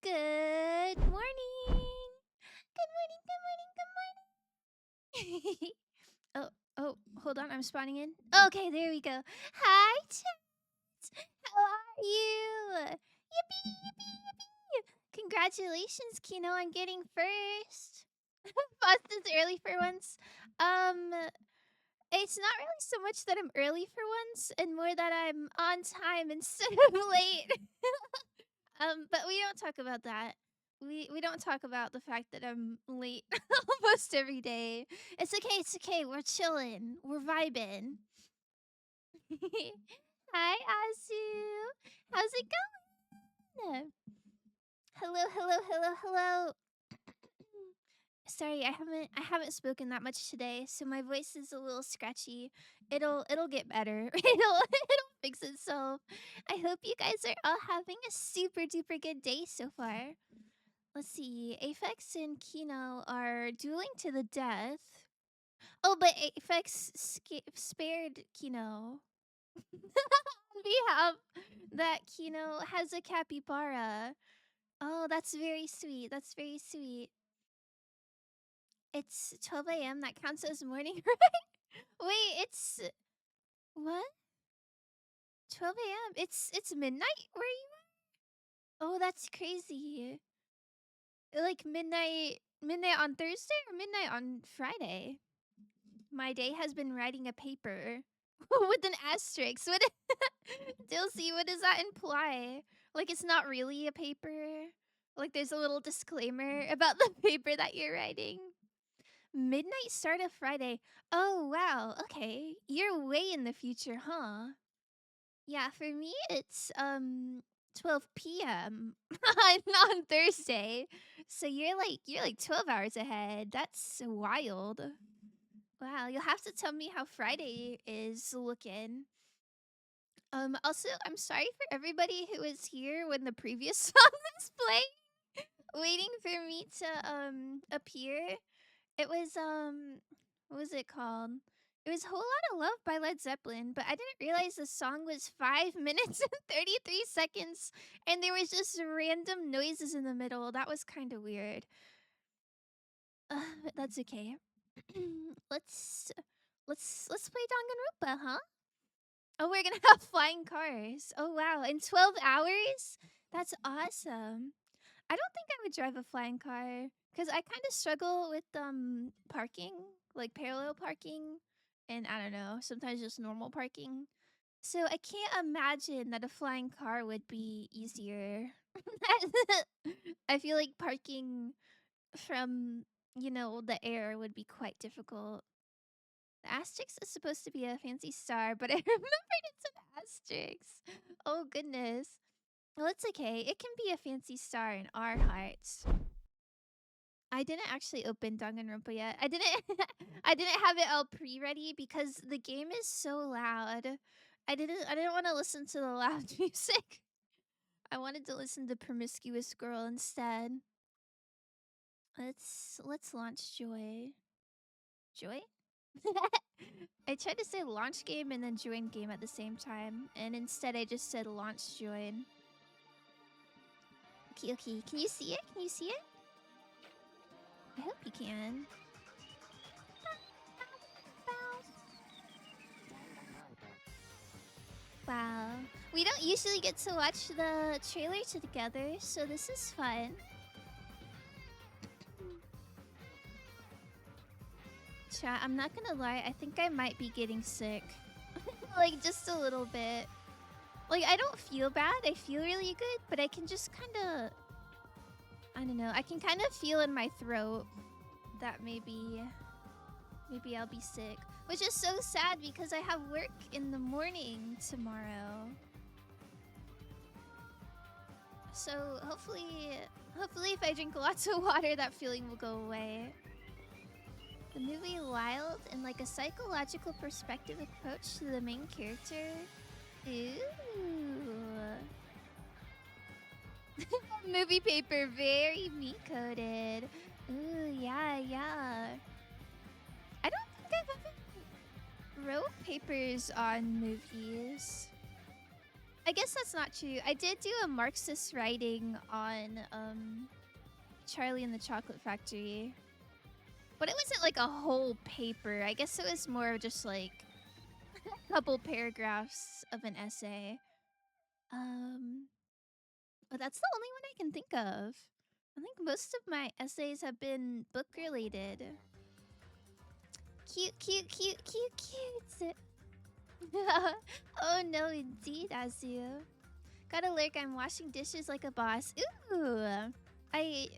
Good morning. Good morning. Good morning. Good morning. oh, hold on. I'm spawning in. Okay, there we go. Hi, chat. How are you? Yippee, yippee, yippee. Congratulations, Kino, on getting first. Fast early for once. Um, it's not really so much that I'm early for once, and more that I'm on time instead of late. But we don't talk about that. We don't talk about the fact that I'm late almost every day. It's okay. It's okay. We're chilling. We're vibing. Hi, Azu. How's it going? Hello, hello, hello, hello. Sorry, I haven't spoken that much today, so my voice is a little scratchy. It'll get better. It'll fix itself. I hope you guys are all having a super duper good day so far. Let's see. Aphex and Kino are dueling to the death. Oh, but Aphex spared Kino. We have that Kino has a capybara. Oh, that's very sweet. That's very sweet. It's 12 a.m. That counts as morning, right? Wait, it's what? 12 a.m. It's midnight where you are? Oh, that's crazy. Like midnight on Thursday or midnight on Friday? My day has been writing a paper with an asterisk. What Dilsey, what does that imply? Like it's not really a paper? Like there's a little disclaimer about the paper that you're writing. Midnight start of Friday. Oh wow, okay. You're way in the future, huh? Yeah, for me it's 12 p.m. on Thursday. So you're like 12 hours ahead. That's wild. Wow, you'll have to tell me how Friday is looking. Also, I'm sorry for everybody who was here when the previous song was playing, waiting for me to appear. It was what was it called? It was Whole Lot of Love by Led Zeppelin, but I didn't realize the song was 5 minutes and 33 seconds and there was just random noises in the middle. That was kind of weird. But that's okay. let's let's play Danganronpa, huh? Oh, we're gonna have flying cars. Oh wow, in 12 hours? That's awesome. I don't think I would drive a flying car because I kind of struggle with parking, like parallel parking, and I don't know, sometimes just normal parking. So I can't imagine that a flying car would be easier. I feel like parking from the air would be quite difficult. The asterisk is supposed to be a fancy star, but I remembered it's an asterisk. Oh goodness. Well, it's okay. It can be a fancy star in our hearts. I didn't actually open Danganronpa yet. I didn't I didn't have it all pre-ready because the game is so loud. I didn't want to listen to the loud music. I wanted to listen to Promiscuous Girl instead. Let's launch Joy. Joy? I tried to say launch game and then join game at the same time, and instead I just said launch join. Okay, okay. Can you see it? Can you see it? I hope you can. Wow. We don't usually get to watch the trailer together, so this is fun. Chat, I'm not gonna lie, I think I might be getting sick. Like, just a little bit. Like, I don't feel bad, I feel really good, but I can just kinda... I don't know, I can kind of feel in my throat that maybe I'll be sick. Which is so sad because I have work in the morning tomorrow. So hopefully if I drink lots of water, that feeling will go away. The movie Wild and like a psychological perspective approach to the main character. Ooh. Movie paper, very me-coded. Ooh, yeah. I don't think I've ever wrote papers on movies. I guess that's not true. I did do a Marxist writing on Charlie and the Chocolate Factory. But it wasn't like a whole paper. I guess it was more of just like a couple paragraphs of an essay. But that's the only one I can think of. I think most of my essays have been book related. Cute, cute, cute, cute, cute. Oh no, indeed, Azu. Gotta lurk, I'm washing dishes like a boss. Ooh. I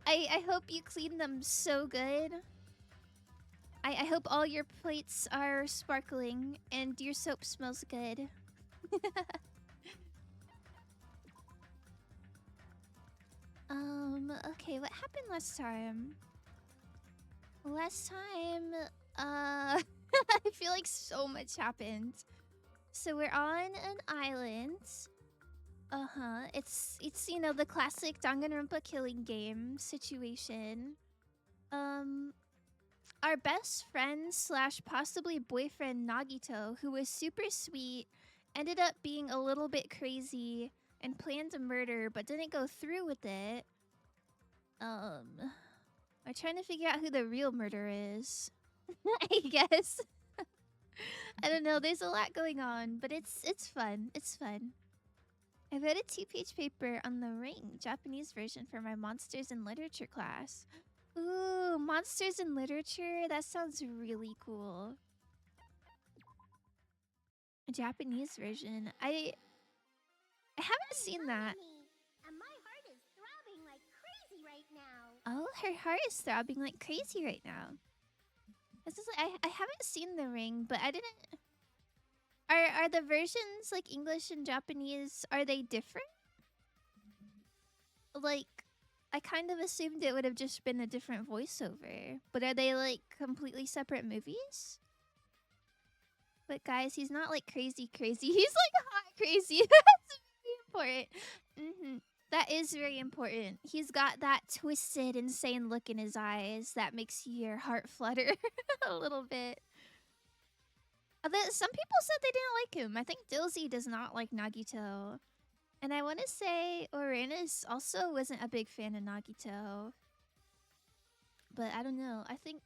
I hope you clean them so good. I hope all your plates are sparkling and your soap smells good. Okay, what happened last time? Last time, I feel like so much happened. So we're on an island. It's you know, the classic Danganronpa killing game situation. Our best friend slash possibly boyfriend Nagito, who was super sweet, ended up being a little bit crazy and planned a murder but didn't go through with it. I'm trying to figure out who the real murderer is. I guess. I don't know, there's a lot going on, but it's fun. It's fun. I wrote a 2-page paper on the Ring, Japanese version for my Monsters in Literature class. Ooh, Monsters in Literature? That sounds really cool. A Japanese version. I haven't seen that. And my heart is throbbing like crazy right now. Oh, her heart is throbbing like crazy right now. This is like, I haven't seen The Ring, but I didn't... Are the versions, like English and Japanese, are they different? Like, I kind of assumed it would have just been a different voiceover. But are they, like, completely separate movies? But guys, he's not, like, crazy crazy. He's, like, hot crazy. That's very important. That is very important. He's got that twisted, insane look in his eyes that makes your heart flutter a little bit. Although some people said they didn't like him. I think Dilsey does not like Nagito. And I want to say Uranus also wasn't a big fan of Nagito. But I don't know. I think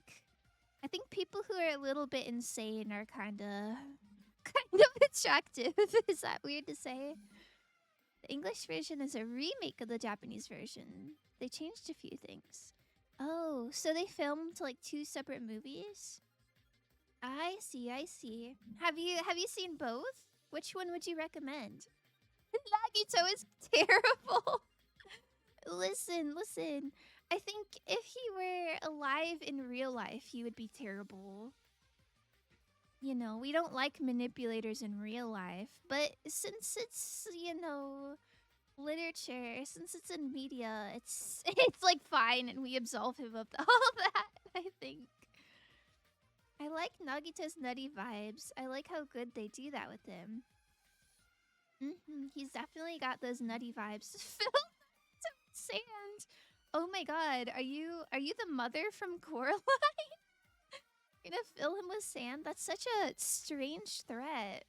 people who are a little bit insane are kind of attractive. Is that weird to say? The English version is a remake of the Japanese version. They changed a few things. Oh, so they filmed like 2 separate movies? I see, I see. Have you seen both? Which one would you recommend? Nagito is terrible. Listen. I think if he were alive in real life, he would be terrible. You know, we don't like manipulators in real life, but since it's, you know, literature, since it's in media, it's like fine and we absolve him of all that, I think. I like Nagito's nutty vibes. I like how good they do that with him. He's definitely got those nutty vibes. Fill sand. Oh my god, are you the mother from Coraline? You're gonna fill him with sand? That's such a strange threat.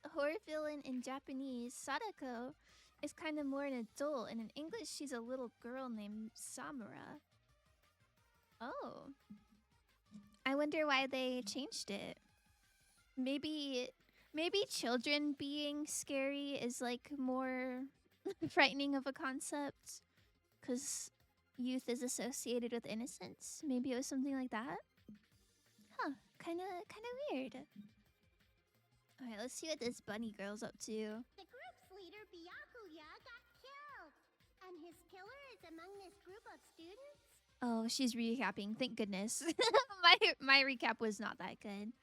A horror villain in Japanese, Sadako, is kind of more an adult, and in English, she's a little girl named Samura. Oh. I wonder why they changed it. Maybe children being scary is like more frightening of a concept because youth is associated with innocence. Maybe it was something like that. Huh? Kind of weird. All right, let's see what this bunny girl's up to. The group's leader, Byakuya, got killed. And his killer is among this group of students? Oh, she's recapping. Thank goodness. my recap was not that good.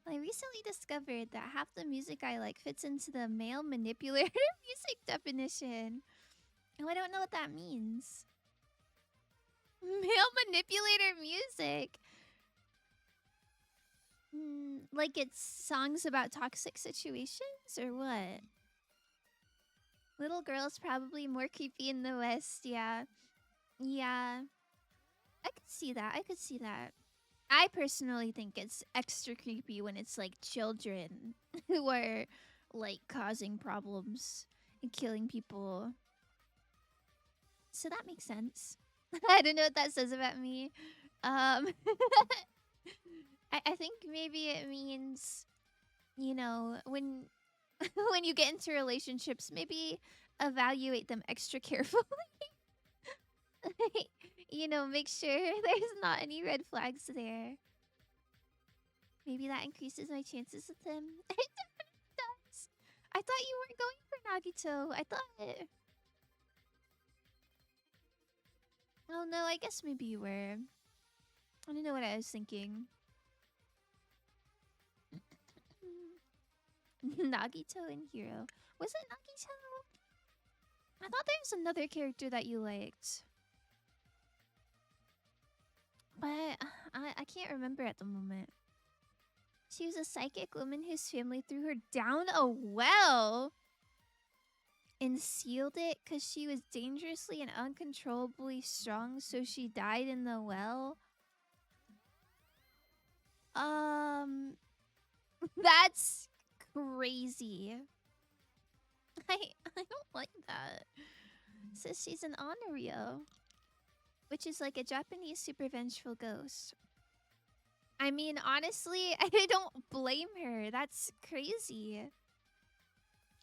I recently discovered that half the music I like fits into the male manipulator music definition. Oh, I don't know what that means. Male manipulator music. Like it's songs about toxic situations or what? Little girl's probably more creepy in the West, yeah. Yeah. I could see that. I personally think it's extra creepy when it's like children who are like causing problems and killing people. So that makes sense. I don't know what that says about me. Um, I think maybe it means, you know, when when you get into relationships, maybe evaluate them extra carefully. You know, make sure there's not any red flags there. Maybe that increases my chances with him. It does. I thought you weren't going for Nagito. I thought. Oh no, I guess maybe you were. I don't know what I was thinking. Nagito and Hero. Was it Nagito? I thought there was another character that you liked. But I can't remember at the moment. She was a psychic woman whose family threw her down a well and sealed it because she was dangerously and uncontrollably strong, so she died in the well. That's crazy. I don't like that. It says she's an Honorio, which is like a Japanese super vengeful ghost. I mean, honestly, I don't blame her. That's crazy.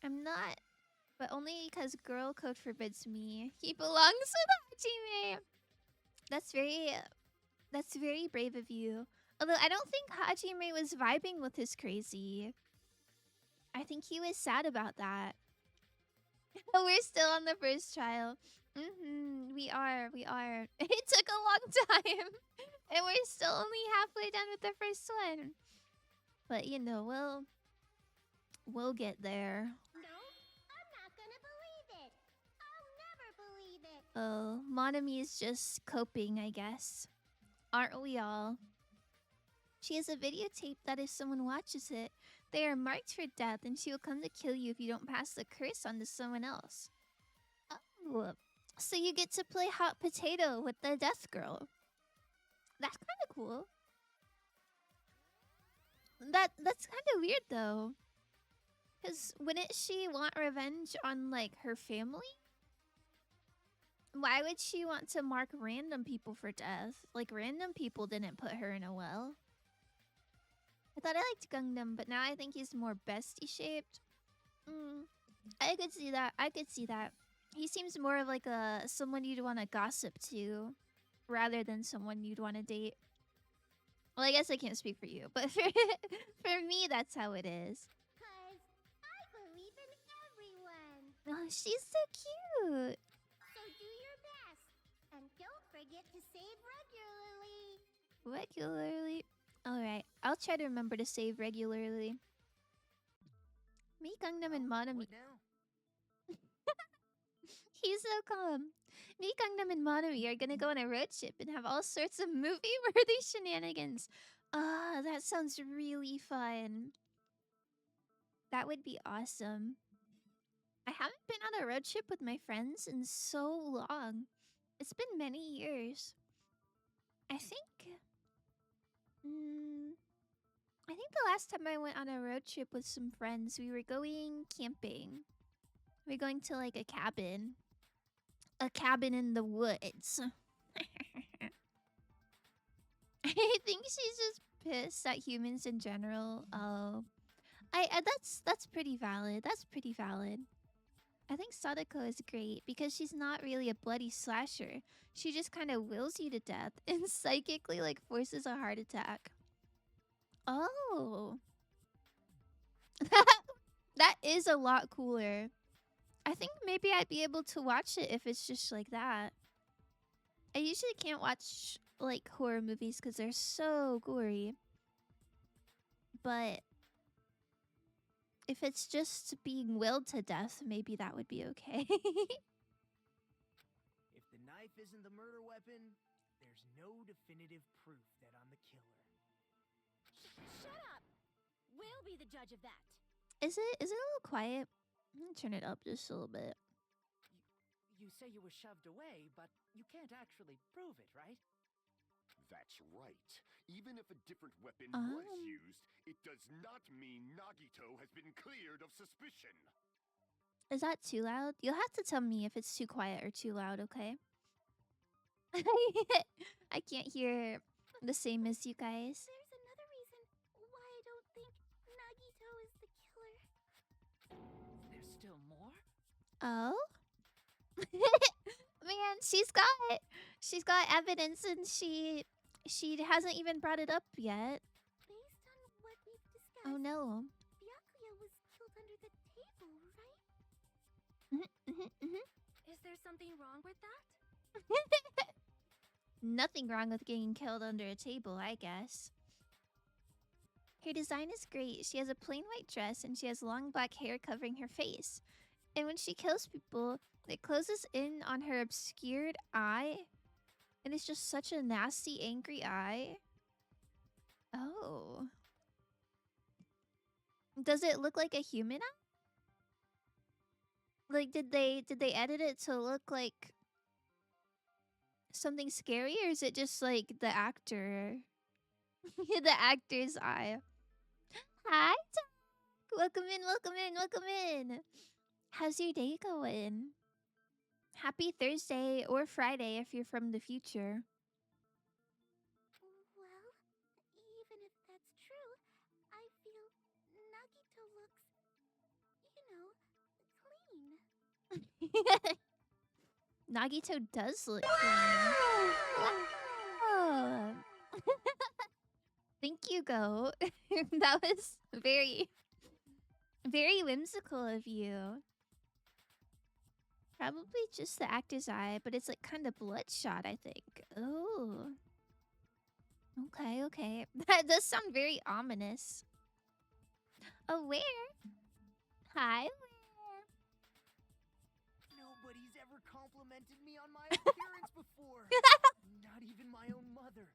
I'm not, but only because girl code forbids me. He belongs with Hajime. That's very brave of you. Although I don't think Hajime was vibing with his crazy. I think he was sad about that. We're still on the first trial. We are. It took a long time. And we're still only halfway done with the first one. But you know, we'll get there. No, I'm not gonna believe it. I'll never believe it. Oh, Monami is just coping, I guess. Aren't we all? She has a videotape that if someone watches it, they are marked for death and she will come to kill you if you don't pass the curse on to someone else. Oh, so you get to play hot potato with the death girl. That's kind of cool. That's kind of weird though. Cuz wouldn't she want revenge on like her family? Why would she want to mark random people for death? Like random people didn't put her in a well. I thought I liked Gangnam, but now I think he's more bestie shaped. I could see that. He seems more of like a someone you'd want to gossip to rather than someone you'd want to date. Well, I guess I can't speak for you, but for me, that's how it is. 'Cause I believe in everyone. Oh, she's so cute. So do your best. And don't forget to save regularly. Regularly. Alright, I'll try to remember to save regularly. Me, Gangnam, and Monami. What now? He's so calm. Me, Gangnam, and Monami are gonna go on a road trip and have all sorts of movie-worthy shenanigans. Ah, that sounds really fun. That would be awesome. I haven't been on a road trip with my friends in so long. It's been many years. I think the last time I went on a road trip with some friends, we were going camping. We were going to like a cabin. A cabin in the woods. I think she's just pissed at humans in general. Oh. That's pretty valid. That's pretty valid. I think Sadako is great because she's not really a bloody slasher. She just kind of wills you to death and psychically like forces a heart attack. Oh. That is a lot cooler. I think maybe I'd be able to watch it if it's just like that. I usually can't watch like horror movies because they're so gory. But if it's just being willed to death, maybe that would be okay. If the knife isn't the murder weapon, there's no definitive proof that I'm the killer. Shut up! We'll be the judge of that. Is it a little quiet? I'm gonna turn it up just a little bit. You say you were shoved away, but you can't actually prove it, right? That's right. Even if a different weapon Oh. was used, it does not mean Nagito has been cleared of suspicion. Is that too loud? You'll have to tell me if it's too quiet or too loud, okay? I can't hear the same as you guys. There's another reason why I don't think Nagito is the killer. There's still more? Oh? Man, she's got evidence and she hasn't even brought it up yet. Based on what we've discussed, Oh no. Byakuya was killed under the table, right? Is there something wrong with that? Nothing wrong with getting killed under a table, I guess. Her design is great. She has a plain white dress and she has long black hair covering her face. And when she kills people, it closes in on her obscured eye. And it's just such a nasty, angry eye. Oh. Does it look like a human eye? Like, did they edit it to look like something scary, or is it just like the actor? The actor's eye. Hi, Doc. Welcome in, welcome in, welcome in. How's your day going? Happy Thursday or Friday if you're from the future. Well, even if that's true, I feel Nagito looks, clean. Nagito does look clean. Wow. Thank you, Go. That was very, very whimsical of you. Probably just the actor's eye, but it's like kind of bloodshot, I think. Oh. Okay, okay. That does sound very ominous. Aware. Hi, Aware. Nobody's ever complimented me on my appearance before. Not even my own mother.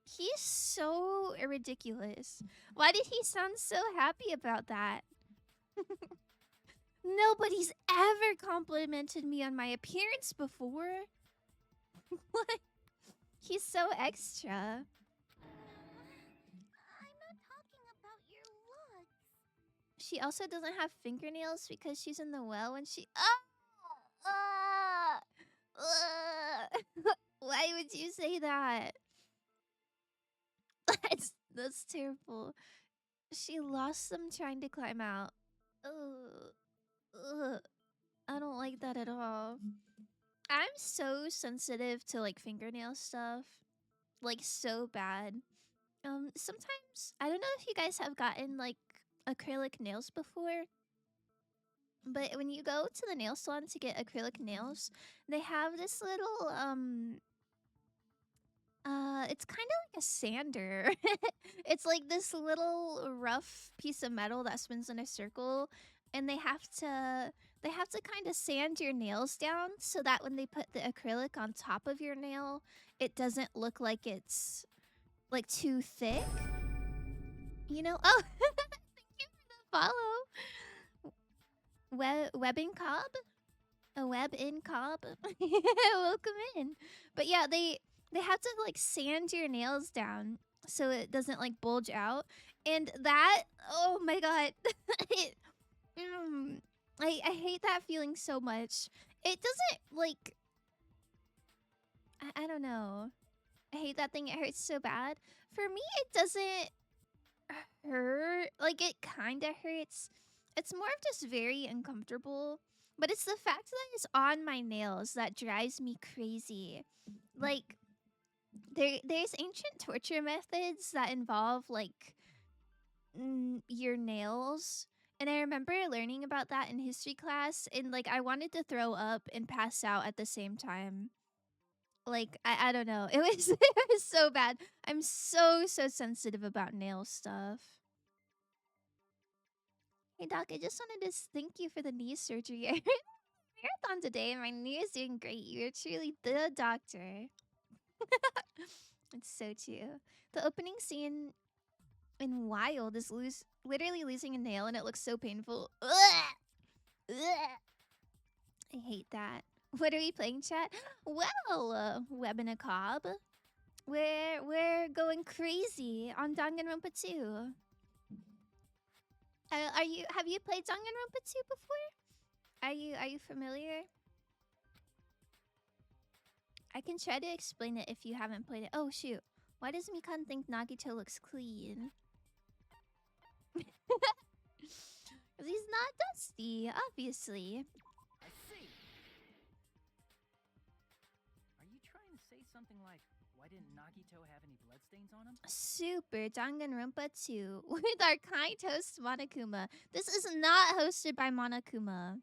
He's so ridiculous. Why did he sound so happy about that? Nobody's ever complimented me on my appearance before. What? He's so extra. I'm not talking about your looks. She also doesn't have fingernails because she's in the well when she... Why would you say that? That's terrible. She lost them trying to climb out. I don't like that at all. I'm so sensitive to like fingernail stuff. Like so bad. Sometimes I don't know if you guys have gotten like acrylic nails before. But when you go to the nail salon to get acrylic nails, they have this little it's kind of like a sander. It's like this little rough piece of metal that spins in a circle, and they have to kind of sand your nails down so that when they put the acrylic on top of your nail, it doesn't look like it's like too thick. You know? Oh, thank you for the follow. Web in Cobb? A web in Cobb? Welcome in. But yeah, they have to like sand your nails down so it doesn't like bulge out. And that, oh my god. I hate that feeling so much. It doesn't like I don't know. I hate that thing. It hurts so bad. For me, it doesn't hurt. Like it kind of hurts. It's more of just very uncomfortable. But it's the fact that it's on my nails that drives me crazy. Like there's ancient torture methods that involve like your nails. And I remember learning about that in history class, and like I wanted to throw up and pass out at the same time. Like I don't know. It was it was so bad. I'm so sensitive about nail stuff. Hey doc, I just wanted to thank you for the knee surgery. I ran a marathon today and my knee is doing great. You're truly the doctor. It's so true. The opening scene in Wild is literally losing a nail and it looks so painful. Ugh! Ugh! I hate that. What are we playing, chat? Well, Webinacob, we're going crazy on Danganronpa 2. Have you played Danganronpa 2 before? Are you familiar? I can try to explain it if you haven't played it. Oh shoot. Why does Mikan think Nagito looks clean? Cause he's not dusty, obviously. I see. Are you trying to say something like, why didn't Nagito have any bloodstains on him? Super Danganronpa 2 with our kind host Monokuma. This is not hosted by Monokuma.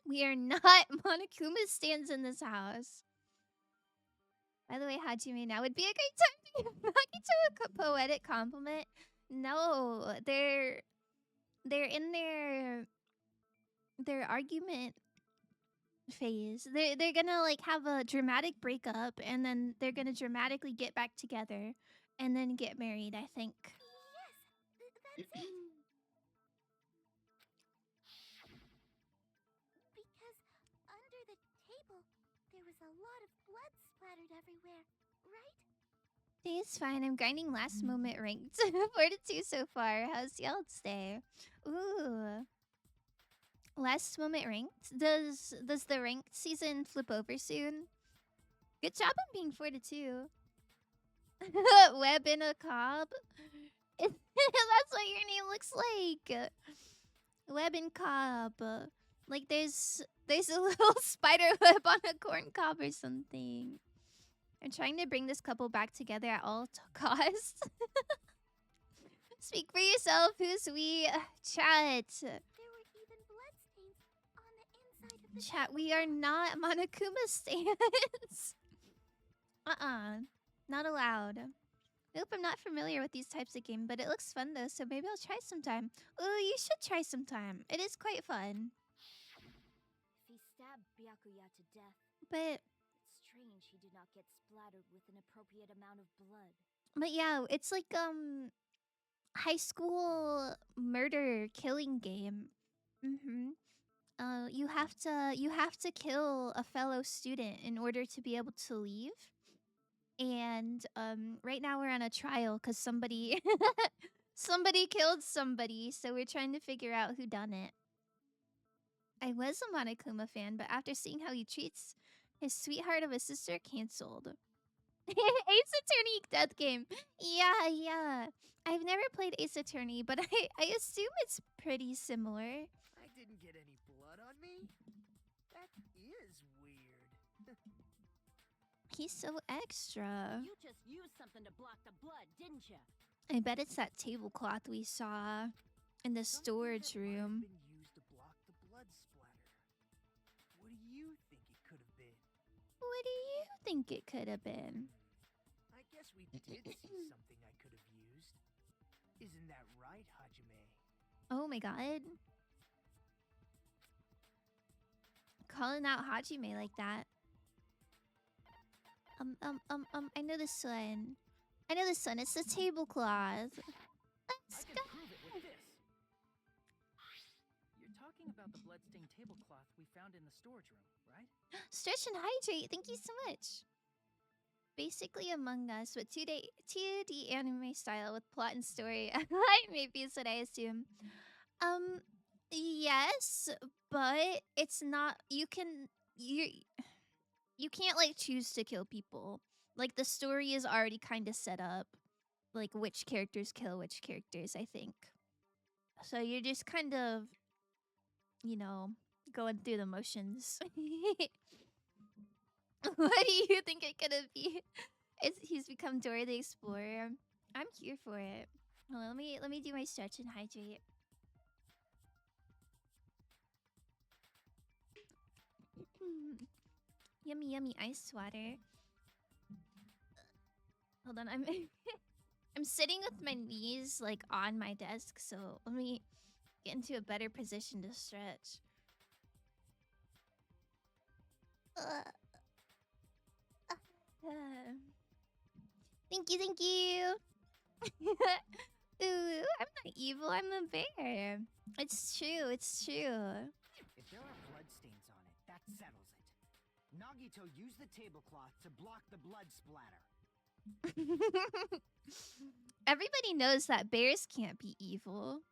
We are not Monokuma stands in this house. By the way, Hajime, now would be a great time to give Nagito a poetic compliment. No, they're in their argument phase. They're gonna like have a dramatic breakup, and then they're gonna dramatically get back together, and then get married. I think. Yes, that's it. Because under the table, there was a lot of blood splattered everywhere, right? It's fine. I'm grinding last moment ranked. 4 to 2 so far. How's y'all's day? Ooh. Last moment ranked? Does the ranked season flip over soon? Good job on being 4 to 2. Web in a cob? That's what your name looks like. Web and cob. Like there's a little spider web on a corn cob or something. I'm trying to bring this couple back together at all costs. Speak for yourself, who's we? Chat. There were even bloodstains on the inside of the Chat, we are not Monokuma stands. Not allowed. Nope, I'm not familiar with these types of games, but it looks fun though, so maybe I'll try sometime. Oh, you should try sometime. It is quite fun. If he stabbed Byakuya to death, But it's strange he did not get splattered with an appropriate amount of blood. yeah, it's like high school murder killing game. You have to kill a fellow student in order to be able to leave. And right now we're on a trial cuz somebody killed somebody, so we're trying to figure out who done it. I was a Monokuma fan, but after seeing how he treats his sweetheart of a sister, canceled. Ace Attorney death game. Yeah. I've never played Ace Attorney, but I assume it's pretty similar. I didn't get any blood on me? That is weird. He's so extra. You just used something to block the blood, didn't you? I bet it's that tablecloth we saw in the storage Something that might have room. been used to block the blood splatter. What do you think it could have been? What do you think it could have been? I guess we did see something I could have used. Isn't that right, Hajime? Oh my god. Calling out Hajime like that. I know this one. It's the tablecloth. Let's I go. can prove it with this. You're talking about the bloodstained tablecloth we found in the storage room, right? Stretch and hydrate. Thank you so much. Basically Among Us, but 2D anime style with plot and story. Maybe is what I assume. Yes, but it's not. You can't like choose to kill people. Like the story is already kind of set up, like which characters kill which characters. I think. So you're just kind of, going through the motions. What do you think it could have been? He's become Dora the Explorer. I'm here for it. Hold on, let me do my stretch and hydrate. Yummy ice water. Hold on, I'm I'm sitting with my knees like on my desk, so let me get into a better position to stretch. Thank you. Ooh, I'm not evil. I'm a bear. It's true. If there are bloodstains on it, that settles it. Nagito used the tablecloth to block the blood splatter. Everybody knows that bears can't be evil.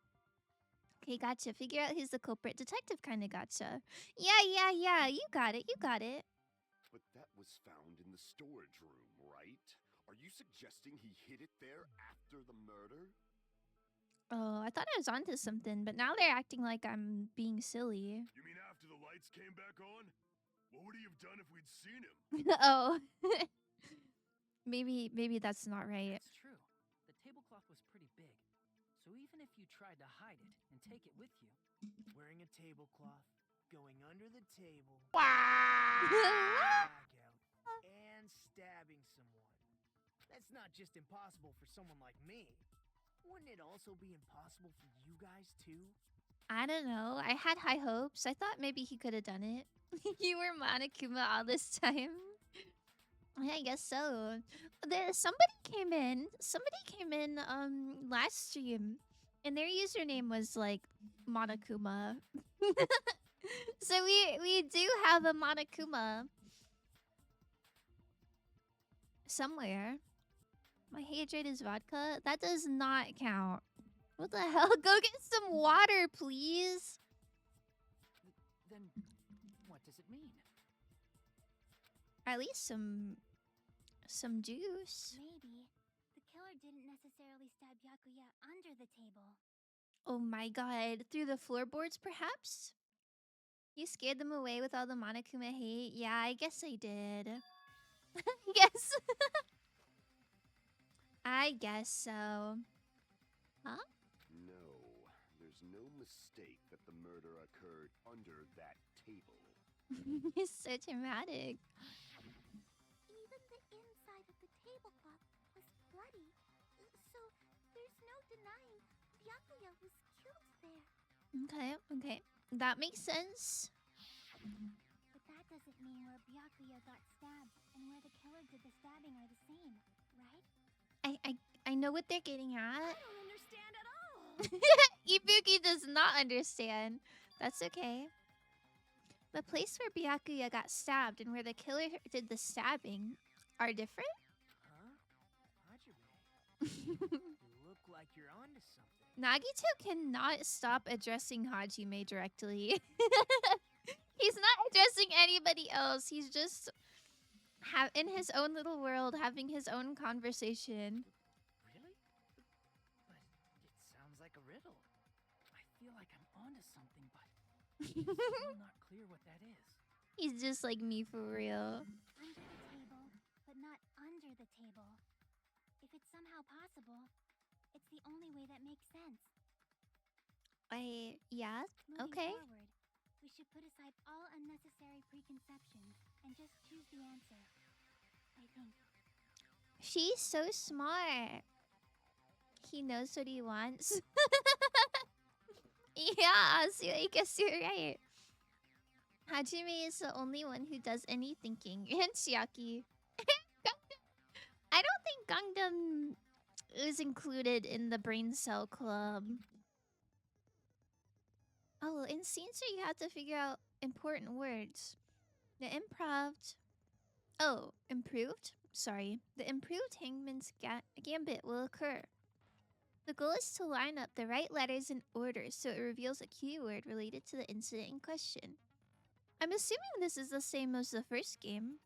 Okay, gotcha. Figure out who's the culprit. Detective kind of gotcha. Yeah. You got it. But that was found in the storage room, right? Are you suggesting he hid it there after the murder? Oh, I thought I was onto something, but now they're acting like I'm being silly. You mean after the lights came back on? What would he have done if we'd seen him? Oh. maybe that's not right. That's true. The tablecloth was pretty big. So even if you tried to hide it and take it with you, Wearing a tablecloth, going under the table, What? back out, and stabbing someone. That's not just impossible for someone like me. Wouldn't it also be impossible for you guys too? I don't know. I had high hopes. I thought maybe he could have done it. You were Monokuma all this time. Yeah, I guess so. Somebody came in last stream and their username was like Monokuma. So we do have a Monokuma somewhere. My hatred is vodka. That does not count. What the hell? Go get some water, please. then what does it mean? At least some juice. Maybe. The killer didn't necessarily stab Byakuya under the table. Oh my god. Through the floorboards, perhaps? You scared them away with all the Monokuma hate? Yeah, I guess I did. Yes. I guess so. Huh? No, there's no mistake that the murder occurred under that table. He's so dramatic. Even the inside of the tablecloth was bloody. So there's no denying Byakuya was killed there. Okay. That makes sense. But that doesn't mean where Byakuya got stabbed and where the killer did the stabbing are the same, right? I know what they're getting I at. don't understand at all. Ibuki does not understand. That's okay. The place where Byakuya got stabbed and where the killer did the stabbing are different? Huh? Hajime, you look like you're onto something. Nagito cannot stop addressing Hajime directly. He's not addressing anybody else. He's just in his own little world having his own conversation. Really? But it sounds like a riddle. I feel like I'm onto something, but it's still not clear what that is. He's just like me for real. Under the table, but not under the table. If it's somehow possible, it's the only way that makes sense. Yeah, Moving okay. forward, we should put aside all unnecessary preconceptions and just choose the answer. I think. She's so smart. He knows what he wants. Yeah, so I guess you're right. Hajime is the only one who does any thinking. And Chiaki. I don't think Gundam is included in the brain cell club. Oh, in scenes where you have to figure out important words. The improved? Sorry. The improved Hangman's Gambit will occur. The goal is to line up the right letters in order so it reveals a keyword related to the incident in question. I'm assuming this is the same as the first game.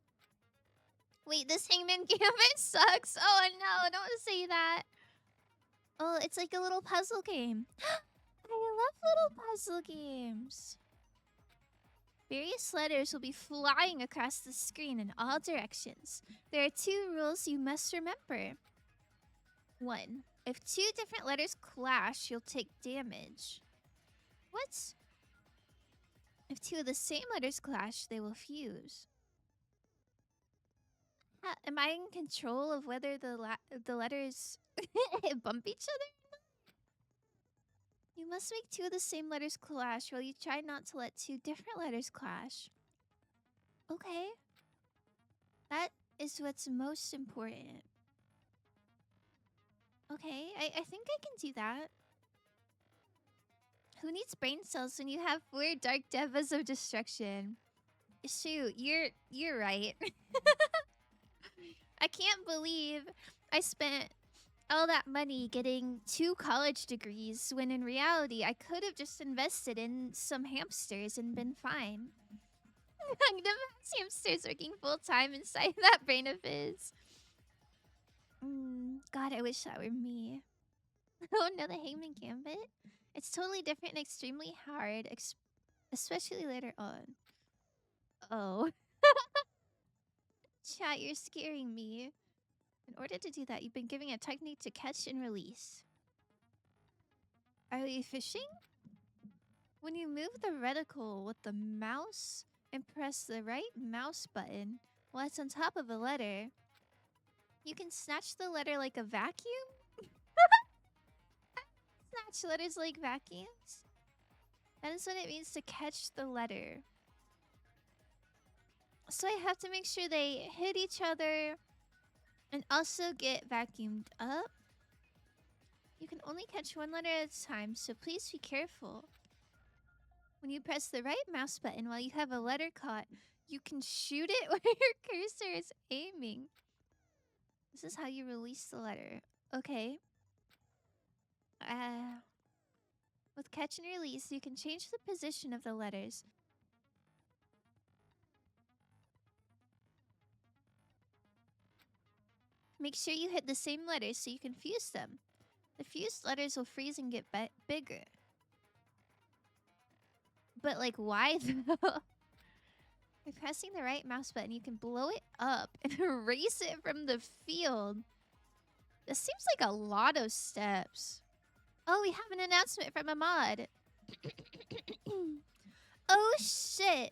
Wait, this Hangman Gambit sucks. Oh no, don't say that. Oh, it's like a little puzzle game. I love little puzzle games. Various letters will be flying across the screen in all directions. There are 2 rules you must remember. 1. If 2 different letters clash, you'll take damage. What? If 2 of the same letters clash, they will fuse. Am I in control of whether the letters bump each other? You must make 2 of the same letters clash while you try not to let 2 different letters clash. Okay. That is what's most important. Okay, I think I can do that. Who needs brain cells when you have 4 dark devas of destruction? Shoot, you're right. I can't believe I spent all that money getting 2 college degrees when in reality I could have just invested in some hamsters and been fine. The hamsters working full time inside that brain of his. God, I wish that were me. Oh no, the Hangman Gambit? It's totally different and extremely hard, especially later on. Oh. Chat, you're scaring me. In order to do that, you've been giving a technique to catch and release. Are you fishing? When you move the reticle with the mouse and press the right mouse button while it's on top of a letter, you can snatch the letter like a vacuum? Snatch letters like vacuums? That is what it means to catch the letter. So I have to make sure they hit each other and also get vacuumed up. You can only catch one letter at a time, so please be careful. When you press the right mouse button while you have a letter caught, you can shoot it where your cursor is aiming. This is how you release the letter. Okay. With catch and release, you can change the position of the letters. Make sure you hit the same letters so you can fuse them. The fused letters will freeze and get bigger. But like, why though? By pressing the right mouse button, you can blow it up and erase it from the field. This seems like a lot of steps. Oh, we have an announcement from a mod. Oh shit.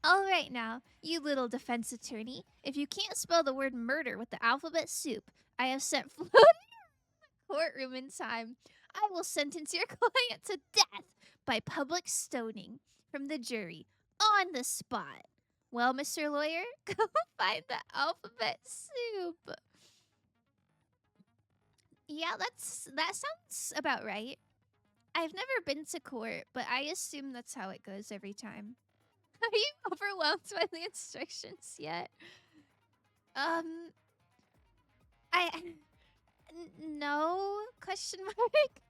Alright now, you little defense attorney. If you can't spell the word murder with the alphabet soup I have sent floating in the courtroom in time, I will sentence your client to death by public stoning from the jury on the spot. Well, Mr. Lawyer, go find the alphabet soup. Yeah, that sounds about right. I've never been to court, but I assume that's how it goes every time. Are you overwhelmed by the instructions yet? No? Question mark?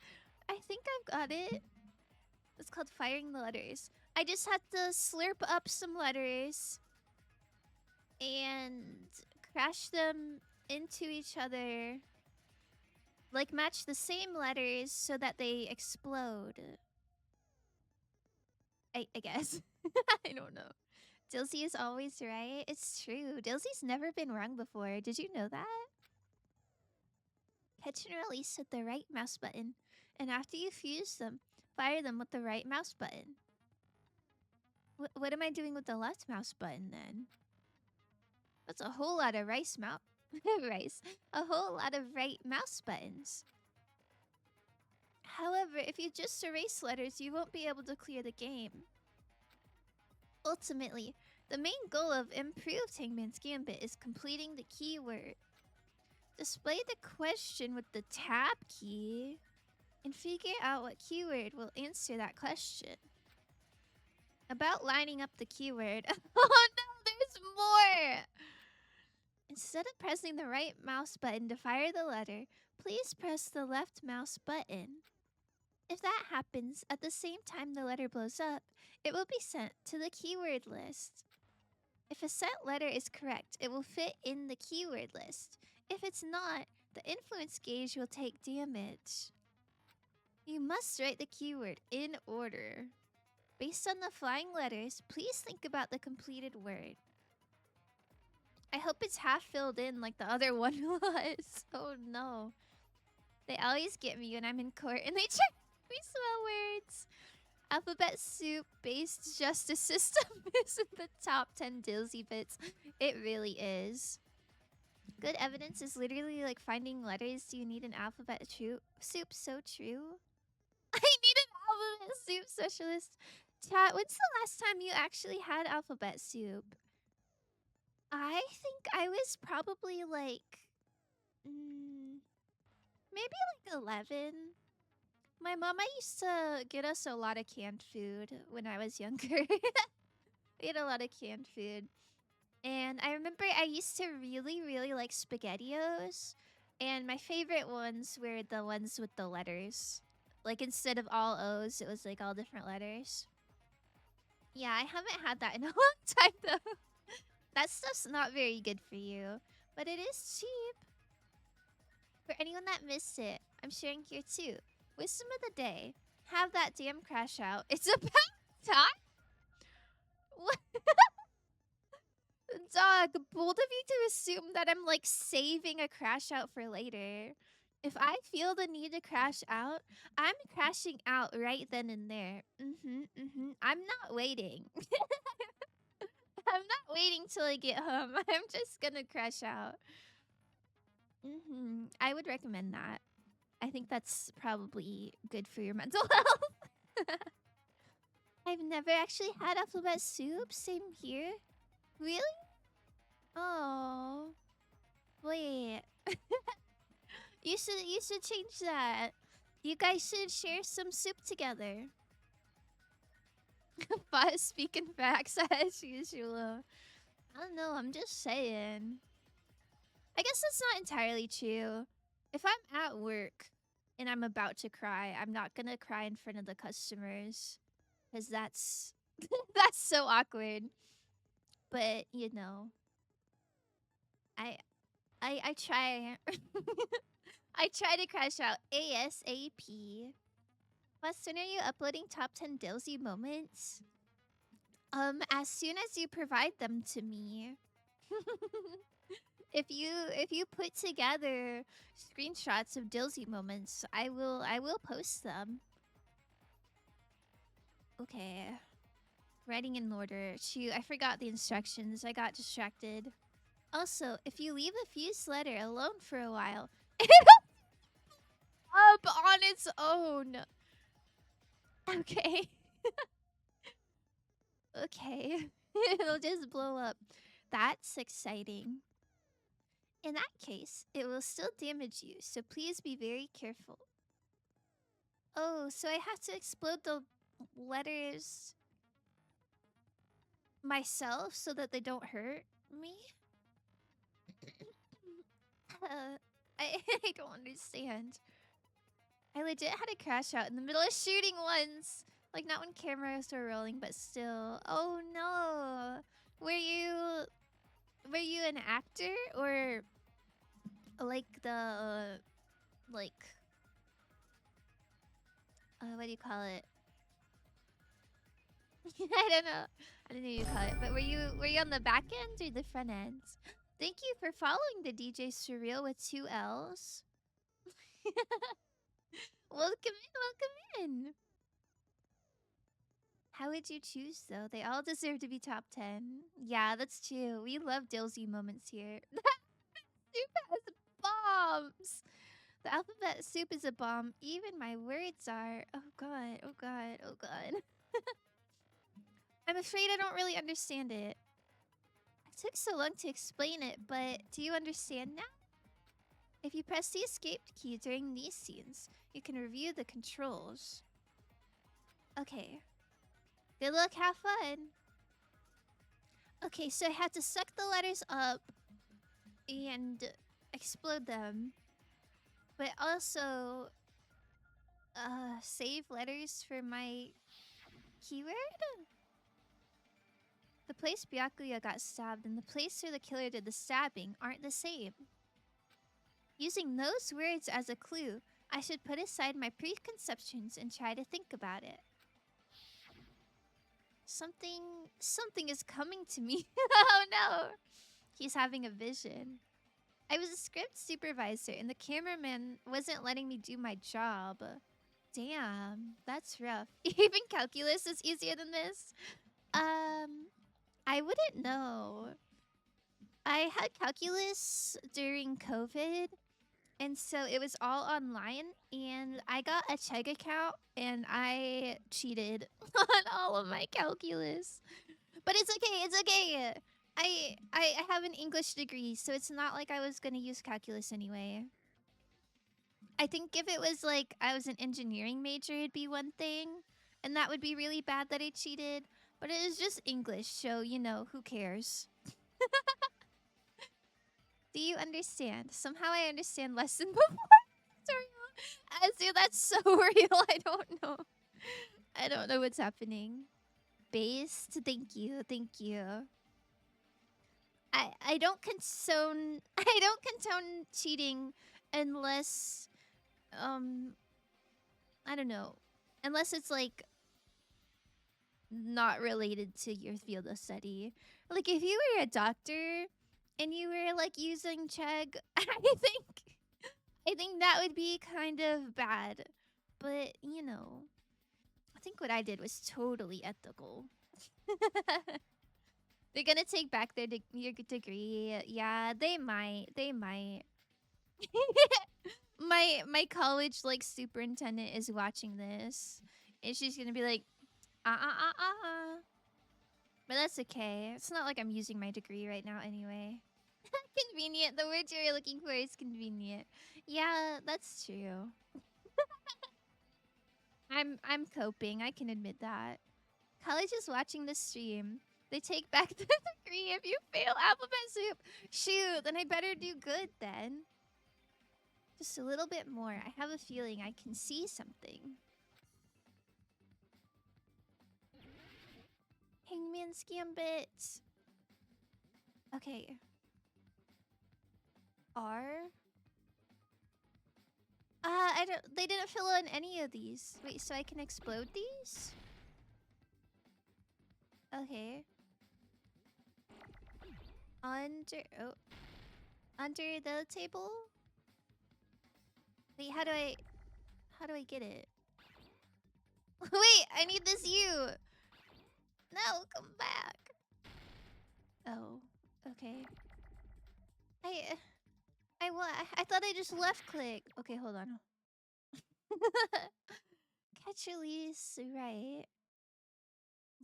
I think I've got it. It's called firing the letters. I just had to slurp up some letters and crash them into each other. Like match the same letters so that they explode. I guess. I don't know. Dilsey is always right. It's true. Dilsey's never been wrong before. Did you know that? Catch and release with the right mouse button. And after you fuse them, fire them with the right mouse button. What am I doing with the left mouse button then? That's a whole lot of rice. A whole lot of right mouse buttons. However, if you just erase letters, you won't be able to clear the game. Ultimately, the main goal of improved Hangman's Gambit is completing the keyword. Display the question with the tab key and figure out what keyword will answer that question. About lining up the keyword. Oh no, there's more! Instead of pressing the right mouse button to fire the letter, please press the left mouse button. If that happens at the same time the letter blows up, it will be sent to the keyword list. If a sent letter is correct, it will fit in the keyword list. If it's not, the influence gauge will take damage. You must write the keyword in order. Based on the flying letters, please think about the completed word. I hope it's half filled in like the other one was. Oh no. They always get me when I'm in court and they check me spell words. Alphabet soup based justice system is in the top 10 Dilsey bits. It really is. Good evidence is literally like finding letters. Do you need an alphabet soup? So true. I need an alphabet soup specialist. Chat, when's the last time you actually had alphabet soup? I think I was probably like, maybe like 11. My mama used to get us a lot of canned food when I was younger. We ate a lot of canned food. And I remember I used to really, really like SpaghettiOs. And my favorite ones were the ones with the letters. Like instead of all O's, it was like all different letters. Yeah, I haven't had that in a long time though. That stuff's not very good for you. But it is cheap. For anyone that missed it, I'm sharing here too. Wisdom of the day. Have that damn crash out. It's about time? What? Dog, bold of you to assume that I'm like saving a crash out for later. If I feel the need to crash out, I'm crashing out right then and there. I'm not waiting. I'm not waiting till I get home. I'm just gonna crash out. I would recommend that. I think that's probably good for your mental health. I've never actually had alphabet soup. Same here. Really? Oh. Wait. You should change that. You guys should share some soup together. But speaking facts as usual. I don't know, I'm just saying. I guess that's not entirely true. If I'm at work and I'm about to cry, I'm not gonna cry in front of the customers. Because that's that's so awkward. But you know, I try I try to crash out ASAP. Plus, when are you uploading top 10 Dilsey moments? As soon as you provide them to me. If you put together screenshots of Dilsey moments, I will post them. Okay. Writing in order. Shoot, I forgot the instructions. I got distracted. Also, if you leave the fused letter alone for a while, it'll up on its own. Okay. Okay. It'll just blow up. That's exciting. In that case, it will still damage you, so please be very careful. Oh, so I have to explode the letters myself so that they don't hurt me? I don't understand. I legit had a crash out in the middle of shooting once. Like, not when cameras were rolling, but still. Oh no. Were you an actor or like the like what do you call it? I don't know. I don't know what you call it. But were you on the back end or the front end? Thank you for following the DJ Surreal with 2 L's. Welcome in. How would you choose, though? They all deserve to be top 10. Yeah, that's true. We love Dilsey moments here. Soup has bombs! The alphabet soup is a bomb. Even my words are. Oh god, oh god, oh god. I'm afraid I don't really understand it. It took so long to explain it, but do you understand now? If you press the escape key during these scenes, you can review the controls. Okay. Good luck, have fun. Okay, so I had to suck the letters up and explode them. But also save letters for my keyword? The place Byakuya got stabbed and the place where the killer did the stabbing aren't the same. Using those words as a clue, I should put aside my preconceptions and try to think about it. Something is coming to me. Oh no! He's having a vision. I was a script supervisor and the cameraman wasn't letting me do my job. Damn, that's rough. Even calculus is easier than this? I wouldn't know. I had calculus during COVID, and so it was all online, and I got a Chegg account, and I cheated on all of my calculus. But it's okay. I have an English degree, so it's not like I was gonna use calculus anyway. I think if it was like I was an engineering major, it'd be one thing, and that would be really bad that I cheated. But it is just English, so, you know, who cares? Do you understand? Somehow I understand less than before. Dude, that's so real. I don't know. I don't know what's happening. Based, thank you, thank you. I don't condone cheating unless I don't know. Unless it's like not related to your field of study. Like if you were a doctor and you were like using Chegg, I think that would be kind of bad. But, you know, I think what I did was totally ethical. They're gonna take back your degree. Yeah, they might. They might. My college like superintendent is watching this, and she's gonna be like, But that's okay. It's not like I'm using my degree right now anyway. Convenient. The word you're looking for is convenient. Yeah, that's true. I'm coping. I can admit that. College is watching the stream. They take back the degree if you fail alphabet soup. Shoot, then I better do good then. Just a little bit more. I have a feeling I can see something. Hangman's Gambit. Okay. R. I don't. They didn't fill in any of these. Wait, so I can explode these? Okay. Under the table. Wait, how do I get it? Wait, I need this U. No, come back. Oh, okay. I thought I just left click. Okay, hold on. Catch release, right.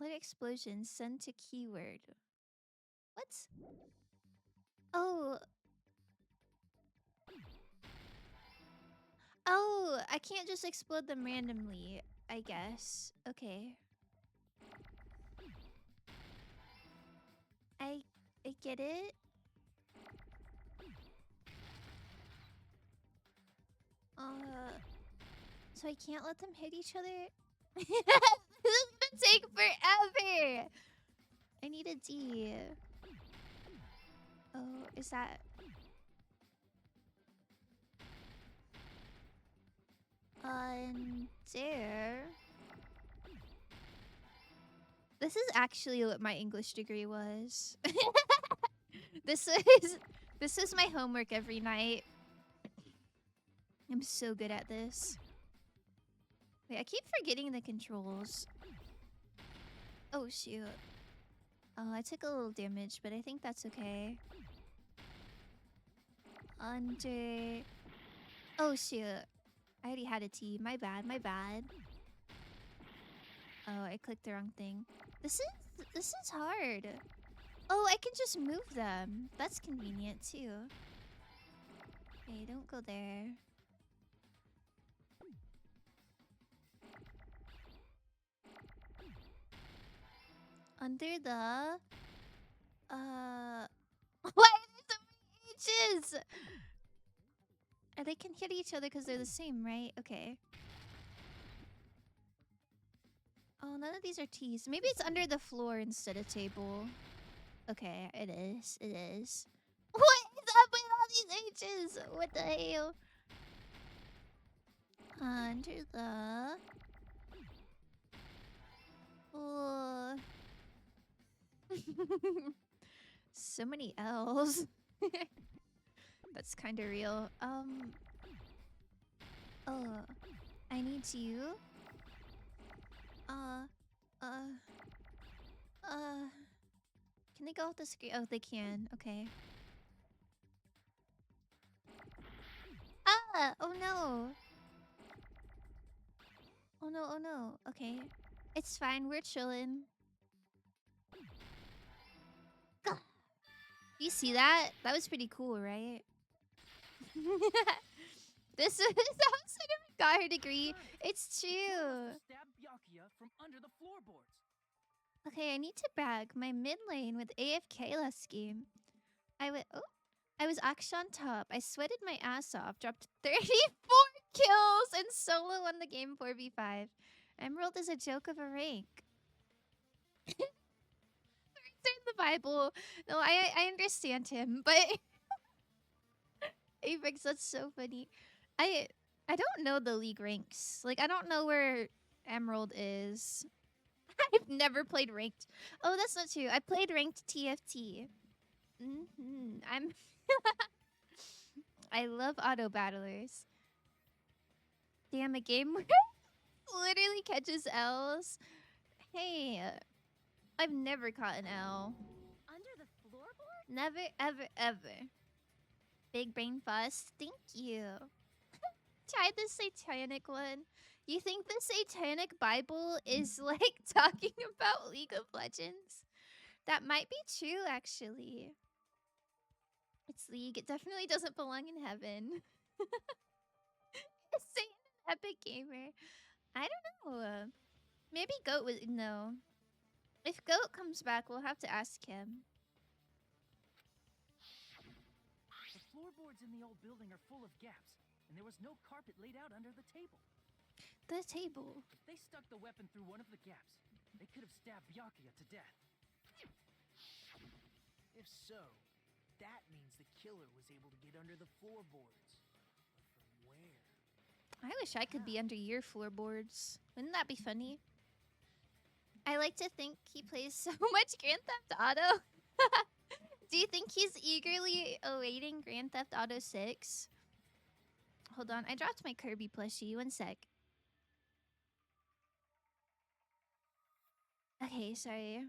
Let explosion send to keyword. What? Oh. Oh, I can't just explode them randomly, I guess. Okay. I get it. So I can't let them hit each other? This is gonna take forever! I need a D. Oh, is that... There. This is actually what my English degree was. This is my homework every night. I'm so good at this. Wait, I keep forgetting the controls. Oh, shoot. Oh, I took a little damage, but I think that's okay. Under... Oh, shoot. I already had a T. My bad, my bad. Oh, I clicked the wrong thing. This is hard. Oh, I can just move them. That's convenient, too. Okay, don't go there. Under the... Why are there so many H's? They can hit each other because they're the same, right? Okay. Oh, none of these are T's. Maybe it's under the floor instead of table. Okay, it is. It is. What is up with all these H's? What the hell? Under the... Oh. So many L's. That's kind of real. Oh, I need you. Can they go off the screen? Oh, they can. Okay. Ah! Oh no! Oh no, oh no. Okay. It's fine, we're chilling. Gah. You see that? That was pretty cool, right? This is how Cinnamon got her degree. It's true. Stab Byakuya from under the floorboards. Okay, I need to brag. My mid lane with AFK last game. I was actually on top. I sweated my ass off, dropped 34 kills, and solo won the game 4v5. Emerald is a joke of a rank. In the Bible. No, I understand him, but Apex, that's so funny. I don't know the league ranks. Like, I don't know where Emerald is. I've never played ranked. Oh, that's not true. I played ranked TFT. I'm I love auto battlers. Damn, a game where literally catches L's. Hey, I've never caught an L. Under the floorboard? Never, ever, ever. Big brain fuss. Thank you. Try the satanic one. You think the satanic Bible is like talking about League of Legends? That might be true, actually. It's League. It definitely doesn't belong in heaven. Satan, epic gamer. I don't know. Maybe Goat would know. If Goat comes back, we'll have to ask him. The floorboards in the old building are full of gaps, and there was no carpet laid out under the table. The table. If they stuck the weapon through one of the gaps, they could have stabbed Byakuya to death. If so, that means the killer was able to get under the floorboards. But from where? I wish I could be under your floorboards. Wouldn't that be funny? I like to think he plays so much Grand Theft Auto. Do you think he's eagerly awaiting Grand Theft Auto 6? Hold on, I dropped my Kirby plushie. One sec. Okay, sorry.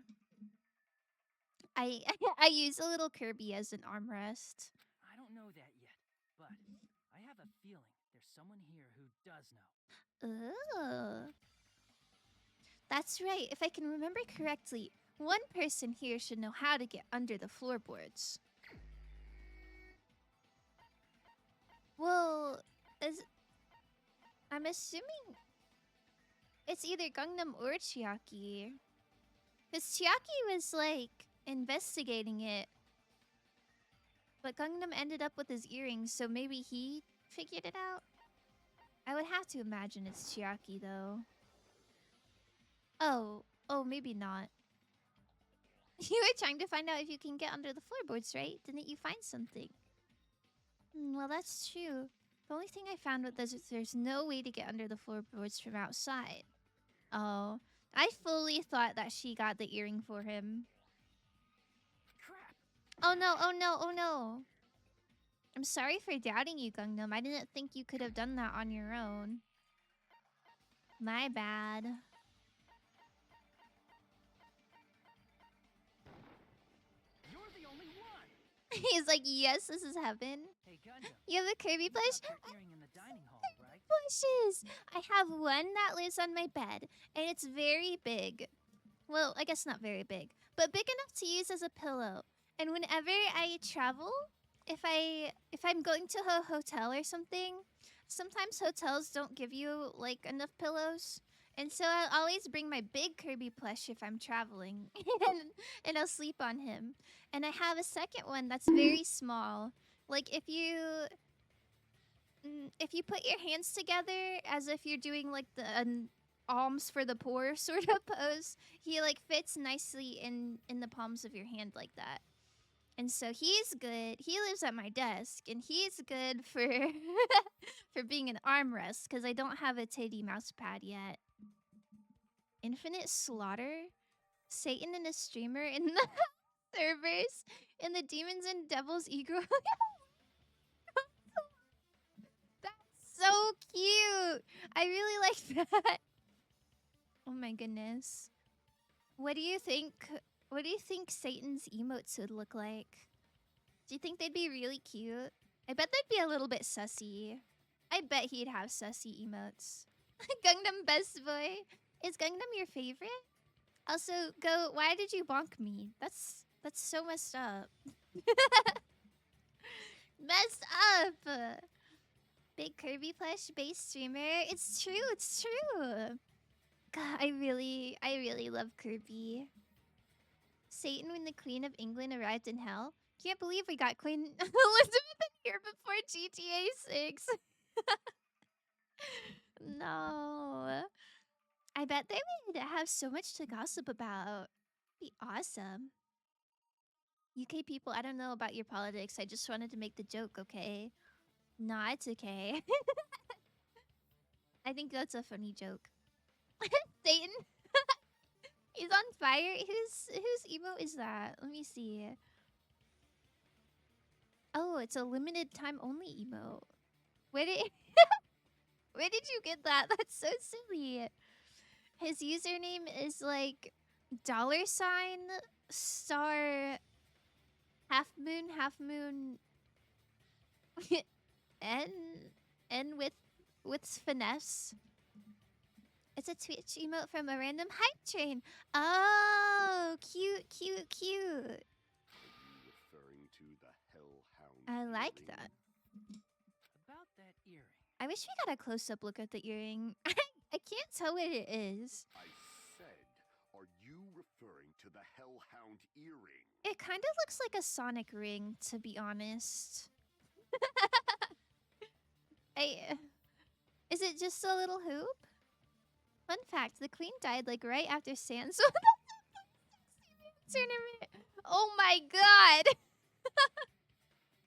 I I use a little Kirby as an armrest. I don't know that yet, but I have a feeling there's someone here who does know. Oh. That's right. If I can remember correctly, one person here should know how to get under the floorboards. Well, I'm assuming it's either Gangnam or Chiaki. Because Chiaki was, like, investigating it. But Gangnam ended up with his earrings, so maybe he figured it out? I would have to imagine it's Chiaki, though. Oh, maybe not. You were trying to find out if you can get under the floorboards, right? Didn't you find something? Well, that's true. The only thing I found was there's no way to get under the floorboards from outside. Oh, I fully thought that she got the earring for him. Crap! Oh no, oh no, oh no. I'm sorry for doubting you, Gangnam. I didn't think you could have done that on your own. My bad. You're the only one! He's like, yes, this is heaven. Hey, Gundam. You have a Kirby You plush? dropped your earring in the dining hall, right? Plushes! I have one that lives on my bed, and it's very big. Well, I guess not very big, but big enough to use as a pillow. And whenever I travel, if I'm going to a hotel or something, sometimes hotels don't give you like enough pillows. And so I'll always bring my big Kirby plush if I'm traveling, and I'll sleep on him. And I have a second one that's very small. Like if you put your hands together as if you're doing like the alms for the poor sort of pose, he like fits nicely in the palms of your hand like that. And so he's good. He lives at my desk, and he's good for for being an armrest because I don't have a titty mouse pad yet. Infinite slaughter, Satan and a streamer in the servers, and the demons and devils ego. That's so cute. I really like that. Oh my goodness. What do you think? What do you think Satan's emotes would look like? Do you think they'd be really cute? I bet they'd be a little bit sussy. I bet he'd have sussy emotes. Gangnam best boy. Is Gangnam your favorite? Also, go, why did you bonk me? That's so messed up. Messed up. Big Kirby plush base streamer. It's true, it's true. God, I really love Kirby. Satan when the Queen of England arrived in hell. Can't believe we got Queen Elizabeth in here before GTA 6. No. I bet they would have so much to gossip about. Be awesome. UK people, I don't know about your politics. I just wanted to make the joke, okay? Nah, it's okay. I think that's a funny joke. Satan. He's on fire. Whose emo is that? Let me see. Oh, it's a limited time only emo. Where did where did you get that? That's so silly. His username is like $sign star half moon n with finesse. It's a Twitch emote from a random hype train. Oh, cute. Are you referring to the hellhound? I like earring? that. About that earring. I wish we got a close-up look at the earring. I can't tell what it is. I said, are you referring to the hellhound earring? It kind of looks like a Sonic ring, to be honest. Is it just a little hoop? Fun fact, the queen died like right after Sans tournament. Oh my god!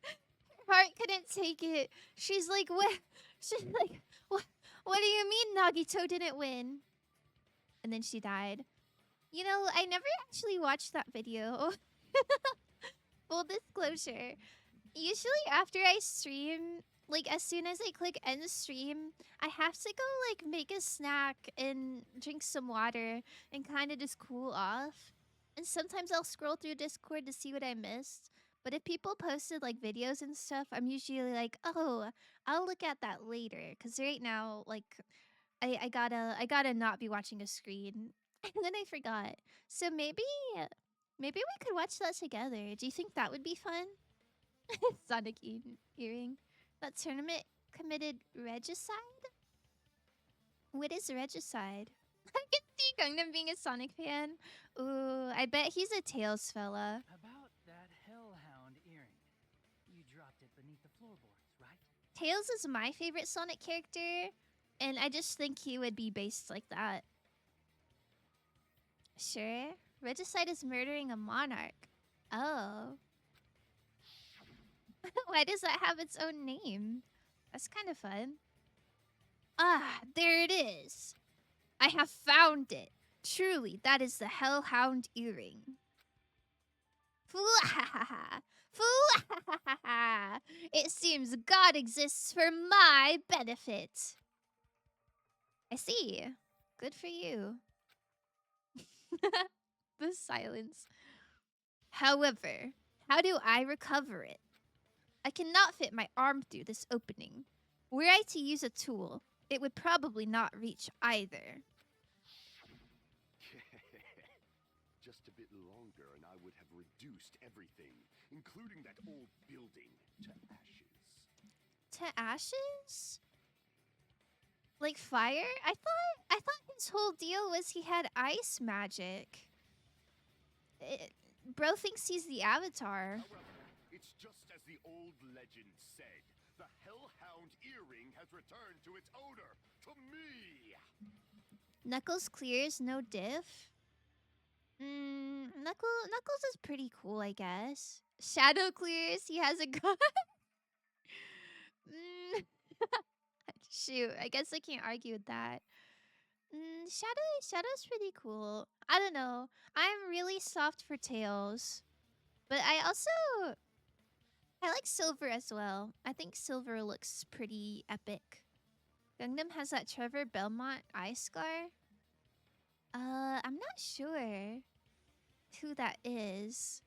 Her heart couldn't take it. She's like, what? She's like, what do you mean Nagito didn't win? And then she died. You know, I never actually watched that video. Full disclosure. Usually after I stream, like as soon as I click end stream, I have to go like make a snack and drink some water and kind of just cool off. And sometimes I'll scroll through Discord to see what I missed. But if people posted like videos and stuff, I'm usually like, oh, I'll look at that later. Cause right now, like, I gotta not be watching a screen. And then I forgot. So maybe we could watch that together. Do you think that would be fun? Sonic earring. That tournament committed regicide? What is regicide? I can see Gangnam being a Sonic fan. Ooh, I bet he's a Tails fella. About that hellhound earring. You dropped it beneath the floorboards, right? Tails is my favorite Sonic character, and I just think he would be based like that. Sure. Regicide is murdering a monarch. Oh. Why does that have its own name? That's kind of fun. Ah, there it is. I have found it. Truly, that is the Hellhound earring. Foo-ha-ha-ha. Foo-ha-ha-ha. It seems God exists for my benefit. I see. Good for you. The silence. However, how do I recover it? I cannot fit my arm through this opening. Were I to use a tool, it would probably not reach either. Just a bit longer and I would have reduced everything, including that old building, to ashes. To ashes? Like fire? I thought his whole deal was he had ice magic. Bro thinks he's the Avatar. However, it's just as the old legend said. The Hellhound earring has returned to its owner, to me! Knuckles clears, no diff. Knuckles is pretty cool, I guess. Shadow clears, he has a gun. Shoot, I guess I can't argue with that. Shadow's pretty cool. I don't know. I'm really soft for Tails. But I like Silver as well. I think Silver looks pretty epic. Gangnam has that Trevor Belmont eye scar. I'm not sure who that is.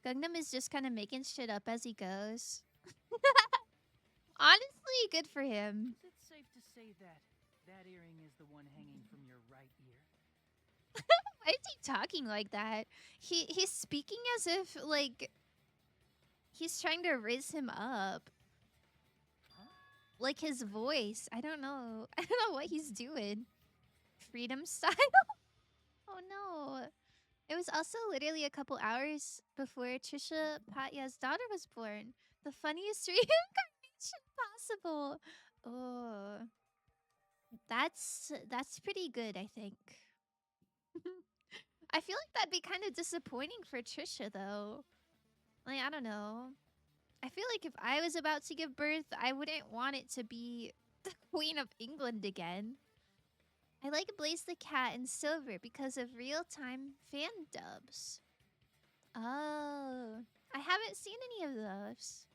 Gangnam is just kind of making shit up as he goes. Honestly, good for him. Is it safe to say that that earring is the one hanging from your right ear? Why is he talking like that? He's speaking as if like he's trying to raise him up. Huh? Like his voice. I don't know. I don't know what he's doing. Freedom style? Oh no. It was was also literally a couple hours before Trisha Patya's daughter was born. The funniest reincarnation possible. Oh, that's pretty good, I think. I feel like that'd be kind of disappointing for Trisha, though. Like, I don't know. I feel like if I was about to give birth, I wouldn't want it to be the Queen of England again. I like Blaze the Cat and Silver because of real-time fan dubs. Oh, I haven't seen any of those.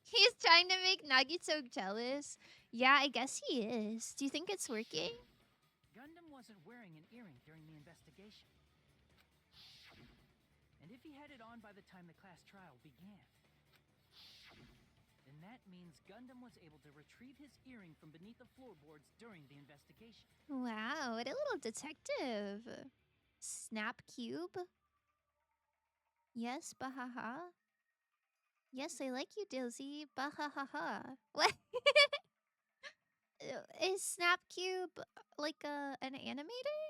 He's trying to make Nagito jealous. Yeah, I guess he is. Do you think it's working? Gundam wasn't wearing an earring during the investigation. And if he had it on by the time the class trial began, then that means Gundam was able to retrieve his earring from beneath the floorboards during the investigation. Wow, what a little detective. Snap Cube? Yes, bahaha. Yes, I like you, Dilzy. Bahaha. What? Is Snapcube like an animator?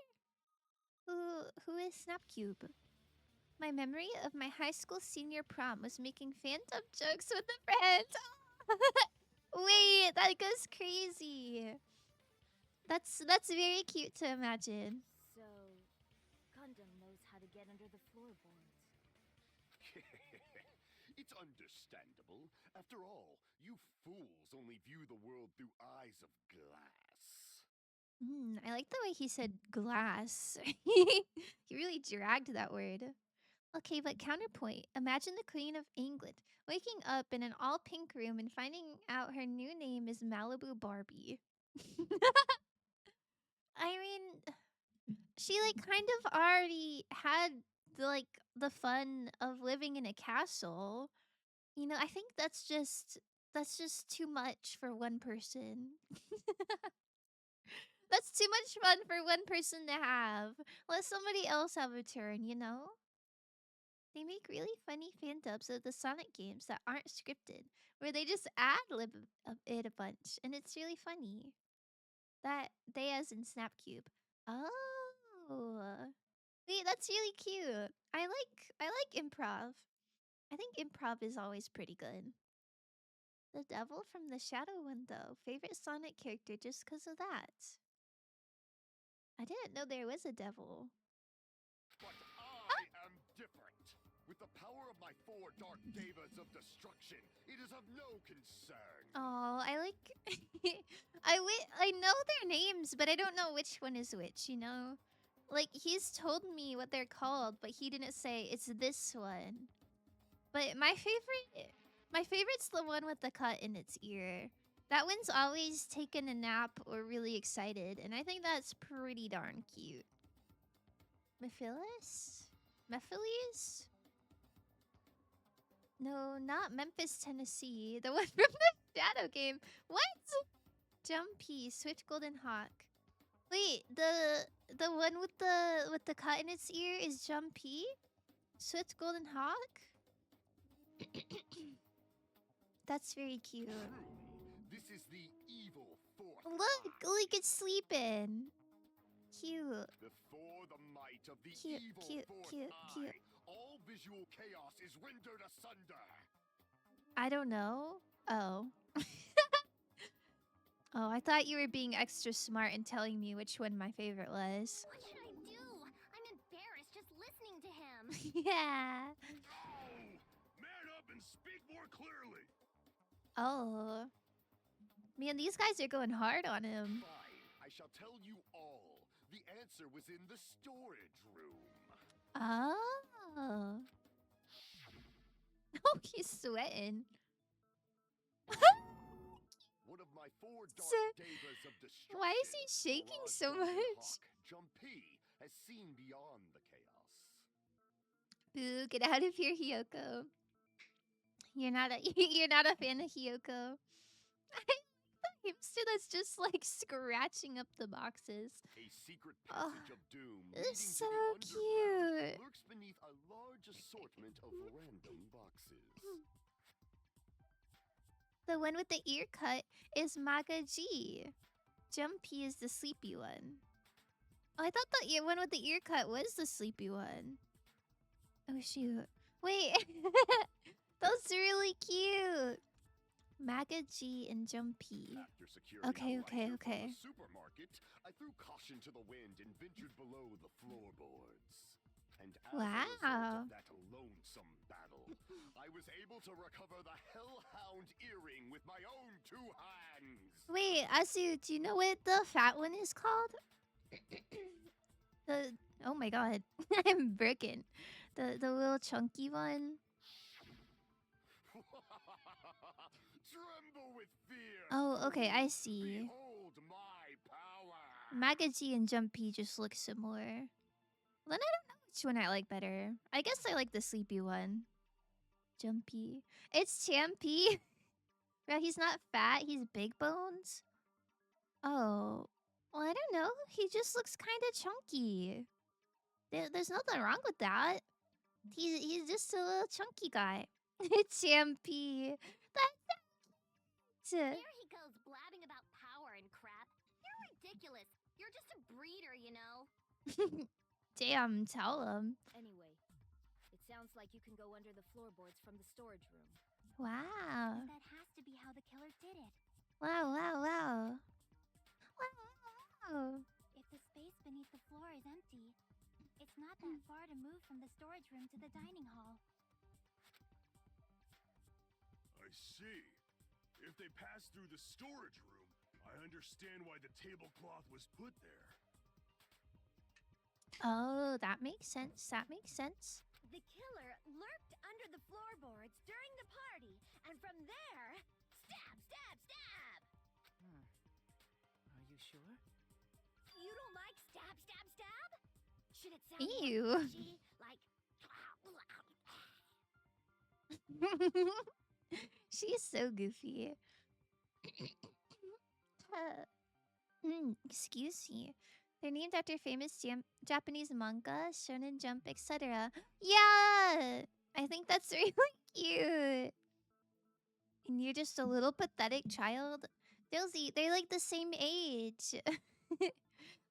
Who is Snapcube? My memory of my high school senior prom was making phantom jokes with a friend. Wait, that goes crazy. That's very cute to imagine. So, Gundam knows how to get under the floorboards. It's understandable. After all, you fools only view the world through eyes of glass. I like the way he said glass. He really dragged that word. Okay, but counterpoint. Imagine the Queen of England waking up in an all pink room and finding out her new name is Malibu Barbie. I mean, she like kind of already had the fun of living in a castle. You know, I think that's just too much for one person. That's too much fun for one person to have. Let somebody else have a turn, you know? They make really funny fan dubs of the Sonic games that aren't scripted, where they just ad-lib it a bunch, and it's really funny. That they as in Snapcube. Oh, wait, that's really cute. I like improv. I think improv is always pretty good. The devil from the Shadow Window, favorite Sonic character just because of that. I didn't know there was a devil. But I am different. With the power of my 4 dark devas of destruction, it is of no concern. Oh, I like. I know their names, but I don't know which one is which. You know, like he's told me what they're called, but he didn't say it's this one. But my favorite's the one with the cut in its ear. That one's always taken a nap or really excited, and I think that's pretty darn cute. Mephiles? Mephiles? No, not Memphis, Tennessee. The one from the Shadow game. What? Jumpy, Swift Golden Hawk. Wait, the one with the cut in its ear is Jumpy? Swift Golden Hawk? That's very cute. This is the evil 4th. Look, it's sleeping. Cute. Before the might of the Cute, evil cute, 4th cute, eye, cute. all visual chaos is rendered asunder. I don't know. Oh. Oh, I thought you were being extra smart and telling me which one my favorite was. What should I do? I'm embarrassed just listening to him. Yeah. Oh, man up and speak more clearly. Oh. Man, these guys are going hard on him. Fine, I shall tell you all. The answer was in the storage room. Oh. Oh, he's sweating. One of my 4 dark So, devas of destruction. why is he shaking Blood so Golden much? Hawk, Jumpy has seen beyond the chaos. Boo, get out of here, Hiyoko. You're not a fan of Hiyoko. The hamster that's just like scratching up the boxes. A secret Oh, passage of doom it's leading so to the underground cute. lurks beneath a large assortment of random boxes. The one with the ear cut is Maga G. Jumpy is the sleepy one. Oh, I thought the one with the ear cut was the sleepy one. Oh shoot. Wait. That's really cute. Magaji and Jumpy. After securing Okay, a okay, lighter okay. from the supermarket, I threw caution to the wind and ventured below the floorboards. And as a result Wow. of that lonesome battle, I was able to recover the Hellhound earring with my own 2 hands. Wait, Asu, do you know what the fat one is called? The oh my god, I'm broken. The little chunky one. Tremble with fear. Oh, okay, I see. Behold my power. Magaji and Jumpy just look similar. Then I don't know which one I like better. I guess I like the sleepy one. Jumpy. It's Champy. Bro, he's not fat. He's big bones. Oh. Well, I don't know. He just looks kind of chunky. There's nothing wrong with that. He's just a little chunky guy. It's Champy. That's There he goes blabbing about power and crap. You're ridiculous. You're just a breeder, you know. Damn, tell him. Anyway, it sounds like you can go under the floorboards from the storage room. Wow. That has to be how the killer did it. Wow, wow, wow. Wow. If the space beneath the floor is empty, it's not that far to move from the storage room to the dining hall. I see. If they passed through the storage room, I understand why the tablecloth was put there. Oh, that makes sense. That makes sense. The killer lurked under the floorboards during the party, and from there, stab, stab, stab! Are you sure? You don't like stab, stab, stab? Should it sound Ew. more fishy, like... She's so goofy. Excuse me. They're named after famous Japanese manga, Shonen Jump, etc. Yeah! I think that's really cute. And you're just a little pathetic child. They're like the same age.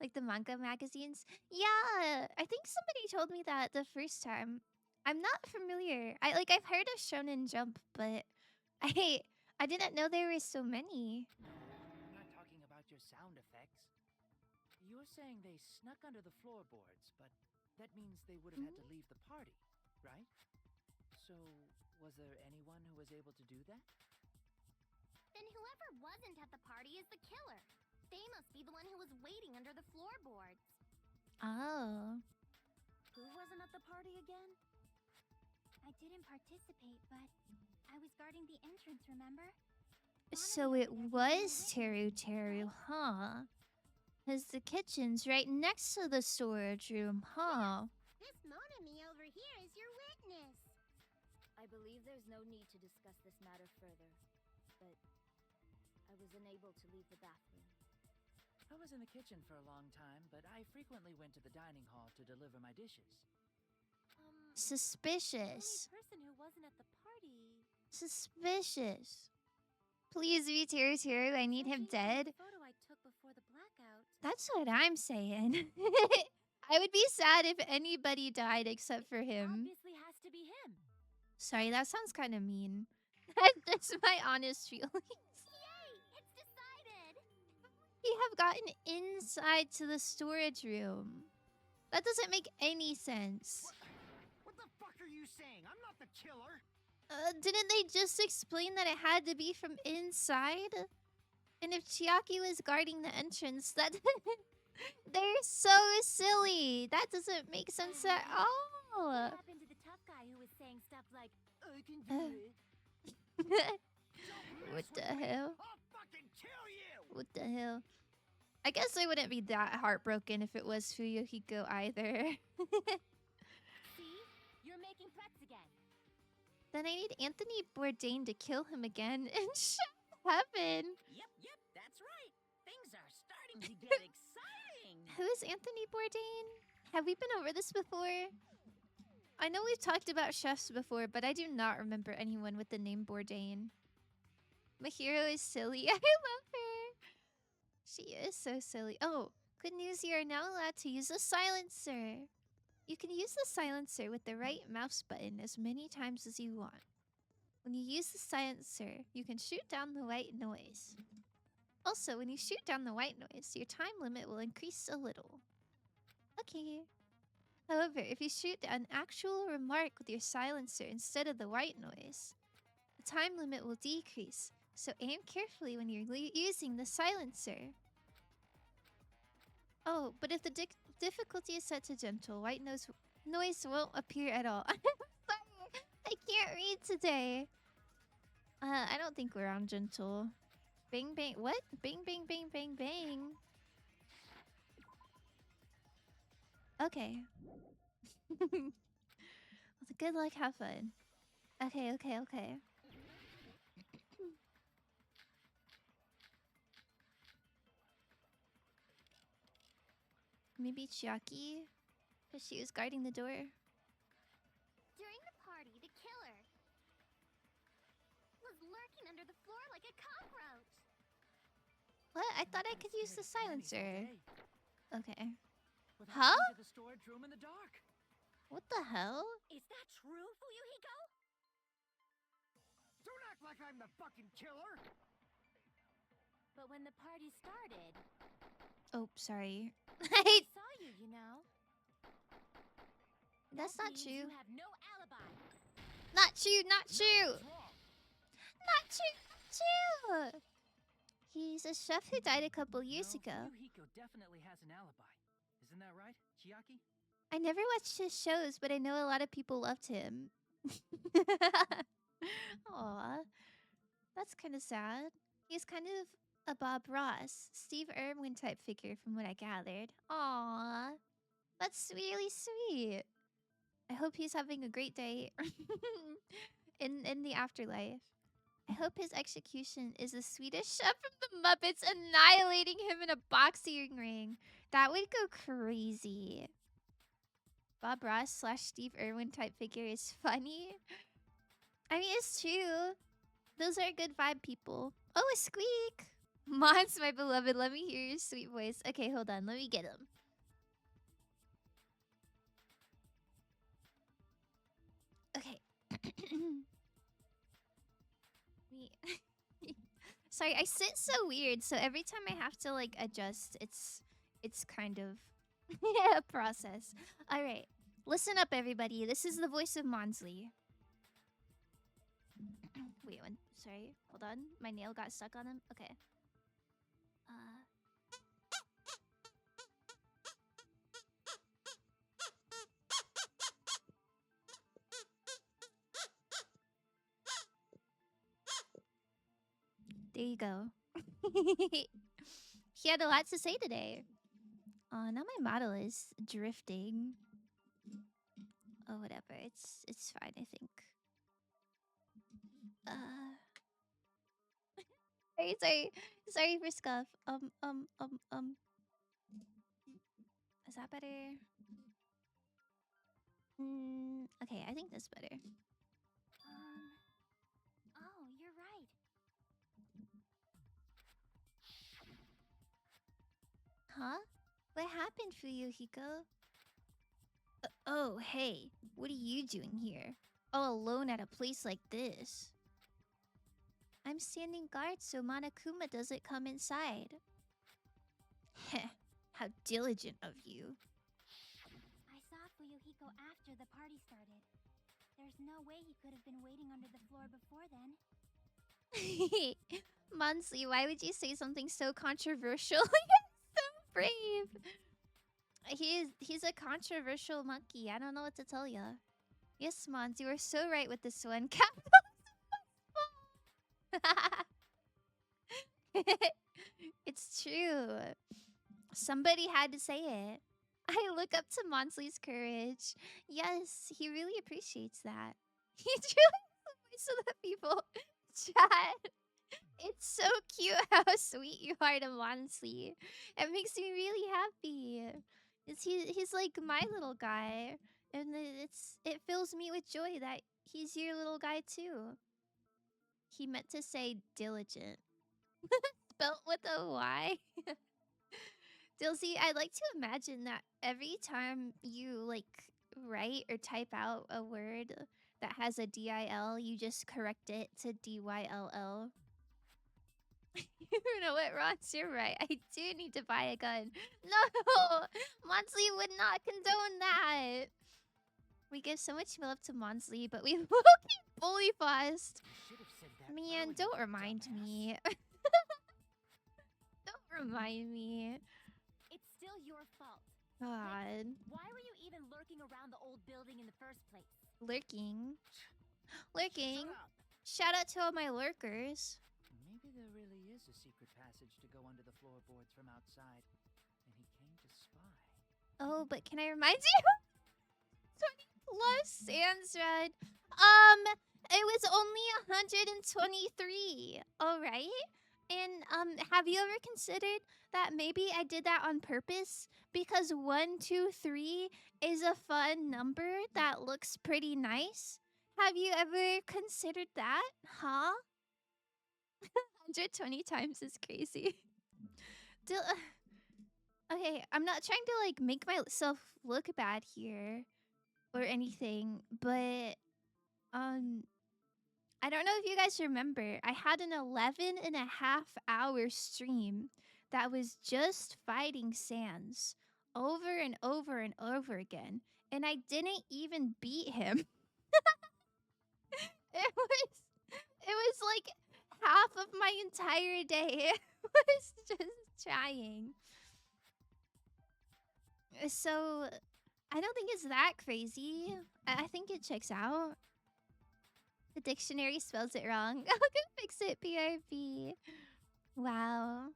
Like the manga magazines. Yeah! I think somebody told me that the first time. I'm not familiar. I've heard of Shonen Jump, but I didn't know there were so many. I'm not talking about your sound effects. You're saying they snuck under the floorboards, but that means they would have had to leave the party, right? So, was there anyone who was able to do that? Then whoever wasn't at the party is the killer. They must be the one who was waiting under the floorboards. Oh. Who wasn't at the party again? I didn't participate, but I was guarding the entrance, remember? So it was Teruteru, huh? Because the kitchen's right next to the storage room, huh? This Monami over here is your witness. I believe there's no need to discuss this matter further, but I was unable to leave the bathroom. I was in the kitchen for a long time, but I frequently went to the dining hall to deliver my dishes. Suspicious. The only person who wasn't at the party. Suspicious. Please be Teruteru. I need him dead. The photo I took before the blackout. That's what I'm saying. I would be sad if anybody died except for him. Obviously has to be him. Sorry, that sounds kind of mean. That's my honest feelings. Yay! It's decided. We have gotten inside to the storage room. That doesn't make any sense. What the fuck are you saying? I'm not the killer. Didn't they just explain that it had to be from inside? And if Chiaki was guarding the entrance, that they're so silly. That doesn't make sense at all. What happened to the tough guy who was saying stuff like, I can do it? What the hell? I'll fucking kill you! What the hell? I guess I wouldn't be that heartbroken if it was Fuyuhiko either. See? You're making threats again. Then I need Anthony Bourdain to kill him again and shut heaven. Yep, that's right. Things are starting to get exciting. Who is Anthony Bourdain? Have we been over this before? I know we've talked about chefs before, but I do not remember anyone with the name Bourdain. Mahiro is silly. I love her. She is so silly. Oh, good news, you are now allowed to use a silencer. You can use the silencer with the right mouse button as many times as you want. When you use the silencer, you can shoot down the white noise. Also, when you shoot down the white noise, your time limit will increase a little. Okay. However, if you shoot an actual remark with your silencer instead of the white noise, the time limit will decrease. So aim carefully when you're using the silencer. Oh, but if the difficulty is set to gentle, white noise won't appear at all. I'm sorry, I can't read today. I don't think we're on gentle. Bang bang, what? Bang bang bang bang bang. Okay. Good luck, have fun. Okay. Maybe Chiaki? Because she was guarding the door. During the party, the killer was lurking under the floor like a cockroach. What? I thought I could use the silencer. Okay. Without Huh? going to the storage room in the dark. What the hell? Is that true, Fuyuhiko? Don't act like I'm the fucking killer! But when the party started, Oh, sorry. I saw you, you know. That's That not means true. You have no alibi. Not true, not true! What's wrong? Not true! He's a chef who died a couple years ago. Fuyuhiko definitely has an alibi. Isn't that right, Chiaki? I never watched his shows, but I know a lot of people loved him. Aw. That's kind of sad. He's kind of a Bob Ross, Steve Irwin type figure from what I gathered. Aw. That's really sweet. I hope he's having a great day in the afterlife. I hope his execution is the Swedish chef from the Muppets annihilating him in a boxing ring. That would go crazy. Bob Ross / Steve Irwin type figure is funny. I mean, it's true. Those are good vibe people. Oh, a squeak. Mons, my beloved, let me hear your sweet voice. Okay, hold on. Let me get him. Okay. Sorry, I sit so weird, so every time I have to like adjust, it's kind of a process. All right, listen up, everybody. This is the voice of Monsley. Wait, one. Sorry, hold on. My nail got stuck on him. Okay. There you go. He had a lot to say today. Now my model is drifting. Oh, whatever. It's fine, I think. Sorry for scuff. Is that better? Okay, I think that's better. Oh, you're right. Huh? What happened for you, Hiko? Oh, hey. What are you doing here? All alone at a place like this? I'm standing guard so Monokuma doesn't come inside. Heh, how diligent of you. I saw Fuyuhiko after the party started. There's no way he could have been waiting under the floor before then. Monsley, why would you say something so controversial? You're so brave. He's a controversial monkey. I don't know what to tell you. Yes, Mons, you are so right with this one. It's true. Somebody had to say it. I look up to Monsley's courage. Yes, he really appreciates that. He truly is the voice of the people. Chat. It's so cute how sweet you are to Monsley. It makes me really happy. He's like my little guy, and it fills me with joy that he's your little guy too. He meant to say diligent, spelt with a Y. Dilsey, I'd like to imagine that every time you like write or type out a word that has a DIL, you just correct it to DYLL. You know what, Ross? You're right. I do need to buy a gun. No! Monsley would not condone that. We give so much love to Monsley, but we low-key bully Fost. Man, don't remind me. Don't remind me. It's still your fault. God. Why were you even lurking around the old building in the first place? Lurking. Lurking. Shout out to all my lurkers. Maybe there really is a secret passage to go under the floorboards from outside, and he came to spy. Oh, but can I remind you? 20 plus Sans Red. It was only 123. All right. And have you ever considered that maybe I did that on purpose? Because 1, 2, 3 is a fun number that looks pretty nice. Have you ever considered that? Huh? 120 times is crazy. Okay, I'm not trying to like make myself look bad here or anything, but I don't know if you guys remember, I had an 11.5-hour stream that was just fighting Sans over and over and over again, and I didn't even beat him. It was like half of my entire day. It was just trying. So I don't think it's that crazy. I think it checks out. The dictionary spells it wrong. I'll go fix it, PRP. Wow.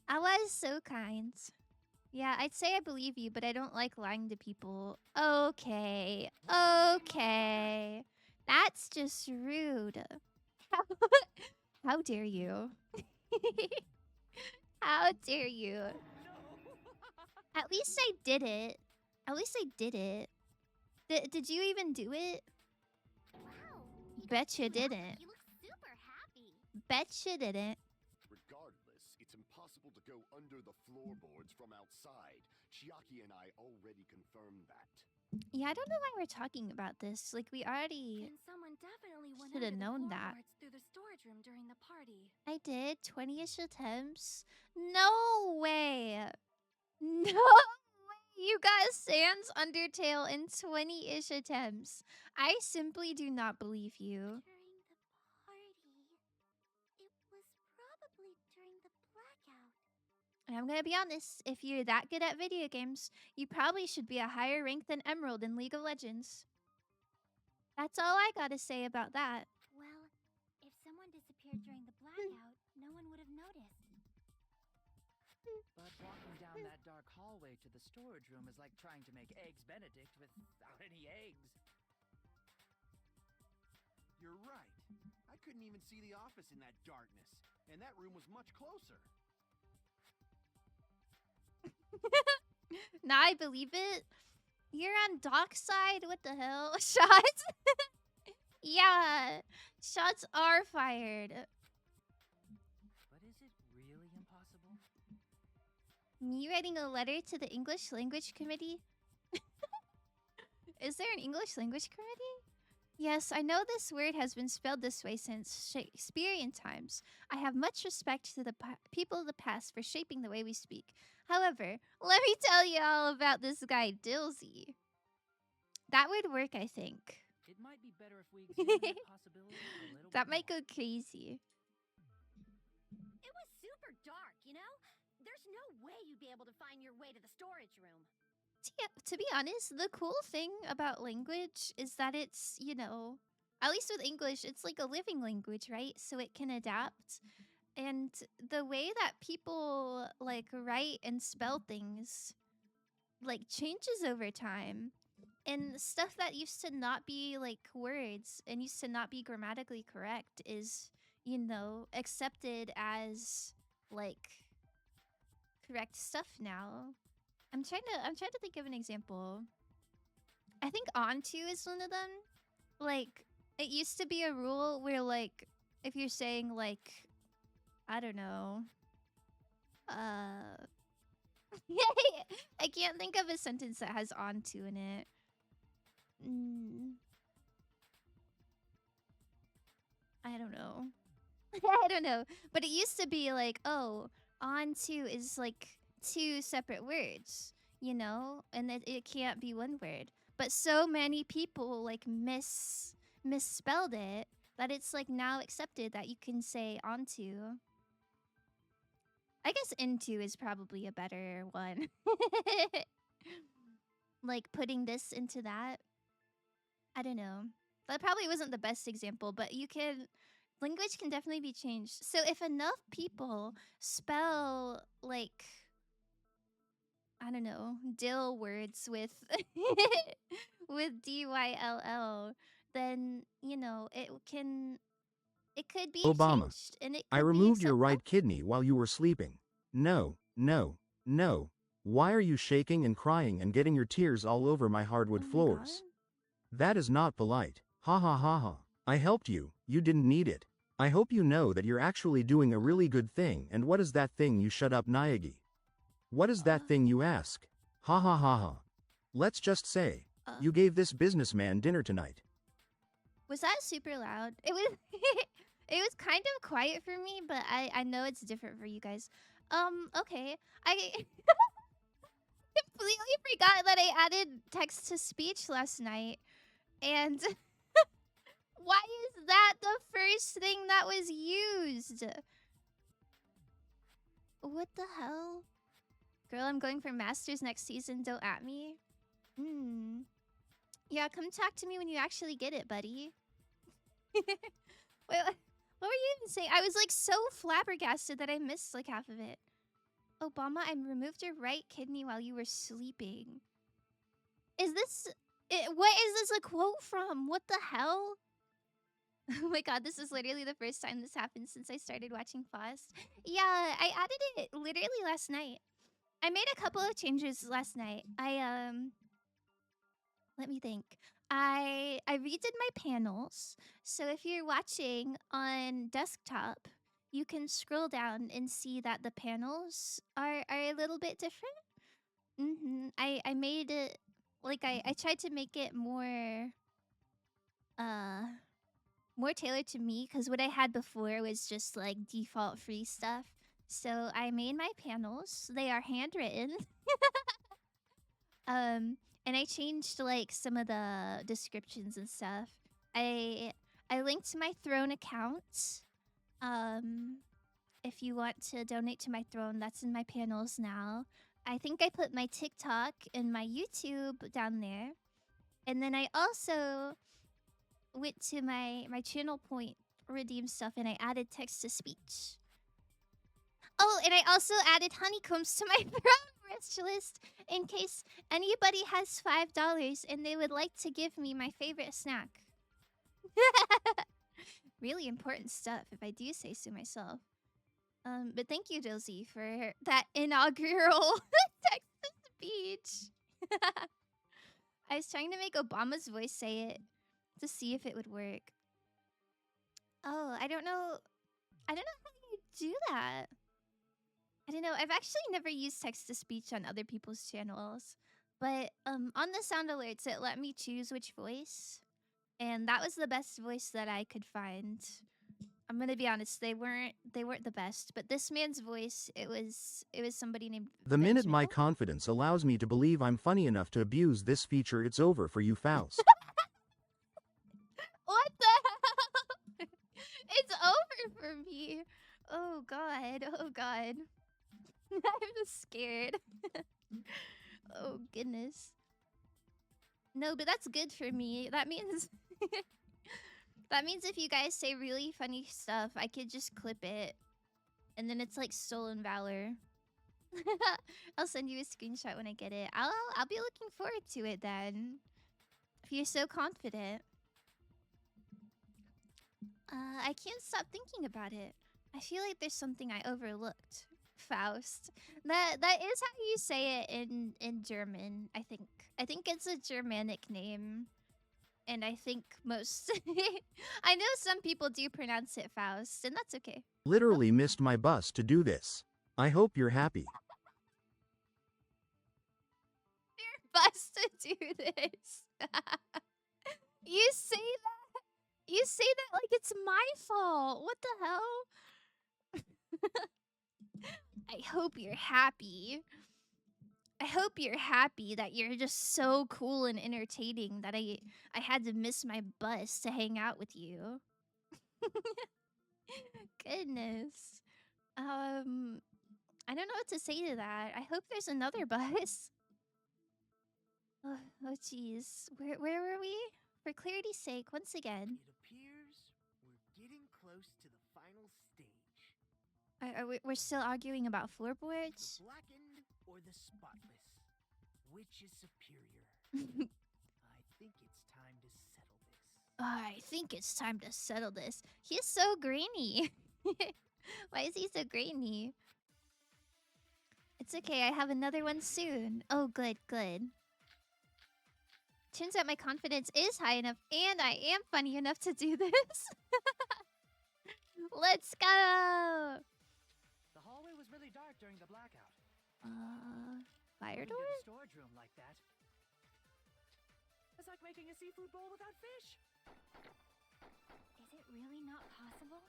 I was so kind. Yeah, I'd say I believe you, but I don't like lying to people. Okay. Okay. That's just rude. How dare you? How dare you? At least I did it. At least I did it. Did you even do it? Wow. Betcha didn't. You look super happy. Betcha didn't. Regardless, it's impossible to go under the floorboards from outside. Chiaki and I already confirmed that. Yeah, I don't know why we're talking about this. Like, we already... And someone definitely went Shoulda under the known that. floorboards through the storage room during the party. I did 20-ish attempts. No way. No way. You got Sans Undertale in 20-ish attempts. I simply do not believe you. During the party. It was probably during the blackout. And I'm gonna be honest, if you're that good at video games, you probably should be a higher rank than Emerald in League of Legends. That's all I gotta say about that. Well, if someone disappeared during the blackout, no one would have noticed. But walking down that dark hallway to the storage room is like trying to make Eggs Benedict without any eggs. You're right. I couldn't even see the office in that darkness, and that room was much closer. Now I believe it. You're on dockside? What the hell? Shots? Yeah. Shots are fired. But is it really impossible? Me writing a letter to the English Language Committee? Is there an English Language Committee? Yes, I know this word has been spelled this way since Shakespearean times. I have much respect to the people of the past for shaping the way we speak. However, let me tell you all about this guy, Dilsey. That would work, I think. It might be better if we examine the possibility a little That bit might more. go crazy. It was super dark, you know? There's no way you'd be able to find your way to the storage room. To be honest, the cool thing about language is that it's, you know, at least with English, it's like a living language, right? So it can adapt. And the way that people like write and spell things like changes over time. And stuff that used to not be like words and used to not be grammatically correct is, you know, accepted as like correct stuff now. I'm trying to think of an example. I think onto is one of them. Like, it used to be a rule where like if you're saying like, I don't know, I can't think of a sentence that has onto in it. I don't know. But it used to be like, oh, onto is like 2 separate words, you know? And it can't be one word. But so many people like misspelled it that it's like now accepted that you can say onto. I guess into is probably a better one. Like putting this into that. I don't know. That probably wasn't the best example, but language can definitely be changed. So if enough people spell like, I don't know, dill words with with DYLL, then, you know, it could be Obama, changed and it I could be removed your accepted. right kidney while you were sleeping. No, no, no. Why are you shaking and crying and getting your tears all over my hardwood floors? That is not polite. Ha ha ha ha. I helped you, you didn't need it. I hope you know that you're actually doing a really good thing, and what is that thing you shut up Naegi? What is that thing you ask? Ha ha ha ha. Let's just say, you gave this businessman dinner tonight. Was that super loud? It was it was kind of quiet for me, but I know it's different for you guys. Okay. I completely forgot that I added text to speech last night. And why is that the first thing that was used? What the hell? Girl, I'm going for masters next season. Don't at me. Yeah, come talk to me when you actually get it, buddy. Wait, what were you even saying? I was like so flabbergasted that I missed like half of it. Obama, I removed your right kidney while you were sleeping. Is this... what is this a quote from? What the hell? Oh my god, this is literally the first time this happened since I started watching Faust. Yeah, I added it literally last night. I made a couple of changes last night. Let me think. I redid my panels. So if you're watching on desktop, you can scroll down and see that the panels are a little bit different. I made it like I tried to make it more tailored to me, because what I had before was just like default free stuff. So I made my panels. They are handwritten. And I changed like some of the descriptions and stuff. I linked my Throne account. If you want to donate to my Throne, that's in my panels now. I think I put my TikTok and my YouTube down there. And then I also went to my channel point, redeem stuff, and I added text to speech. Oh, and I also added honeycombs to my Throne wish list in case anybody has $5 and they would like to give me my favorite snack. Really important stuff, if I do say so myself. But thank you, Josie, for that inaugural text to speech. I was trying to make Obama's voice say it to see if it would work. Oh, I don't know how you do that. I don't know. I've actually never used text-to-speech on other people's channels. But on the sound alerts, it let me choose which voice. And that was the best voice that I could find. I'm going to be honest, they weren't the best. But this man's voice, it was somebody named The minute Benjamin. my confidence allows me to believe I'm funny enough to abuse this feature, it's over for you, Faust. What the hell? It's over for me. Oh god. Oh god. I'm scared. Oh goodness. No, but that's good for me. That means that means if you guys say really funny stuff, I could just clip it. And then it's like stolen valor. I'll send you a screenshot when I get it. I'll be looking forward to it then. If you're so confident. I can't stop thinking about it. I feel like there's something I overlooked. Faust. That is how you say it in German, I think. I think it's a Germanic name. And I think most I know some people do pronounce it Faust, and that's okay. Literally missed my bus to do this. I hope you're happy. Your bus to do this. You say that like it's my fault. What the hell? I hope you're happy. I hope you're happy that you're just so cool and entertaining that I had to miss my bus to hang out with you. Goodness. I don't know what to say to that. I hope there's another bus. Oh jeez. Where were we? For clarity's sake, once again. It appears we're getting close to the final stage. We're still arguing about floorboards? The blackened or the spotless? Which is superior? I think it's time to settle this. I think it's time to settle this. He's so grainy. Why is he so grainy? It's okay, I have another one soon. Oh, good, good. Turns out my confidence is high enough, and I am funny enough to do this. Let's go! The hallway was really dark during the blackout. Fire Moving door? to the storage room like that. It's like making a seafood bowl without fish. Is it really not possible?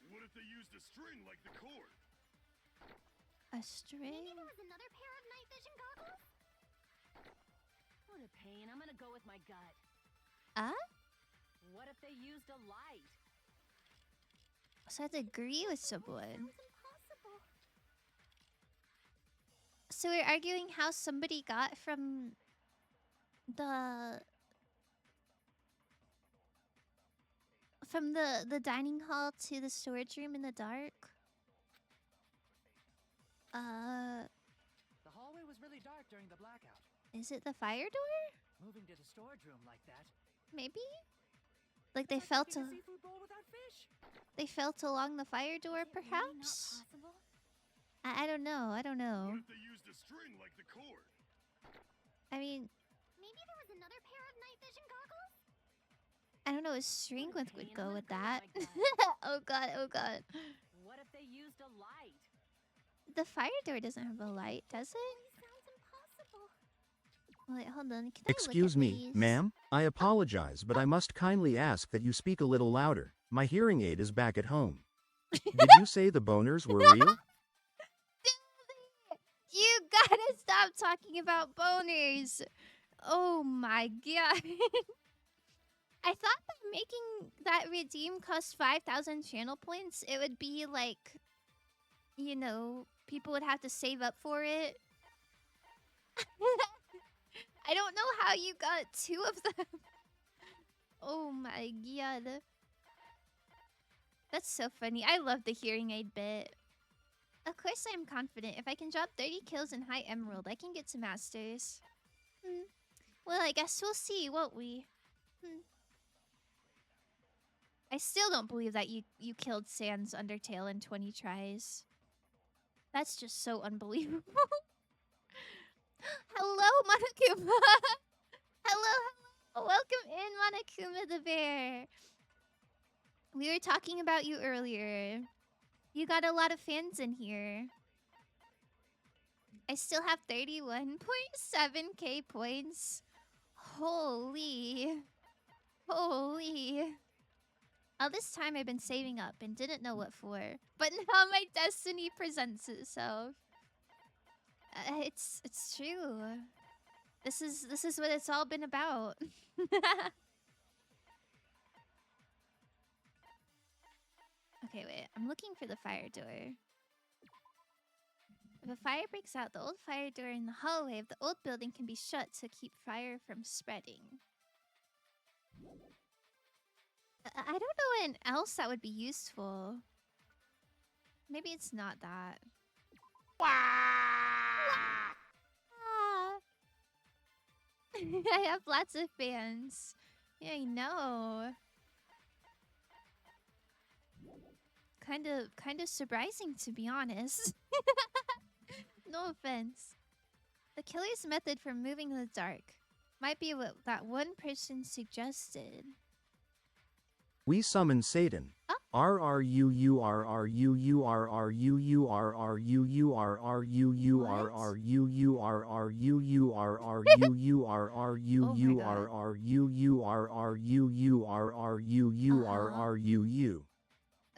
What if they used a string like the cord? A string? Maybe there was another pair of night vision goggles? What a pain. I'm gonna go with my gut. What if they used a light? So I have to agree with someone. Sounds impossible. So we're arguing how somebody got from the dining hall to the storage room in the dark. The hallway was really dark during the blackout. Is it the fire door? Moving to the storage room like that. Maybe? Like they It's like felt making a seafood bowl without fish. they felt along the fire door, Is it really perhaps? not possible? I don't know. I don't know. What if they used a string like the cord? I mean, Maybe there was another pair of night vision goggles? I don't know. A string What a would pain. go I'm with gonna that. go with my Oh god. Oh god. What if they used a light? The fire door doesn't have a light, does it? Sounds impossible. Wait, hold on. Can I look Excuse at me, these? ma'am. I apologize, but I must kindly ask that you speak a little louder. My hearing aid is back at home. Did you say the boners were real? You gotta stop talking about boners. Oh my god. I thought that making that redeem cost 5,000 channel points, it would be like, you know, people would have to save up for it. I don't know how you got 2 of them. Oh my god. That's so funny. I love the hearing aid bit. Of course I'm confident. If I can drop 30 kills in High Emerald, I can get to Masters. Well, I guess we'll see, won't we? I still don't believe that you killed Sans Undertale in 20 tries. That's just so unbelievable. Hello, Monokuma! Hello! Welcome in, Monokuma the bear! We were talking about you earlier. You got a lot of fans in here. I still have 31.7k points. Holy. All this time I've been saving up and didn't know what for. But now my destiny presents itself. It's true. This is what it's all been about. Okay, wait. I'm looking for the fire door. If a fire breaks out, the old fire door in the hallway of the old building can be shut to keep fire from spreading. I don't know what else that would be useful. Maybe it's not that. I have lots of fans. Yeah, I know. Kind of surprising, to be honest. No offense. The killer's method for moving in the dark might be what that one person suggested. We summon Satan.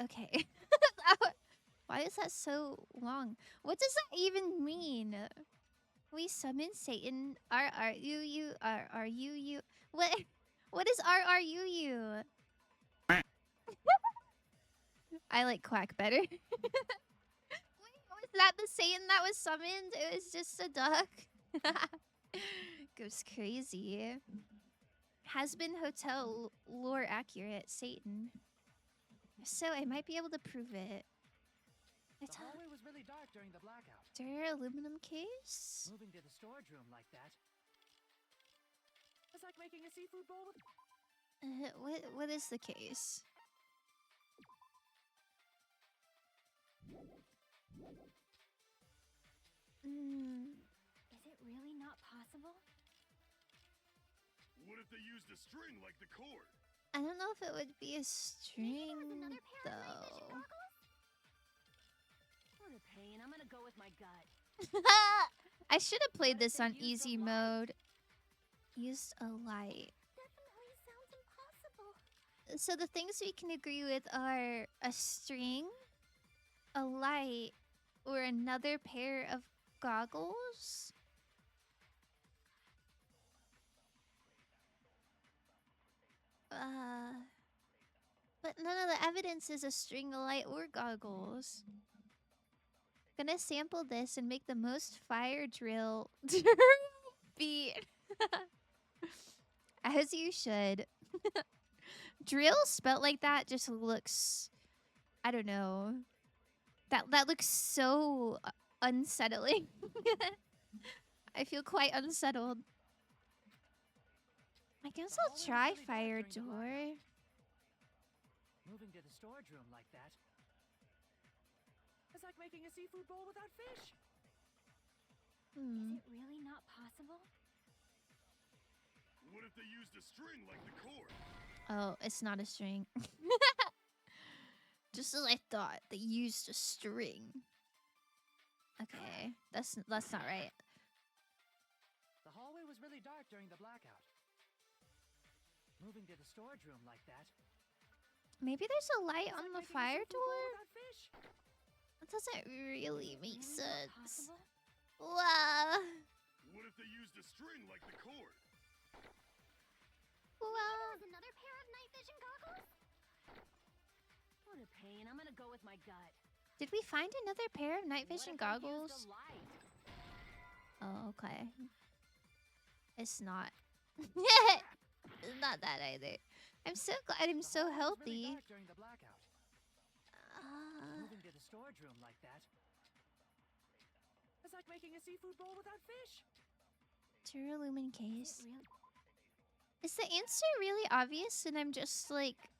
Okay. Why is that so long? What does that even mean? We summon Satan. R-R-U-U. R-R-U-U. What is R-R-U-U? I like quack better. Wait, was that the Satan that was summoned? It was just a duck. Goes crazy. Has been hotel lore accurate, Satan. So I might be able to prove it. The hallway was really dark during the blackout. Their aluminum case? Moving to the storage room like that. It's like making a seafood bowl with... What is the case? Is it really not possible? What if they used a string like the cord? I don't know if it would be a string, though. What a pain. I'm gonna go with my gut. I should have played this on easy mode. Used a light. Definitely sounds impossible. So the things we can agree with are a string, a light, or another pair of goggles. But none of the evidence is a string, a light, or goggles. Gonna sample this and make the most fire drill beat. As you should. Drill spelt like that just looks... I don't know. That looks so unsettling. I feel quite unsettled. I guess I'll try fire door. Moving to the storage room like that. It's like making a seafood bowl without fish. Is it really not possible? What if they used a string like the cord? Oh, it's not a string. Just as I thought, they used a string. Okay, that's not right. The hallway was really dark during the blackout. Moving to the storage room like that. Maybe there's a light on the fire door? Fish. That doesn't really make Really not sense. possible? Wow. What if they used a string like the cord? Wow. There's another pair of night vision goggles? What a pain. I'm gonna go with my gut. Did we find another pair of night What vision if they used goggles? a light? Oh, okay. It's not. It's not that either. I'm so glad I'm so The hallway was really healthy. dark during the blackout. Moving to the storage room like that. It's like making a seafood bowl without fish. Teruteru case. Is it real? Is the answer really obvious and I'm just like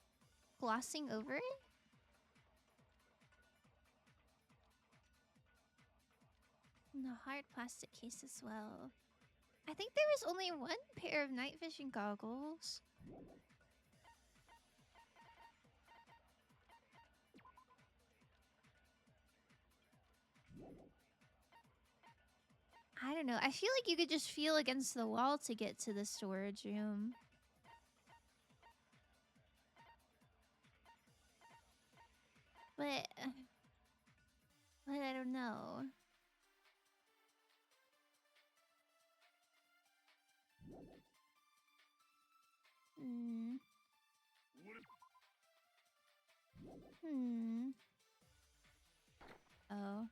glossing over it? In the hard plastic case as well. I think there was only one pair of night vision goggles. I don't know. I feel like you could just feel against the wall to get to the storage room. But I don't know. Oh.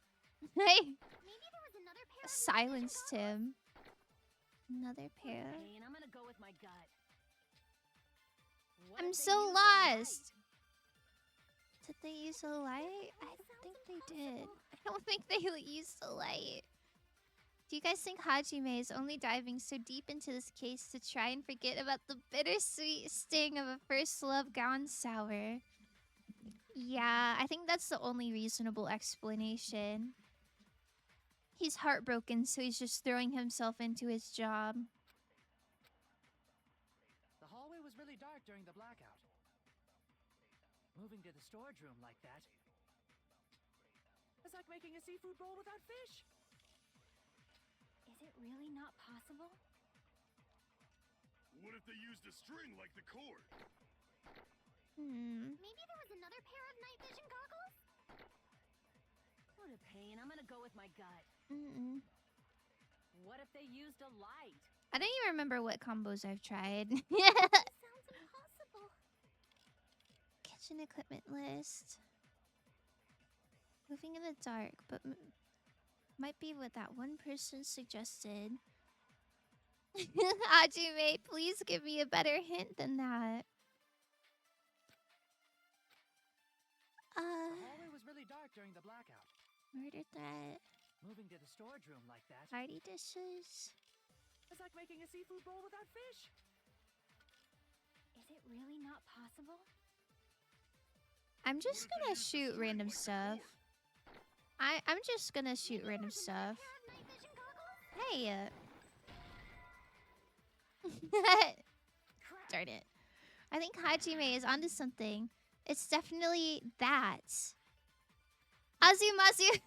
Hey! Maybe there was another pair of Silenced him. Another pair. Pain. I'm gonna go with my gut. What I'm if they so used a light? lost. Did they use a light? I don't think they did. I don't think they used a light. Do you guys think Hajime is only diving so deep into this case to try and forget about the bittersweet sting of a first love gone sour? Yeah, I think that's the only reasonable explanation. He's heartbroken, so he's just throwing himself into his job. The hallway was really dark during the blackout. Moving to the storage room like that. It's like making a seafood bowl without fish. Is it really not possible? What if they used a string like the cord? Maybe there was another pair of night vision goggles? What a pain. I'm gonna go with my gut. What if they used a light? I don't even remember what combos I've tried. Sounds impossible. Kitchen equipment list. Moving in the dark, but might be what that one person suggested. Hajime, please give me a better hint than that. The hallway was really dark during the blackout. Murder threat. Moving to the storage room like that. Party dishes. It's like making a seafood bowl without fish. Is it really not possible? I'm just gonna shoot random stuff. I'm just gonna shoot random stuff. Hey. Darn it. I think Hajime is onto something. It's definitely that. Azumazu.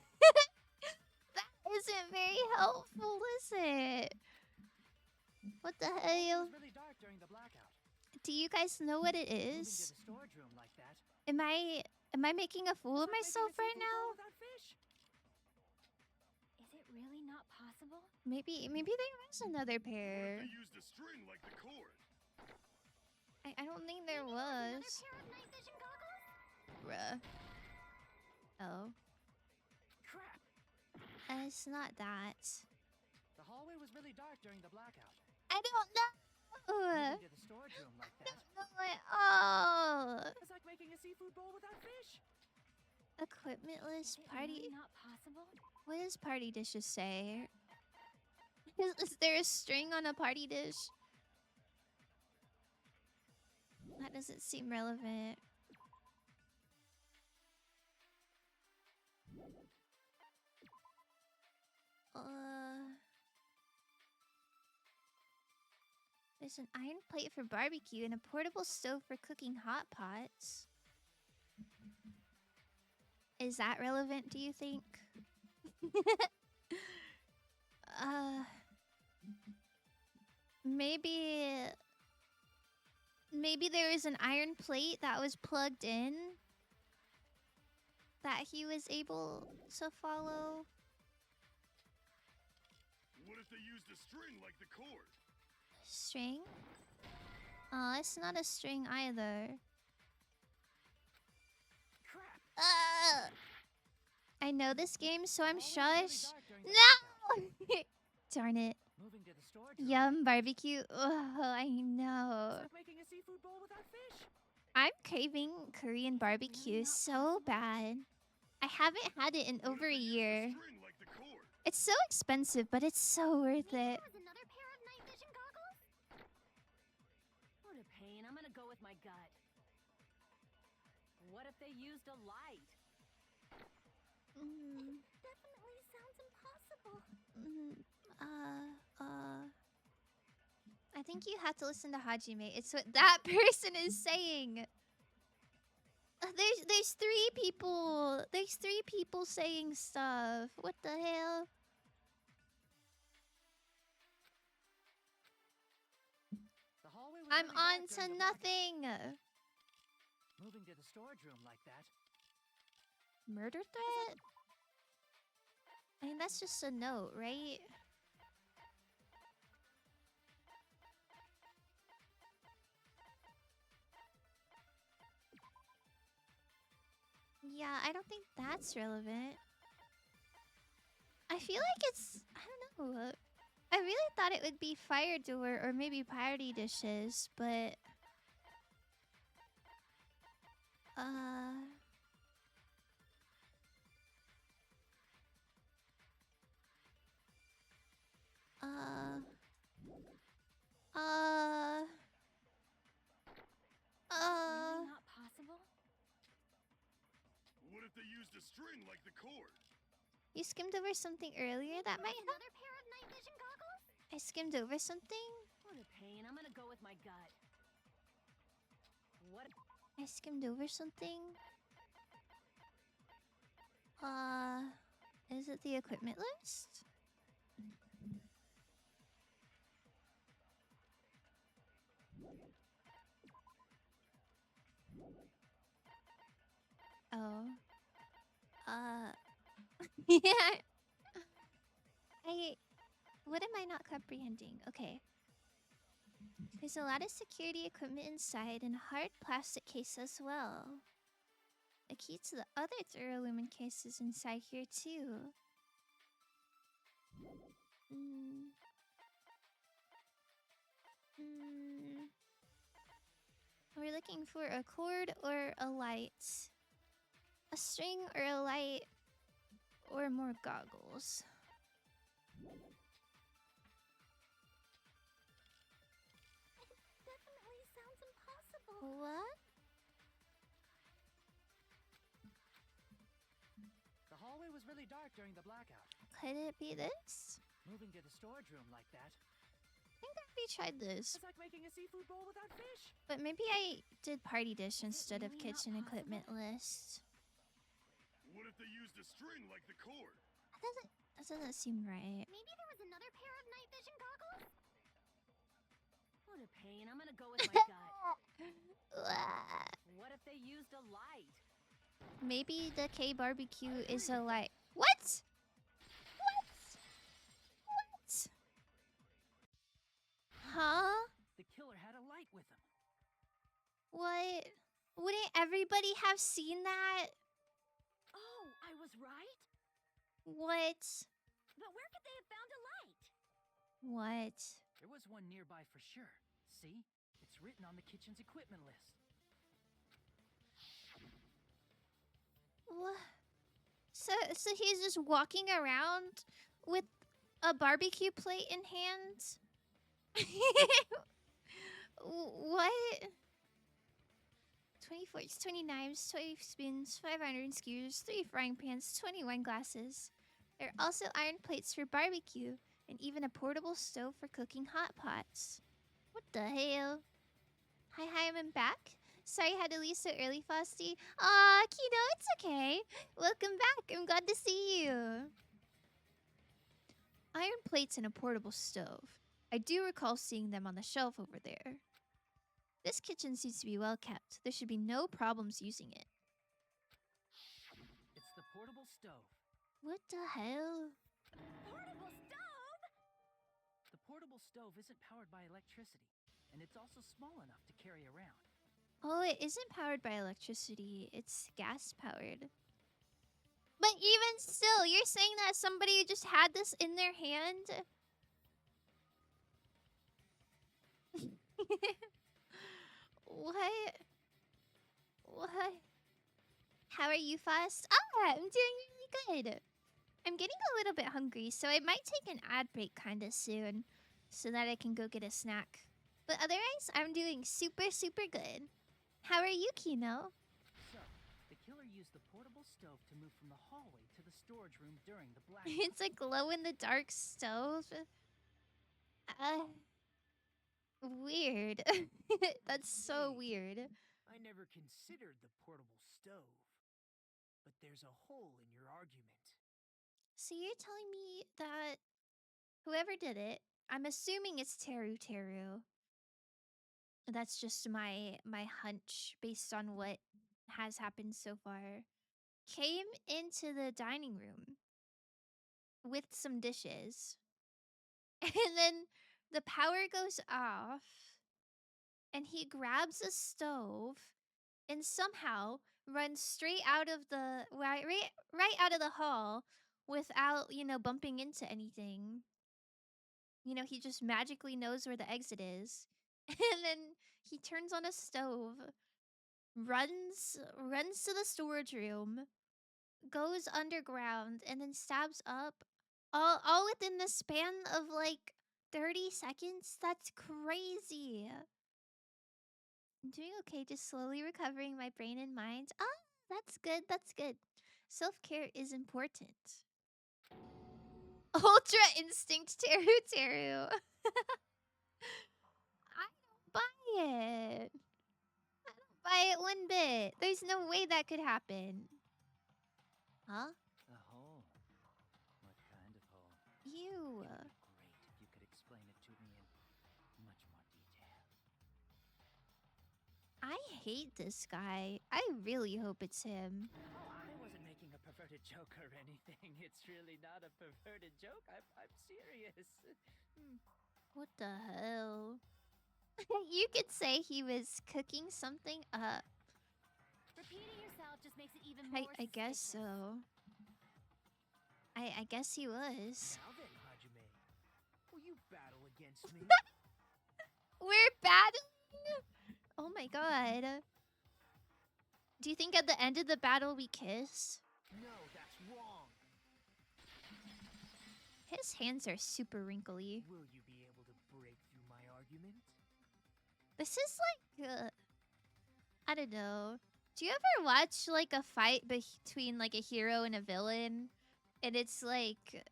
That isn't very helpful, is it? What the hell? Really dark during the blackout. Do you guys know what it Moving to is? the storage room like that. Am I making a fool of myself right now? Without fish. Is it really not possible? Maybe there is another pair. They used a string like the cord. I don't think there was. Bruh. Oh. Crap. It's not that. The hallway was really dark during the blackout. I don't know. Moving to the storage room like that. Oh. It's like making a seafood bowl without fish. Equipment list Is it party. really not possible? What does party dishes say? Is there a string on a party dish? That doesn't seem relevant. There's an iron plate for barbecue and a portable stove for cooking hot pots. Is that relevant, do you think? Maybe there is an iron plate that was plugged in that he was able to follow. What if they used a string like the cord? String? Oh, it's not a string either. Crap. I know this game, so I'm Hallway was really shush. dark during the blackout. No! Darn it. Moving to the storage room. Yum, barbecue. Oh, I know. It's like making a seafood bowl without fish. I'm craving Korean barbecue so bad. I haven't had it in over a year. String like the cord. It's so expensive, but it's so worth it. Was another pair of night vision goggles? What a pain. I'm gonna go with my gut. What if they used a light? Definitely sounds impossible. I think you have to listen to Hajime. It's what that person is saying. There's three people. There's three people saying stuff. What the hell? The hallway was I'm really dark on to during the blackout. nothing. Moving to the storage room like that. Murder threat? I mean, that's just a note, right? Yeah, I don't think that's relevant. I feel like it's... I don't know. I really thought it would be fire door or maybe party dishes, but... Really not possible? What if they used a string like the cord? You skimmed over something earlier that might help? Another pair of night vision goggles? I skimmed over something? What a pain. I'm gonna go with my gut. What? I skimmed over something? Is it the equipment list? Oh. Yeah. What am I not comprehending? Okay. There's a lot of security equipment inside and a hard plastic case as well. A key to the other Teruteru case is inside here too. We're looking for a cord or a light. A string or a light. Or more goggles. It definitely sounds impossible. What? The hallway was really dark during the blackout. Could it be this? Moving to the storage room like that. I think I already tried this. It's like making a seafood bowl without fish. But maybe I did party dish instead of kitchen equipment list. What if they used a string like the cord? That doesn't seem right. Maybe there was another pair of night vision goggles? What a pain. I'm gonna go with my gut. What if they used a light? Maybe the K barbecue is a light. What? Huh? The killer had a light with him. What? Wouldn't everybody have seen that? Oh, I was right? What? But where could they have found a light? What? There was one nearby for sure. See? It's written on the kitchen's equipment list. What? So he's just walking around with a barbecue plate in hand? What? 20 forks, 20 knives, 20 spoons, 5 iron skewers, 3 frying pans, 20 wine glasses. There are also iron plates for barbecue, and even a portable stove for cooking hot pots. What the hell? Hi, I'm back. Sorry I had to leave so early, Frosty. Aw, Kino, it's okay. Welcome back. I'm glad to see you. Iron plates and a portable stove. I do recall seeing them on the shelf over there. This kitchen seems to be well kept. There should be no problems using it. It's the portable stove. What the hell? Portable stove? The portable stove isn't powered by electricity, and it's also small enough to carry around. Oh, it isn't powered by electricity. It's gas powered. But even still, you're saying that somebody just had this in their hand? What? How are you, Fast? I'm doing really good. I'm getting a little bit hungry, so I might take an ad break kind of soon so that I can go get a snack. But otherwise, I'm doing super good. How are you, Kino? So, the killer used the portable stove to move from the hallway to the storage room during the blackout. It's a glow-in-the-dark stove. Weird. That's so weird. I never considered the portable stove. But there's a hole in your argument. So you're telling me that whoever did it, I'm assuming it's Teruteru. That's just my hunch based on what has happened so far. Came into the dining room with some dishes. And then the power goes off. And he grabs a stove and somehow runs straight out of the right out of the hall without, bumping into anything. He just magically knows where the exit is. And then he turns on a stove, runs to the storage room, goes underground, and then stabs up all within the span of like 30 seconds. That's crazy. I'm doing okay, just slowly recovering my brain and mind. That's good. Self-care is important. Ultra Instinct Teruteru. I don't buy it. I don't buy it one bit. There's no way that could happen. Huh? A hole. What kind of hole? Ew. It'd be great if you could explain it to me in much more detail. I hate this guy. I really hope it's him. Oh, I wasn't making a perverted joke or anything. It's really not a perverted joke. I'm serious. What the hell? You could say he was cooking something up. Repeating yourself just makes it even more I guess suspicious. so. I guess he was. Now then, Hajime, will you battle against me? We're battling? Oh my god. Do you think at the end of the battle we kiss? No, that's wrong. His hands are super wrinkly. Will you be able to break through my argument? This is like, I don't know. Do you ever watch like a fight between like a hero and a villain? And it's like,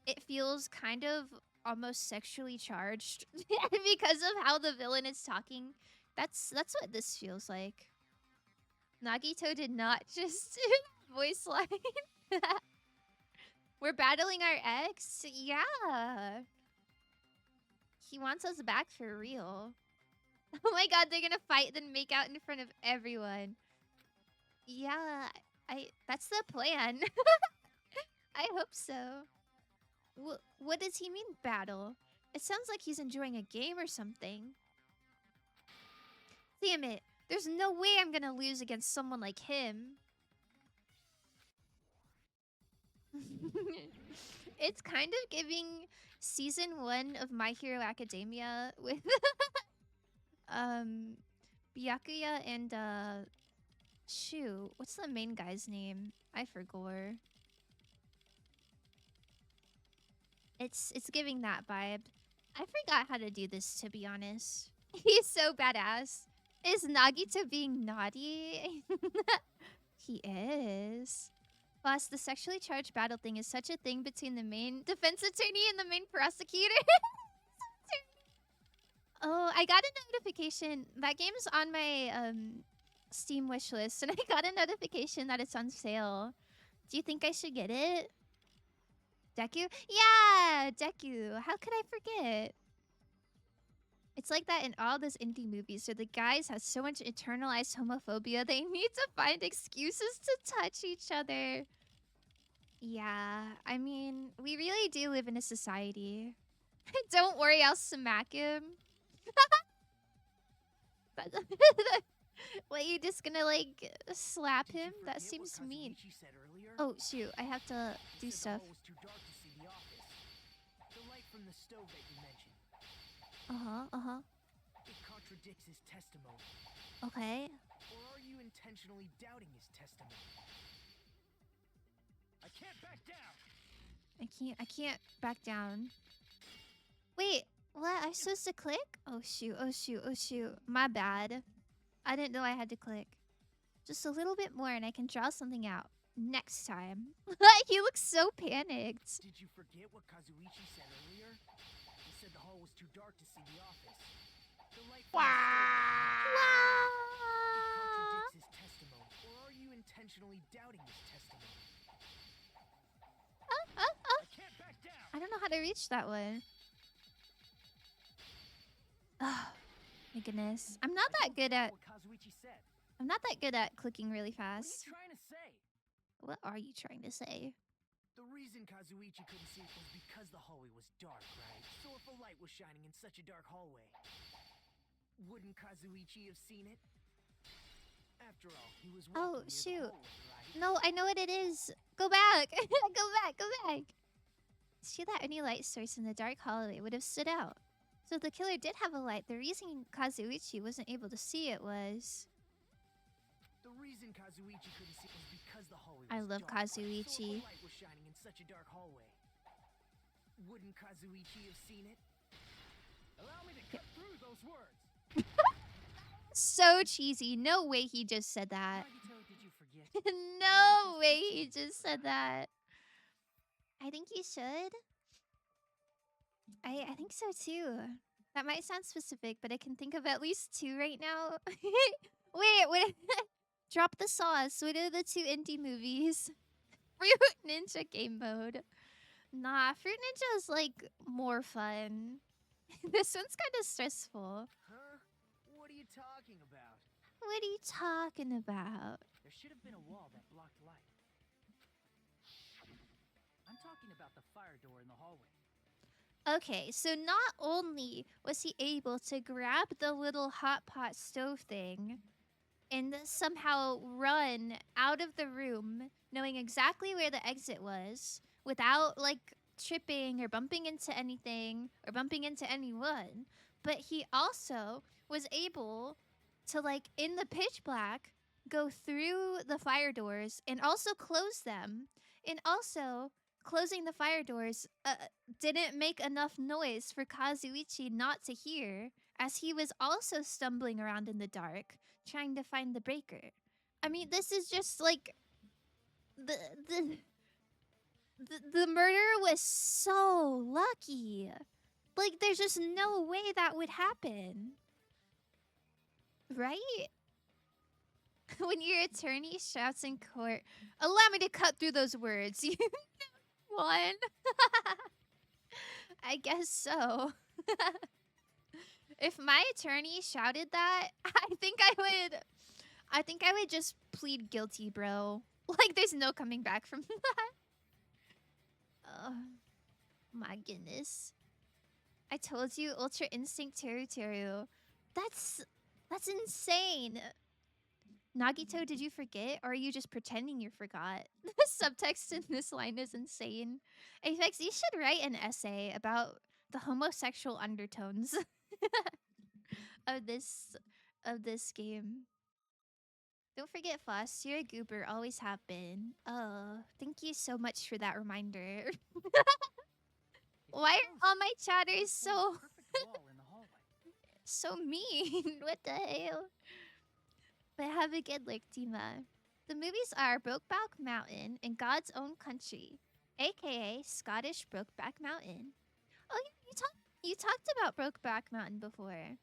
it feels kind of almost sexually charged because of how the villain is talking. That's what this feels like. Nagito did not just voice line. We're battling our ex? Yeah. He wants us back for real. Oh my god, they're gonna fight then make out in front of everyone. Yeah, that's the plan. I hope so. What does he mean, battle? It sounds like he's enjoying a game or something. Damn it. There's no way I'm gonna lose against someone like him. It's kind of giving season 1 of My Hero Academia with Byakuya and shoot, what's the main guy's name? I forgot. It's giving that vibe. I forgot how to do this, to be honest. He's so badass. Is Nagito being naughty? He is. Plus, the sexually charged battle thing is such a thing between the main defense attorney and the main prosecutor. Oh, I got a notification. That game's on my Steam wishlist, and I got a notification that it's on sale. Do you think I should get it? Deku? Yeah, Deku. How could I forget? It's like that in all those indie movies where the guys have so much internalized homophobia they need to find excuses to touch each other. Yeah, I mean, we really do live in a society. Don't worry, I'll smack him. What, you just gonna like slap him? That seems mean. Oh shoot, I have to do stuff. The light from the stove that you mentioned. It contradicts his testimony. Okay. Or are you intentionally doubting his testimony? I can't back down. I can't back down. Wait, what? I'm supposed to click? Oh shoot, oh shoot, oh shoot. My bad. I didn't know I had to click. Just a little bit more and I can draw something out. Next time. He looks so panicked. Did you forget what Kazuichi said earlier? He said the hall was too dark to see the office. The light from the stove. It contradicts his testimony. Or are you intentionally doubting his testimony? I can't back down. I don't know how to reach that one. Oh, my goodness. I'm not that good at... What Kazuichi said. I'm not that good at clicking really What are fast. you trying to say? What are you trying to say? The reason Kazuichi couldn't see it was because the hallway was dark, right? So if a light was shining in such a dark hallway, wouldn't Kazuichi have seen it? After all, he was walking Oh, near the shoot. hallway, right? No, I know what it is. Go back. Go back, go back. It's true that any light source in the dark hallway would have stood out. So if the killer did have a light, the reason Kazuichi wasn't able to see it was... The reason Kazuichi couldn't see it was because the hallway was I love dark. So if Kazuichi. a light was shining in such a dark hallway, wouldn't Kazuichi have seen it? Allow me to cut through those words. So cheesy. No way he just said that. Nagito, did you forget? No way he just said that. I think you should. I think so too. That might sound specific, but I can think of at least 2 right now. Wait. Drop the sauce. What are the 2 indie movies? Fruit Ninja game mode. Nah, Fruit Ninja is like more fun. This one's kind of stressful. Huh? What are you talking about? What are you talking about? There should have been a wall that blocked light. I'm talking about the fire door in the hallway. Okay, so not only was he able to grab the little hot pot stove thing and somehow run out of the room knowing exactly where the exit was without like tripping or bumping into anything or bumping into anyone, but he also was able to, like, in the pitch black, go through the fire doors and also close them. And also, closing the fire doors didn't make enough noise for Kazuichi not to hear, as he was also stumbling around in the dark trying to find the breaker. I mean, this is just like the the the murderer was so lucky. Like, there's just no way that would happen. Right? When your attorney shouts in court, allow me to cut through those words. You won. I guess so. If my attorney shouted that, I think I would just plead guilty, bro. Like, there's no coming back from that. Oh, my goodness. I told you, Ultra Instinct Teruteru. That's insane. Nagito, did you forget? Or are you just pretending you forgot? The subtext in this line is insane. Apex, you should write an essay about the homosexual undertones of this game. Don't forget, Foss, you're a goober, always have been. Oh, thank you so much for that reminder. Why are all my chatters so so mean? What the hell? But have a good look, Tima. The movies are Brokeback Mountain and God's Own Country, aka Scottish Brokeback Mountain. Oh, you talked about Brokeback Mountain before.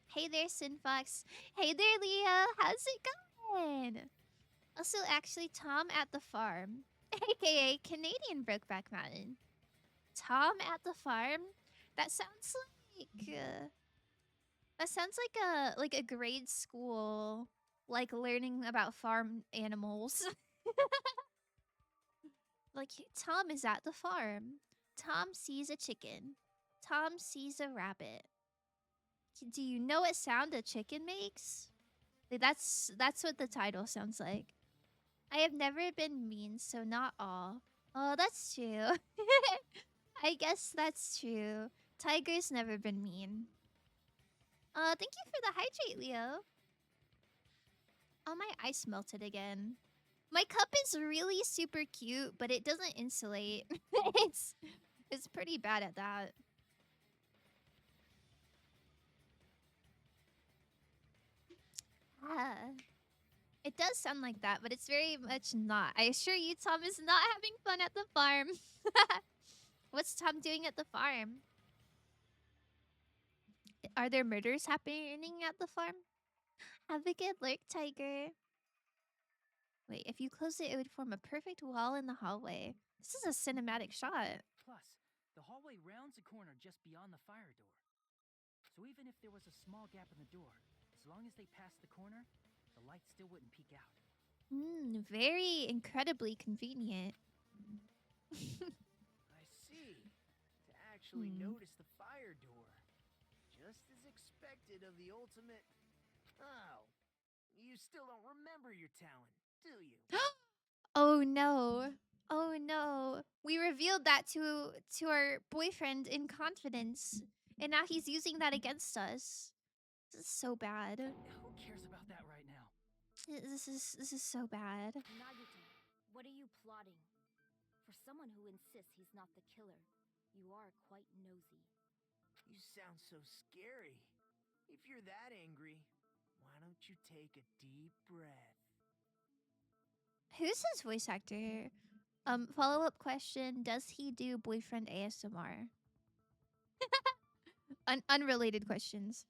Hey there, Sinfox. Hey there, Leo. How's it going? Also, actually, Tom at the Farm, aka Canadian Brokeback Mountain. Tom at the Farm? That sounds like a grade school, like, learning about farm animals. Like, Tom is at the farm. Tom sees a chicken. Tom sees a rabbit. Do you know what sound a chicken makes? Like, that's what the title sounds like. I have never been mean, so not all. Oh, that's true. I guess that's true. Tiger's never been mean. Thank you for the hydrate, Leo. Oh, my ice melted again. My cup is really super cute, but it doesn't insulate. It's pretty bad at that. It does sound like that, but it's very much not. I assure you, Tom is not having fun at the farm. What's Tom doing at the farm? Are there murders happening at the farm? Have a good look, Tiger. Wait, if you close it, it would form a perfect wall in the hallway. This is a cinematic shot. Plus, the hallway rounds a corner just beyond the fire door. So even if there was a small gap in the door, as long as they passed the corner, the light still wouldn't peek out. Very incredibly convenient. I see. To actually notice the fire door. Just as expected of the ultimate... Oh, you still don't remember your talent, do you? Oh no. Oh no. We revealed that to our boyfriend in confidence. And now he's using that against us. This is so bad. Who cares about that right now? This is so bad. Nagito, what are you plotting? For someone who insists he's not the killer, you are quite nosy. You sound so scary. If you're that angry, why don't you take a deep breath? Who's his voice actor? Follow-up question, does he do boyfriend ASMR? Unrelated questions.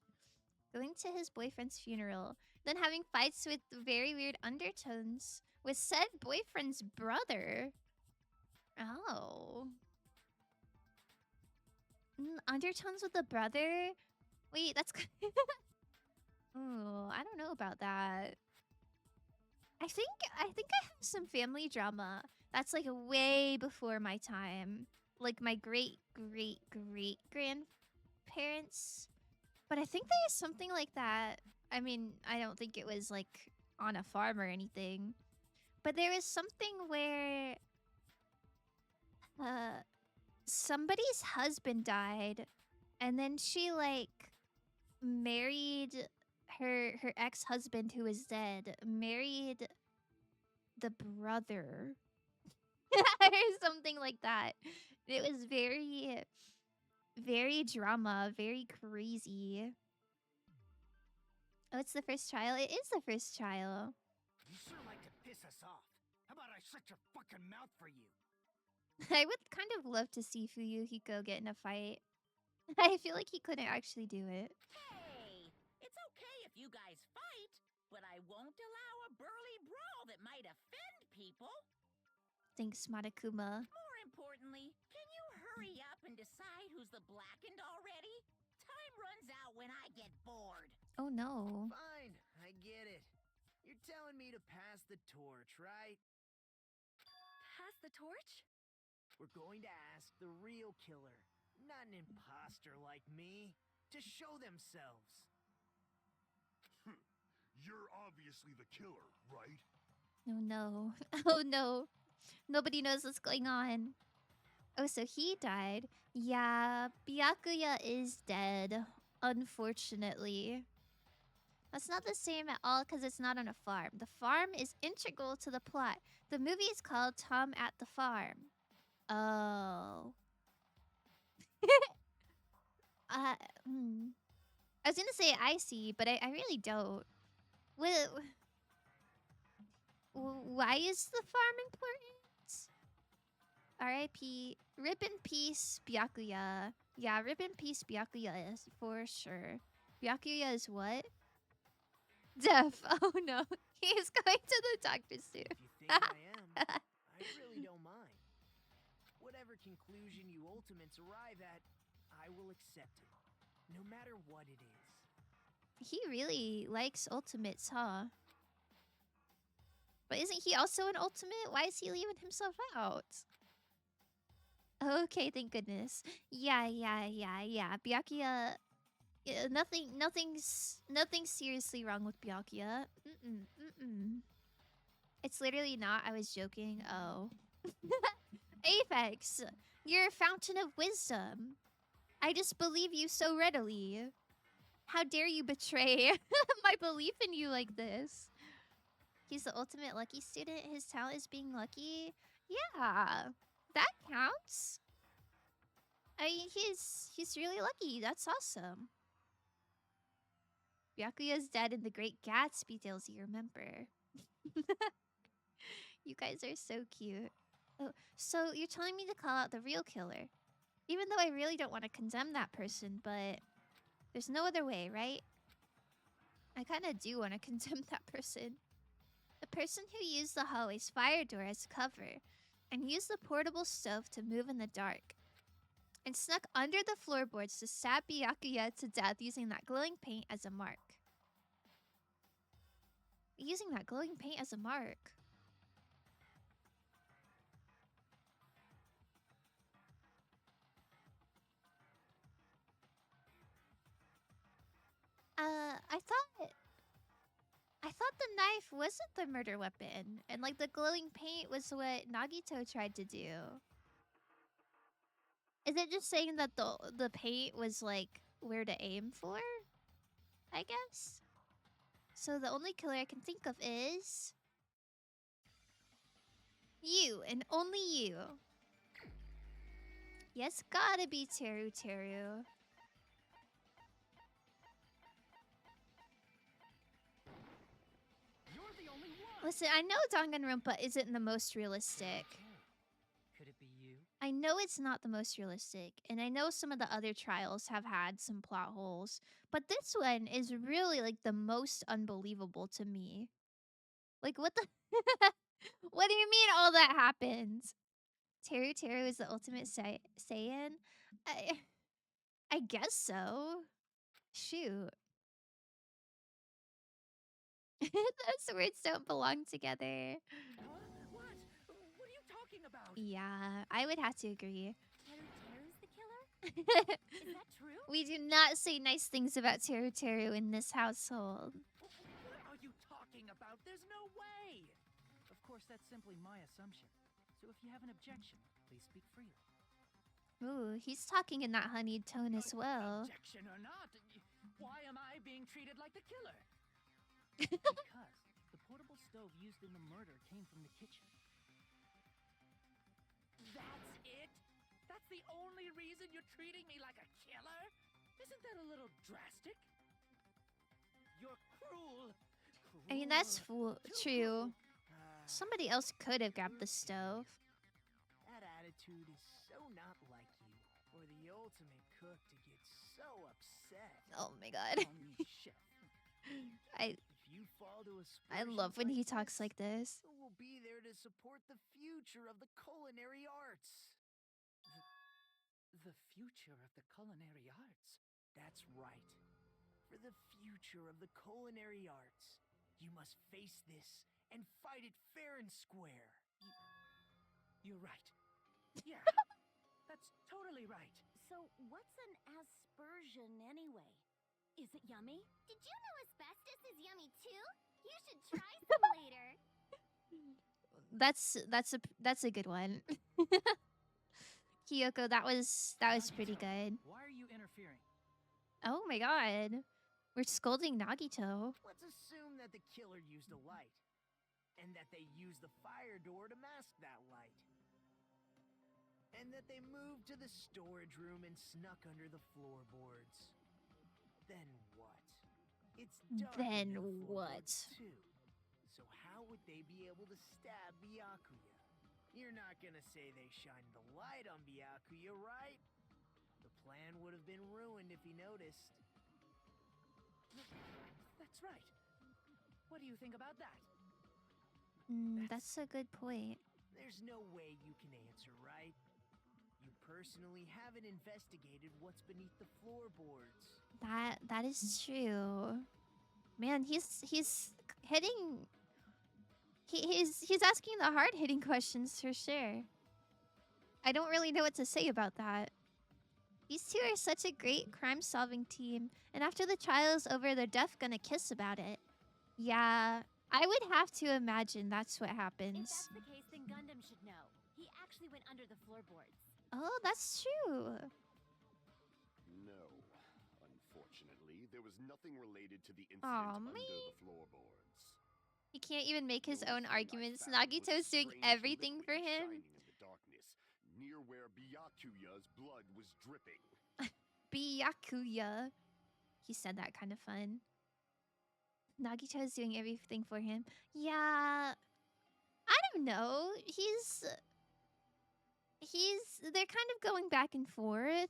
Going to his boyfriend's funeral, then having fights with very weird undertones with said boyfriend's brother. Oh. Undertones with the brother? Wait, that's... Ooh, I don't know about that. I think I have some family drama that's like way before my time. Like my great grandparents. But I think there's something like that. I mean, I don't think it was like on a farm or anything. But there was something where somebody's husband died and then she like married her ex-husband who was dead, married the brother or something like that. It was very drama, very crazy. Oh, it's the first trial. It is the first trial. You sure like to piss us off. How about I shut your fucking mouth for you? I would kind of love to see Fuyuhiko get in a fight. I feel like he couldn't actually do it. Hey, it's okay if you guys fight, but I won't allow a burly brawl that might offend people. Thanks, Matakuma. More importantly, can you hurry up and decide who's the blackened already? Time runs out when I get bored. Oh no. Fine, I get it. You're telling me to pass the torch, right? Pass the torch? We're going to ask the real killer, not an imposter like me, to show themselves. You're obviously the killer, right? Oh no. Oh no. Nobody knows what's going on. Oh, so he died. Yeah, Byakuya is dead, unfortunately. That's not the same at all because it's not on a farm. The farm is integral to the plot. The movie is called Tom at the Farm. Oh. I was gonna say I see, but I really don't. Why is the farm important? R.I.P. Rip in peace, Byakuya. Yeah, rip in peace, Byakuya is for sure. Byakuya is what? Deaf. Oh no. He's going to the doctor soon. If you think I am, I really don't mind. Whatever conclusion you ultimates arrive at, I will accept it, no matter what it is. He really likes ultimates, huh? But isn't he also an ultimate? Why is he leaving himself out? Okay, thank goodness. Yeah. Byakuya, nothing's seriously wrong with Byakuya. It's literally not. I was joking. Oh. Aphex, you're a fountain of wisdom. I just believe you so readily. How dare you betray my belief in you like this? He's the ultimate lucky student. His talent is being lucky. Yeah, that counts. I mean, he's really lucky. That's awesome. Byakuya's dead in The Great Gatsby tales you remember. You guys are so cute. Oh, so you're telling me to call out the real killer. Even though I really don't want to condemn that person, but there's no other way, right? I kind of do want to condemn that person. The person who used the hallway's fire door as cover and used the portable stove to move in the dark and snuck under the floorboards to stab Byakuya to death using that glowing paint as a mark. Using that glowing paint as a mark. I thought the knife wasn't the murder weapon, and like the glowing paint was what Nagito tried to do. Is it just saying that the paint was like where to aim for? I guess. So the only killer I can think of is you and only you. Yes, gotta be Teruteru. Listen, I know Danganronpa isn't the most realistic. Could it be you? I know it's not the most realistic, and I know some of the other trials have had some plot holes, but this one is really like the most unbelievable to me. Like, what the? What do you mean all that happens? Teruteru is the ultimate Saiyan? I guess so. Shoot. Those words don't belong together. What? What are you talking about? Yeah, I would have to agree. Teruteru's the killer? Is that true? We do not say nice things about Teruteru in this household. What are you talking about? There's no way! Of course, that's simply my assumption. So if you have an objection, please speak freely. Ooh, he's talking in that honeyed tone as well. Objection or not, why am I being treated like the killer? Because the portable stove used in the murder came from the kitchen. That's it? That's the only reason you're treating me like a killer? Isn't that a little drastic? You're cruel. I mean, that's true. Ah, Somebody else could have grabbed the stove. That attitude is so not like you, or the ultimate cook to get so upset. Oh my god. Call me chef. I If you fall to I love when he talks like this. who will be there to support the future of the culinary arts? The future of the culinary arts? That's right. For the future of the culinary arts, you must face this and fight it fair and square. You're right. Yeah, that's totally right. So, what's an aspersion anyway? Is it yummy? Did you know asbestos is yummy too? You should try some later. That's a good one. Kyoko, that was pretty good. Why are you interfering? Oh my god. We're scolding Nagito. Let's assume that the killer used a light, and that they used the fire door to mask that light. And that they moved to the storage room and snuck under the floorboards. Then what? It's dark Then in the what? floorboards, too. So how would they be able to stab Byakuya? You're not gonna say they shined the light on Byakuya, right? The plan would have been ruined if he noticed. That's right. What do you think about that? That's a good point. There's no way you can answer, right? You personally haven't investigated what's beneath the floorboards. That is true. Man, he's hitting. He's asking the hard hitting questions for sure. I don't really know what to say about that. These two are such a great crime solving team, and after the trial's over, they're def gonna kiss about it. Yeah, I would have to imagine that's what If happens. that's the case, then Gundam should know. He actually went under the floorboards. Oh, that's true. No. Unfortunately, there was nothing related to the incident Aw, under man. the floorboards. He can't even make his The own only thing I arguments. found was a Nagito's doing strange everything for liquid him. shining in the darkness, near where Byakuya's blood was dripping. Byakuya. He said that kind of fun. Nagito's doing everything for him. Yeah. I don't know. They're kind of going back and forth.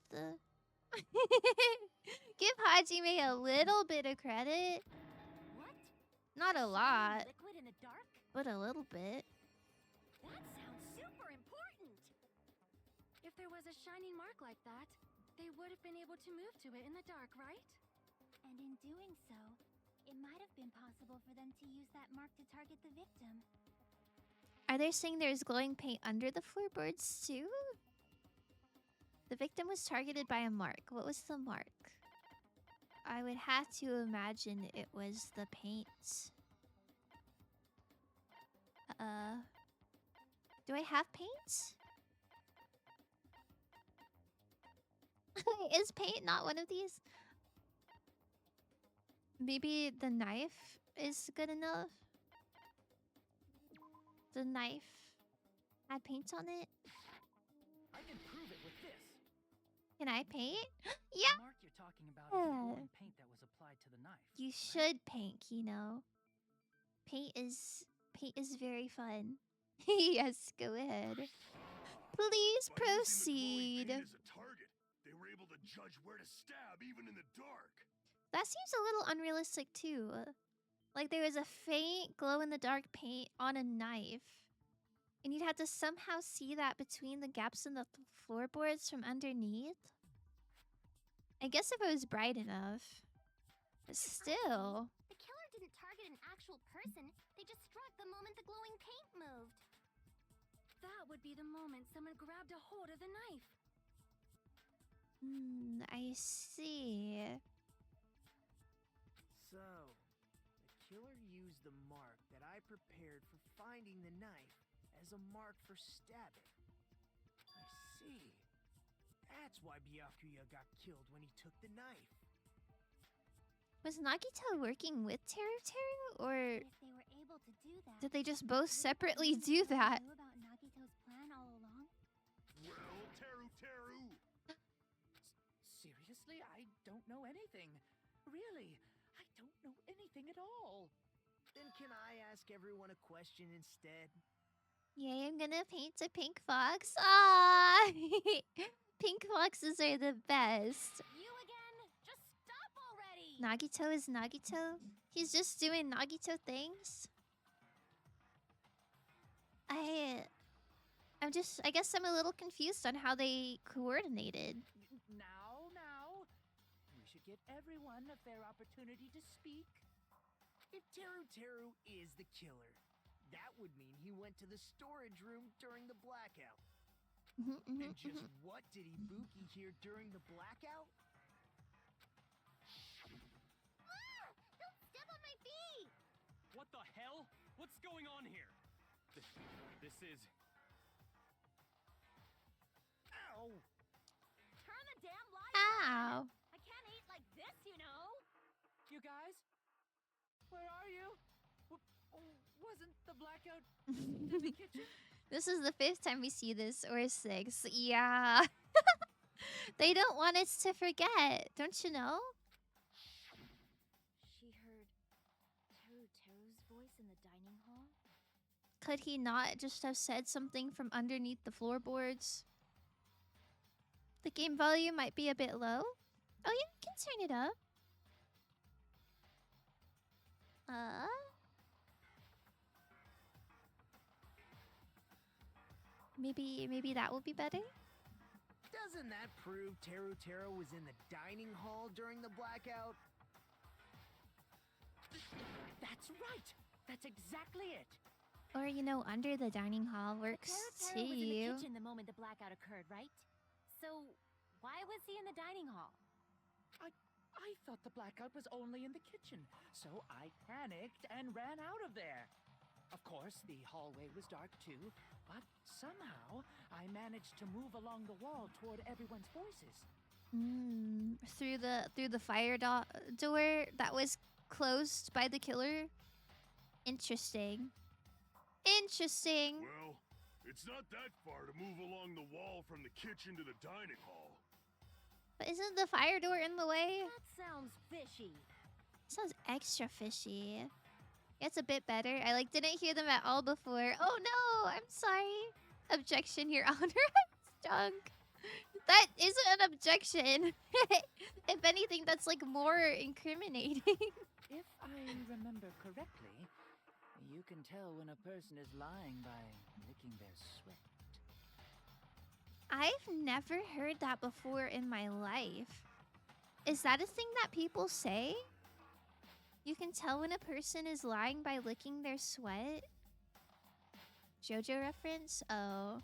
Give Hajime a little bit of credit. What? Not a lot, Liquid in the dark? but a little bit. That sounds super important! If there was a shining mark like that, they would have been able to move to it in the dark, right? And in doing so, it might have been possible for them to use that mark to target the victim. Are they saying there's glowing paint under the floorboards too? The victim was targeted by a mark. What was the mark? I would have to imagine it was the paint. Do I have paint? Is paint not one of these? Maybe the knife is good enough? The knife had paint on it? I can prove it with this. Can I paint? The Yeah! mark you're talking about is the glowing paint that was applied to the knife. You right? should paint, Kino. Paint is very fun. Yes, go ahead. Please By using the glowing proceed. paint as a target, they were able to judge where to stab even in the dark. That seems a little unrealistic too. Like there was a faint glow in the dark paint on a knife. And you'd have to somehow see that between the gaps in the floorboards from underneath. I guess if it was bright enough. But still. The killer didn't target an actual actual person. They just struck the moment the glowing paint moved. That would be the moment someone grabbed a hold of the knife. I see. So, the killer used the mark that I prepared for finding the knife as a mark for stabbing. I see. That's why Byakuya got killed when he took the knife. Was Nagito working with Teruteru, or If they were able to do that, did they just both separately do that? Knew about Nagito's plan all along? Well, Teruteru! Seriously, I don't know anything. Really, I don't know anything at all. Then can I ask everyone a question instead? Yay, I'm gonna paint a pink fox. Ah, pink foxes are the best. You again? Just stop already! Nagito is Nagito. He's just doing Nagito things. I guess I'm a little confused on how they coordinated. Now. We should give everyone a fair opportunity to speak. If Teruteru is the killer, that would mean he went to the storage room during the blackout. And just what did Ibuki hear during the blackout? Ah! Don't step on my feet! What the hell? What's going on here? This is... Ow! Turn the damn light Ow. on! I can't eat like this, you know! You guys? Where are you? Wasn't the blackout in the kitchen? This is the 5th time we see this, or 6th. Yeah. They don't want us to forget, don't you know? She heard Teruteru's voice in the dining hall? Could he not just have said something from underneath the floorboards? The game volume might be a bit low. Oh, yeah, you can turn it up. Maybe that will be better. Doesn't that prove Teruteru was in the dining hall during the blackout? That's right. That's exactly it. Or, you know, under the dining hall works Teruteru was in the too. kitchen the moment the blackout occurred, right? So, why was he in the dining hall? I thought the blackout was only in the kitchen, so I panicked and ran out of there. Of course, the hallway was dark too, but somehow I managed to move along the wall toward everyone's voices. Through the fire door that was closed by the killer. Interesting. Interesting. Well, it's not that far to move along the wall from the kitchen to the dining hall. But isn't the fire door in the way? That sounds fishy. Sounds extra fishy. It's a bit better. I didn't hear them at all before. Oh no, I'm sorry. Objection, Your Honor. I'm drunk. That isn't an objection. If anything, that's more incriminating. If I remember correctly, you can tell when a person is lying by licking their sweat. I've never heard that before in my life. Is that a thing that people say? You can tell when a person is lying by licking their sweat? JoJo reference? Oh.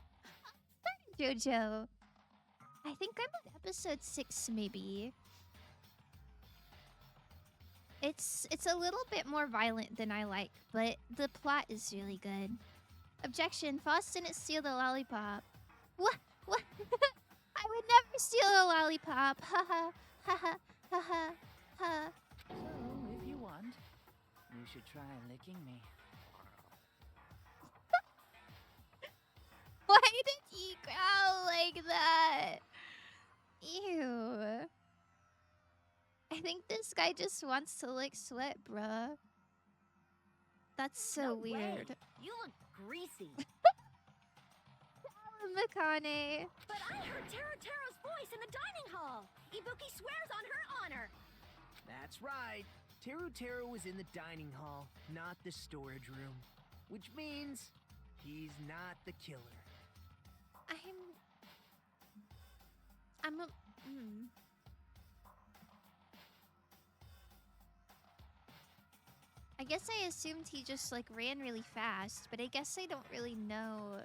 JoJo. I think I'm on episode 6, maybe. It's a little bit more violent than I like, but the plot is really good. Objection, Foss didn't steal the lollipop. What? What? I would never steal a lollipop. Haha. Haha. Haha. Ha. So, if you want, you should try licking me. Why did he growl like that? Ew. I think this guy just wants to lick sweat, bruh. That's so weird. You look greasy. Makane. But I heard Teruteru's voice in the dining hall. Ibuki swears on her honor. That's right. Teruteru was in the dining hall, not the storage room. Which means he's not the killer. I'm a... I guess I assumed he just like ran really fast, but I guess I don't really know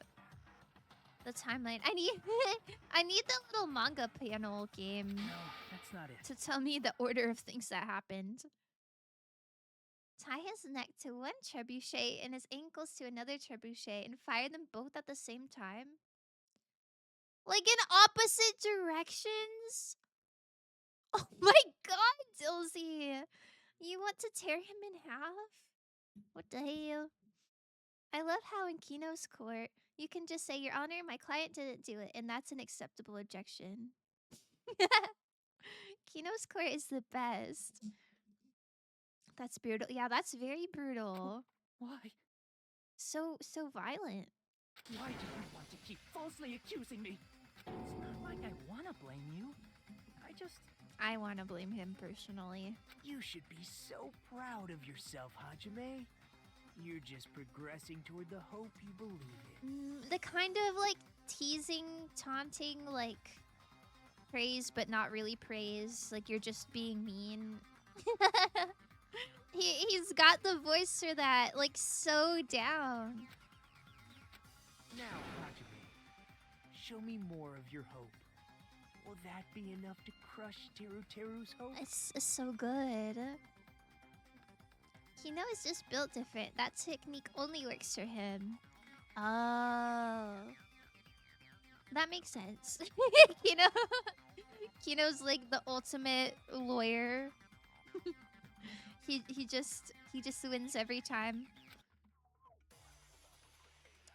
the timeline. I need I need the little manga panel game No, that's not it. to tell me the order of things that happened. Tie his neck to one trebuchet and his ankles to another trebuchet and fire them both at the same time. Like in opposite directions? Oh my god, Dilsey! You want to tear him in half? What the hell? I love how in Kino's court, you can just say, Your Honor, my client didn't do it, and that's an acceptable objection. Kino's court is the best. That's brutal. Yeah, that's very brutal. Why? So violent. Why do you want to keep falsely accusing me? It's not like I want to blame you. I want to blame him personally. You should be so proud of yourself, Hajime. You're just progressing toward the hope you believe in. The kind of like teasing, taunting, like praise but not really praise. Like you're just being mean. He's got the voice for that, like so down. Now, Hajime, show me more of your hope. Will that be enough to crush Teruteru's hope? It's so good. Kino is just built different. That technique only works for him. Oh. That makes sense. Kino's like the ultimate lawyer. He just wins every time.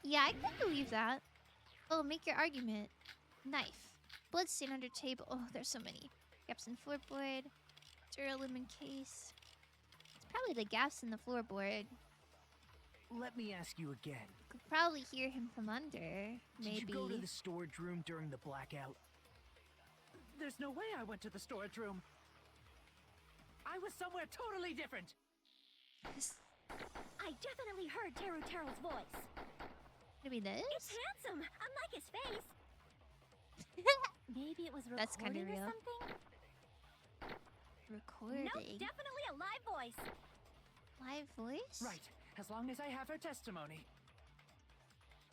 Yeah, I can believe that. Oh, make your argument. Knife. Bloodstain under table. Oh, there's so many. Gaps in floorboard. Duralumin case. It's probably the gaps in the floorboard. Let me ask you again. Could probably hear him from under. Maybe. Did you go to the storage room during the blackout? There's no way I went to the storage room. I was somewhere totally different. I definitely heard Teruteru's voice. Maybe this? It's handsome, unlike his face. Maybe it was recording That's kinda or real. something? Recording. Nope, definitely a live voice. Live voice? Right, as long as I have her testimony.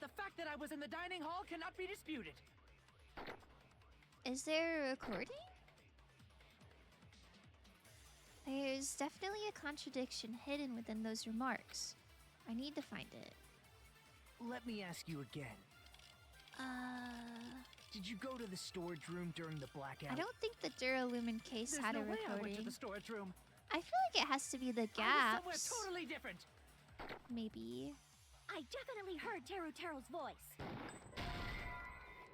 The fact that I was in the dining hall cannot be disputed. Is there a recording? There's definitely a contradiction hidden within those remarks. I need to find it. Let me ask you again. Did you go to the storage room during the blackout? I don't think the Duralumin case There's had no a way I went to recording. the storage room. I feel like it has to be the I was gaps. somewhere totally different. Maybe. I definitely heard Teruteru's voice.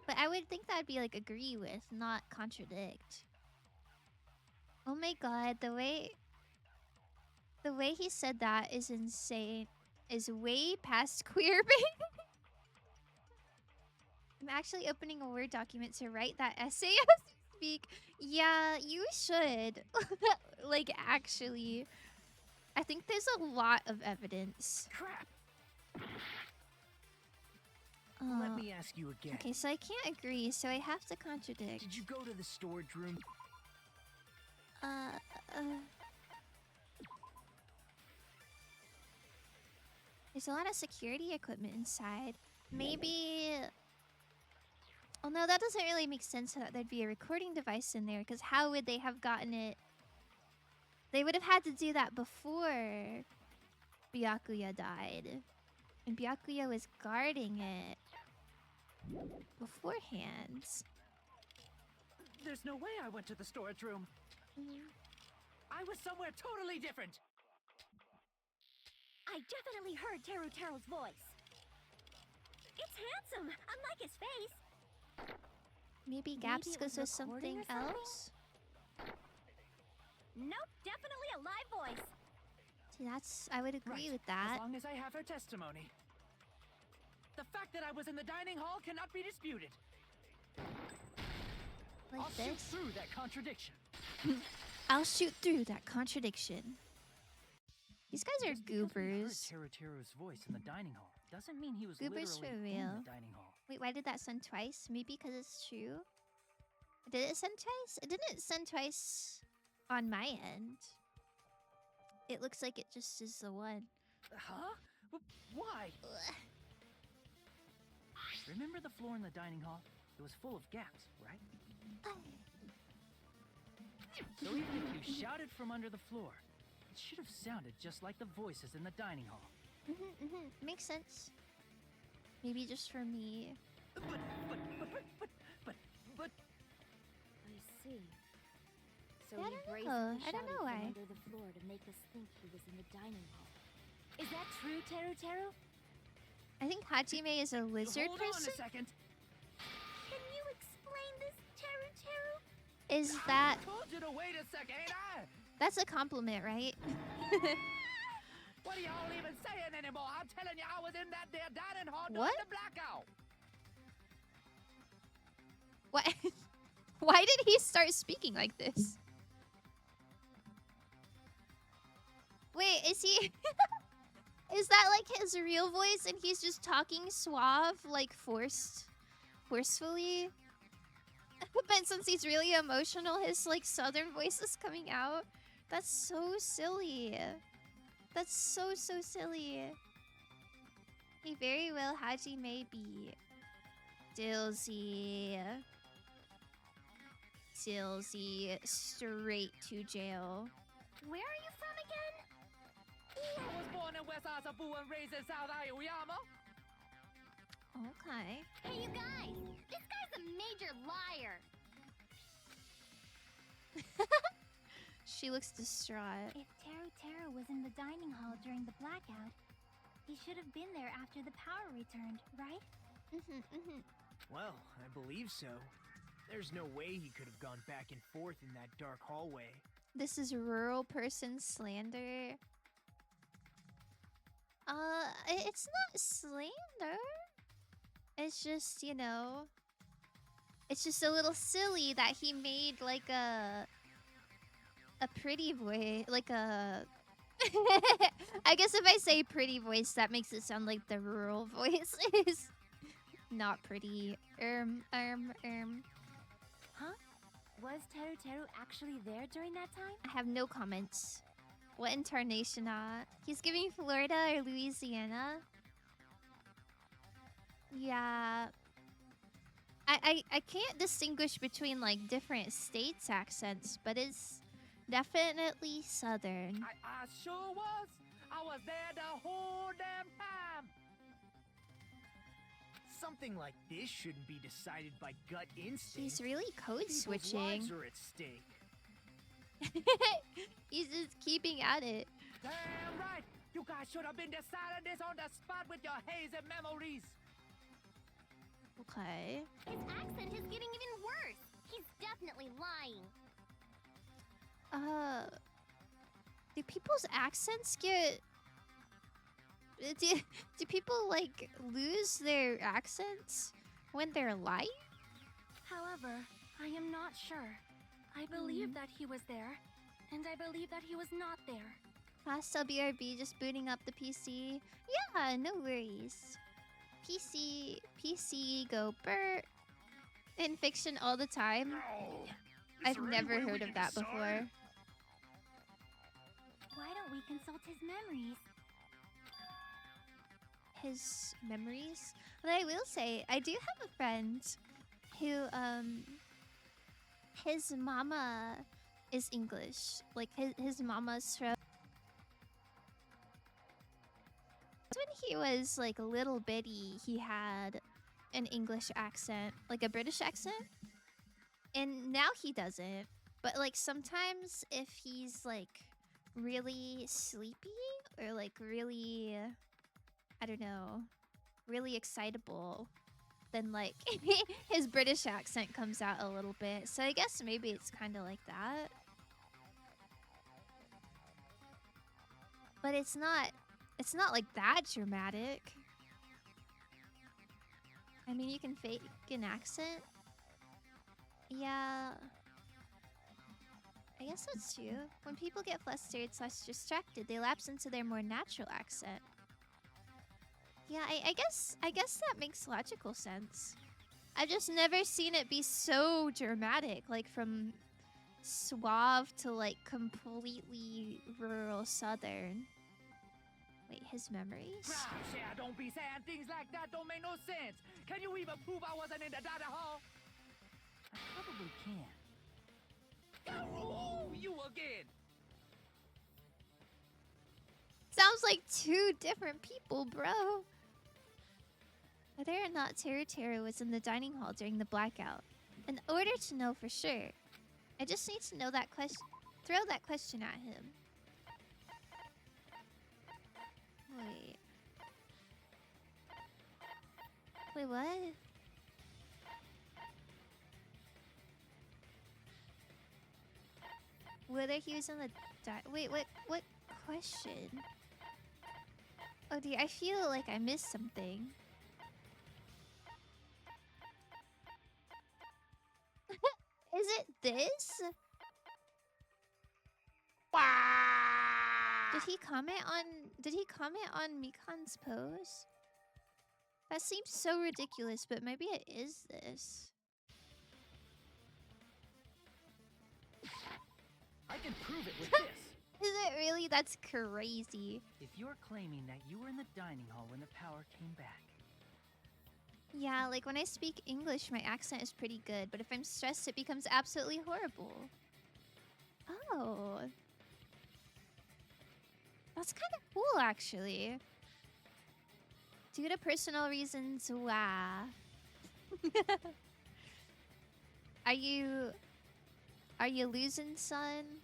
But I would think that'd be like agree with, not contradict. Oh my god, the way he said that is insane. Is way past queer bait. I'm actually opening a Word document to write that essay as we speak. Yeah, you should. Like, actually. I think there's a lot of evidence. Crap! Let me ask you again. Okay, so I can't agree, so I have to contradict. Did you go to the storage room? There's a lot of security equipment inside. Maybe... Oh no, that doesn't really make sense that there'd be a recording device in there, because how would they have gotten it? They would have had to do that before Byakuya died. And Byakuya was guarding it beforehand. There's no way I went to the storage room. I was somewhere totally different. I definitely heard Teruteru's voice. It's handsome, unlike his face. Maybe gaps it goes was with recording something or something? else? Nope, definitely a live voice. See, that's... I would agree Right, with that. as long as I have her testimony. The fact that I was in the dining hall cannot be disputed. Like I'll shoot this. through that contradiction. I'll shoot through that contradiction. These guys are Just because we heard goobers. Teruteru's voice in the dining hall doesn't mean he was Goobers literally for in real. the dining hall. Wait, why did that send twice? Maybe because it's true? Did it send twice? It didn't send twice on my end. It looks like it just is the one. Huh? Why? Remember the floor in the dining hall? It was full of gaps, right? So even if you shouted from under the floor, it should have sounded just like the voices in the dining hall. Makes sense. Maybe just for me. But. I see. So Yeah, he I brazenly don't shouted know from why. under the floor to make us think he was in the dining hall. Is that true, Teruteru? I think Hajime is a lizard Hold person. on a second. Can you explain this, Teruteru? Is that... I told you to wait a second, ain't I? That's a compliment, right? What are y'all even saying anymore? I'm telling you, I was in that there dining hall during What? the blackout. What? Why did he start speaking like this? Wait, is he... Is that like his real voice and he's just talking suave, like forcefully? But since he's really emotional, his like southern voice is coming out. That's so silly. That's so silly. He very well Hajime be. Dilsey, straight to jail. Where are you from again? I was born in West Asabu and raised in South Aoyama. Okay. Hey, you guys! This guy's a major liar! She looks distraught. If Teruteru was in the dining hall during the blackout, he should have been there after the power returned, right? Well, I believe so. There's no way he could have gone back and forth in that dark hallway. This is rural person slander. It's not slander. It's just, you know, it's just a little silly that he made like a pretty voice, like a I guess if I say pretty voice, that makes it sound like the rural voice is not pretty. Huh? Was Teruteru actually there during that time? I have no comments. What incarnation? He's giving Florida or Louisiana. Yeah. I can't distinguish between like different states' accents, but it's definitely southern. I sure was. I was there the whole damn time. Something like this shouldn't be decided by gut instinct. He's really code People's switching. lives are at stake. He's just keeping at it. Damn right. You guys should have been deciding this on the spot with your hazy memories. Okay. His accent is getting even worse. He's definitely lying. Do people's accents get... Do people, like, lose their accents when they're lying? However, I am not sure. I believe that he was there, and I believe that he was not there. Fast BRB just booting up the PC. Yeah, no worries. PC go Bert. In fiction all the time. I've never heard of that before. Why don't we consult his memories? His memories? But I will say, I do have a friend who, his mama is English. Like, his mama's from... When he was, like, a little bitty, he had an English accent. Like, a British accent. And now he doesn't. But, like, sometimes if he's, like, really sleepy or, like, really... I don't know, really excitable, then like his British accent comes out a little bit. So I guess maybe it's kind of like that. But it's not like that dramatic. I mean, you can fake an accent. Yeah. I guess that's true. When people get flustered / distracted, they lapse into their more natural accent. Yeah, I guess that makes logical sense. I've just never seen it be so dramatic, like from suave to like completely rural southern. Wait, his memories? Gosh, don't be saying things like that. Don't make no sense. Can you even prove I wasn't in the dining hall? I probably can. Oh, you again. Sounds like two different people, bro. Whether or not Teruteru was in the dining hall during the blackout, in order to know for sure, I just need to know that question. Throw that question at him. Wait. Wait, what? Whether he was in the wait, what question? Oh dear, I feel like I missed something. Is it this? Did he comment on Mikan's pose? That seems so ridiculous, but maybe it is this. I can prove it with this. Is it really? That's crazy. If you're claiming that you were in the dining hall when the power came back. Yeah, like when I speak English, my accent is pretty good, but if I'm stressed, it becomes absolutely horrible. Oh. That's kind of cool, actually. Due to personal reasons, wow. Are you losing, son?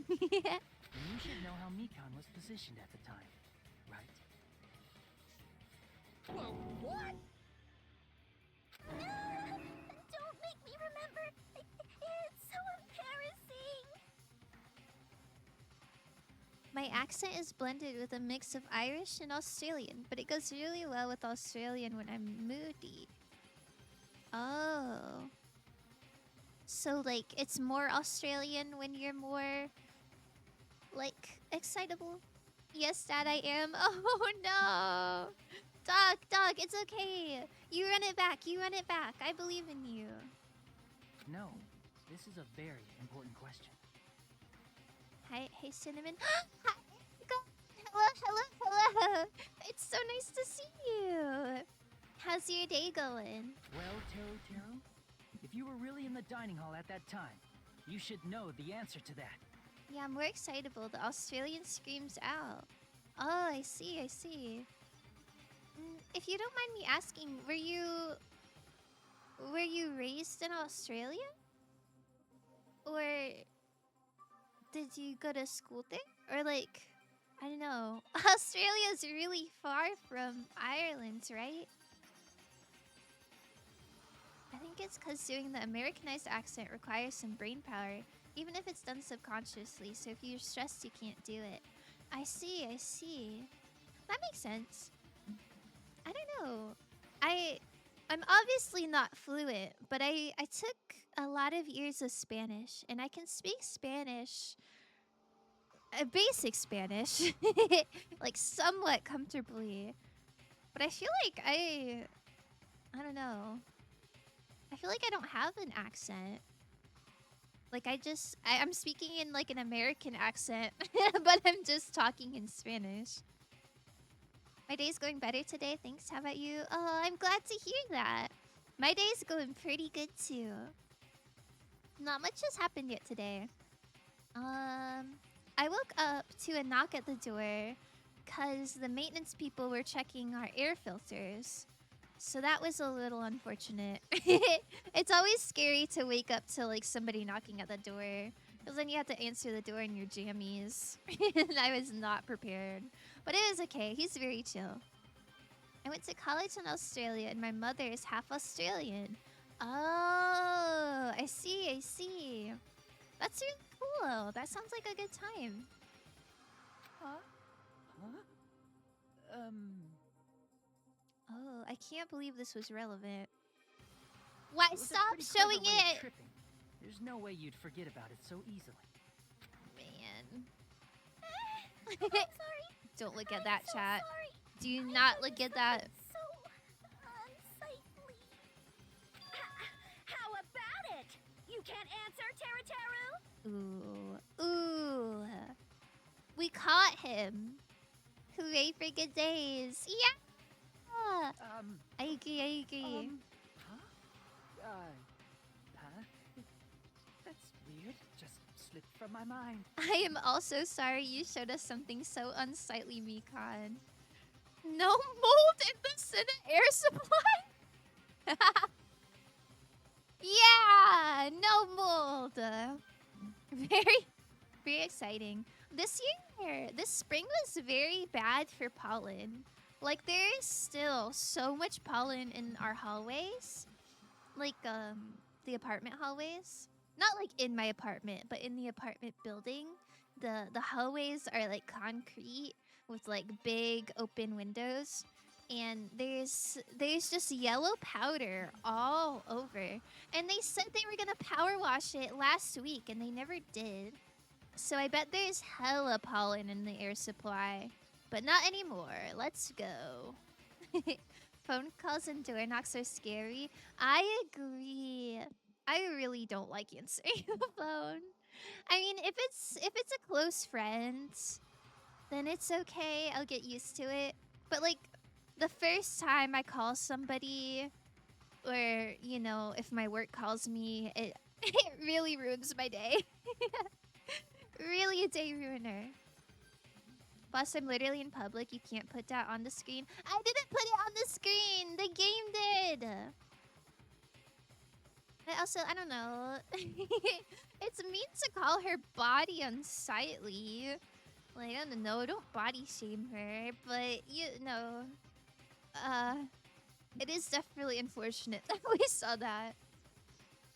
Yeah. You should know how Mikan was positioned at the time, right? Whoa, what? Don't make me remember. It's so embarrassing. My accent is blended with a mix of Irish and Australian, but it goes really well with Australian when I'm moody. Oh. So, like, it's more Australian when you're more, like, excitable? Yes, Dad, I am. Oh, no. Dog, it's okay. You run it back. I believe in you. No, this is a very important question. Hey, Cinnamon. Hi. Hello. It's so nice to see you. How's your day going? Well, Teruteru, if you were really in the dining hall at that time, you should know the answer to that. Yeah, more excitable. The Australian screams out. Oh, I see. If you don't mind me asking, were you raised in Australia? Or did you go to school there? Or like, I don't know. Australia's really far from Ireland, right? I think it's because doing the Americanized accent requires some brain power, even if it's done subconsciously, so if you're stressed, you can't do it. I see. That makes sense. I don't know. I'm obviously not fluent, but I took a lot of years of Spanish, and I can speak Spanish, basic Spanish, like somewhat comfortably. But I feel like I don't know. I feel like I don't have an accent. Like I'm speaking in like an American accent, but I'm just talking in Spanish. My day's going better today, thanks. How about you? Oh, I'm glad to hear that. My day's going pretty good too. Not much has happened yet today. I woke up to a knock at the door because the maintenance people were checking our air filters. So that was a little unfortunate. It's always scary to wake up to like somebody knocking at the door, because then you have to answer the door in your jammies. And I was not prepared. But it was okay. He's very chill. I went to college in Australia and my mother is half Australian. Oh, I see. That's really cool. That sounds like a good time. Huh? Oh, I can't believe this was relevant. What? It was a Stop pretty showing clever way of it! tripping. There's no way you'd forget about it so easily. Man. I'm sorry. Don't look at that, so chat. Sorry. Do not look at that. So unsightly. How about it? You can't answer, Teruteru? Ooh. Ooh. We caught him. Hooray for good days. Yeah. I agree. I agree. Huh? Huh? That's weird. Just slipped from my mind. I am also sorry you showed us something so unsightly, Mikan. No mold in the Senate air supply? Yeah! No mold! Very, very exciting. This spring was very bad for pollen. Like, there is still so much pollen in our hallways. Like, the apartment hallways. Not like in my apartment, but in the apartment building. The hallways are like concrete with like big open windows. And there's just yellow powder all over. And they said they were gonna power wash it last week, and they never did. So I bet there's hella pollen in the air supply. But not anymore. Let's go. Phone calls and door knocks are scary. I agree. I really don't like answering the phone. I mean, if it's a close friend, then it's okay. I'll get used to it. But like, the first time I call somebody, or you know, if my work calls me, it really ruins my day. Really a day ruiner. Boss, I'm literally in public. You can't put that on the screen. I didn't put it on the screen. The game did. I don't know. It's mean to call her body unsightly. Like, I don't know. Don't body shame her. But, you know. It is definitely unfortunate that we saw that.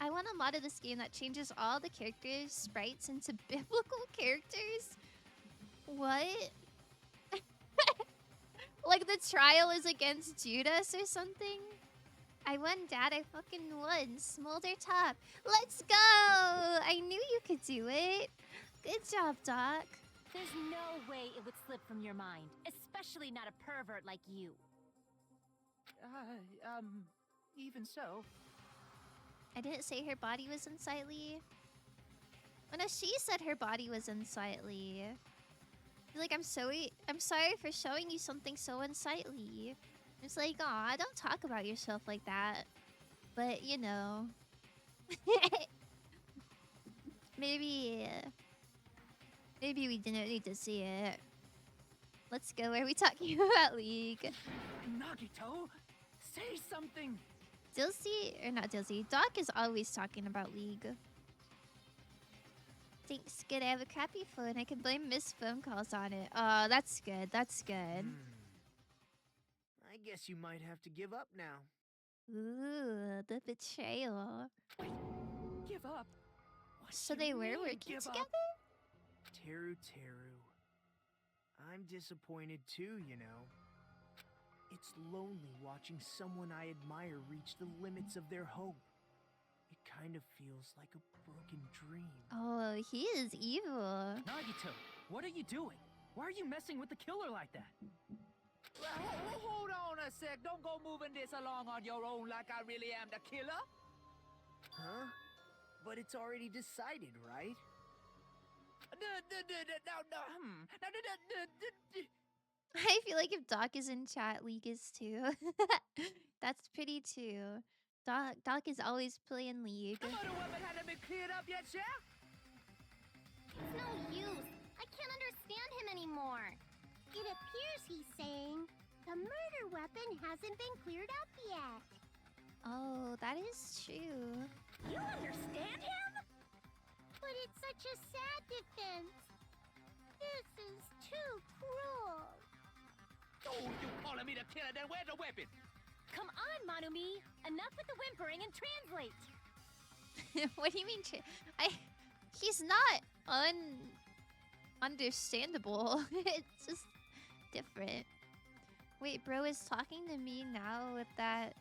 I want a mod of this game that changes all the characters' sprites into biblical characters. What? Like the trial is against Judas or something? I won, Dad. I fucking won. Smolder top. Let's go! I knew you could do it. Good job, Doc. There's no way it would slip from your mind, especially not a pervert like you. Even so. I didn't say her body was unsightly. Oh no, she said her body was unsightly. Like, I'm sorry for showing you something so unsightly. It's like, aw, don't talk about yourself like that. But, you know. Maybe we didn't need to see it. Let's go. Are we talking about League? Nagito, say something. Dilsey, or not Dilsey, Doc is always talking about League. Thanks, good. I have a crappy phone. I can blame missed phone calls on it. Oh, that's good. That's good. I guess you might have to give up now. Ooh, the betrayal. Wait, give up? What So they were working together? Teruteru. I'm disappointed too, you know. It's lonely watching someone I admire reach the limits of their hope. It kind of feels like a broken dream. Oh, he is evil. Nagito, what are you doing? Why are you messing with the killer like that? Hold on a sec. Don't go moving this along on your own like I really am the killer. Huh? But it's already decided, right? I feel like if Doc is in chat, League is too. That's pretty too. Doc is always playing League. It's no use. I can't understand him anymore. It appears he's saying the murder weapon hasn't been cleared up yet. Oh, that is true. You understand him? But it's such a sad defense. This is too cruel. Oh, you calling me the killer, then where's the weapon? Come on, Manumi. Enough with the whimpering and translate. What do you mean? He's not understandable. It's just different. Wait, bro is talking to me now with that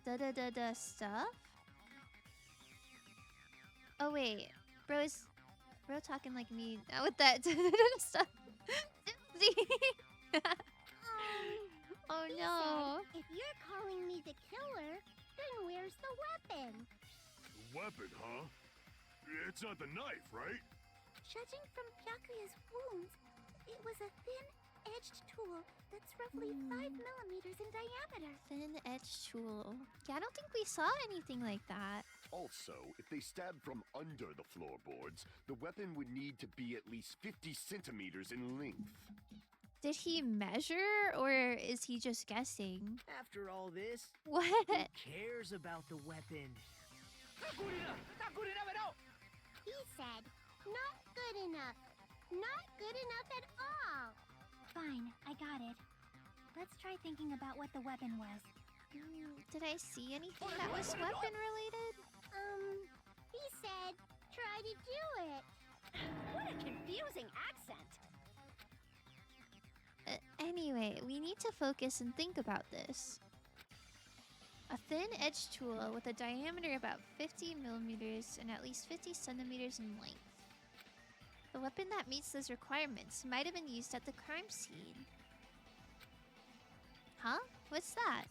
da stuff? Oh wait, bro talking like me now with that stuff. Oh no. Said, if you're calling me the killer, then where's the weapon? Weapon, huh? It's not the knife, right? Judging from Byakuya's wounds, it was a thin-edged tool that's roughly 5 millimeters in diameter. Thin-edged tool. Yeah, I don't think we saw anything like that. Also, if they stabbed from under the floorboards, the weapon would need to be at least 50 centimeters in length. Did he measure, or is he just guessing? After all this, What? who cares about the weapon? He said, not good enough. Not good enough at all. Fine, I got it. Let's try thinking about what the weapon was. Did I see anything that was weapon related? He said, try to do it. What a confusing accent. Anyway, we need to focus and think about this. A thin-edged tool with a diameter about 50 millimeters and at least 50 centimeters in length. The weapon that meets those requirements might have been used at the crime scene. Huh? What's that?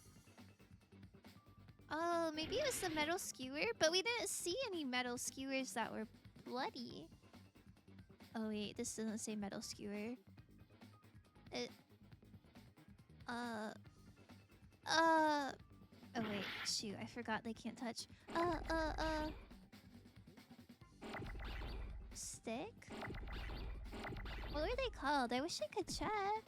Oh, maybe it was the metal skewer, but we didn't see any metal skewers that were bloody. Oh wait, this doesn't say metal skewer. Oh wait, shoot, I forgot they can't touch. Stick? What were they called? I wish I could check.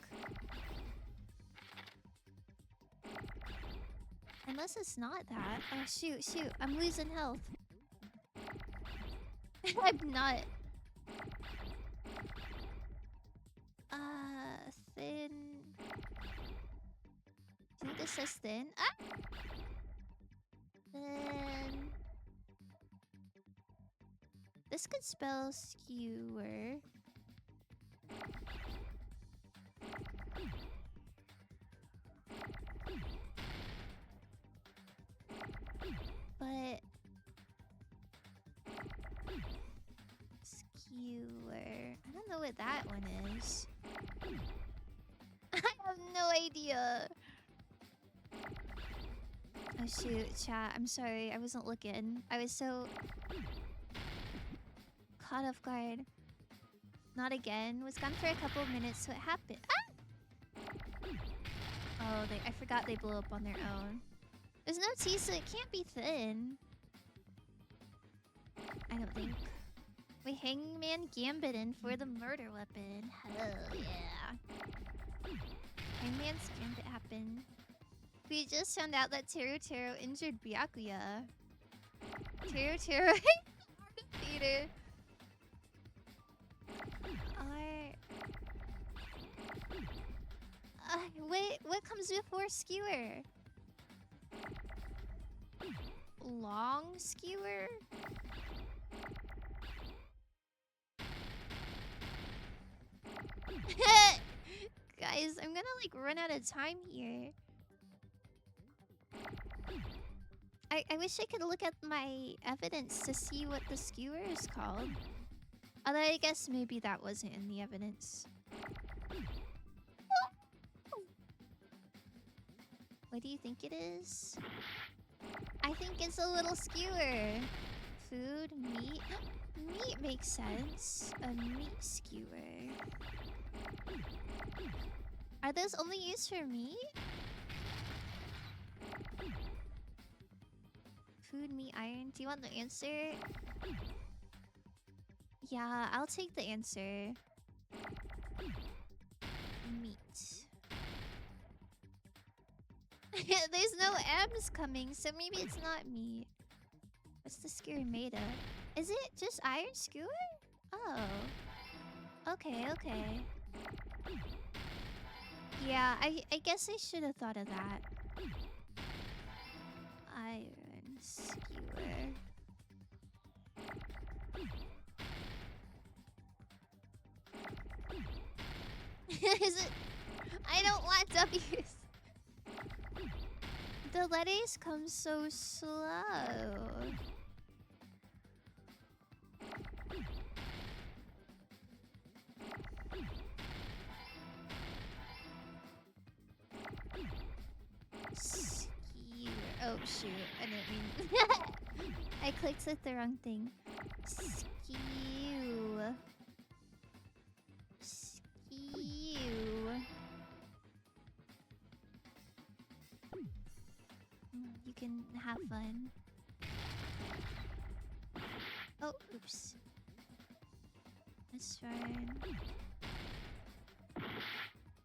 Unless it's not that. Oh shoot, I'm losing health. I'm not. Thin. I think this says thin. Ah! Then this could spell skewer. But skewer. I don't know what that one is. I have no idea. Oh shoot, chat. I'm sorry. I wasn't looking. I was so caught off guard. Not again. Was gone for a couple of minutes, so it happened. Ah! Oh, I forgot they blew up on their own. There's no T, so it can't be thin. I don't think. We Hangman Gambit in for the murder weapon. Hell yeah. Hangman's Gambit happened. We just found out that Teruteru injured Byakuya. Teruteru theater. Wait, what comes before skewer? Long skewer? Guys, I'm gonna like run out of time here. I wish I could look at my evidence to see what the skewer is called. Although I guess maybe that wasn't in the evidence. What do you think it is? I think it's a little skewer. Food, meat. Meat makes sense. A meat skewer. Are those only used for meat? Food, meat, iron. Do you want the answer? Yeah, I'll take the answer. Meat. There's no M's coming, so maybe it's not meat. What's the skewer made of? Is it just iron skewer? Oh. Okay. Yeah, I guess I should have thought of that. Iron skewer. Is it? I don't want W's. The letters come so slow. Skewer. Oh shoot, I didn't mean I clicked with the wrong thing. Skew. have fun. Oh, oops. That's fine.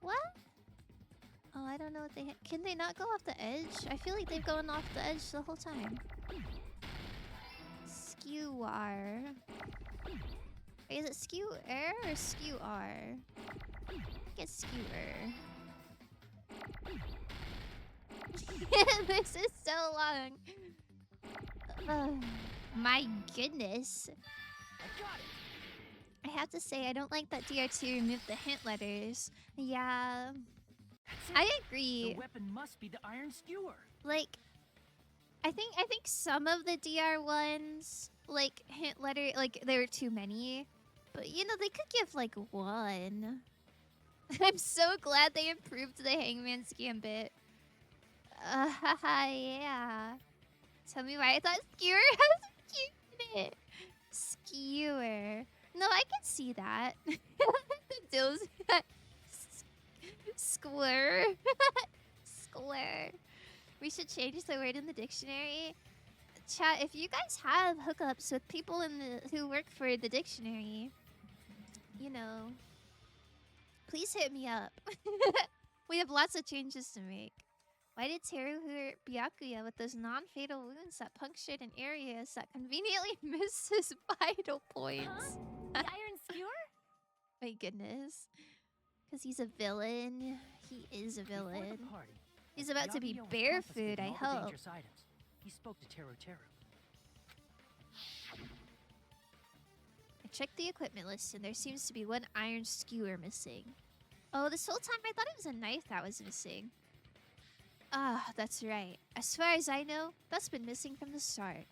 What? Oh, I don't know what they... Can they not go off the edge? I feel like they've gone off the edge the whole time. Skewer. Is it skewer or skewer? I think it's skewer. This is so long. My goodness. I got it. I have to say, I don't like that DR2 removed the hint letters. Yeah. That's it. I agree. The weapon must be the iron skewer. Like, I think some of the DR ones, like, hint letter, like, there were too many. But, you know, they could give, like, one. I'm so glad they improved the Hangman's Gambit. Yeah. Tell me why I thought skewer has a Q in it. Skewer. No, I can see that. Dills. Square. Square. We should change the word in the dictionary. Chat, if you guys have hookups with people who work for the dictionary, you know, please hit me up. We have lots of changes to make. Why did Teru hurt Byakuya with those non-fatal wounds that punctured in areas that conveniently missed his vital points? Huh? The iron skewer? My goodness. Because he's a villain. He is a villain. Party, He's about to be Byakuya was barefoot, I confiscating all the hope. dangerous items. He spoke to Teruteru. I checked the equipment list and there seems to be one iron skewer missing. Oh, this whole time I thought it was a knife that was missing. Ah, that's right. As far as I know, that's been missing from the start.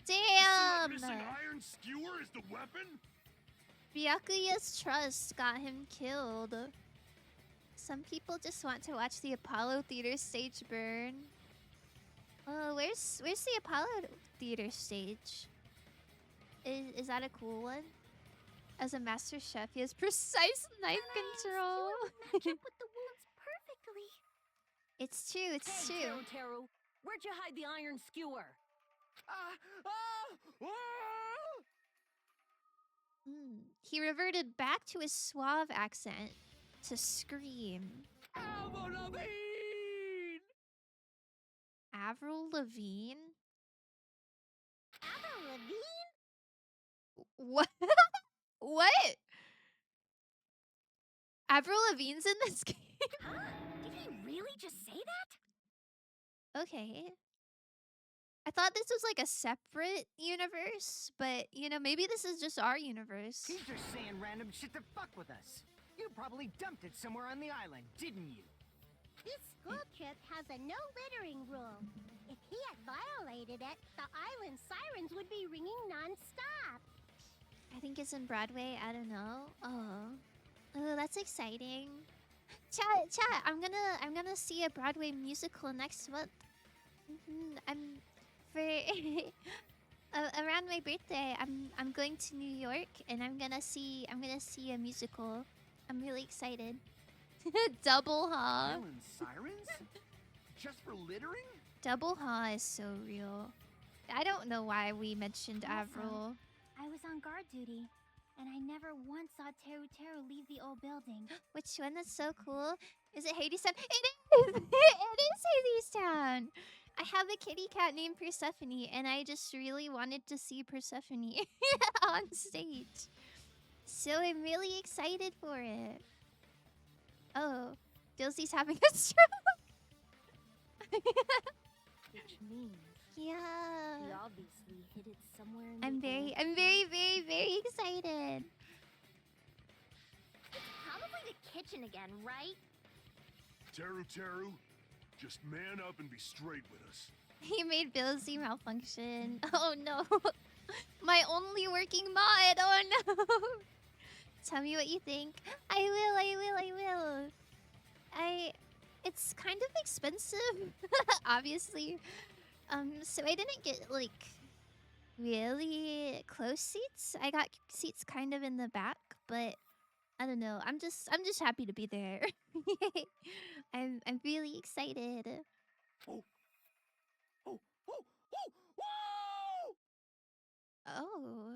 Damn! Missing iron skewer is the weapon? Byakuya's trust got him killed. Some people just want to watch the Apollo Theater stage burn. Oh, where's the Apollo Theater stage? Is that a cool one? As a master chef, he has precise knife control. Match up with the wounds perfectly. It's true, it's Hey, true. Teruteru, where'd you hide the iron skewer? He reverted back to his suave accent to scream. Avril Lavigne! Avril Lavigne? Avril Lavigne? What? What? Avril Lavigne's in this game? Huh? Did he really just say that? Okay. I thought this was like a separate universe, but you know, maybe this is just our universe. He's just saying random shit to fuck with us. You probably dumped it somewhere on the island, didn't you? This school trip has a no littering rule. If he had violated it, the island sirens would be ringing non-stop. I think it's in Broadway. I don't know. Oh, that's exciting. Chat. I'm gonna see a Broadway musical next month. I'm for around my birthday. I'm going to New York and I'm gonna see a musical. I'm really excited. Double Ha. Island sirens? Just for littering? Double Ha is so real. I don't know why we mentioned Avril. I was on guard duty, and I never once saw Teruteru leave the old building. Which one? That's so cool. Is it Hades Town? It is! It is Hades Town! I have a kitty cat named Persephone, and I just really wanted to see Persephone on stage. So I'm really excited for it. Oh, Dilsy's having a stroke! Which means Yeah. he obviously hid it somewhere in I'm the very, old very excited. It's probably the kitchen again, right? Teruteru, just man up and be straight with us. He made Dilsy malfunction. Oh no. My only working mod. Oh no. Tell me what you think. I will. It's kind of expensive, obviously. So I didn't get like really close seats. I got seats kind of in the back, but I don't know. I'm just happy to be there. I'm really excited. Oh, Oh.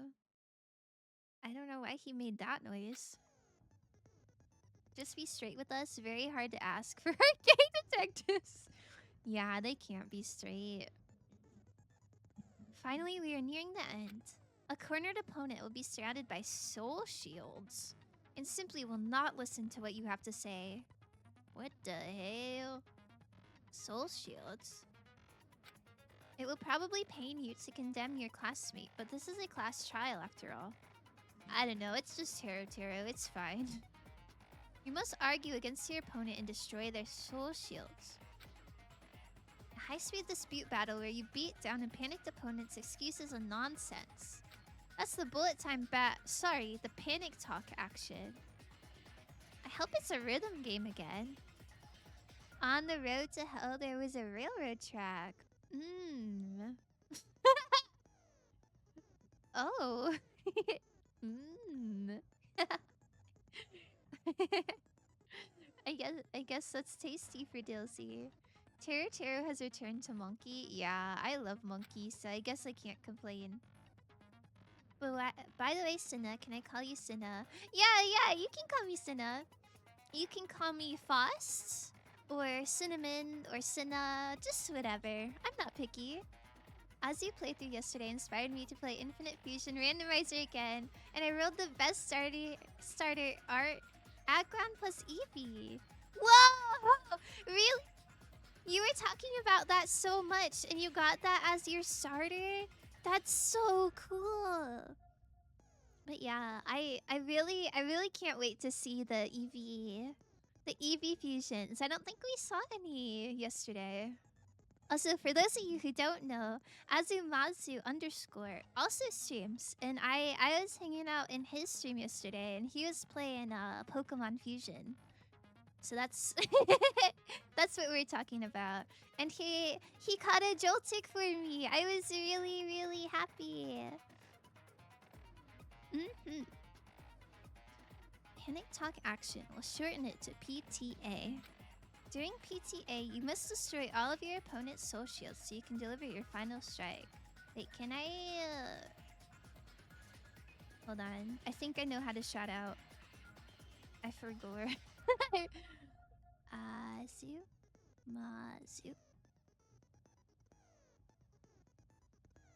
I don't know why he made that noise. Just be straight with us. Very hard to ask for arcade detectives. Yeah, they can't be straight. Finally, we are nearing the end. A cornered opponent will be surrounded by soul shields and simply will not listen to what you have to say. What the hell? Soul shields? It will probably pain you to condemn your classmate, but this is a class trial after all. I don't know, it's just Teruteru, it's fine. You must argue against your opponent and destroy their soul shields. A high-speed dispute battle where you beat down a panicked opponent's excuses and nonsense. That's the bullet time the panic talk action. I hope it's a rhythm game again. On the road to hell, there was a railroad track. Oh. I guess that's tasty for Dilsey. Teruteru has returned to Monkey. Yeah, I love monkeys, so I guess I can't complain. But by the way, Cinna, can I call you Cinna? Yeah, you can call me Cinna. You can call me Faust, or Cinnamon, or Cinna, just whatever. I'm not picky. Azu playthrough yesterday inspired me to play Infinite Fusion Randomizer again, and I rolled the best starter art, Agron plus Eevee. Whoa! Really? You were talking about that so much, and you got that as your starter? That's so cool. But yeah, I really can't wait to see the Eevee fusions. I don't think we saw any yesterday. Also, for those of you who don't know, Azumazu _ also streams, and I was hanging out in his stream yesterday, and he was playing Pokemon Fusion. So that's that's what we're talking about. And he caught a Joltik for me. I was really happy. Panic Talk action will shorten it to PTA. During PTA, you must destroy all of your opponent's soul shields so you can deliver your final strike. Wait, can I... Hold on. I think I know how to shout out. I forgot. Azumazu.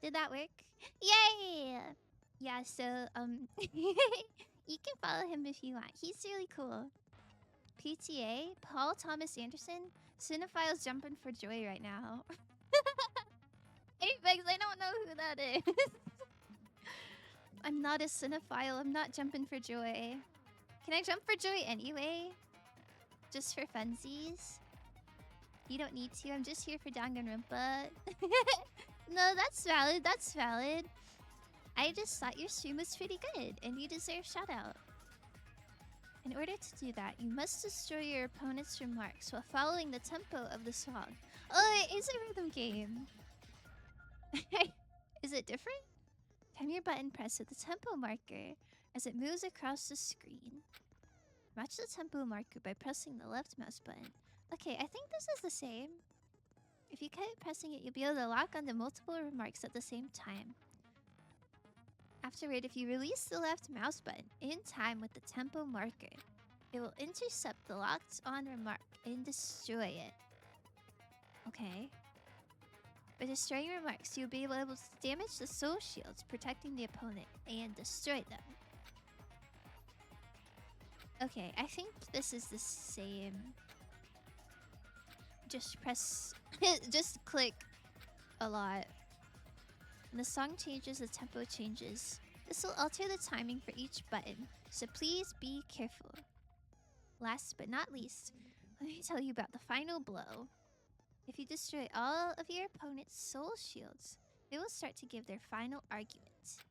Did that work? Yay! Yeah, so, you can follow him if you want. He's really cool. PTA, Paul Thomas Anderson, Cinephile's jumping for joy right now. Apex, I don't know who that is. I'm not a cinephile, I'm not jumping for joy. Can I jump for joy anyway? Just for funsies? You don't need to, I'm just here for Danganronpa. No, that's valid. I just thought your stream was pretty good, and you deserve shoutout. In order to do that, you must destroy your opponent's remarks while following the tempo of the song. Oh, it is a rhythm game. Is it different? Time your button press at the tempo marker as it moves across the screen. Match the tempo marker by pressing the left mouse button. Okay, I think this is the same. If you keep pressing it, you'll be able to lock onto multiple remarks at the same time. Afterward, if you release the left mouse button in time with the tempo marker, it will intercept the locked-on remark and destroy it. Okay. By destroying remarks, you'll be able to damage the soul shields, protecting the opponent, and destroy them. Okay, I think this is the same. Just press... just click a lot. When the song changes, the tempo changes. This will alter the timing for each button, so please be careful. Last but not least, let me tell you about the final blow. If you destroy all of your opponent's soul shields, they will start to give their final argument.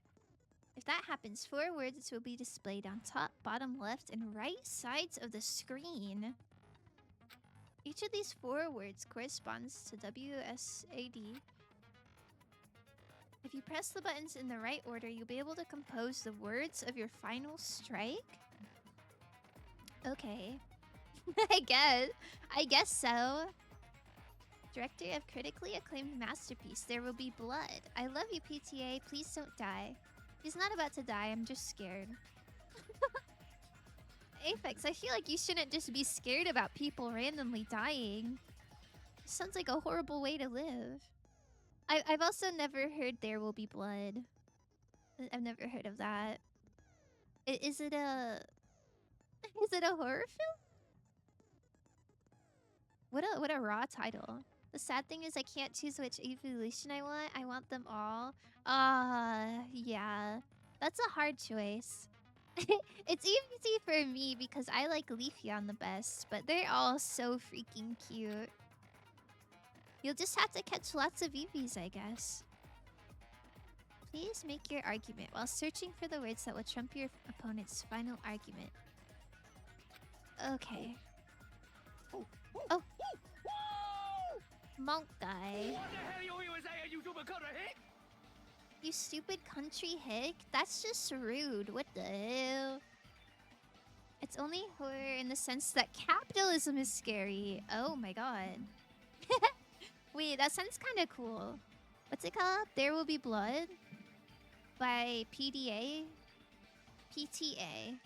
If that happens, 4 words will be displayed on top, bottom left, and right sides of the screen. Each of these 4 words corresponds to WSAD. If you press the buttons in the right order, you'll be able to compose the words of your final strike? Okay. I guess so. Director of critically acclaimed masterpiece, There Will Be Blood. I love you, PTA. Please don't die. He's not about to die. I'm just scared. Apex, I feel like you shouldn't just be scared about people randomly dying. Sounds like a horrible way to live. I've also never heard There Will Be Blood. I've never heard of that. Is it a horror film? What a raw title. The sad thing is I can't choose which evolution I want. I want them all. Yeah. That's a hard choice. It's easy for me because I like Leafeon the best, but they're all so freaking cute. You'll just have to catch lots of Eevees, I guess. Please make your argument while searching for the words that will trump your opponent's final argument. Okay. Oh. Monk guy. What the hell you even say, you stupid country hick? You stupid country hick? That's just rude. What the hell? It's only horror in the sense that capitalism is scary. Oh my god. Wait, that sounds kind of cool. What's it called? There Will Be Blood? By PDA? PTA.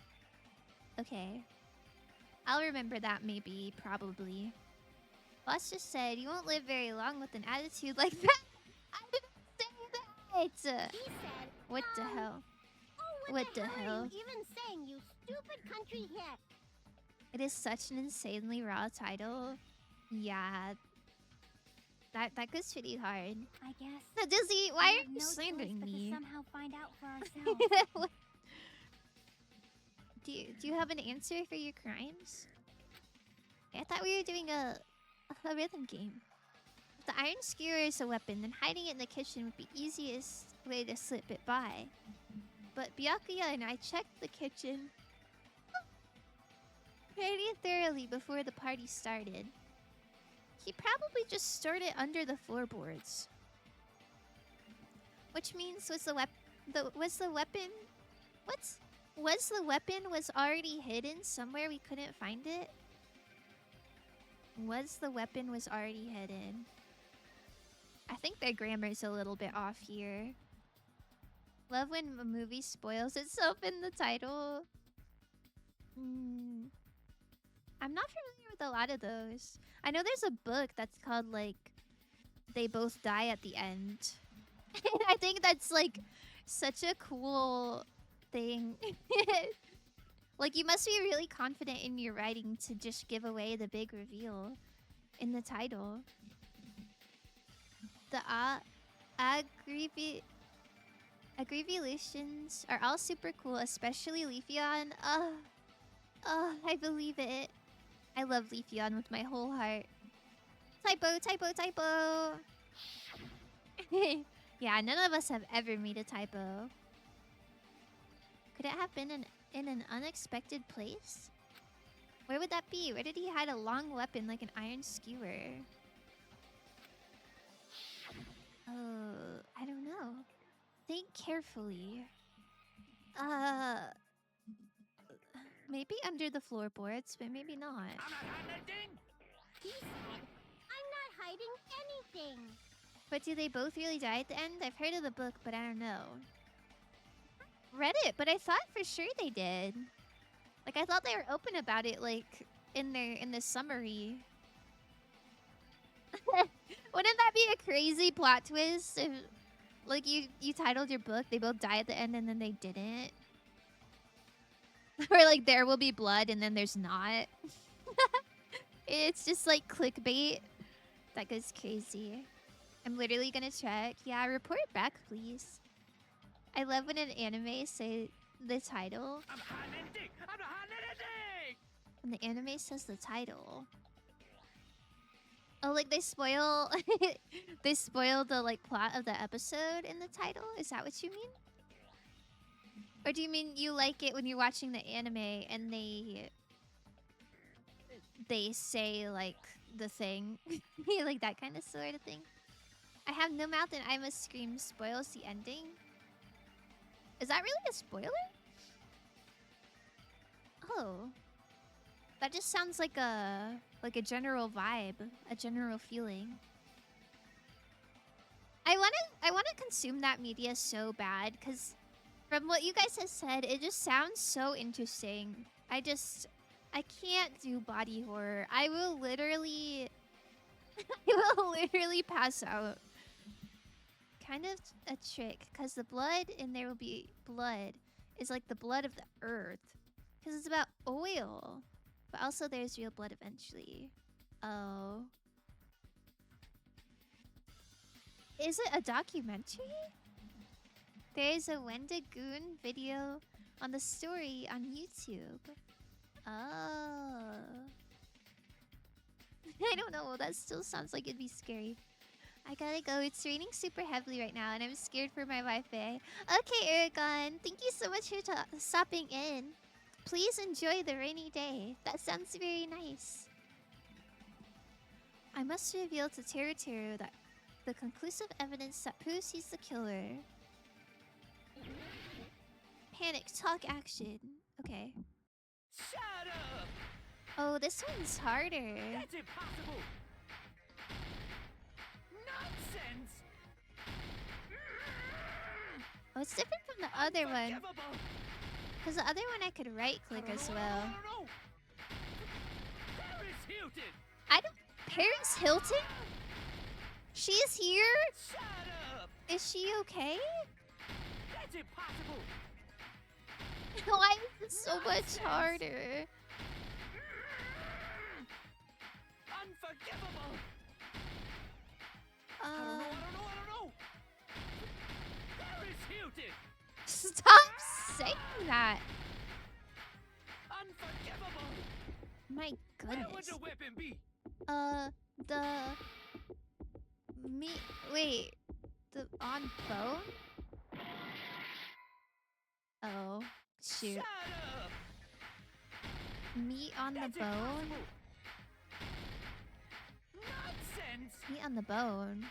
Okay. I'll remember that maybe, probably. Boss just said, you won't live very long with an attitude like that. I didn't say that! He said, what the hell? Oh, What the Are hell? you even saying, you stupid country hick? It is such an insanely raw title. Yeah. That goes pretty hard. I guess. So Dizzy, why are you slandering me? Somehow find out for ourselves. Do you have an answer for your crimes? I thought we were doing a rhythm game. If the iron skewer is a weapon, then hiding it in the kitchen would be easiest way to slip it by. But Byakuya and I checked the kitchen pretty thoroughly before the party started. He probably just stored it under the floorboards. Which means was the weapon already hidden somewhere we couldn't find it? Was the weapon already hidden? I think their grammar's a little bit off here. Love when a movie spoils itself in the title. I'm not familiar with a lot of those. I know there's a book that's called, like, They Both Die at the End. I think that's, like, such a cool thing. Like, you must be really confident in your writing to just give away the big reveal in the title. The Aggrevulations are all super cool, especially Leafeon. I believe it. I love Leafeon with my whole heart. Typo. Yeah, none of us have ever made a typo. Could it have been in an unexpected place? Where would that be? Where did he hide a long weapon like an iron skewer? Oh, I don't know. Think carefully. Maybe under the floorboards, but maybe not. I'm not hiding anything! He said, I'm not hiding anything. But do they both really die at the end? I've heard of the book, but I don't know. Read it, but I thought for sure they did. Like, I thought they were open about it, like, in the summary. Wouldn't that be a crazy plot twist if, like, you titled your book, they both die at the end and then they didn't? Or, like, there will be blood and then there's not. It's just, like, clickbait. That goes crazy. I'm literally gonna check. Yeah, report back, please. I love when an anime say the title. I'm not hiding anything! I'm not hiding anything! When the anime says the title. Oh, like they spoil they spoil the, like, plot of the episode in the title? Is that what you mean? Or do you mean you like it when you're watching the anime and they say, like, the thing? Like that kind of sort of thing? I have no mouth and I must scream spoils the ending. Is that really a spoiler? Oh. That just sounds like a general vibe, a general feeling. I wanna consume that media so bad, because from what you guys have said, it just sounds so interesting. I can't do body horror. I will literally pass out. Kind of a trick, because the blood in there will be blood is like the blood of the earth, because it's about oil, but also there's real blood eventually. Oh, is it a documentary? There's a Wendigoon video on the story on YouTube. Oh. I don't know. That still sounds like it'd be scary. I gotta go. It's raining super heavily right now, and I'm scared for my Wi-Fi. Okay, Aragon. Thank you so much for stopping in. Please enjoy the rainy day. That sounds very nice. I must reveal to Teruteru that the conclusive evidence that proves he's the killer. Panic, talk, action. Okay. Shut up! Oh, this one's harder. That's impossible! Nonsense! Oh, it's different from the other one. Because the other one I could right-click as well. Paris Hilton! I don't... Paris Hilton? She is here? Shut up! Is she okay? That's impossible! Why is it so much harder? Unforgivable! I don't know! Paris Hilton! Stop saying that! Unforgivable! My Where would goodness. the weapon be? Wait. The on bone? Oh, shoot. Shut up! Meat on the That's bone? impossible. Nonsense! Meat on the bone.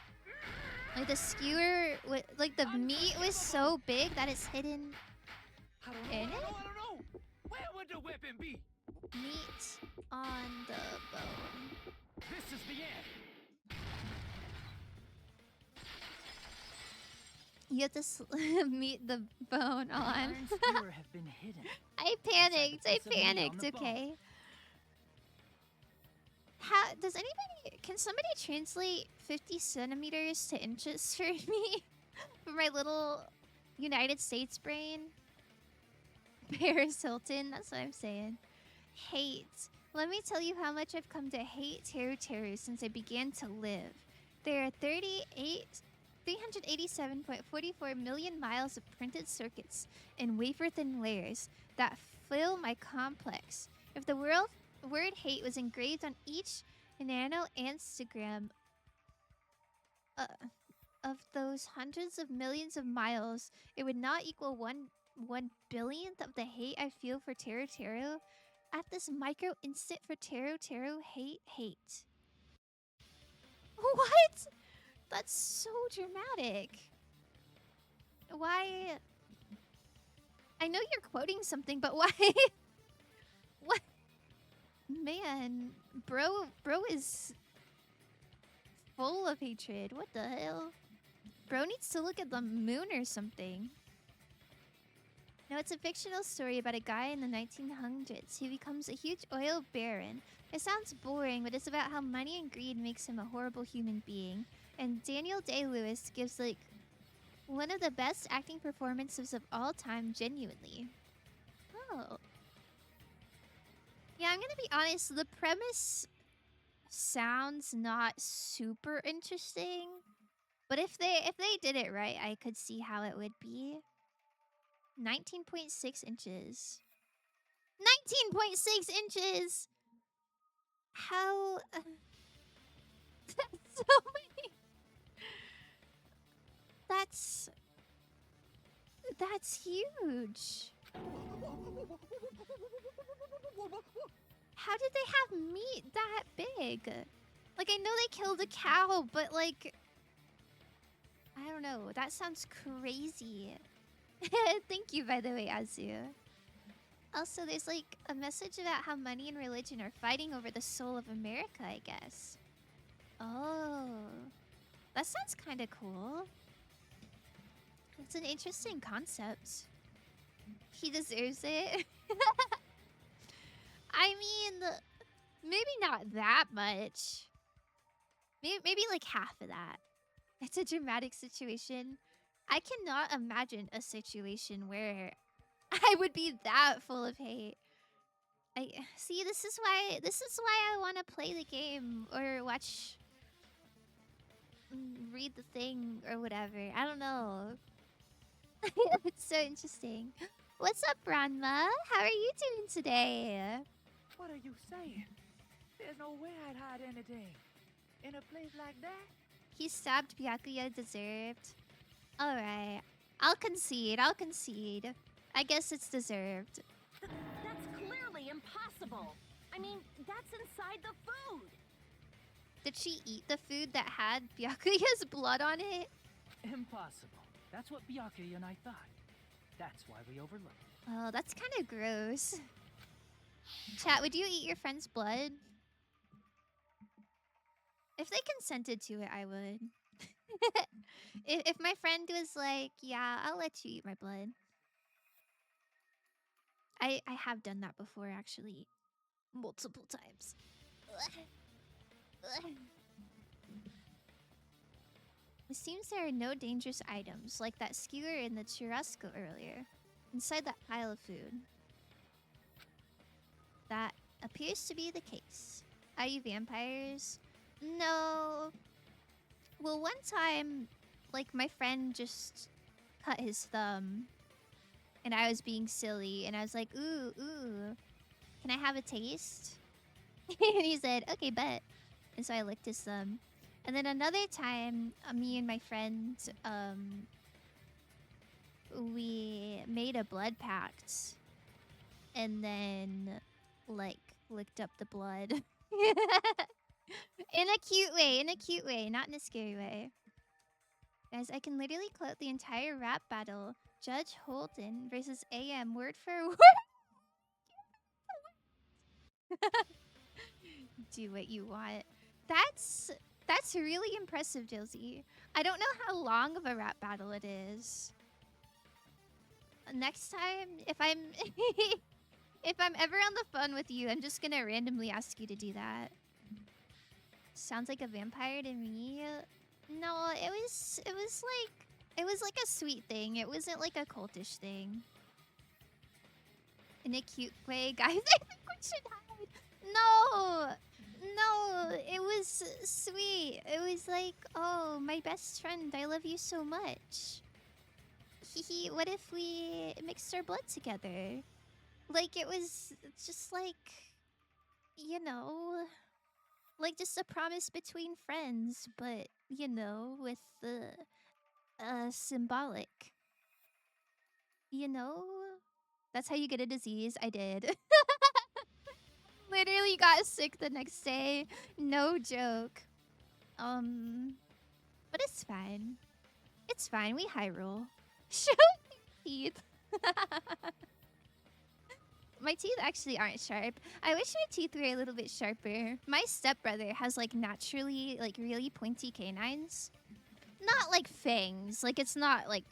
Like the skewer, like the meat was so big that it's hidden in it? I don't know! Where would the weapon be? Meat on the bone. This is the end! You have to meet the bone on. Iron skewer have been hidden. I panicked. Inside the piece of meat on the Okay. Can somebody translate 50 centimeters to inches for me? For my little United States brain? Paris Hilton, that's what I'm saying. Hate. Let me tell you how much I've come to hate Teruteru since I began to live. There are 387.44 million miles of printed circuits in wafer-thin layers that fill my complex. If the word hate was engraved on each nano Instagram of those hundreds of millions of miles, it would not equal one billionth of the hate I feel for Teruteru. At this micro instant for Teruteru, hate. What? That's so dramatic. Why? I know you're quoting something, but why? What? Man, bro is full of hatred. What the hell? Bro needs to look at the moon or something. No, it's a fictional story about a guy in the 1900s who becomes a huge oil baron. It sounds boring, but it's about how money and greed makes him a horrible human being. And Daniel Day-Lewis gives, like, one of the best acting performances of all time, genuinely. Oh. Yeah, I'm gonna be honest, the premise sounds not super interesting. But if they did it right, I could see how it would be. 19.6 inches. 19.6 inches! How... that's so many... That's huge. How did they have meat that big? Like, I know they killed a cow, but like... I don't know. That sounds crazy. Thank you, by the way, Azu. Also, there's like a message about how money and religion are fighting over the soul of America, I guess. Oh. That sounds kind of cool. It's an interesting concept. He deserves it. I mean, maybe not that much. Maybe like half of that. It's a dramatic situation. I cannot imagine a situation where I would be that full of hate. I see. This is why I want to play the game or watch, read the thing or whatever. I don't know. It's so interesting. What's up, Ranma? How are you doing today? What are you saying? There's no way I'd hide anything. In a place like that? He stabbed Byakuya deserved. Alright. I'll concede. I guess it's deserved. That's clearly impossible. I mean, that's inside the food. Did she eat the food that had Byakuya's blood on it? Impossible. That's what Byakuya and I thought. That's why we overlooked it. Oh, that's kind of gross. Chat, would you eat your friend's blood? If they consented to it, I would. If my friend was like, yeah, I'll let you eat my blood. I have done that before, actually. Multiple times. It seems there are no dangerous items, like that skewer in the churrasco earlier, inside that pile of food. That appears to be the case. Are you vampires? No. Well, one time, like, my friend just cut his thumb, and I was being silly, and I was like, ooh, can I have a taste? And he said, okay, bet. And so I licked his thumb. And then another time, me and my friend, we made a blood pact, and then, like, licked up the blood. In a cute way, not in a scary way. Guys, I can literally quote the entire rap battle. Judge Holden versus AM word for word. Do what you want. That's really impressive, Josie. I don't know how long of a rap battle it is. Next time, if I'm if I'm ever on the phone with you, I'm just gonna randomly ask you to do that. Sounds like a vampire to me. No, it was like a sweet thing. It wasn't like a cultish thing. In a cute way, guys. I think we should hide. No, it was sweet. It was like, oh, my best friend, I love you so much. What if we mixed our blood together? Like, it was just like, you know, like just a promise between friends, but, you know, with the symbolic. You know? That's how you get a disease. I did. Literally got sick the next day. No joke. But it's fine. It's fine. We high roll. Show teeth. My teeth actually aren't sharp. I wish my teeth were a little bit sharper. My stepbrother has like naturally like really pointy canines. Not like fangs. Like it's not like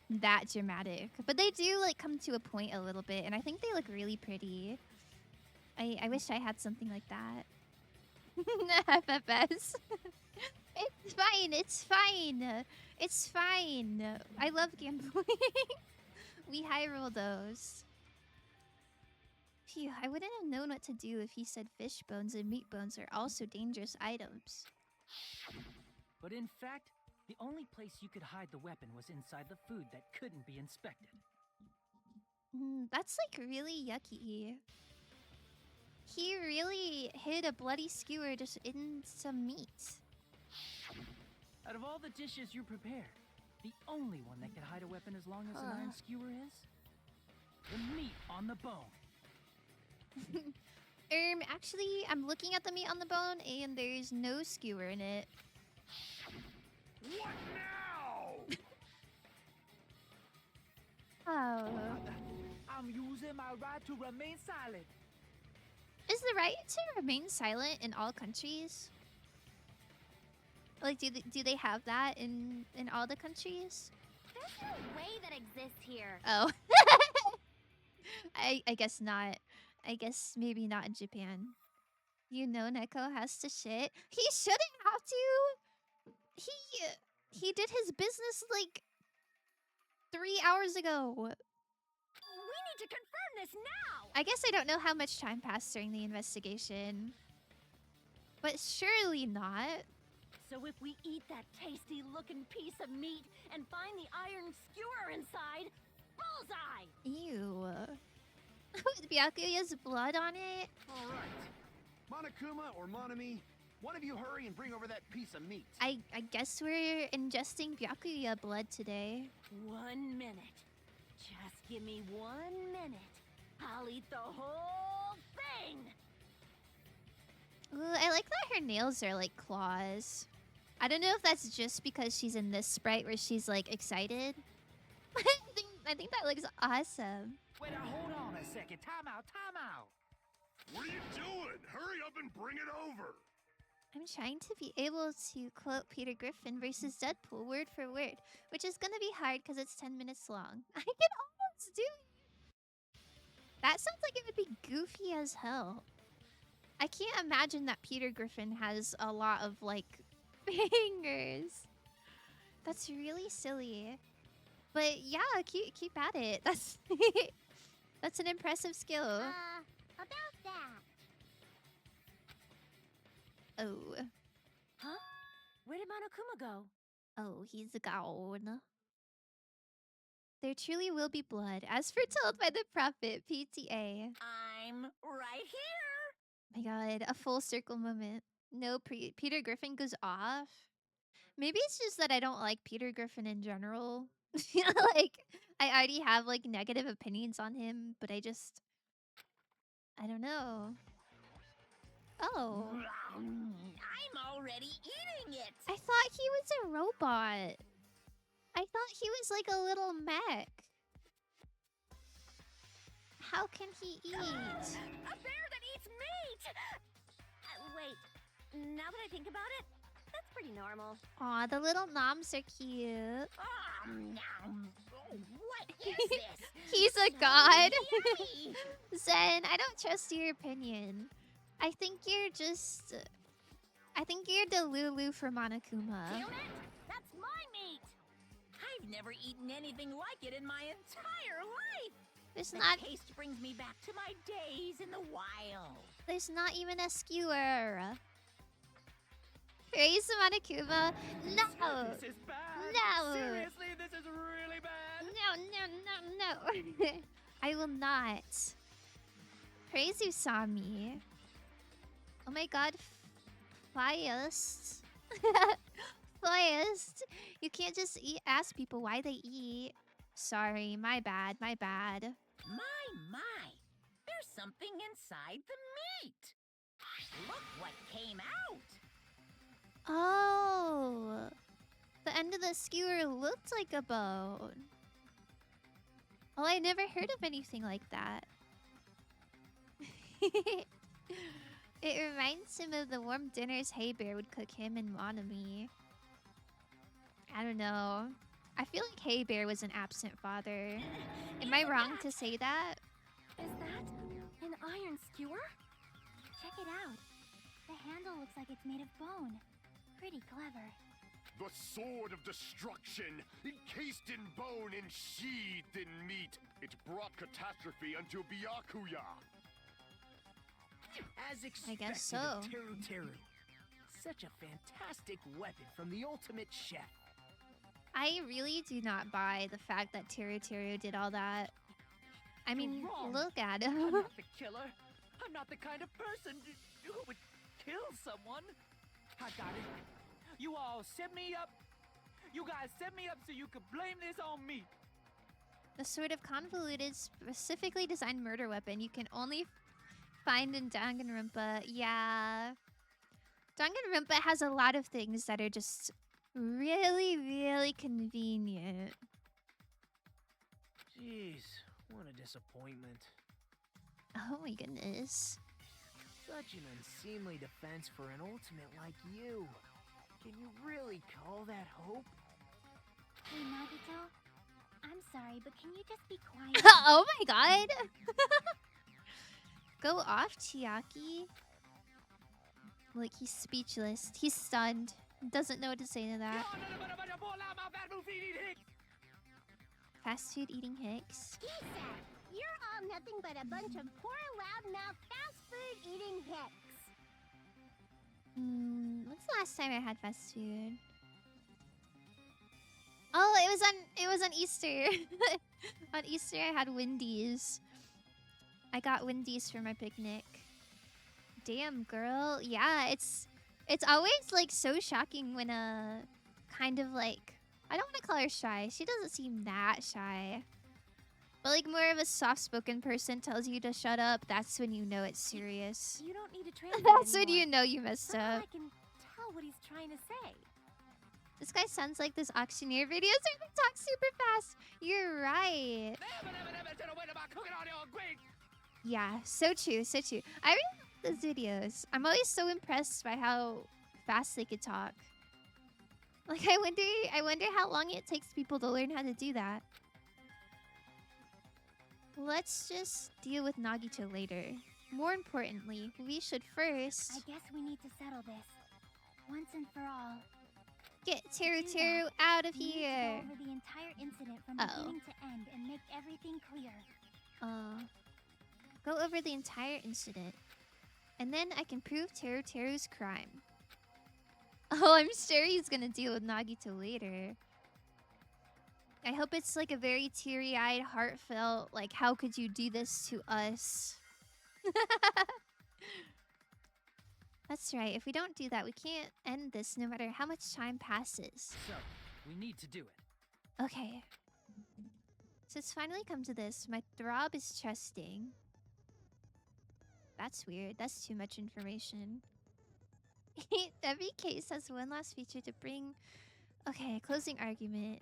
that dramatic. But they do like come to a point a little bit, and I think they look really pretty. I wish I had something like that. FFS. It's fine. It's fine. It's fine. I love gambling. We high roll those. Phew, I wouldn't have known what to do if he said fish bones and meat bones are also dangerous items. But in fact, the only place you could hide the weapon was inside the food that couldn't be inspected. That's like really yucky. He really hid a bloody skewer just in some meat. Out of all the dishes you prepared, the only one that can hide a weapon as long as an iron skewer is the meat on the bone. Actually, I'm looking at the meat on the bone, and there's no skewer in it. What now? Oh. I'm using my right to remain silent. Is the right to remain silent in all countries? Like, do they have that in all the countries? There's no way that exists here. Oh. I guess not. I guess maybe not in Japan. You know Neko has to shit. He shouldn't have to. He did his business like 3 hours ago. We need to confirm this now. I guess I don't know how much time passed during the investigation. But surely not. So if we eat that tasty looking piece of meat and find the iron skewer inside, bullseye! Ew. With Byakuya's blood on it? Alright. Monokuma or Monami, one of you hurry and bring over that piece of meat. I guess we're ingesting Byakuya blood today. 1 minute. Just give me 1 minute. I'll eat the whole thing! Ooh, I like that her nails are like claws. I don't know if that's just because she's in this sprite where she's like excited. I think that looks awesome. Wait, hold on a second. Time out, time out. What are you doing? Hurry up and bring it over! I'm trying to be able to quote Peter Griffin versus Deadpool word for word, which is gonna be hard because it's 10 minutes long. I can almost do it. That sounds like it would be goofy as hell. I can't imagine that Peter Griffin has a lot of like fingers. That's really silly. But yeah, keep at it. That's that's an impressive skill. About that. Oh. Huh? Where did Monokuma go? Oh, he's gone. There truly will be blood, as foretold by the prophet, PTA. I'm right here. My god, a full circle moment. No, Peter Griffin goes off. Maybe it's just that I don't like Peter Griffin in general. Like, I already have, like, negative opinions on him, but I don't know. Oh. I'm already eating it. I thought he was a robot. I thought he was like a little mech. How can he eat? A bear that eats meat! Wait, now that I think about it, that's pretty normal. Aw, the little noms are cute. What is this? He's a So god. yummy. Zen, I don't trust your opinion. I think you're just... I think you're the Lulu for Monokuma. Kill it? That's my meat. I've never eaten anything like it in my entire life. There's The not... taste brings me back to my days in the wild. There's not even a skewer. Praise Monokuma. No! This is bad. No! Seriously, this is really bad. No. I will not. Praise Usami. Oh my god. Flyest. Flyest. You can't just ask people why they eat. Sorry, my bad. My. There's something inside the meat. Look what came out. Oh. The end of the skewer looked like a bone. Oh, I never heard of anything like that. It reminds him of the warm dinners Hey Bear would cook him and Monami. I don't know. I feel like Hey Bear was an absent father. Am I wrong to say that? Is that an iron skewer? Check it out. The handle looks like it's made of bone. Pretty clever. The sword of destruction, encased in bone and sheathed in meat. It brought catastrophe unto Byakuya. As I guess expected so. of Teruteru. Such a fantastic weapon from the ultimate chef. I really do not buy the fact that Teruteru did all that. I mean, wrong. look at I'm him. not the killer. I'm not the kind of person who would kill someone. I got it. You all set me up. You guys set me up so you could blame this on me. The sort of convoluted, specifically designed murder weapon you can only find in Danganronpa. Yeah. Danganronpa has a lot of things that are just really, really convenient. Jeez, what a disappointment. Oh my goodness. Such an unseemly defense for an ultimate like you. Can you really call that hope? Hey, Nagito. I'm sorry, but can you just be quiet? Oh my god! Go off, Chiaki. Like, he's speechless. He's stunned. Doesn't know what to say to that. Fast food eating hicks. He said, you're all nothing but a bunch of poor, loudmouth, fast food eating hicks. When's the last time I had fast food? Oh, it was on Easter. On Easter I had Wendy's. I got Wendy's for my picnic. Damn, girl. Yeah, it's always like so shocking when kind of like, I don't want to call her shy. She doesn't seem that shy. But like more of a soft-spoken person tells you to shut up, that's when you know it's serious. You don't need to translate That's when anymore. you know you messed Somehow up. I can tell what he's trying to say. This guy sounds like this auctioneer video, so he talks super fast. You're right. Yeah, so true, so true. I really like those videos. I'm always so impressed by how fast they could talk. Like, I wonder how long it takes people to learn how to do that. Let's just deal with Nagito later. More importantly, we should first I guess we need to settle this. Once and for all. get Teruteru out of We need to here. go over the entire incident from beginning to end and make everything clear. Go over the entire incident. And then I can prove Teruteru's crime. Oh, I'm sure he's gonna deal with Nagito later. I hope it's like a very teary-eyed, heartfelt, like, how could you do this to us? That's right. If we don't do that, we can't end this no matter how much time passes. So, we need to do it. Okay. So it's finally come to this. My throb is trusting. That's weird. That's too much information. Every case has one last feature to bring. Okay, closing argument.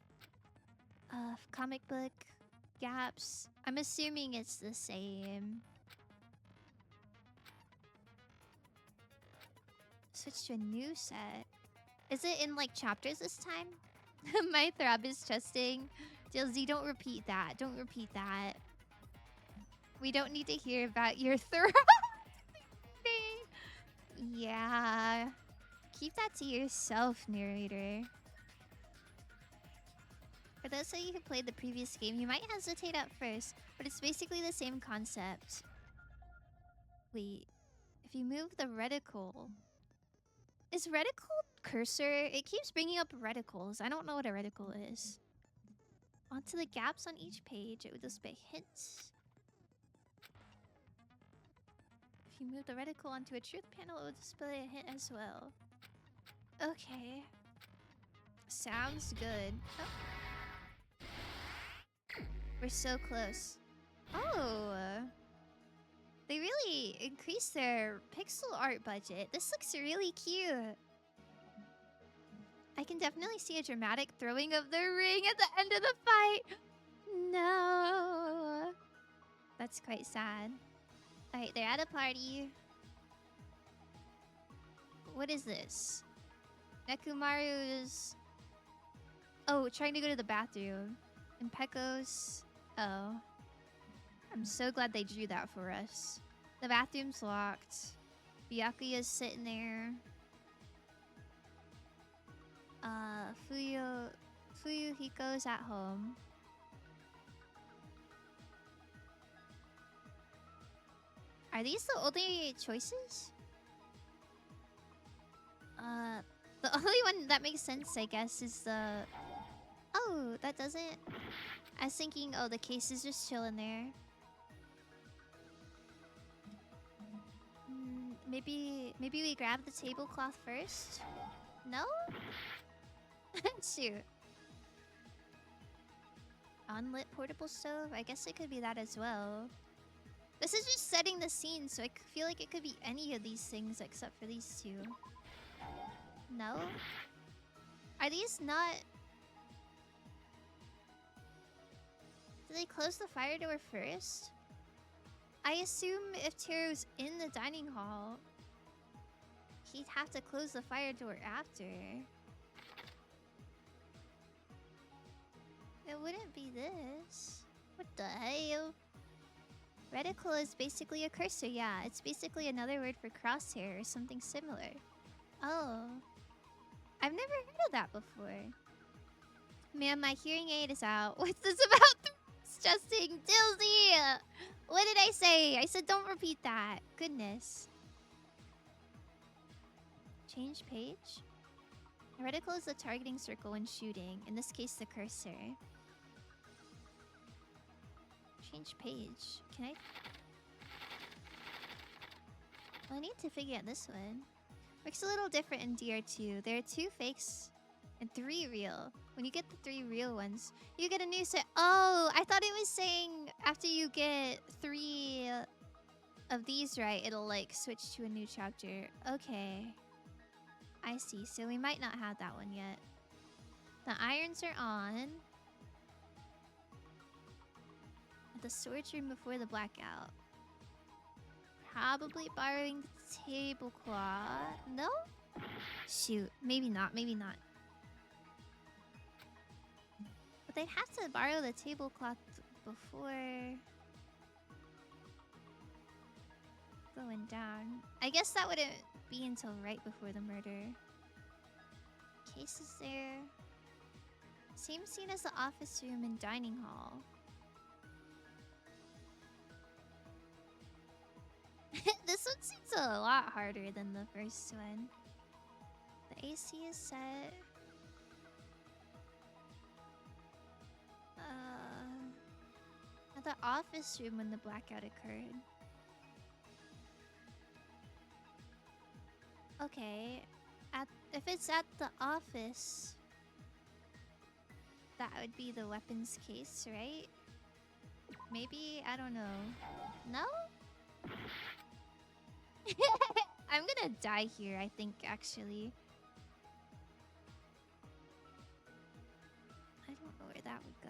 Comic book. Gaps. I'm assuming it's the same. Switch to a new set. Is it in like chapters this time? My throb is trusting. DLZ, don't repeat that. Don't repeat that. We don't need to hear about your throb. Yeah. Keep that to yourself, narrator. For those of you who played the previous game, you might hesitate at first, but it's basically the same concept. Wait. If you move the reticle... Is reticle cursor? It keeps bringing up reticles. I don't know what a reticle is. Onto the gaps on each page, it would display hints. If you move the reticle onto a truth panel, it will display a hint as well. Okay. Sounds good. Oh. We're so close. Oh. They really increased their pixel art budget. This looks really cute. I can definitely see a dramatic throwing of the ring at the end of the fight. No. That's quite sad. Alright, they're at a party. What is this? Nekumaru's... Oh, trying to go to the bathroom. And Pekko's... Oh. I'm so glad they drew that for us. The bathroom's locked. Byakuya's sitting there. Fuyuhiko's at home. Are these the only choices? The only one that makes sense, I guess, is the... Oh, that doesn't... I was thinking, oh, the case is just chilling there. Maybe we grab the tablecloth first? No? Shoot. Unlit portable stove? I guess it could be that as well. This is just setting the scene, so I feel like it could be any of these things except for these two. No? Are these not... Did they close the fire door first? I assume if Teru's in the dining hall, He'd have to close the fire door after. It wouldn't be this. What the hell? Reticle is basically a cursor, yeah. It's basically another word for crosshair or something similar. Oh. I've never heard of that before. Man, my hearing aid is out. What's this about? Disgusting. Dilsey! What did I say? I said don't repeat that. Goodness. Change page. Reticle is the targeting circle when shooting. In this case, the cursor. Change page. Can I? Well, I need to figure out this one. Works a little different in DR2. There are 2 fakes and 3 real. When you get the 3 real ones, you get a new set. Oh, I thought it was saying after you get 3 of these right, it'll like switch to a new chapter. Okay. I see. So we might not have that one yet. The irons are on. At the storage room before the blackout. Probably borrowing the tablecloth. No? Shoot. Maybe not. Maybe not. But they'd have to borrow the tablecloth before going down. I guess that wouldn't be until right before the murder. Cases there. Same scene as the office room and dining hall. This one seems a lot harder than the first one. The AC is set. At the office room when the blackout occurred. Okay. If it's at the office, that would be the weapons case, right? Maybe? I don't know. No? I'm gonna die here, I think, actually. I don't know where that would go.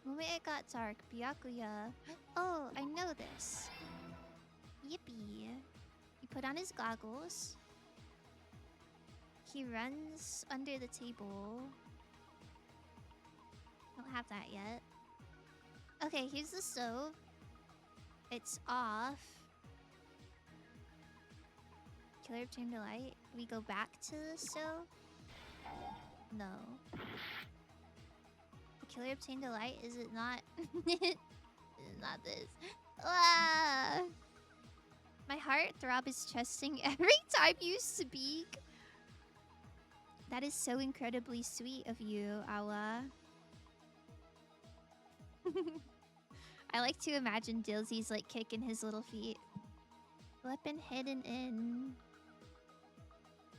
Moment it got dark, Byakuya. Oh, I know this. Yippee. He put on his goggles. He runs under the table. Don't have that yet. Okay, here's the stove. It's off. Killer turned the light. We go back to the stove? No. The killer obtained a light? Is it not? It's not this. Ah! My heart throb is chesting every time you speak. That is so incredibly sweet of you, Awa. I like to imagine Dilsy's like kicking his little feet. Weapon hidden in.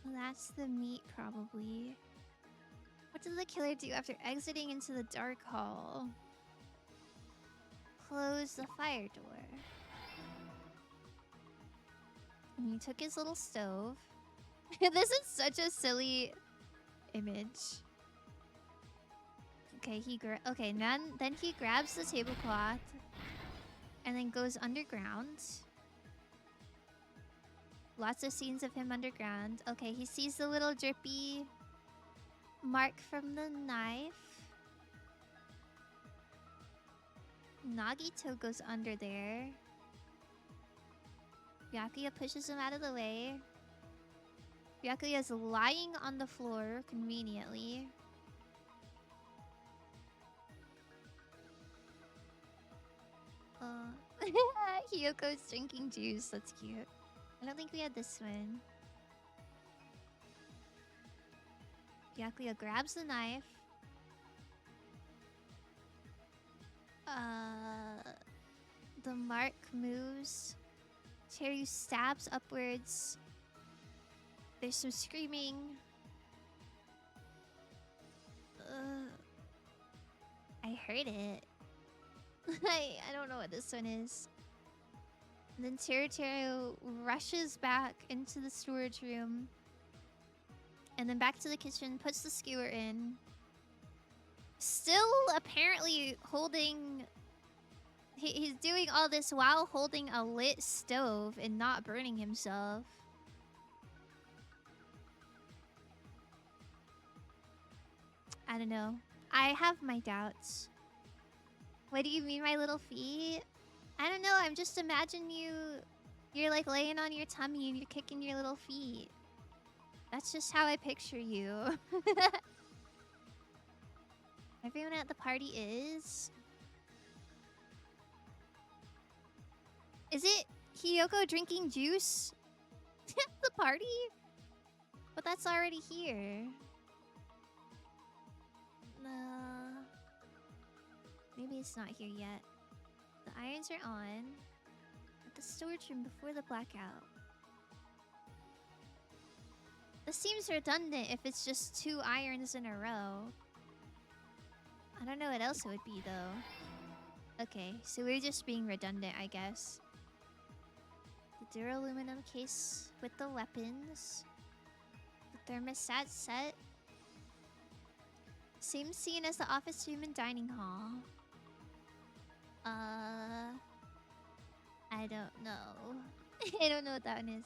Well, that's the meat, probably. What does the killer do after exiting into the dark hall? Close the fire door. And he took his little stove. This is such a silly image. Okay, then he grabs the tablecloth and then goes underground. Lots of scenes of him underground. Okay, he sees the little drippy mark from the knife. Nagito goes under there. Byakuya pushes him out of the way. Byakuya is lying on the floor conveniently. Hiyoko's drinking juice. That's cute. I don't think we had this one. Byakuya grabs the knife. The mark moves. Teru stabs upwards. There's some screaming. I heard it. I don't know what this one is. And then Teruteru rushes back into the storage room. And then back to the kitchen, puts the skewer in. Still apparently holding He's doing all this while holding a lit stove and not burning himself. I don't know. I have my doubts. What do you mean, my little feet? I don't know. I'm just imagining you. You're like laying on your tummy and you're kicking your little feet. That's just how I picture you. Everyone at the party is. Is it Hiyoko drinking juice at the party? But that's already here. Maybe it's not here yet. The irons are on at the storage room before the blackout. This seems redundant if it's just 2 irons in a row. I don't know what else it would be though. Okay, so we're just being redundant, I guess. The duraluminum case with the weapons. The thermostat set. Same scene as the office room and dining hall. I don't know. I don't know what that one is.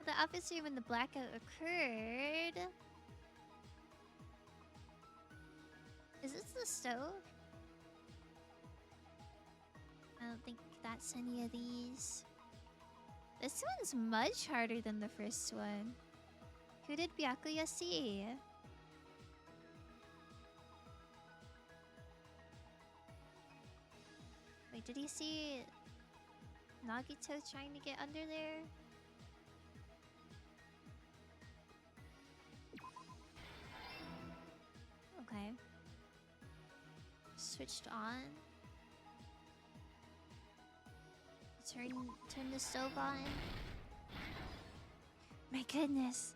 The office room when the blackout occurred. Is this the stove? I don't think that's any of these. This one's much harder than the first one. Who did Byakuya see? Wait, did he see Nagito trying to get under there? Okay. Switched on. Turn the stove on. My goodness.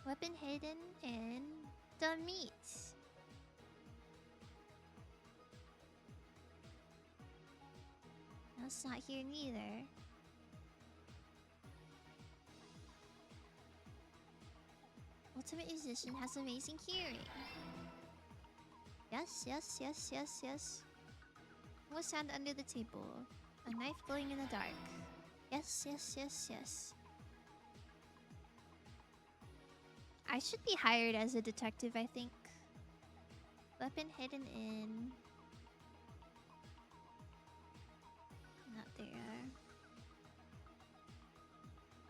Weapon hidden in the meat. That's not here neither. Ultimate Musician has amazing hearing. Yes, yes, yes, yes, yes. What sound under the table? A knife glowing in the dark. Yes, yes, yes, yes. I should be hired as a detective, I think. Weapon hidden in... Not there.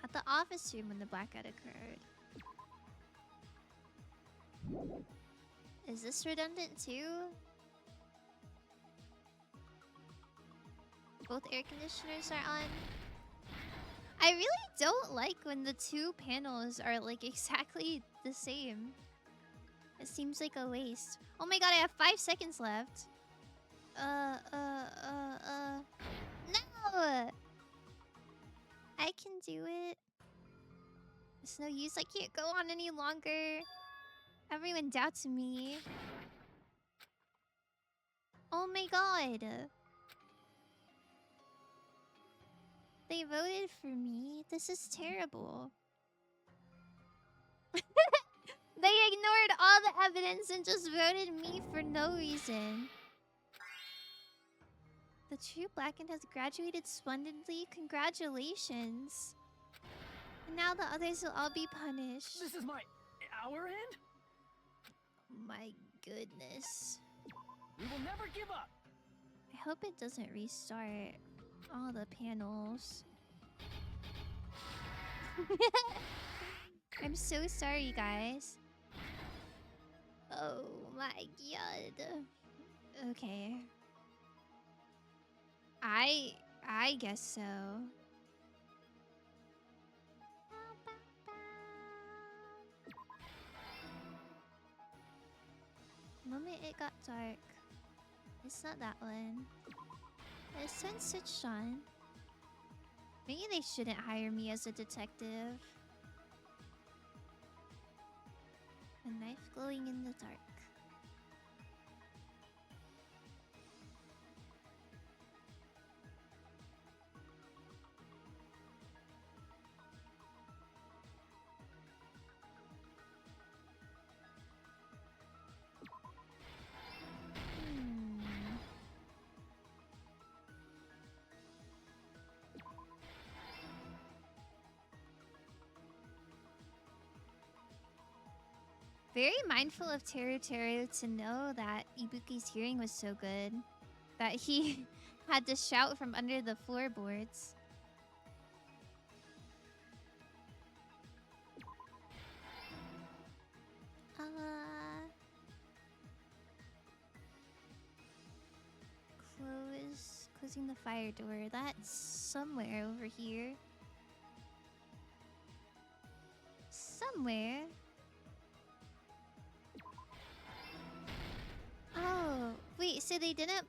At the office room when the blackout occurred. Is this redundant too? Both air conditioners are on. I really don't like when the 2 panels are like exactly the same. It seems like a waste. Oh my god, I have 5 seconds left. No! I can do it. It's no use. I can't go on any longer. Everyone doubts me. Oh my god. They voted for me. This is terrible. They ignored all the evidence and just voted me for no reason. The true Blackened has graduated splendidly. Congratulations. And now the others will all be punished. This is our end? My goodness. We will never give up. I hope it doesn't restart all the panels. I'm so sorry, guys. Oh my god. Okay. I guess so. The moment it got dark. It's not that one. This one's switched on. Maybe they shouldn't hire me as a detective. A knife glowing in the dark. Very mindful of Teruteru to know that Ibuki's hearing was so good that he had to shout from under the floorboards. Closing the fire door. That's somewhere over here. Somewhere. Oh, wait, so they didn't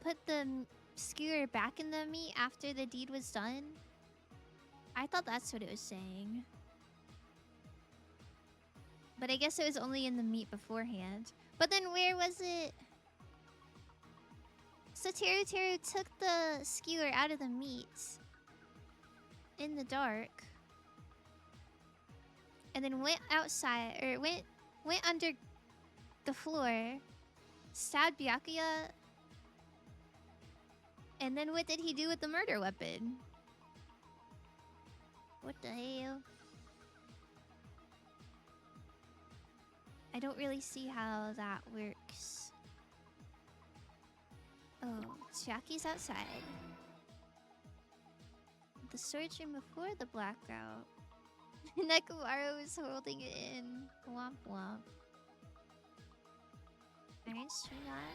put the skewer back in the meat after the deed was done? I thought that's what it was saying. But I guess it was only in the meat beforehand. But then where was it? So Teruteru took the skewer out of the meat in the dark. And then went outside, or went under the floor, stabbed Byakuya. And then what did he do with the murder weapon? What the hell? I don't really see how that works. Oh, Chiaki's outside. The storage room before the blackout. Nekomaru was holding it in. Womp womp. Iron Shunan.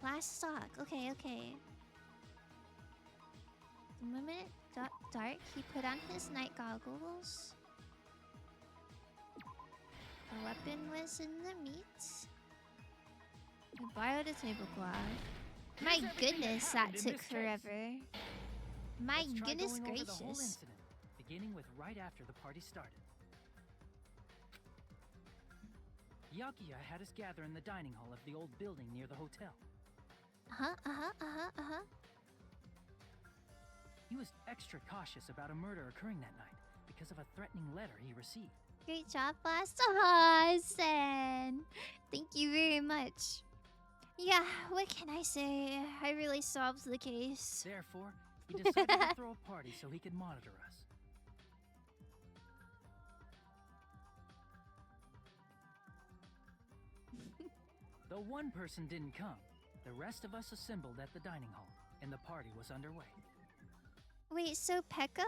Last stock. Okay, okay. The moment it got dark, he put on his night goggles. The weapon was in the meat. He borrowed a tablecloth. My goodness, that took forever. My goodness gracious. The whole incident, beginning with right after the party started. Byakuya had us gather in the dining hall of the old building near the hotel. He was extra cautious about a murder occurring that night because of a threatening letter he received. Great job, boss. Awesome. Thank you very much. Yeah, what can I say? I really solved the case. Therefore, he decided to throw a party so he could monitor us. Though one person didn't come, the rest of us assembled at the dining hall, and the party was underway. Wait, so Peko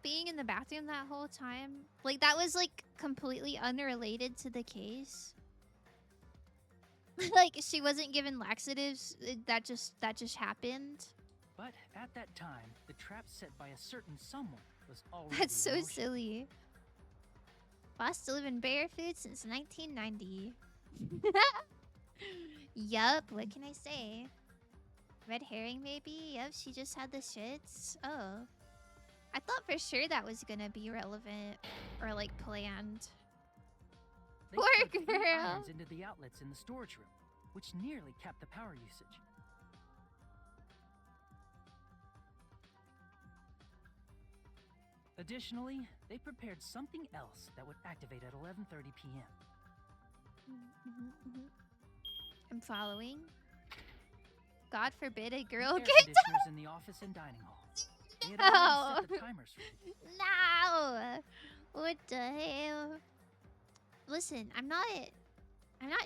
being in the bathroom that whole time? Like, that was, like, completely unrelated to the case? Like, she wasn't given laxatives? That just happened? But at that time, the trap set by a certain someone was already That's so in motion. silly. Boss still been barefoot since 1990. Yup, what can I say? Red herring maybe? Yep, she just had the shits. Oh. I thought for sure that was gonna be relevant. Or like planned. They Poor put 3 girl. irons into the outlets in the storage room, which nearly capped the power usage. Additionally, they prepared something else that would activate at 11:30 p.m. I'm following. God forbid a girl Air gets conditioners in the office and dining hall. They had already set the timers for it. No! What the hell? Listen, I'm not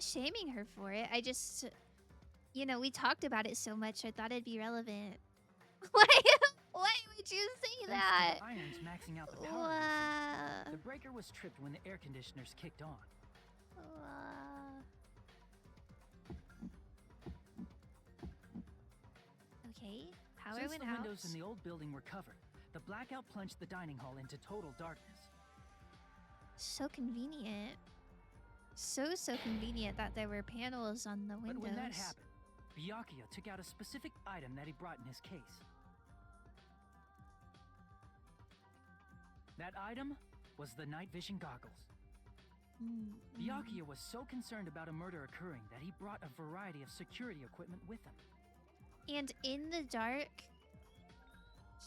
shaming her for it. I just, you know, we talked about it so much. I thought it'd be relevant. Why would you say Thanks that? to the irons maxing out the power usage, Wow. the breaker was tripped when the air conditioners kicked on. Okay, power Since went the out. windows in the old building were covered, the blackout plunged the dining hall into total darkness. So convenient. So convenient that there were panels on the windows. But when that happened, Byakuya took out a specific item that he brought in his case. That item was the night vision goggles. Byakuya was so concerned about a murder occurring that he brought a variety of security equipment with him. And in the dark,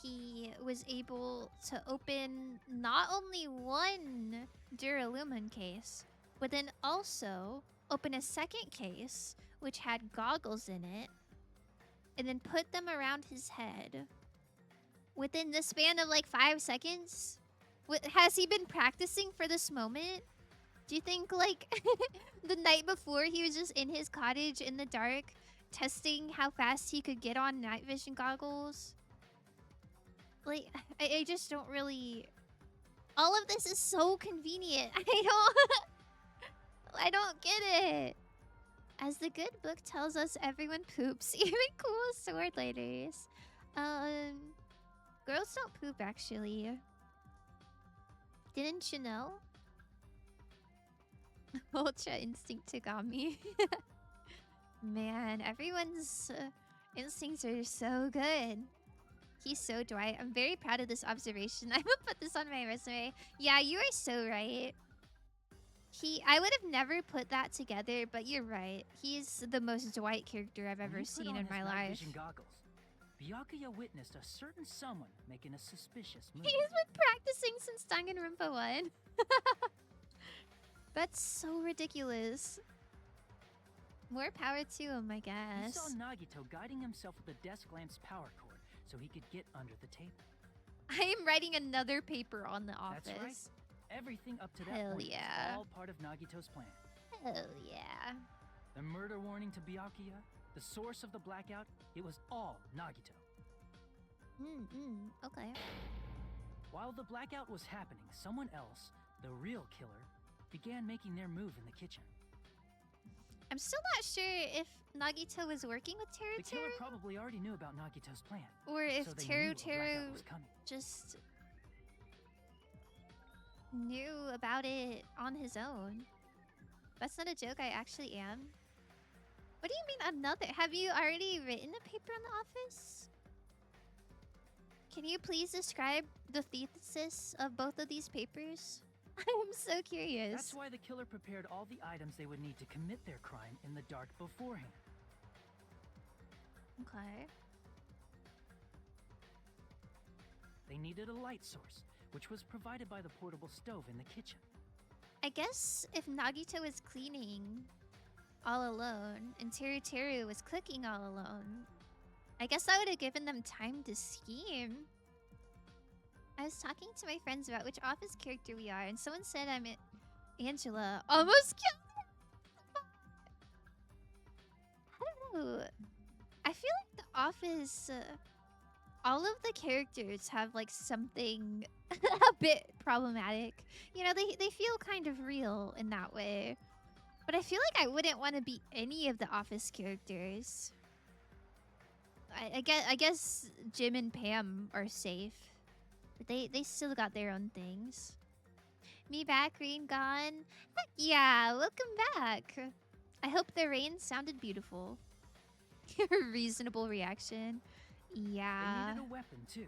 he was able to open not only one Duralumin case, but then also open a second case, which had goggles in it. and then put them around his head within the span of like 5 seconds? Has he been practicing for this moment? Do you think like the night before he was just in his cottage in the dark testing how fast he could get on night vision goggles? Like, I just don't really... All of this is so convenient. I don't get it. As the good book tells us, everyone poops, even cool sword ladies. Girls don't poop, actually. Didn't you know? Ultra Instinct Tagami. Man, everyone's instincts are so good. He's so Dwight. I'm very proud of this observation. I'm gonna put this on my resume. Yeah, you are so right. I would have never put that together, but you're right. He's the most Dwight character I've ever seen in my life. Goggles, Byakuya witnessed a certain someone making a suspicious move. He's been practicing since Danganronpa 1. That's so ridiculous. More power to him, I guess. He saw Nagito guiding himself with the desk lamp's power cord so he could get under the table. I am writing another paper on The Office. That's right. Everything up to that Hell point yeah. was all part of Nagito's plan. Hell yeah. The murder warning to Byakuya, the source of the blackout, it was all Nagito. Okay. While the blackout was happening, someone else, the real killer, began making their move in the kitchen. I'm still not sure if Nagito was working with Teruteru. The killer probably already knew about Nagito's plan. Or if so they knew a Teruteru blackout was coming. just knew about it on his own. That's not a joke, I actually am. What do you mean another? Have you already written a paper on The Office? Can you please describe the thesis of both of these papers? I'm so curious. That's why the killer prepared all the items they would need to commit their crime in the dark beforehand. Okay. They needed a light source, which was provided by the portable stove in the kitchen. I guess if Nagito was cleaning all alone and Teruteru was cooking all alone, I guess that would have given them time to scheme. I was talking to my friends about which Office character we are, and someone said I'm Angela. Almost killed. I don't know. I feel like The Office, all of the characters have like something a bit problematic. You know, they feel kind of real in that way. But I feel like I wouldn't want to be any of the Office characters. I guess Jim and Pam are safe. But they still got their own things. Me back, rain gone. Heck yeah, welcome back. I hope the rain sounded beautiful. Reasonable reaction. Yeah. They needed a weapon too.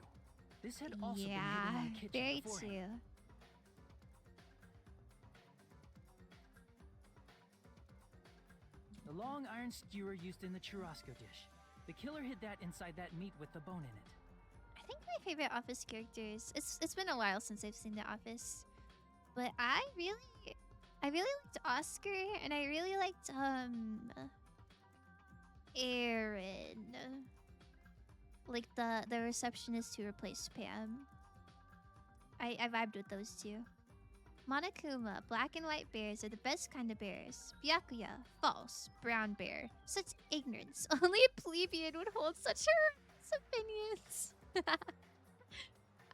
This had also been hidden in the kitchen very beforehand. true. The long iron skewer used in the churrasco dish. The killer hid that inside that meat with the bone in it. I think my favorite Office characters. It's been a while since I've seen The Office, but I really liked Oscar, and I really liked Aaron, like the receptionist who replaced Pam. I vibed with those two. Monokuma, black and white bears are the best kind of bears. Byakuya, false, brown bear. Such ignorance. Only a plebeian would hold such opinions.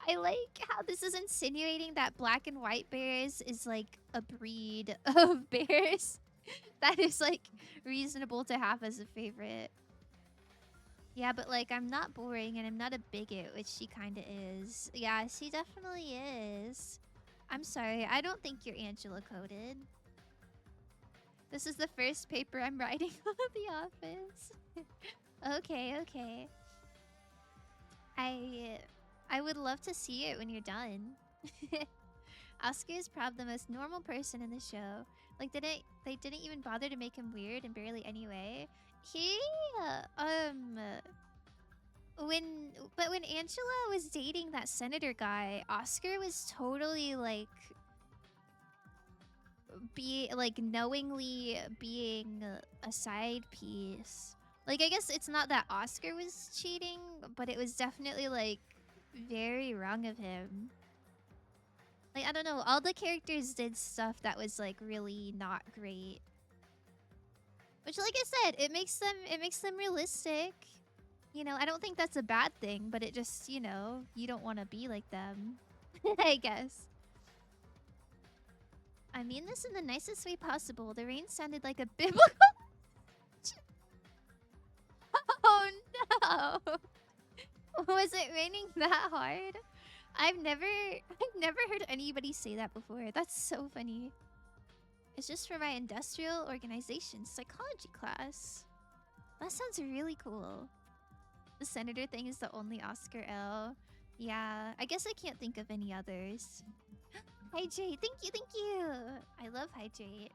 I like how this is insinuating that black and white bears is like a breed of bears that is like reasonable to have as a favorite. Yeah, but like I'm not boring and I'm not a bigot, which she kind of is. Yeah, she definitely is. I'm sorry, I don't think you're Angela coded. This is the first paper I'm writing on The Office. Okay. I would love to see it when you're done. Oscar is probably the most normal person in the show. Like, they didn't even bother to make him weird in barely any way. When Angela was dating that senator guy, Oscar was totally knowingly being a side piece. Like, I guess it's not that Oscar was cheating, but it was definitely, like, very wrong of him. Like, I don't know, all the characters did stuff that was, like, really not great. Which, like I said, it makes them realistic. You know, I don't think that's a bad thing, but it just, you know, you don't want to be like them. I guess. I mean this in the nicest way possible. The rain sounded like a biblical... Oh no! Was it raining that hard? I've never heard anybody say that before. That's so funny. It's just for my industrial organization psychology class. That sounds really cool. The senator thing is the only Oscar L. Yeah, I guess I can't think of any others. Hydrate, thank you, thank you. I love Hydrate.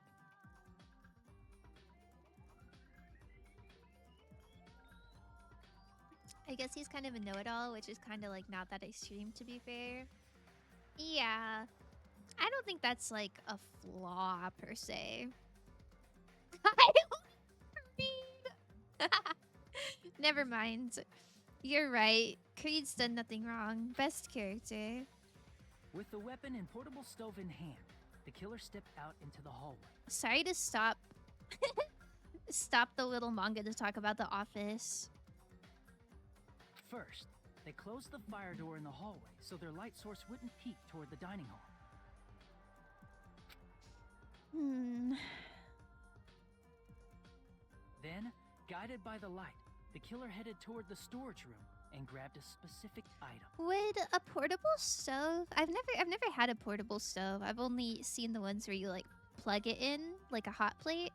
I guess he's kind of a know-it-all, which is kind of like not that extreme, to be fair. Yeah, I don't think that's like a flaw per se. I don't read. Never mind. You're right. Creed's done nothing wrong. Best character. With the weapon and portable stove in hand, the killer stepped out into the hallway. Sorry to stop. Stop the little manga to talk about the office. First, they closed the fire door in the hallway so their light source wouldn't peek toward the dining hall. Then, guided by the light, the killer headed toward the storage room and grabbed a specific item. Would a portable stove... I've never had a portable stove. I've only seen the ones where you like plug it in like a hot plate.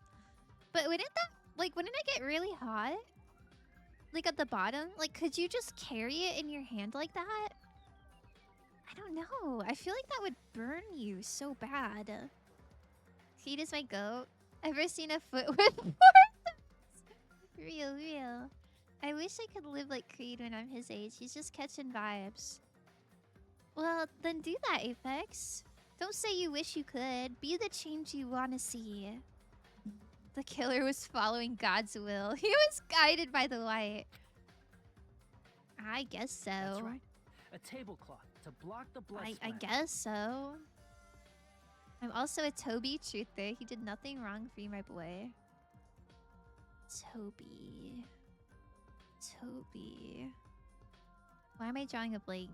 But wouldn't it get really hot? Like at the bottom? Like, could you just carry it in your hand like that? I don't know. I feel like that would burn you so bad. Creed is my goat. Ever seen a foot with portals? Real. I wish I could live like Creed when I'm his age. He's just catching vibes. Well, then do that, Apex. Don't say you wish you could. Be the change you want to see. The killer was following God's will. He was guided by the light. I guess so. That's right. A tablecloth to block the blood I splatter. guess so. I'm also a Toby truther. He did nothing wrong for you, my boy. Toby. Why am I drawing a blank?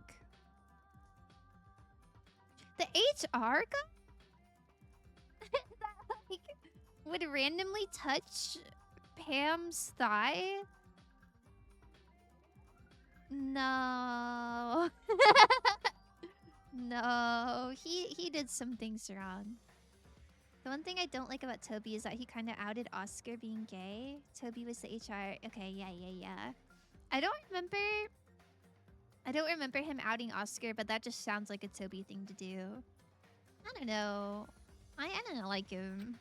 The HR guy? That, like, would randomly touch Pam's thigh? No. No. He did some things wrong. The one thing I don't like about Toby is that he kind of outed Oscar being gay. Toby was the HR. Okay, yeah. I don't remember him outing Oscar, but that just sounds like a Toby thing to do. I don't know. I don't like him.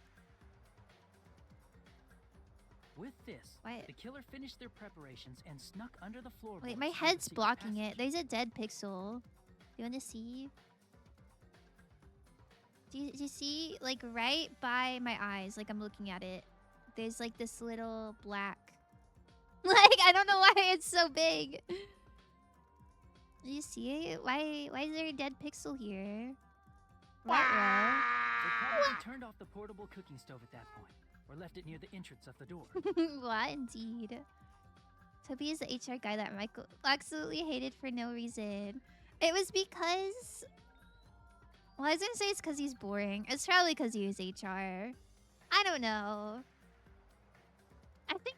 With this, What? the killer finished their preparations and snuck under the floorboards. Wait, my of the head's secret blocking it. passage. There's a dead pixel. You want to see? Do you see? Like, right by my eyes, like I'm looking at it. There's like this little black... Like, I don't know why it's so big. Do you see it? Why is there a dead pixel here? They probably turned off the portable cooking stove at that point, or left it near the entrance of the door. What indeed? Toby is the HR guy that Michael absolutely hated for no reason. It was because... Well, I was gonna say it's because he's boring. It's probably because he was HR. I don't know. I think,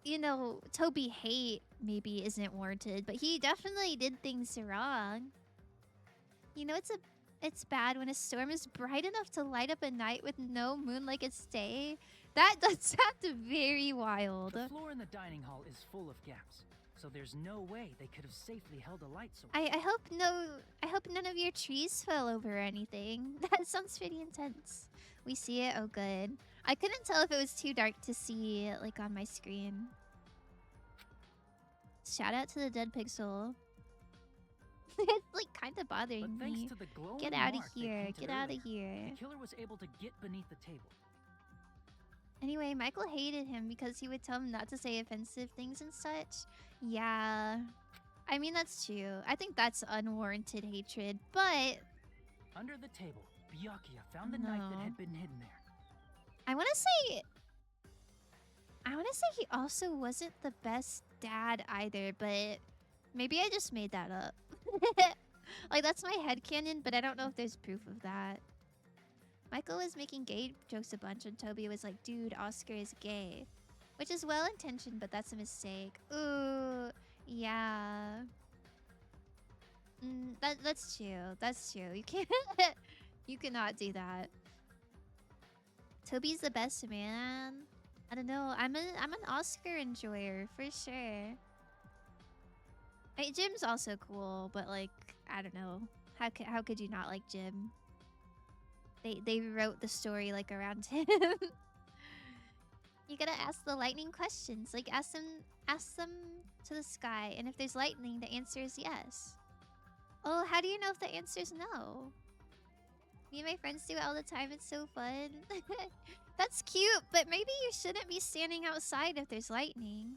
you know, Toby hate maybe isn't warranted, but he definitely did things wrong. You know, it's bad when a storm is bright enough to light up a night with no moon like it's day. That does sound very wild. The floor in the dining hall is full of gaps, so there's no way they could have safely held a light source. I hope none of your trees fell over or anything. That sounds pretty intense. We see it? Oh, good. I couldn't tell if it was too dark to see, like, on my screen. Shout out to the dead pixel. It's, like, kind of bothering But thanks me. to the glowing Get out of mark they here. painted Get out of earlier, here. The killer was able to get beneath the table. Anyway, Michael hated him because he would tell him not to say offensive things and such. Yeah. I mean, that's true. I think that's unwarranted hatred, but... Under the table, Byakuya found the knife that had been hidden there. I want to say he also wasn't the best dad either, but maybe I just made that up. Like, that's my headcanon, but I don't know if there's proof of that. Michael was making gay jokes a bunch, and Toby was like, dude, Oscar is gay. Which is well-intentioned, but that's a mistake. Ooh, yeah. That's true. That's true. You can't... You cannot do that. Toby's the best man. I don't know. I'm an Oscar enjoyer for sure. Jim's also cool, but like I don't know. How could you not like Jim? They wrote the story like around him. You gotta ask the lightning questions. Like ask them to the sky, and if there's lightning, the answer is yes. Oh, how do you know if the answer is no? Me and my friends do it all the time. It's so fun. That's cute, but maybe you shouldn't be standing outside if there's lightning.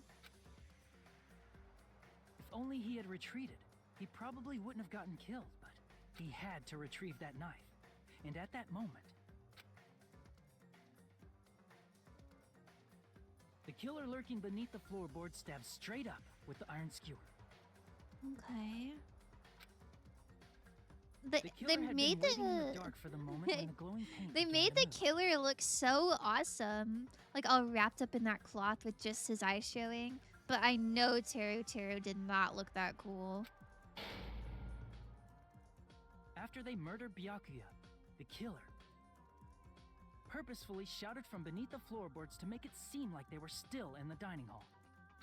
If only he had retreated, he probably wouldn't have gotten killed, but he had to retrieve that knife. And at that moment, the killer lurking beneath the floorboard stabbed straight up with the iron skewer. Okay. The killer had been waiting in the dark for the moment when the glowing paint They made the killer look so awesome. Like all wrapped up in that cloth with just his eyes showing. But I know Teruteru did not look that cool. After they murdered Byakuya, the killer purposefully shouted from beneath the floorboards to make it seem like they were still in the dining hall.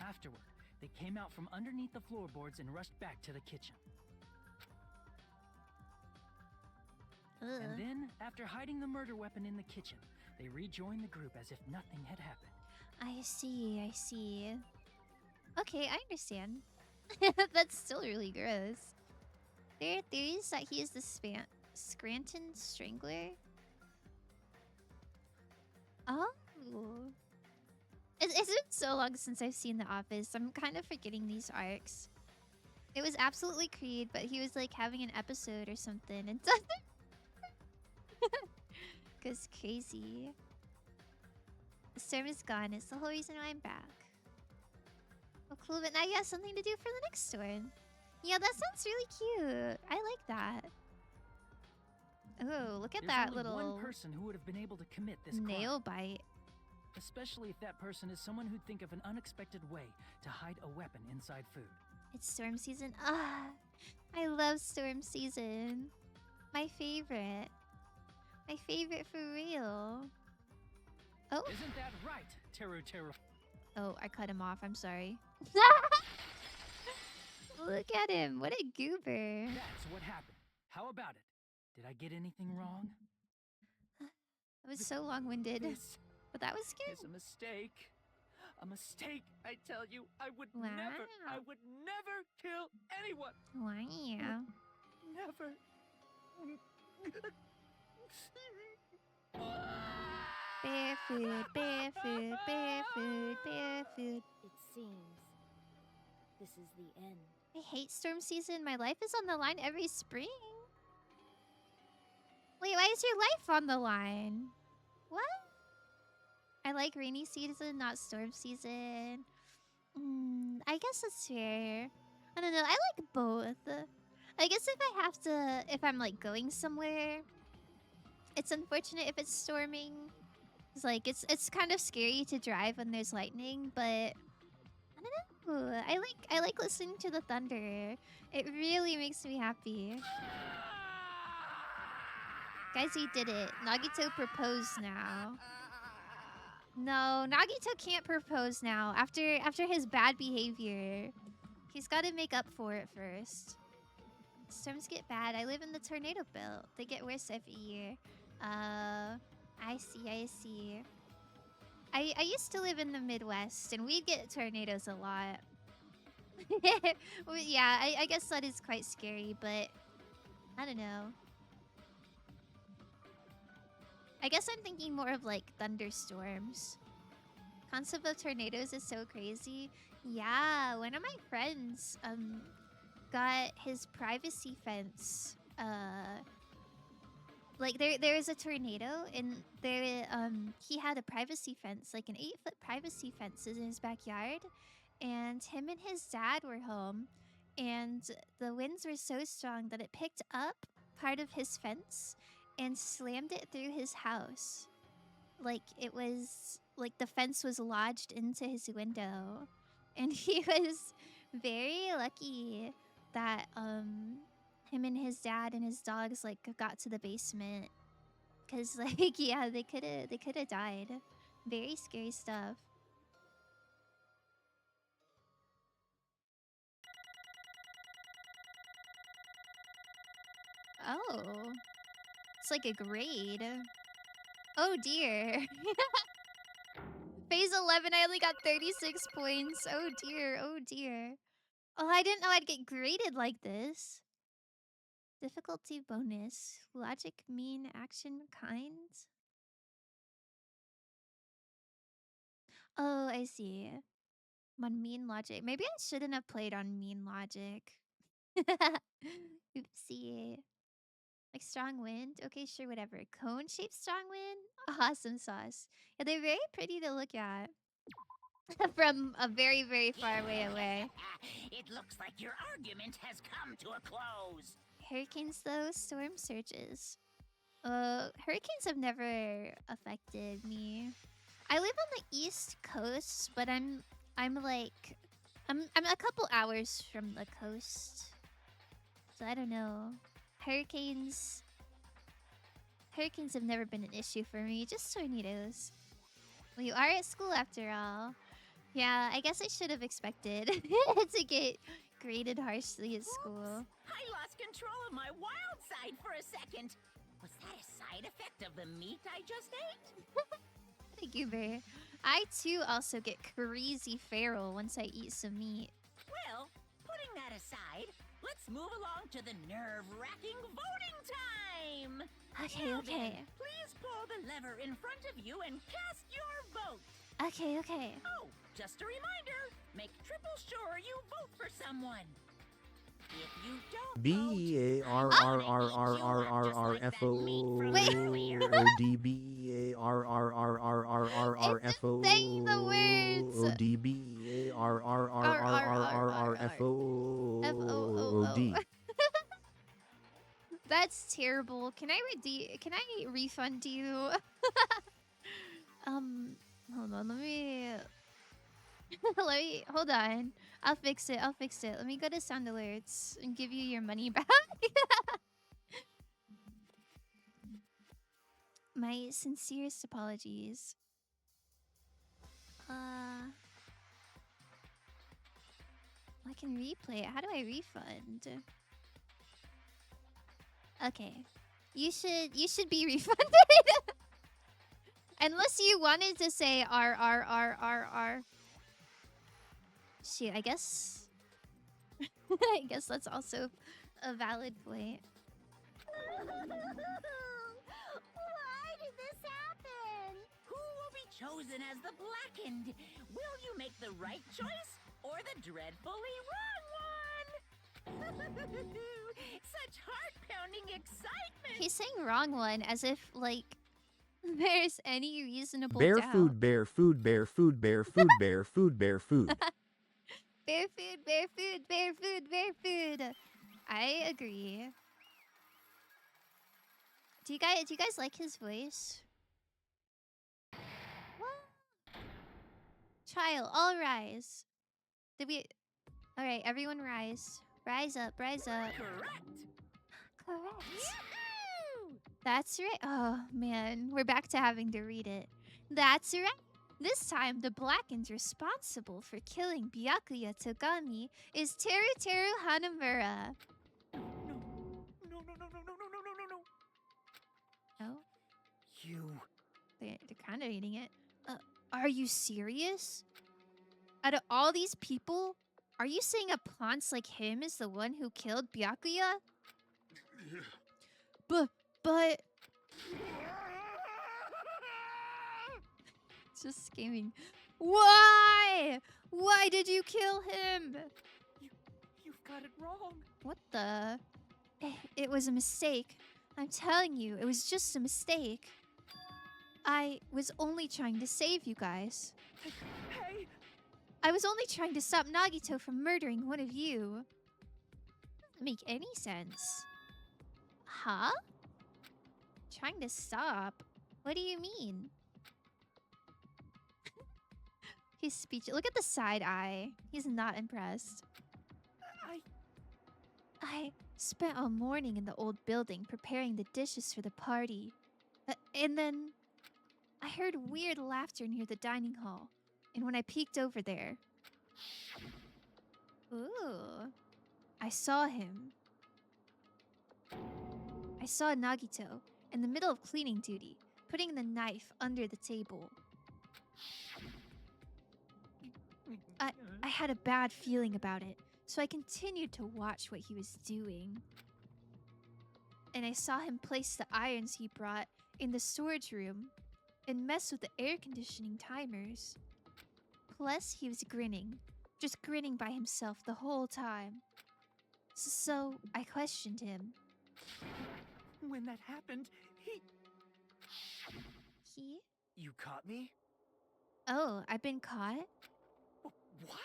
Afterward, they came out from underneath the floorboards and rushed back to the kitchen. And then, after hiding the murder weapon in the kitchen, they rejoined the group as if nothing had happened. I see. Okay, I understand. That's still really gross. There are theories that he is the Scranton Strangler. Oh. It's been so long since I've seen The Office. I'm kind of forgetting these arcs. It was absolutely Creed, but he was like having an episode or something and doesn't. Goes crazy. The storm is gone. It's the whole reason why I'm back. Oh, cool. But now you have something to do for the next storm. Yeah, that sounds really cute. I like that. Oh, look at that only little one person who would have been able to commit this nail crime. bite. Especially if that person is someone who'd think of an unexpected way to hide a weapon inside food. It's storm season. Ah, I love storm season. My favorite. My favorite for real. Oh. Isn't that right, Teruteru? Oh, I cut him off. I'm sorry. Look at him. What a goober. That's what happened. How about it? Did I get anything wrong? It was so long-winded. But that was good. It's a mistake. A mistake, I tell you. I would Wow. never kill anyone. Wow. Never. Bear food, bear food, bear food, bear food. It seems this is the end. I hate storm season. My life is on the line every spring. Wait, why is your life on the line? What? I like rainy season, not storm season. I guess that's fair. I don't know. I like both. I guess if I'm like going somewhere, it's unfortunate if it's storming. It's like it's kind of scary to drive when there's lightning, but I don't know. I like listening to the thunder. It really makes me happy. Guys, we did it. Nagito proposed now. No, Nagito can't propose now. After his bad behavior, he's got to make up for it first. Storms get bad. I live in the tornado belt. They get worse every year. I see. I used to live in the Midwest, and we'd get tornadoes a lot. Well, yeah, I guess that is quite scary, but I don't know. I guess I'm thinking more of like thunderstorms. concept of tornadoes is so crazy. Yeah, one of my friends got his privacy fence. Like there is a tornado and there he had a privacy fence, like an 8-foot privacy fence in his backyard, and him and his dad were home, and the winds were so strong that it picked up part of his fence and slammed it through his house. Like it was like the fence was lodged into his window, and he was very lucky that him and his dad and his dogs like got to the basement, cuz like yeah, they could have died. Very scary stuff. Oh. It's like a grade. Oh dear. Phase 11, I only got 36 points. Oh dear, oh dear. Oh, I didn't know I'd get graded like this. Difficulty bonus. Logic, mean, action, kind. Oh, I see. I'm on mean logic. Maybe I shouldn't have played on mean logic. Oopsie. Like strong wind? Okay, sure, whatever. Cone-shaped strong wind? Awesome sauce. Yeah, they're very pretty to look at. From a very, very far way away. It looks like your argument has come to a close. Hurricanes, though, storm surges. Hurricanes have never affected me. I live on the East Coast, but I'm like I'm a couple hours from the coast. So I don't know. Hurricanes have never been an issue for me, just tornadoes. Well, you are at school after all. Yeah, I guess I should have expected to get graded harshly at school. Oops. I lost control of my wild side for a second. Was that a side effect of the meat I just ate? Thank you, Bear. I too also get crazy feral once I eat some meat. Well, putting that aside, let's move along to the nerve-wracking voting time. Okay, now okay. Then, please pull the lever in front of you and cast your vote. Okay, okay. Oh, just a reminder, make triple sure you vote for someone. If you don't B-A-R-R-R-R-R-R-F-O-O-D-B-A-R-R-R-R-R-R-R-F-O. saying the words. O-D-B-A-R-R-R-R-R-R-F-O-O-D. That's terrible. Can I refund you? Hold on, let me hold on. I'll fix it. Let me go to sound alerts and give you your money back. My sincerest apologies. I can replay it. How do I refund? Okay. You should be refunded. Unless you wanted to say R. Shoot, I guess I guess that's also a valid point. Why did this happen? Who will be chosen as the blackened? Will you make the right choice or the dreadfully wrong one? Such heart-pounding excitement! He's saying wrong one as if, like, there's any reasonable Bear doubt. food, bear food, bear food, bear food, bear food, bear food. Bear food, bear food, bear food, bear food. I agree. Do you guys like his voice? What? Child, all rise. All right, everyone rise. Rise up, rise up. Correct. Correct. That's right. Oh, man. We're back to having to read it. That's right. This time, the blackened responsible for killing Byakuya Togami is Teruteru Hanamura. No. Oh? You. They're kind of eating it. Are you serious? Out of all these people, are you saying a plonce like him is the one who killed Byakuya? But... Just screaming. Why? Why did you kill him? You've got it wrong. What the? It was a mistake. I'm telling you, it was just a mistake. I was only trying to save you guys. Hey! I was only trying to stop Nagito from murdering one of you. Doesn't make any sense. Huh? Trying to stop? What do you mean? He's speechless. Look at the side eye. He's not impressed. I spent all morning in the old building preparing the dishes for the party. And then I heard weird laughter near the dining hall. And when I peeked over there... Ooh. I saw him. I saw Nagito in the middle of cleaning duty, putting the knife under the table. I had a bad feeling about it, so I continued to watch what he was doing. And I saw him place the irons he brought in the storage room and mess with the air conditioning timers. Plus, he was grinning, just grinning by himself the whole time. So I questioned him. When that happened, he... You caught me? Oh, I've been caught? What?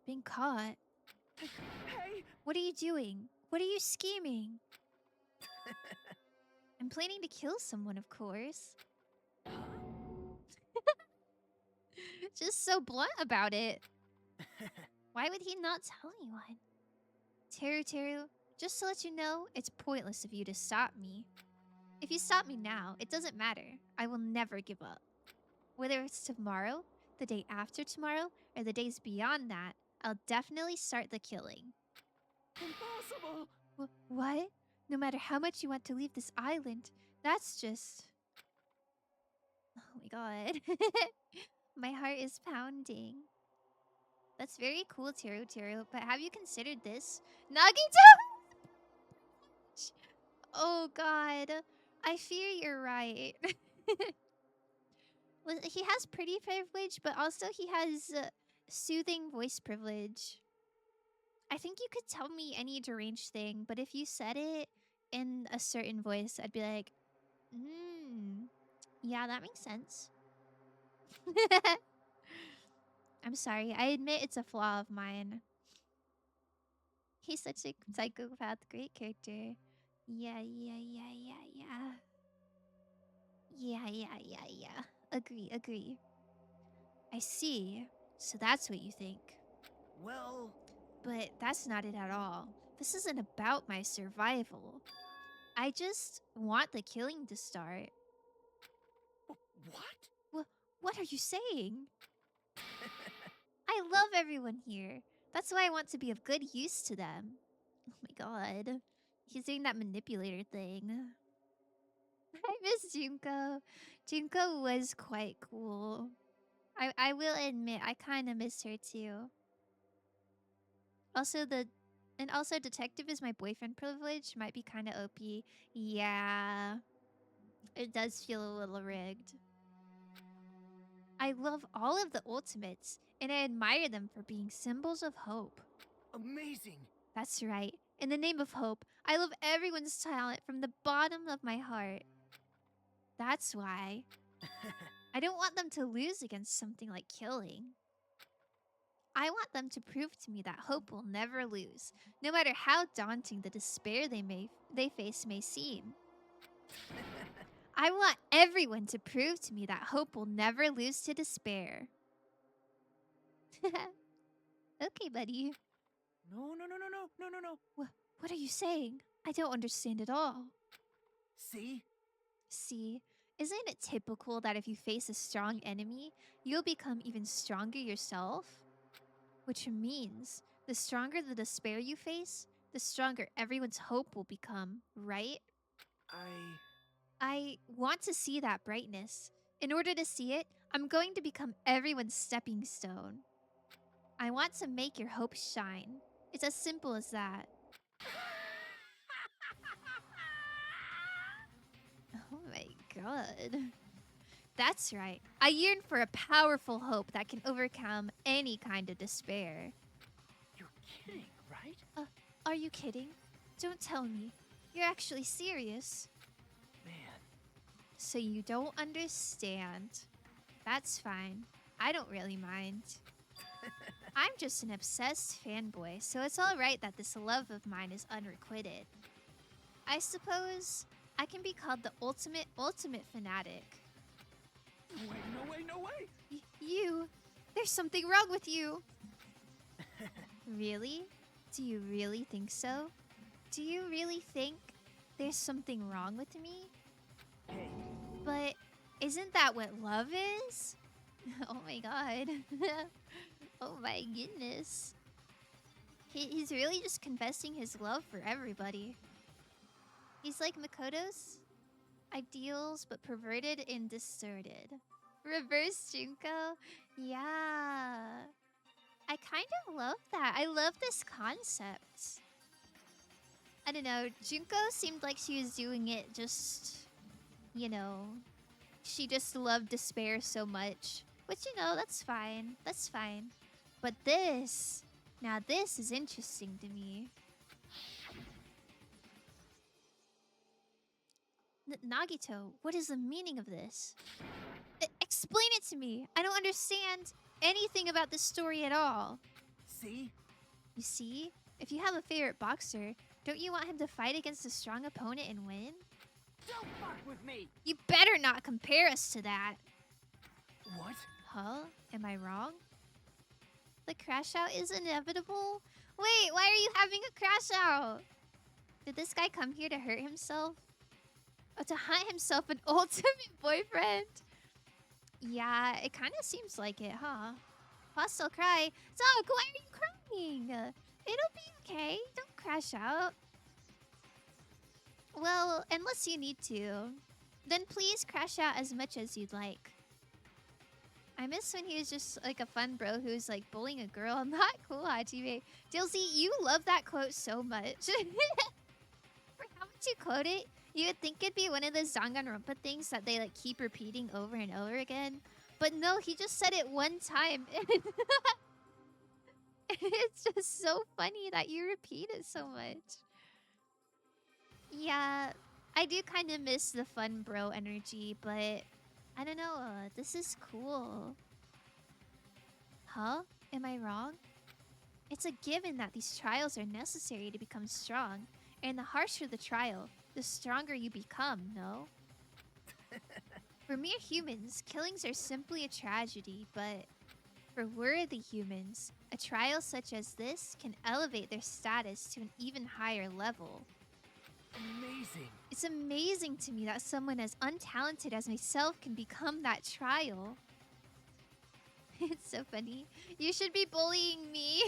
Been caught? Hey! What are you doing? What are you scheming? I'm planning to kill someone, of course. Just so blunt about it. Why would he not tell anyone? Teruteru, just to let you know, it's pointless of you to stop me. If you stop me now, it doesn't matter. I will never give up. Whether it's tomorrow, the day after tomorrow, or the days beyond that, I'll definitely start the killing. Impossible! What? No matter how much you want to leave this island, that's just... Oh my god. My heart is pounding. That's very cool, Teruteru, but have you considered this? Nagito! Oh god. I fear you're right. Well, he has pretty privilege, but also he has soothing voice privilege. I think you could tell me any deranged thing, but if you said it in a certain voice, I'd be like, yeah, that makes sense. I'm sorry. I admit it's a flaw of mine. He's such a psychopath. Great character. Yeah. Agree. I see. So that's what you think. Well... But that's not it at all. This isn't about my survival. I just want the killing to start. What? What are you saying? I love everyone here. That's why I want to be of good use to them. Oh my god. He's doing that manipulator thing. I miss Junko. Junko was quite cool. I will admit, I kind of missed her too. Also, detective is my boyfriend privilege. Might be kind of OP. Yeah. It does feel a little rigged. I love all of the ultimates, and I admire them for being symbols of hope. Amazing! That's right. In the name of hope, I love everyone's talent from the bottom of my heart. That's why. I don't want them to lose against something like killing. I want them to prove to me that hope will never lose, no matter how daunting the despair they face may seem. I want everyone to prove to me that hope will never lose to despair. Okay, buddy. No. What are you saying? I don't understand at all. See? See, isn't it typical that if you face a strong enemy, you'll become even stronger yourself? Which means, the stronger the despair you face, the stronger everyone's hope will become, right? I want to see that brightness. In order to see it, I'm going to become everyone's stepping stone. I want to make your hope shine. It's as simple as that. Oh my god. That's right. I yearn for a powerful hope that can overcome any kind of despair. You're kidding, right? Are you kidding? Don't tell me. You're actually serious. Man. So you don't understand. That's fine. I don't really mind. I'm just an obsessed fanboy, so it's alright that this love of mine is unrequited. I suppose I can be called the ultimate fanatic. No way, no way, no way! You! There's something wrong with you! Really? Do you really think so? Do you really think there's something wrong with me? Hey. But isn't that what love is? Oh my god. Oh my goodness. He's really just confessing his love for everybody. He's like Makoto's ideals, but perverted and distorted. Reverse Junko? Yeah. I kind of love that. I love this concept. I don't know. Junko seemed like she was doing it just, you know, she just loved despair so much. Which, you know, that's fine. That's fine. But this, now this is interesting to me. Nagito, what is the meaning of this? Explain it to me. I don't understand anything about this story at all. See? You see? If you have a favorite boxer, don't you want him to fight against a strong opponent and win? Don't fuck with me! You better not compare us to that. What? Huh? Am I wrong? The crash out is inevitable? Wait, why are you having a crash out? Did this guy come here to hurt himself? Oh, to hunt himself an ultimate boyfriend? Yeah, it kind of seems like it, huh? Hostile cry. Zog, why are you crying? It'll be okay. Don't crash out. Well, unless you need to. Then please crash out as much as you'd like. I miss when he was just like a fun bro who's like bullying a girl. Not cool, Hajime. Dilsey, you love that quote so much. For how much you quote it, you would think it'd be one of those Danganronpa things that they like keep repeating over and over again. But no, he just said it one time. It's just so funny that you repeat it so much. Yeah, I do kind of miss the fun bro energy, but I don't know. This is cool. Huh? Am I wrong? It's a given that these trials are necessary to become strong, and the harsher the trial, the stronger you become, no? For mere humans, killings are simply a tragedy, but for worthy humans, a trial such as this can elevate their status to an even higher level. Amazing. It's amazing to me that someone as untalented as myself can become that trial. It's so funny. You should be bullying me.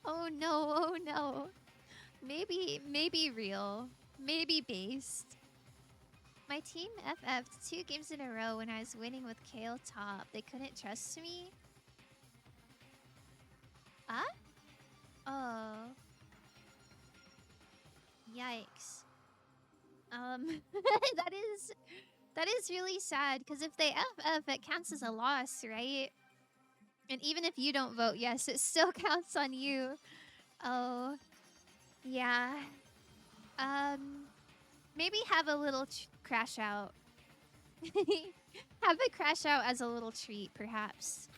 Oh no, oh no. Maybe real. Maybe based. My team FF'd 2 games in a row when I was winning with Kale top. They couldn't trust me? Huh? Oh. Yikes. that is really sad, because if they FF, it counts as a loss, right? And even if you don't vote yes, it still counts on you. Oh. Yeah. Maybe have a little crash out. Have a crash out as a little treat, perhaps.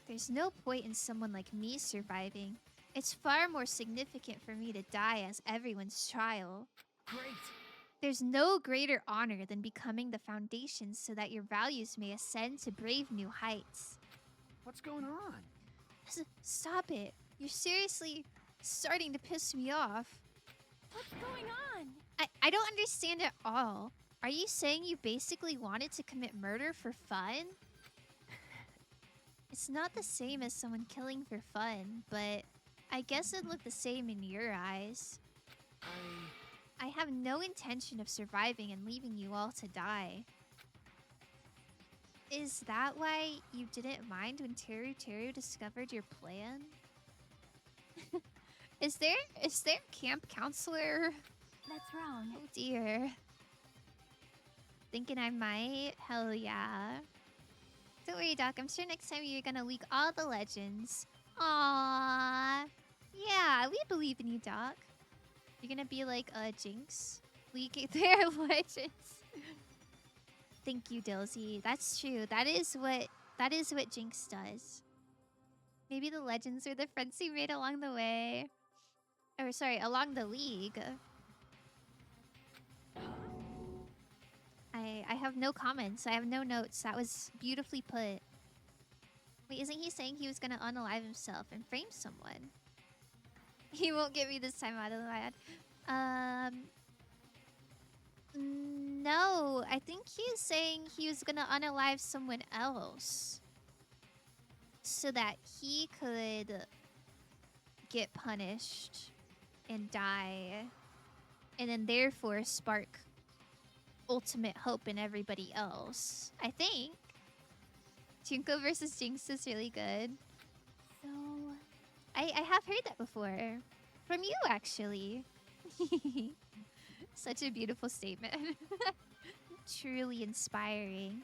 There's no point in someone like me surviving. It's far more significant for me to die as everyone's trial. Great. There's no greater honor than becoming the foundation so that your values may ascend to brave new heights. What's going on? Stop it. You're seriously starting to piss me off. What's going on? I don't understand at all. Are you saying you basically wanted to commit murder for fun? It's not the same as someone killing for fun, but I guess it'd look the same in your eyes. I have no intention of surviving and leaving you all to die. Is that why you didn't mind when Teruteru discovered your plan? Is there camp counselor? That's wrong. Oh dear. Thinking I might? Hell yeah. Don't worry, Doc. I'm sure next time you're gonna leak all the legends. Aww. Yeah, we believe in you, Doc. You're gonna be like Jinx, leaking their legends. Thank you, Dilsey. That's true. That is what Jinx does. Maybe the legends are the friends he made along the way. Or sorry, along the league. I have no comments. I have no notes. That was beautifully put. Wait, isn't he saying he was gonna unalive himself and frame someone? He won't get me this time out of the lad. No. I think he's saying he was gonna unalive someone else. So that he could get punished and die. And then therefore spark ultimate hope in everybody else. I think. Junko versus Jinx is really good. So, I have heard that before. From you, actually. Such a beautiful statement. Truly inspiring.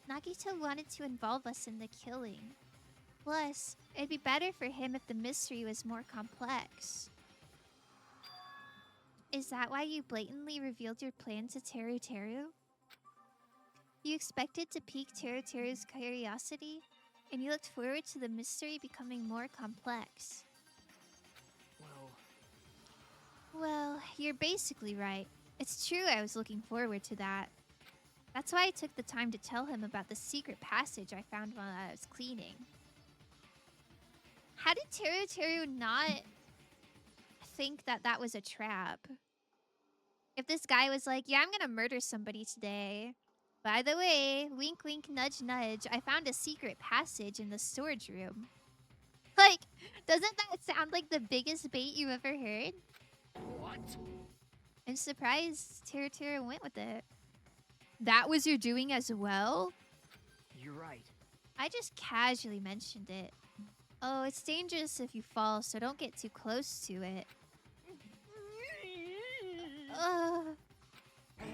Nagito wanted to involve us in the killing. Plus, it'd be better for him if the mystery was more complex. Is that why you blatantly revealed your plan to Teruteru? You expected to pique Teruteru's curiosity, and you looked forward to the mystery becoming more complex. Well, you're basically right. It's true I was looking forward to that. That's why I took the time to tell him about the secret passage I found while I was cleaning. How did Teruteru not think that that was a trap? If this guy was like, yeah, I'm gonna murder somebody today. By the way, wink wink nudge nudge, I found a secret passage in the storage room. Like, doesn't that sound like the biggest bait you ever heard? What? I'm surprised Teruteru went with it. That was your doing as well? You're right. I just casually mentioned it. Oh, it's dangerous if you fall, so don't get too close to it. Hey!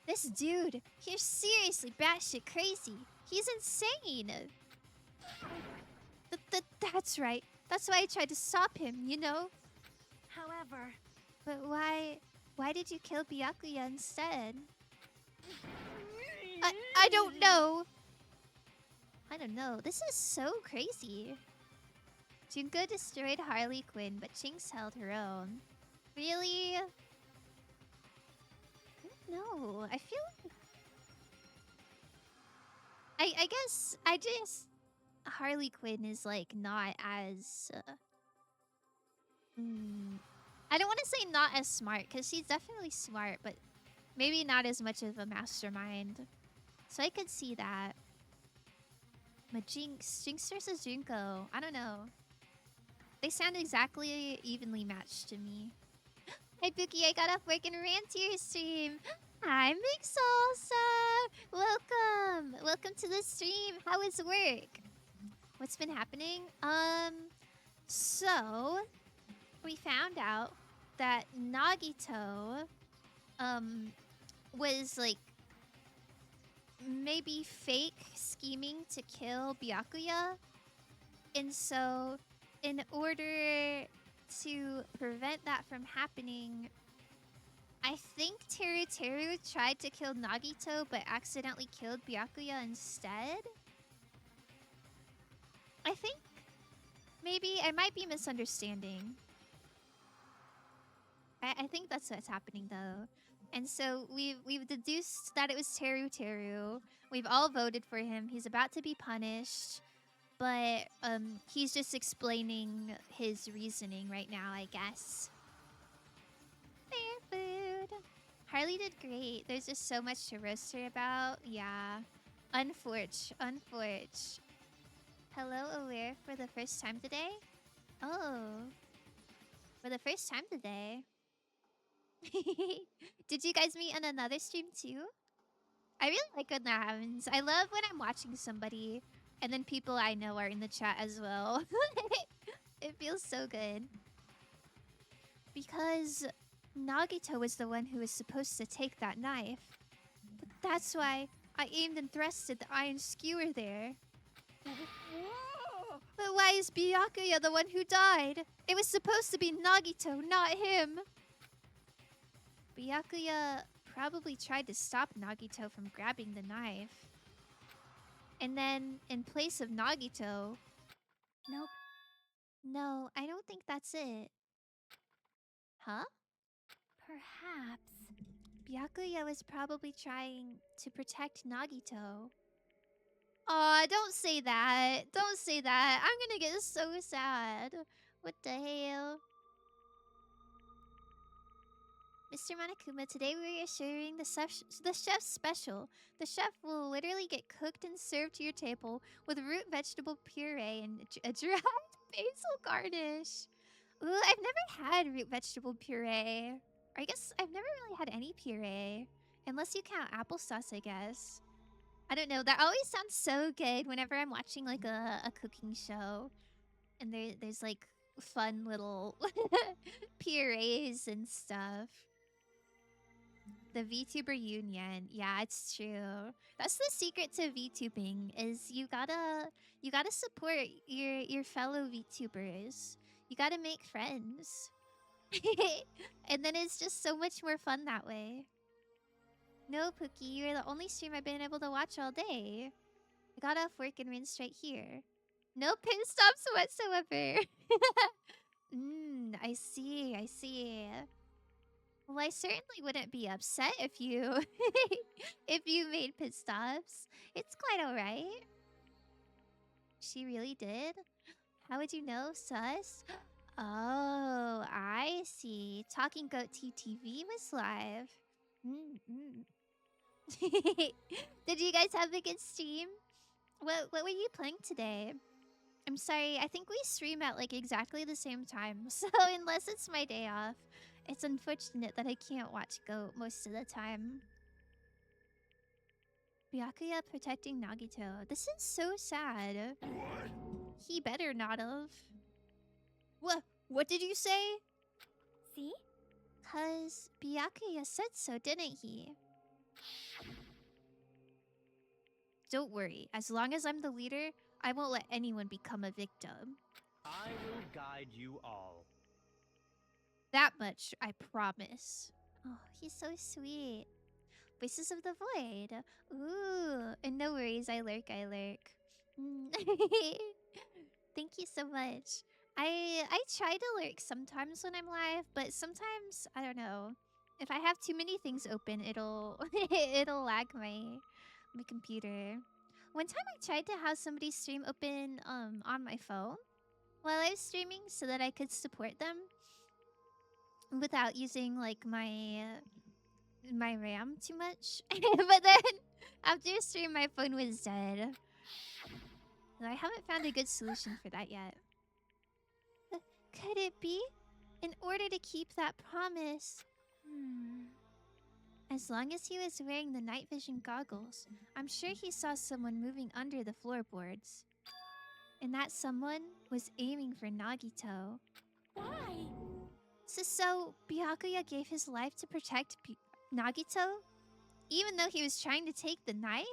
This dude, he's seriously batshit crazy. He's insane. That's right. That's why I tried to stop him, you know? However... But why did you kill Byakuya instead? I don't know. I don't know. This is so crazy. Junko destroyed Harley Quinn, but Jinx held her own. Really? No, I feel like... I guess Harley Quinn is like not as I don't want to say not as smart, because she's definitely smart, but maybe not as much of a mastermind. So I could see that. But Jinx versus Junko, I don't know. They sound exactly evenly matched to me. Hi Bookie, I got off work and ran to your stream. Hi Big Salsa! Welcome! Welcome to the stream. How is work? What's been happening? So we found out that Nagito was like maybe fake scheming to kill Byakuya. And so in order to prevent that from happening, I think Teruteru tried to kill Nagito but accidentally killed Byakuya instead. I think maybe I might be misunderstanding. I think that's what's happening though. And so we've deduced that it was Teruteru. We've all voted for him. He's about to be punished. But he's just explaining his reasoning right now, I guess. Fair food. Harley did great. There's just so much to roast her about. Yeah. Unforge. Hello, Aware, for the first time today? Oh. For the first time today. Did you guys meet on another stream too? I really like when that happens. I love when I'm watching somebody and then people I know are in the chat as well. It feels so good. Because Nagito was the one who was supposed to take that knife. But that's why I aimed and thrusted the iron skewer there. Whoa! But why is Byakuya the one who died? It was supposed to be Nagito, not him. Byakuya probably tried to stop Nagito from grabbing the knife. And then, in place of Nagito... Nope. No, I don't think that's it. Huh? Perhaps. Byakuya was probably trying to protect Nagito. Aw, don't say that. Don't say that. I'm gonna get so sad. What the hell? Mr. Monokuma, today we are sharing the chef's special. The chef will literally get cooked and served to your table with root vegetable puree and a dried basil garnish. Ooh, I've never had root vegetable puree. Or I guess I've never really had any puree. Unless you count applesauce, I guess. I don't know. That always sounds so good whenever I'm watching like a cooking show. And there's like fun little purees and stuff. The VTuber union. Yeah, it's true. That's the secret to VTubing is you gotta support your fellow VTubers. You gotta make friends. And then it's just so much more fun that way. No, Pookie, you're the only stream I've been able to watch all day. I got off work and rinsed right here. No pit stops whatsoever. I see. Well, I certainly wouldn't be upset if you if you made pit stops. It's quite alright. She really did? How would you know, sus? Oh, I see. Talking Goat TTV was live. Did you guys have a good stream? What were you playing today? I'm sorry, I think we stream at like exactly the same time. So unless it's my day off, it's unfortunate that I can't watch Goat most of the time. Byakuya protecting Nagito. This is so sad. What? He better not have. What did you say? See? 'Cause Byakuya said so, didn't he? Don't worry. As long as I'm the leader, I won't let anyone become a victim. I will guide you all. That much, I promise. Oh, he's so sweet. Voices of the Void. Ooh, and no worries, I lurk. Thank you so much. I try to lurk sometimes when I'm live, but sometimes, I don't know. If I have too many things open, it'll it'll lag my computer. One time I tried to have somebody stream open on my phone while I was streaming so that I could support them without using like my RAM too much. But then after a stream my phone was dead. I haven't found a good solution for that yet. Could it be? In order to keep that promise. As long as he was wearing the night vision goggles, I'm sure he saw someone moving under the floorboards. And that someone was aiming for Nagito. Why? So Byakuya gave his life to protect Nagito? Even though he was trying to take the knife?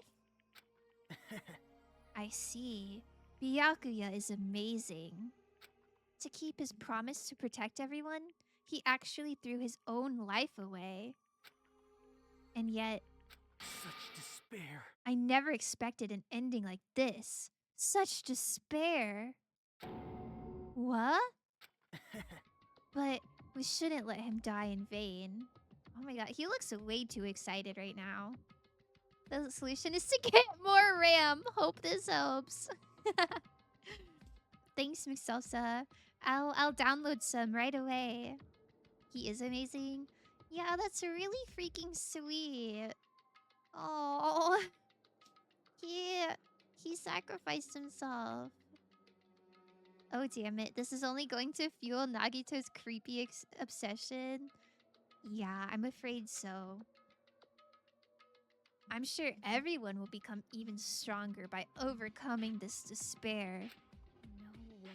I see. Byakuya is amazing. To keep his promise to protect everyone, he actually threw his own life away. And yet... Such despair. I never expected an ending like this. Such despair. What? But we shouldn't let him die in vain. Oh my god, he looks way too excited right now. The solution is to get more RAM. Hope this helps. Thanks, Mixelsa. I'll download some right away. He is amazing. Yeah, that's really freaking sweet. Oh, he sacrificed himself. Oh damn it! This is only going to fuel Nagito's creepy obsession. Yeah, I'm afraid so. I'm sure everyone will become even stronger by overcoming this despair. No way.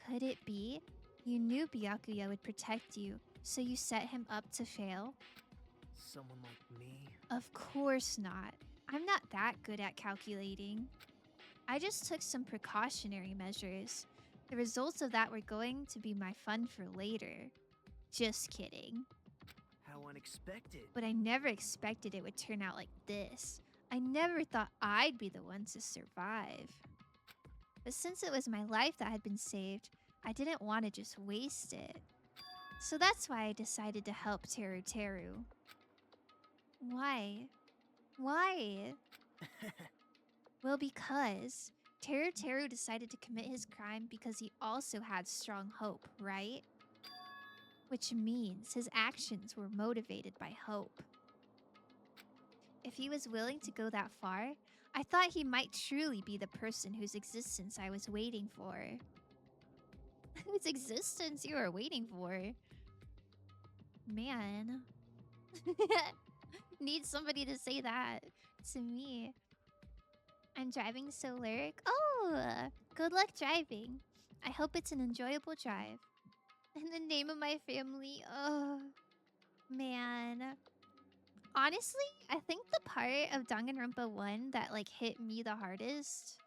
Could it be? You knew Byakuya would protect you, So you set him up to fail? Someone like me? Of course not. I'm not that good at calculating. I just took some precautionary measures. The results of that were going to be my fun for later. Just kidding. How unexpected. But I never expected it would turn out like this. I never thought I'd be the one to survive. But since it was my life that had been saved, I didn't want to just waste it. So that's why I decided to help Teruteru. Why? Why? Well, because Teruteru decided to commit his crime because he also had strong hope, right? Which means his actions were motivated by hope. If he was willing to go that far, I thought he might truly be the person whose existence I was waiting for. Whose existence you were waiting for? Man. Need somebody to say that to me. I'm driving so lyric. Oh, good luck driving. I hope it's an enjoyable drive. And the name of my family. Oh, man. Honestly, I think the part of Danganronpa 1 that like hit me the hardest.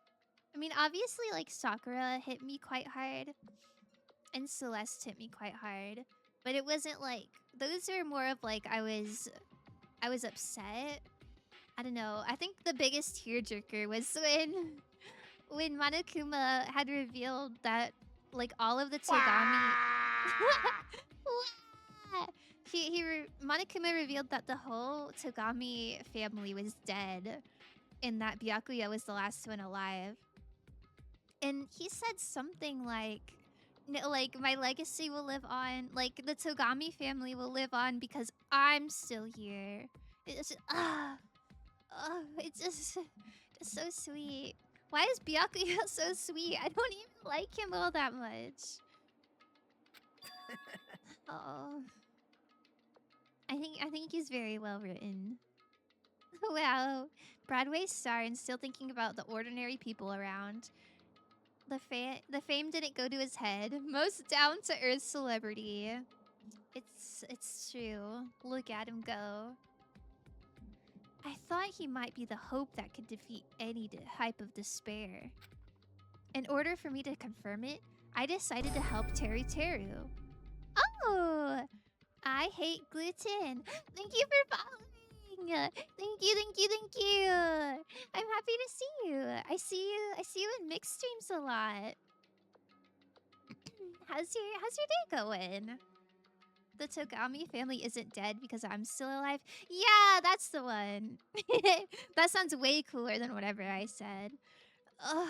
I mean, obviously like Sakura hit me quite hard. And Celeste hit me quite hard. But it wasn't like, those are more of like I was upset. I don't know. I think the biggest tearjerker was when Monokuma had revealed that like all of the Togami Monokuma revealed that the whole Togami family was dead and that Byakuya was the last one alive. And he said something like my legacy will live on, like the Togami family will live on because I'm still here. It's it's just so sweet. Why is Byakuya so sweet? I don't even like him all that much. Oh. I think he's very well written. Wow. Broadway star and still thinking about the ordinary people around. The fame didn't go to his head. Most down-to-earth celebrity. It's true. Look at him go. I thought he might be the hope that could defeat any type of despair. In order for me to confirm it, I decided to help Teruteru. Oh! I hate gluten. Thank you for following. Thank you. I'm happy to see you. I see you in mixed streams a lot. How's your day going? The Togami family isn't dead because I'm still alive. Yeah, that's the one. That sounds way cooler than whatever I said. Ugh,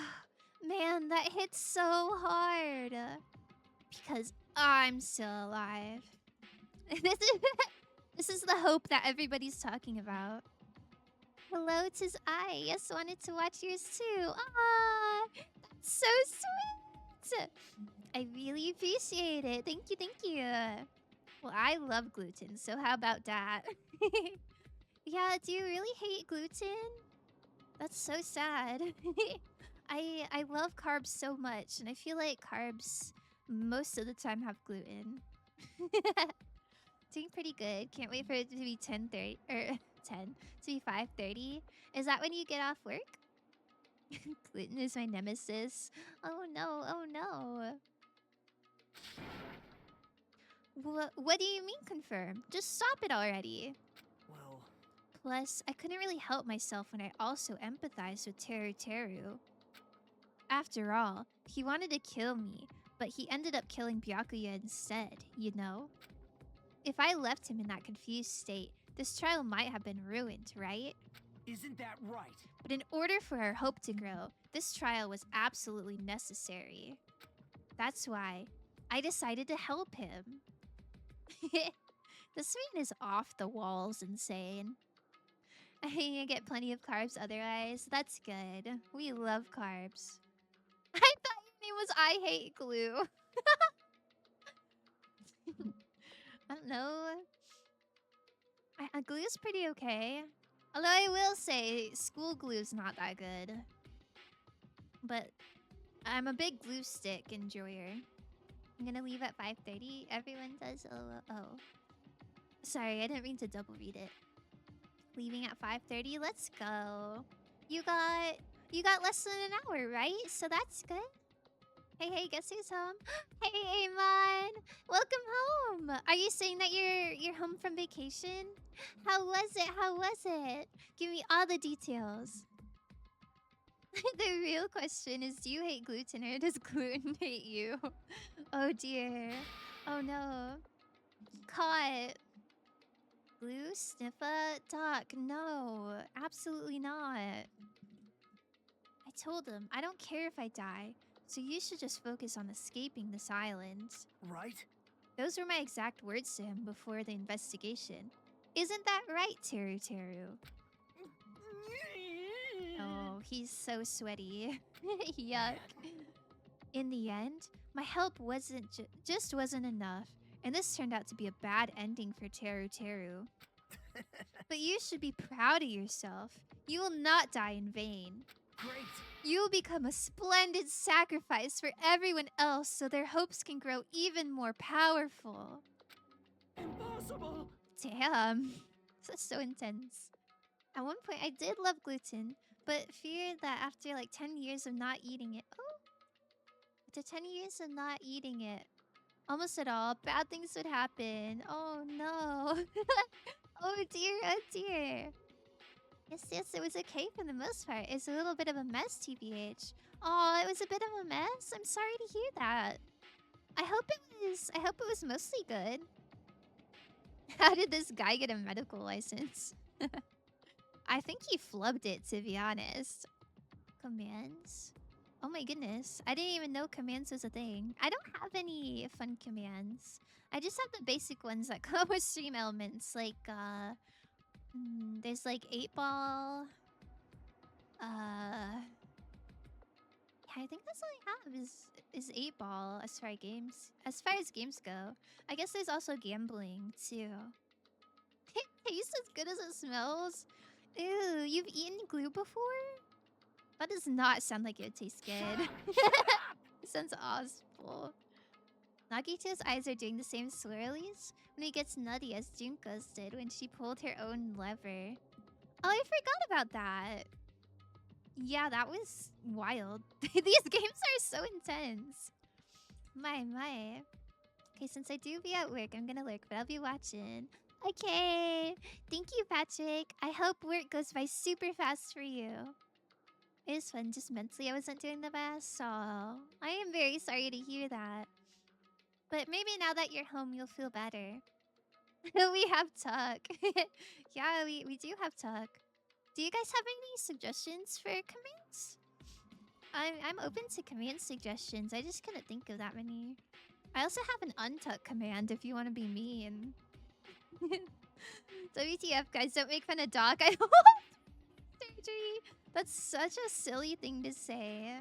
man, that hits so hard. Because I'm still alive. This is the hope that everybody's talking about. Hello, 'tis I. Yes, wanted to watch yours too. Ah, that's so sweet. I really appreciate it. Thank you. Well, I love gluten, so how about that? Yeah, do you really hate gluten? That's so sad. I love carbs so much, and I feel like carbs most of the time have gluten. Doing pretty good. Can't wait for it to be 10:30 or 10 to be 5:30. Is that when you get off work? Gluten is my nemesis. Oh no. What do you mean confirm? Just stop it already. Well, plus, I couldn't really help myself when I also empathized with Teruteru. After all, he wanted to kill me, but he ended up killing Byakuya instead, you know? If I left him in that confused state, this trial might have been ruined, right? isn't that right? But in order for our hope to grow, this trial was absolutely necessary. That's why I decided to help him. This man is off the walls insane. I get plenty of carbs otherwise. That's good. We love carbs. I thought your name was I Hate Glue. I don't know. Glue's pretty okay. Although I will say, school glue's not that good. But I'm a big glue stick enjoyer. I'm gonna leave at 5:30. Everyone does. Oh. Sorry, I didn't mean to double read it. Leaving at 5:30. Let's go. You got less than an hour, right? So that's good. Hey, guess who's home? Hey, Amon! Welcome home! Are you saying that you're home from vacation? How was it? Give me all the details. The real question is, do you hate gluten or does gluten hate you? Oh dear. Oh no. Caught. Blue, Sniffa, Doc. No, absolutely not. I told him, I don't care if I die. So you should just focus on escaping this island. Right? Those were my exact words to him before the investigation. Isn't that right, Teruteru? Oh, he's so sweaty. Yuck. In the end, my help just wasn't enough, and this turned out to be a bad ending for Teruteru. But you should be proud of yourself. You will not die in vain. Great. You will become a splendid sacrifice for everyone else so their hopes can grow even more powerful. Impossible! Damn. This is so intense. At one point, I did love gluten, but feared that after like 10 years of not eating it... Oh! After 10 years of not eating it, almost at all, bad things would happen. Oh no. Oh dear. Yes, it was okay for the most part. It's a little bit of a mess, TBH. Oh, it was a bit of a mess? I'm sorry to hear that. I hope it was mostly good. How did this guy get a medical license? I think he flubbed it, to be honest. Commands? Oh my goodness. I didn't even know commands was a thing. I don't have any fun commands. I just have the basic ones that come with stream elements. Like, there's like 8-ball. I think that's all I have is 8-ball as far as games go. I guess there's also gambling too. It tastes as good as it smells. Ew, you've eaten glue before? That does not sound like it would taste good. It sounds awful. Nagito's eyes are doing the same swirlies when he gets nutty as Junko's did when she pulled her own lever. Oh, I forgot about that. Yeah, that was wild. These games are so intense. My. Okay, since I do be at work, I'm gonna lurk, but I'll be watching. Okay. Thank you, Patrick. I hope work goes by super fast for you. It was fun, just mentally I wasn't doing the best, so I am very sorry to hear that. But maybe now that you're home, you'll feel better. We have Tuck. Yeah, we do have Tuck. Do you guys have any suggestions for commands? I'm open to command suggestions. I just couldn't think of that many. I also have an untuck command if you want to be mean. WTF, guys, don't make fun of Doc. I don't want surgery. That's such a silly thing to say.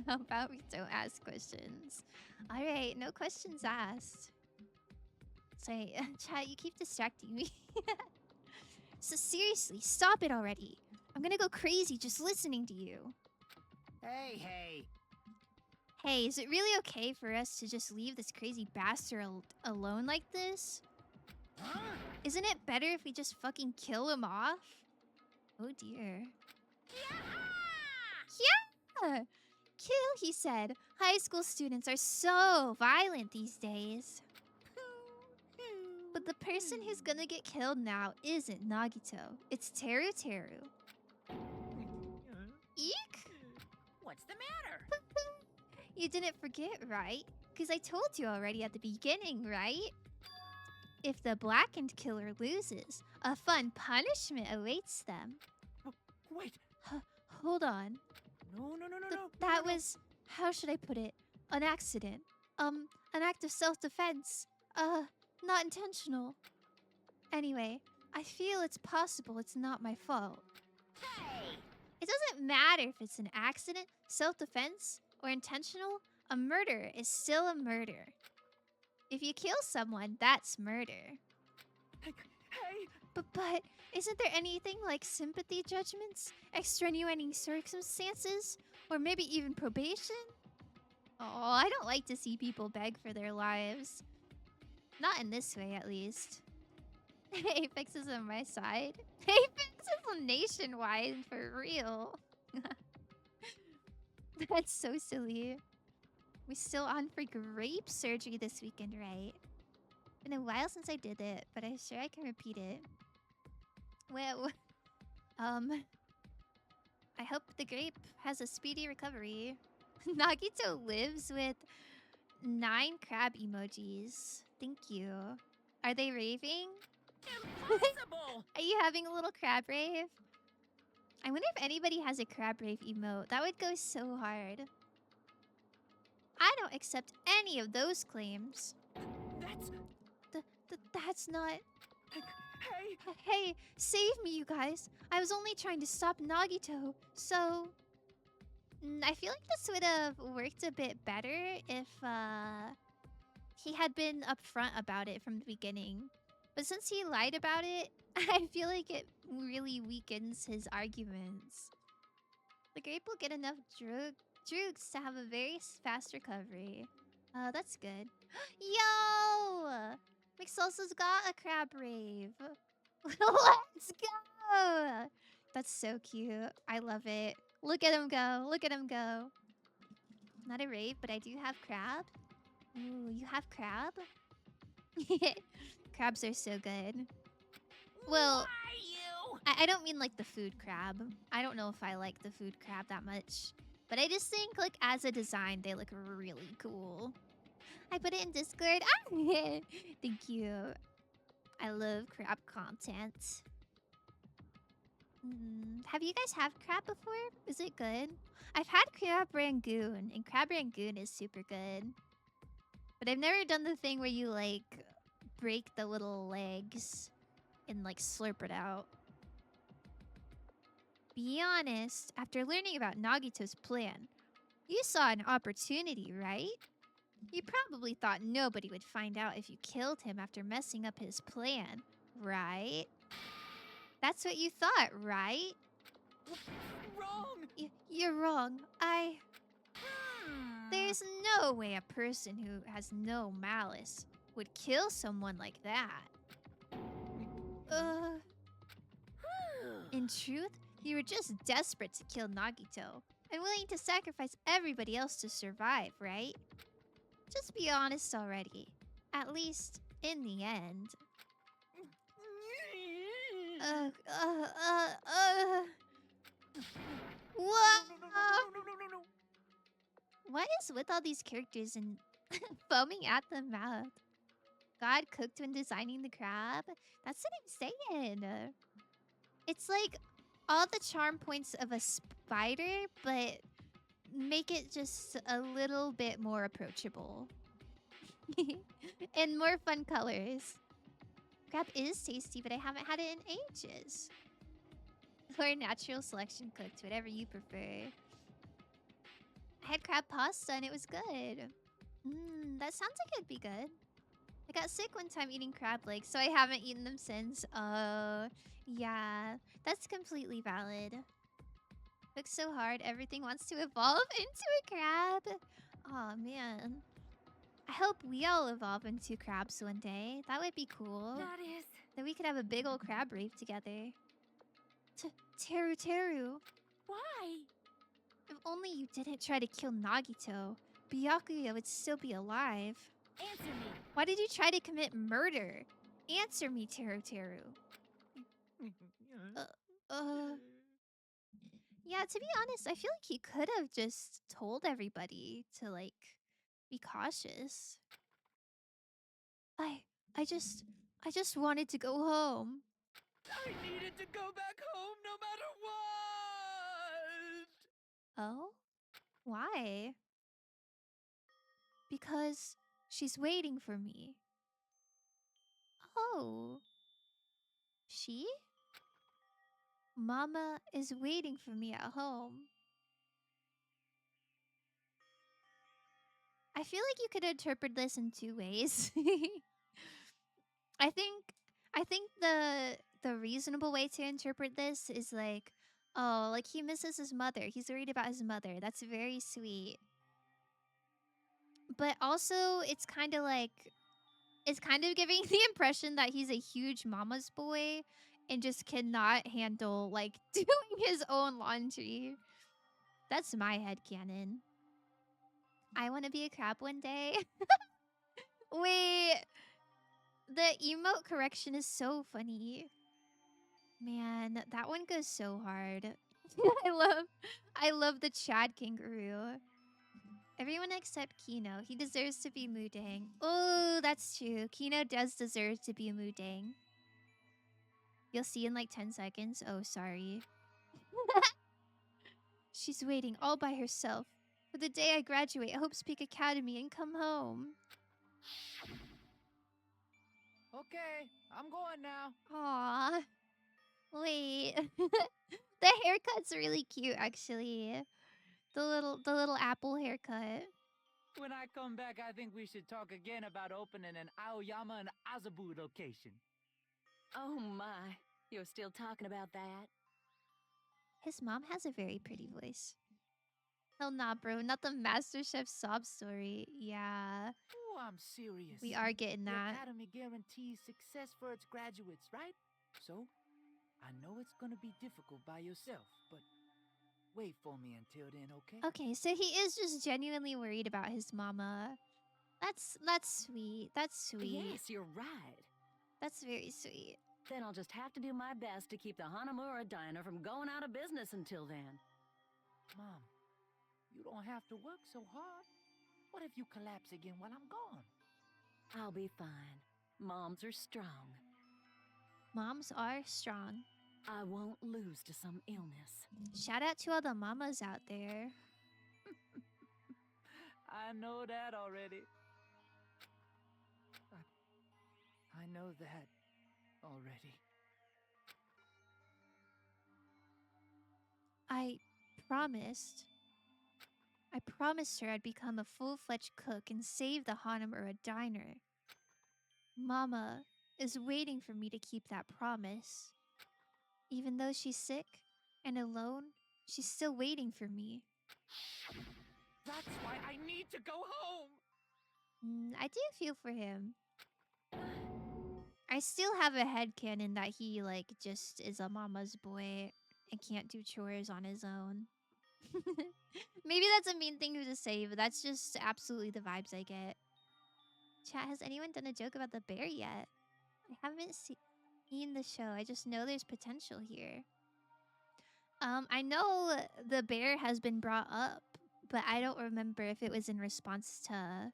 How about we don't ask questions? Alright, no questions asked. Sorry, chat, you keep distracting me. So seriously, stop it already. I'm gonna go crazy just listening to you. Hey. Hey, is it really okay for us to just leave this crazy bastard alone like this? Huh? Isn't it better if we just fucking kill him off? Oh dear. Yeah! Kill, he said. High school students are so violent these days. But the person who's gonna get killed now isn't Nagito. It's Teruteru. Eek! What's the matter? You didn't forget, right? Because I told you already at the beginning, right? If the blackened killer loses, a fun punishment awaits them. Wait. Hold on. No. That was, how should I put it? An accident. An act of self-defense. Not intentional. Anyway, I feel it's possible it's not my fault. Hey! It doesn't matter if it's an accident, self-defense, or intentional. A murder is still a murder. If you kill someone, that's murder. Hey! But isn't there anything like sympathy judgments, extenuating circumstances, or maybe even probation? Oh, I don't like to see people beg for their lives. Not in this way, at least. Apex is on my side. Apex is nationwide, for real. That's so silly. We're still on for grape surgery this weekend, right? Been a while since I did it, but I'm sure I can repeat it. Well, I hope the grape has a speedy recovery. Nagito lives with 9 crab emojis. Thank you. Are they raving? Impossible! Are you having a little crab rave? I wonder if anybody has a crab rave emote. That would go so hard. I don't accept any of those claims. That's not... Hey! Hey, save me, you guys. I was only trying to stop Nagito, so... I feel like this would have worked a bit better if, he had been upfront about it from the beginning. But since he lied about it, I feel like it really weakens his arguments. The grape will get enough drugs to have a very fast recovery. That's good. Yo! McSalsa's got a crab rave. Let's go! That's so cute. I love it. Look at him go. Look at him go. Not a rave, but I do have crab. Ooh, you have crab? Crabs are so good. Well, I don't mean like the food crab. I don't know if I like the food crab that much. But I just think like as a design, they look really cool. I put it in Discord. Ah! Thank you. I love crab content. Have you guys had crab before? Is it good? I've had crab rangoon, and crab rangoon is super good. But I've never done the thing where you like break the little legs and like slurp it out. Be honest, after learning about Nagito's plan, you saw an opportunity, right? You probably thought nobody would find out if you killed him after messing up his plan, right? That's what you thought, right? Wrong! You're wrong. There's no way a person who has no malice would kill someone like that. In truth, you were just desperate to kill Nagito and willing to sacrifice everybody else to survive, right? Just be honest already. At least, in the end. What? No. What is with all these characters and foaming at the mouth? God cooked when designing the crab? That's what I'm saying. It's like all the charm points of a spider, but make it just a little bit more approachable. And more fun colors. Crab is tasty, but I haven't had it in ages. Or natural selection cooked, whatever you prefer. I had crab pasta and it was good. That sounds like it'd be good. I got sick one time eating crab legs, so I haven't eaten them since. Yeah, that's completely valid. Looks so hard, everything wants to evolve into a crab. Aw, man. I hope we all evolve into crabs one day. That would be cool. That is... Then we could have a big old crab rave together. Teruteru. Why? If only you didn't try to kill Nagito, Byakuya would still be alive. Answer me. Why did you try to commit murder? Answer me, Teruteru. Yeah, to be honest, I feel like he could have just told everybody to, like, be cautious. I just wanted to go home. I needed to go back home no matter what! Oh? Why? Because she's waiting for me. Oh. She? Mama is waiting for me at home. I feel like you could interpret this in 2 ways. I think the reasonable way to interpret this is like, oh, like he misses his mother. He's worried about his mother. That's very sweet. but also it's kind of like it's kind of giving the impression that he's a huge mama's boy and just cannot handle like doing his own laundry. That's my headcanon. I want to be a crab one day. Wait, the emote correction is so funny. Man, that one goes so hard. I love the Chad kangaroo. Everyone except Kino. He deserves to be Mudang. Oh, that's true. Kino does deserve to be Mudang. You'll see in like 10 seconds. Oh, sorry. She's waiting all by herself. For the day I graduate Hope's Peak Academy and come home. Okay, I'm going now. Aww. Wait. The haircut's really cute, actually. The little apple haircut. When I come back, I think we should talk again about opening an Aoyama and Azabu location. Oh my, you're still talking about that? His mom has a very pretty voice. Hell nah, bro. Not the MasterChef sob story. Yeah. Oh, I'm serious. We are getting that. The Academy guarantees success for its graduates, right? So, I know it's gonna be difficult by yourself, but wait for me until then, okay? Okay, so he is just genuinely worried about his mama. That's sweet. That's sweet. Yes, you're right. That's very sweet. Then I'll just have to do my best to keep the Hanamura Diner from going out of business until then. Mom, you don't have to work so hard. What if you collapse again while I'm gone? I'll be fine. Moms are strong. Moms are strong. I won't lose to some illness. Shout out to all the mamas out there. I know that already. I know that already. I promised her I'd become a full-fledged cook and save the Hanamura Diner. Mama is waiting for me to keep that promise. Even though she's sick and alone, she's still waiting for me. That's why I need to go home! I do feel for him. I still have a headcanon that he, like, just is a mama's boy and can't do chores on his own. Maybe that's a mean thing to say, but that's just absolutely the vibes I get. Chat, has anyone done a joke about the bear yet? I haven't seen the show. I just know there's potential here. I know the bear has been brought up, but I don't remember if it was in response to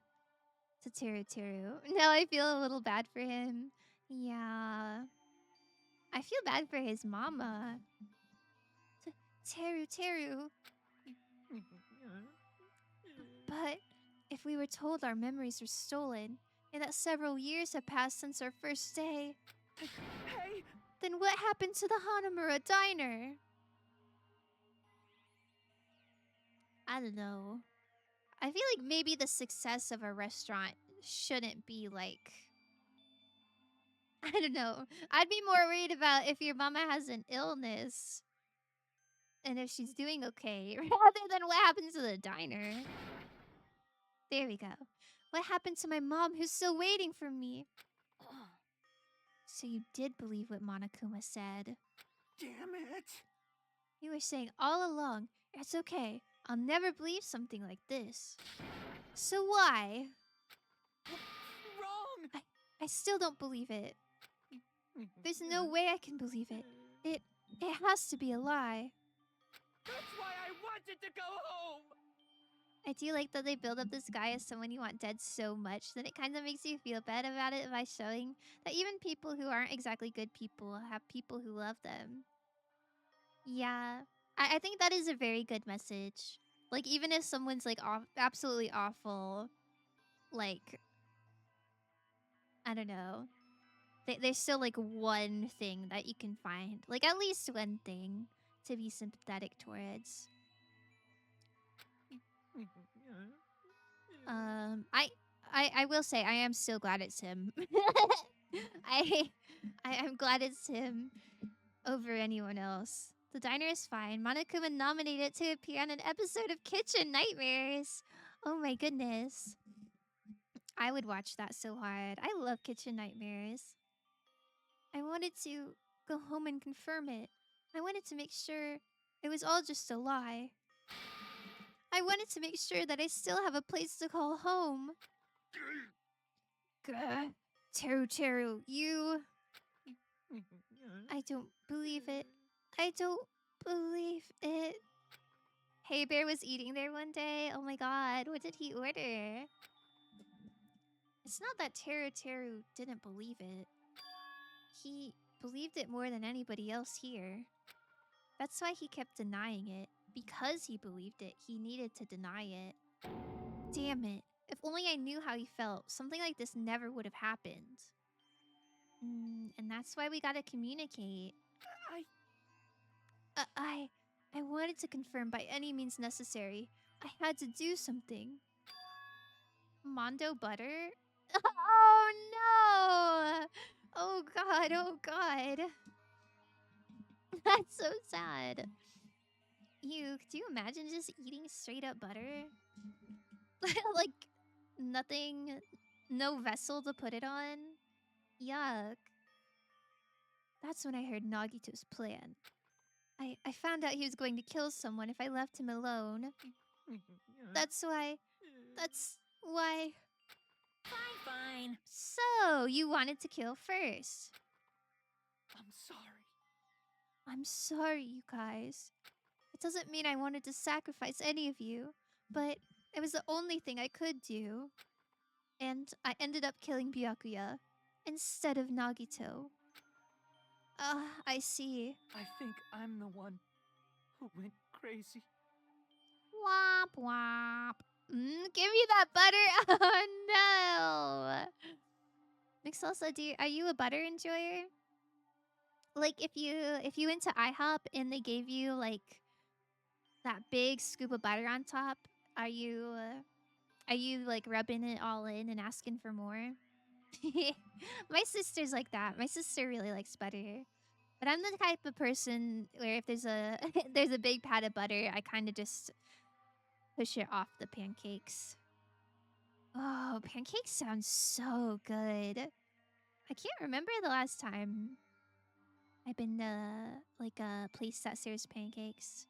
Teruteru. Now I feel a little bad for him. Yeah. I feel bad for his mama. Teruteru. But if we were told our memories were stolen and that several years have passed since our first day, Hey! then what happened to the Hanamura Diner? I don't know. I feel like maybe the success of a restaurant shouldn't be like... I don't know. I'd be more worried about if your mama has an illness and if she's doing okay, rather than what happened to the diner. There we go. What happened to my mom who's still waiting for me? So you did believe what Monokuma said. Damn it! You were saying all along, it's okay. I'll never believe something like this. So why? Wrong! I still don't believe it. There's no way I can believe it. It has to be a lie. That's why I wanted to go home! I do like that they build up this guy as someone you want dead so much that it kind of makes you feel bad about it by showing that even people who aren't exactly good people have people who love them. Yeah, I think that is a very good message. Like, even if someone's, like, absolutely awful, like, I don't know. There's still, like, one thing that you can find. Like, at least one thing to be sympathetic towards. I will say I am still glad it's him. I'm glad it's him over anyone else. The diner is fine. Monokuma nominated to appear on an episode of Kitchen Nightmares. Oh my goodness. I would watch that so hard. I love Kitchen Nightmares. I wanted to go home and confirm it. I wanted to make sure it was all just a lie. I wanted to make sure that I still have a place to call home. Gah. Teruteru, you... I don't believe it. I don't believe it. Hey Bear was eating there one day. Oh my god, what did he order? It's not that Teruteru didn't believe it. He believed it more than anybody else here. That's why he kept denying it. Because he believed it, he needed to deny it. Damn it. If only I knew how he felt, something like this never would have happened. And that's why we gotta communicate. I wanted to confirm by any means necessary. I had to do something. Mondo butter? Oh no! Oh god, oh god. That's so sad. Do you imagine just eating straight up butter? Like, nothing, no vessel to put it on? Yuck. That's when I heard Nagito's plan. I found out he was going to kill someone if I left him alone. That's why... Fine. So, you wanted to kill first. I'm sorry. I'm sorry, you guys. It doesn't mean I wanted to sacrifice any of you, but it was the only thing I could do. And I ended up killing Byakuya instead of Nagito. I see. I think I'm the one who went crazy. Womp womp. Give me that butter. Oh no. Mixelsa, are you a butter enjoyer? Like if you went to IHOP and they gave you like that big scoop of butter on top, are you like rubbing it all in and asking for more? My sister's like that. My sister really likes butter. But I'm the type of person where if there's a there's a big pat of butter, I kind of just push it off the pancakes. Oh, pancakes sound so good. I can't remember the last time I've been to like a place that serves pancakes.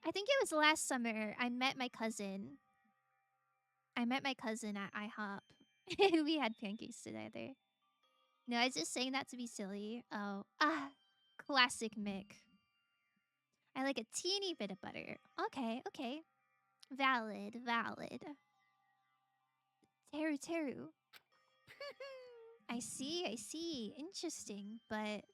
I think it was last summer. I met my cousin at IHOP. We had pancakes together. No, I was just saying that to be silly. Oh, classic Mick. I like a teeny bit of butter. Okay. Valid. Teru. I see. Interesting, but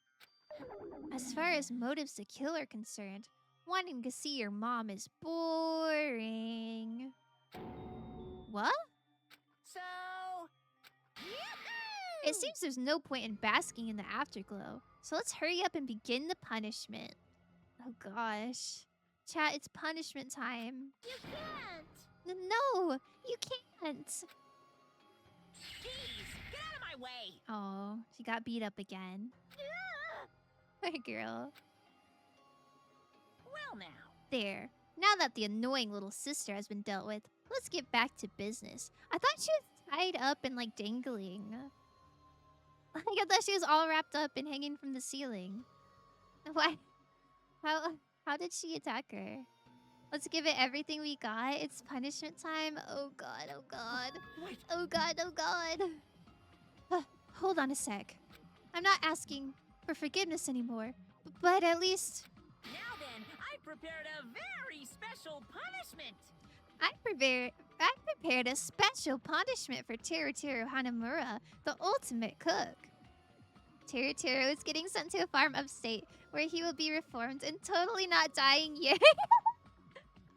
as far as motives to kill are concerned, wanting to see your mom is boring. What? So... It seems there's no point in basking in the afterglow, so let's hurry up and begin the punishment. Oh gosh. Chat, it's punishment time. You can't! No, you can't. Jeez, get out of my way! Oh, she got beat up again. Poor girl. Well now. There. Now that the annoying little sister has been dealt with, let's get back to business. I thought she was tied up and like dangling. I thought she was all wrapped up and hanging from the ceiling. Why? How did she attack her? Let's give it everything we got. It's punishment time. Oh god. Wait. Oh god. Hold on a sec. I'm not asking for forgiveness anymore, but at least... Now then, I prepared a very special punishment. I prepared a special punishment for Teruteru Hanamura, the ultimate cook. Teruteru is getting sent to a farm upstate, where he will be reformed and totally not dying yet.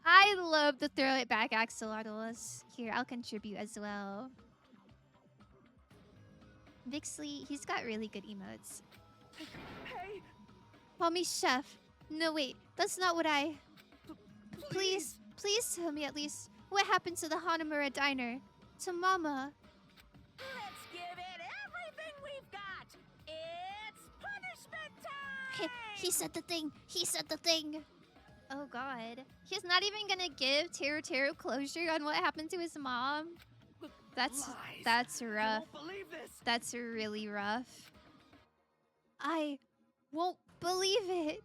I love the throw it back axolotls. Here, I'll contribute as well. Vixley, he's got really good emotes. Hey! Call me chef. No, wait, that's not what I... Please tell me at least what happened to the Hanamura diner. To Mama. Let's give it everything we've got. It's punishment time! He said the thing. Oh god. He's not even gonna give Teruteru closure on what happened to his mom. That's rough. I won't believe this. That's really rough. I won't believe it.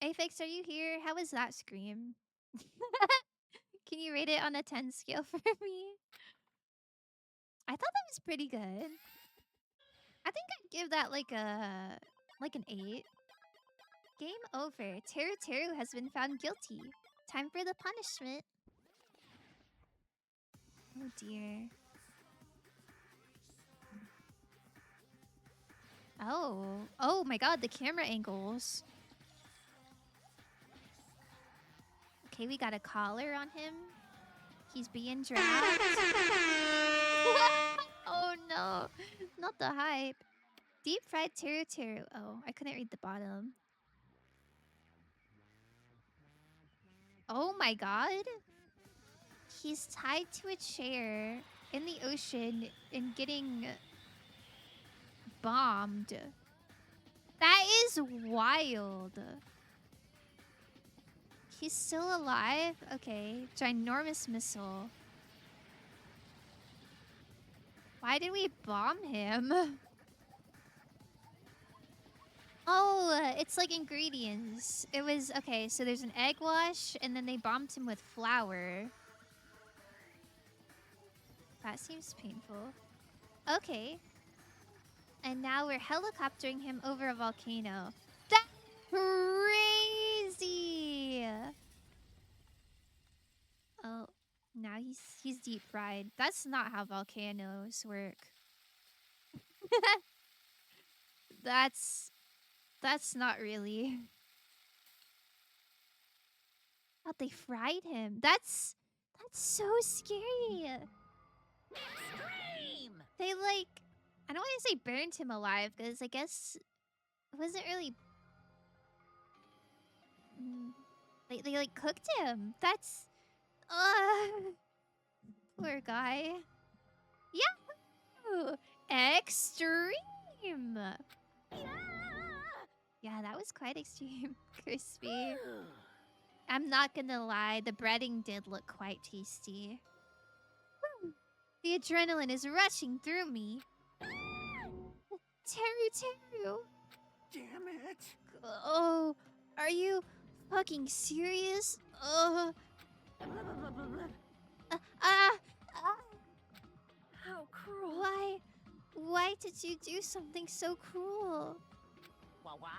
Afix, are you here? How was that scream? Can you rate it on a 10 scale for me? I thought that was pretty good. I think I'd give that like an 8. Game over. Teruteru has been found guilty. Time for the punishment. Oh dear. Oh my god, the camera angles. Okay, we got a collar on him. He's being dragged. Oh no, not the hype. Deep fried teru. Oh, I couldn't read the bottom. Oh my god. He's tied to a chair in the ocean and getting bombed. That is wild. He's still alive? Okay. Ginormous missile. Why did we bomb him? Oh, it's like ingredients. It was... Okay, so there's an egg wash, and then they bombed him with flour. That seems painful. Okay. And now we're helicoptering him over a volcano. That's crazy! Oh, now he's deep fried. That's not how volcanoes work. That's not really. Oh, they fried him. That's so scary. Extreme! They like, I don't want to say burned him alive because I guess it wasn't really. They like cooked him. That's poor guy. Yahoo! Extreme. Yeah, that was quite extreme. Crispy. I'm not gonna lie, the breading did look quite tasty. Woo. The adrenaline is rushing through me. Teru. Damn it. Oh, are you fucking serious? How cruel. Why did you do something so cruel? What?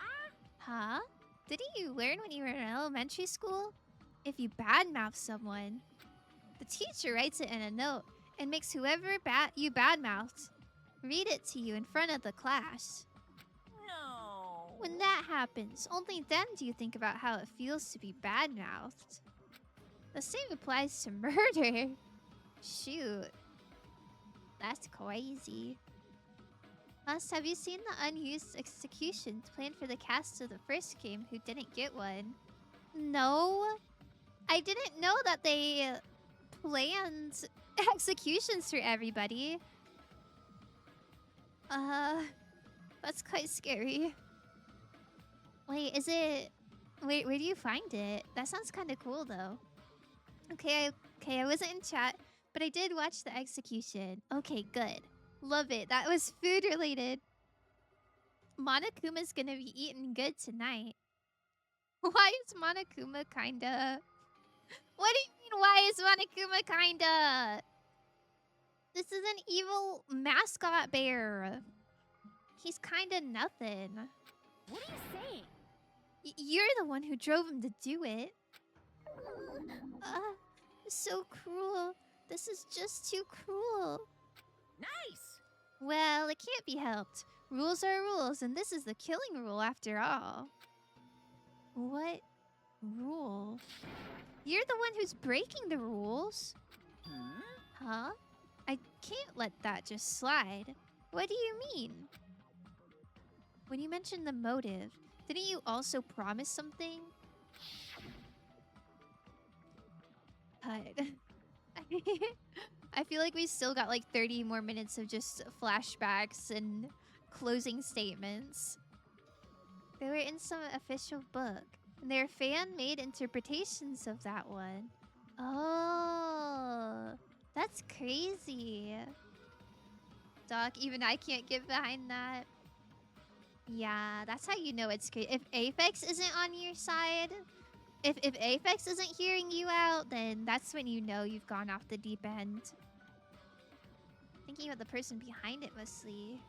Huh? Didn't you learn when you were in elementary school? If you badmouth someone, the teacher writes it in a note and makes whoever you badmouthed read it to you in front of the class. No. When that happens, only then do you think about how it feels to be badmouthed. The same applies to murder. Shoot. That's crazy. Plus, have you seen the unused executions planned for the cast of the first game who didn't get one? No. I didn't know that they planned executions for everybody. That's quite scary. Wait, is it... Wait, where do you find it? That sounds kind of cool, though. Okay, I wasn't in chat, but I did watch the execution. Okay, good. Love it. That was food related. Monokuma's gonna be eating good tonight. Why is Monokuma kinda... What do you mean, why is Monokuma kinda? This is an evil mascot bear. He's kinda nothing. What are you saying? You're the one who drove him to do it. So cruel. This is just too cruel. Nice! Well, it can't be helped. Rules are rules, and this is the killing rule after all. What rule? You're the one who's breaking the rules. Huh? I can't let that just slide. What do you mean? When you mentioned the motive, didn't you also promise something? I feel like we still got like 30 more minutes of just flashbacks and closing statements. They were in some official book. They're fan-made interpretations of that one. Oh, that's crazy. Doc, even I can't get behind that. Yeah, that's how you know it's crazy. If Aphex isn't on your side, if Aphex isn't hearing you out, then that's when you know you've gone off the deep end. Thinking about the person behind it mostly.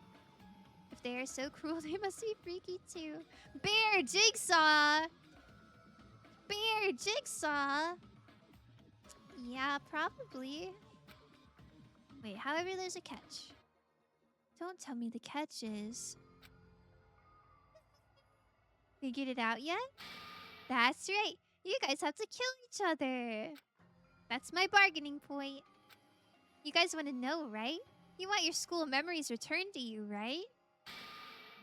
If they are so cruel, they must be freaky too. Bear Jigsaw! Bear Jigsaw! Yeah, probably. Wait, however, there's a catch. Don't tell me the catch is... Figured it out yet? That's right. You guys have to kill each other. That's my bargaining point. You guys want to know, right? You want your school memories returned to you, right?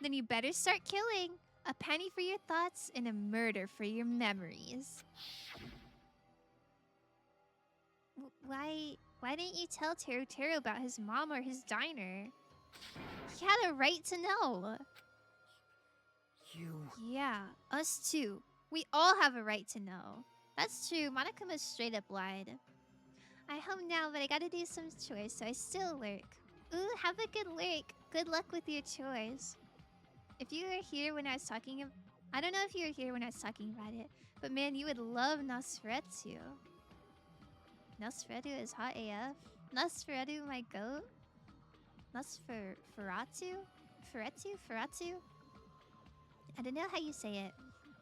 Then you better start killing. A penny for your thoughts and a murder for your memories. Why didn't you tell Teruteru about his mom or his diner? He had a right to know. You... Yeah, us too. We all have a right to know. That's true. Monokuma's straight up lied. I home now, but I gotta do some chores, so I still lurk. Ooh, have a good lurk. Good luck with your chores. If you were here when I was talking... I don't know if you were here when I was talking about it, but man, you would love Nosferatu. Nosferatu is hot AF. Nosferatu, my goat. Nosferatu? Feratu? I don't know how you say it.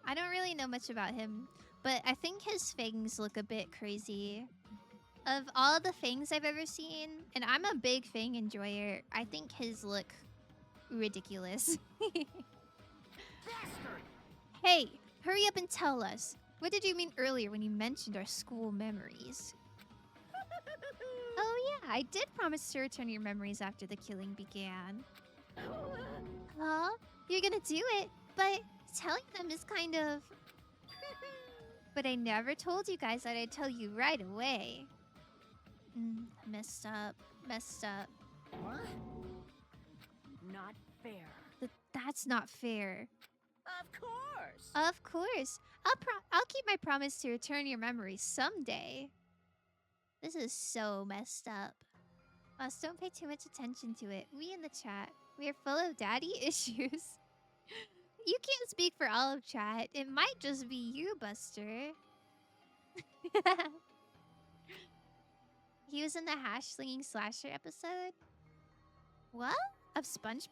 I don't really know much about him, but I think his fangs look a bit crazy. Of all the fangs I've ever seen, and I'm a big fang enjoyer, I think his look ridiculous. Hey, hurry up and tell us. What did you mean earlier when you mentioned our school memories? Oh yeah, I did promise to return your memories after the killing began. Huh? You're gonna do it, but telling them is kind of... But I never told you guys that I'd tell you right away. Messed up. What? Not fair. That's not fair. Of course. Of course. I'll keep my promise to return your memories someday. This is so messed up. Us, don't pay too much attention to it. We in the chat, we are full of daddy issues. You can't speak for all of chat. It might just be you, Buster. He was in the hash slinging slasher episode? What? Of SpongeBob?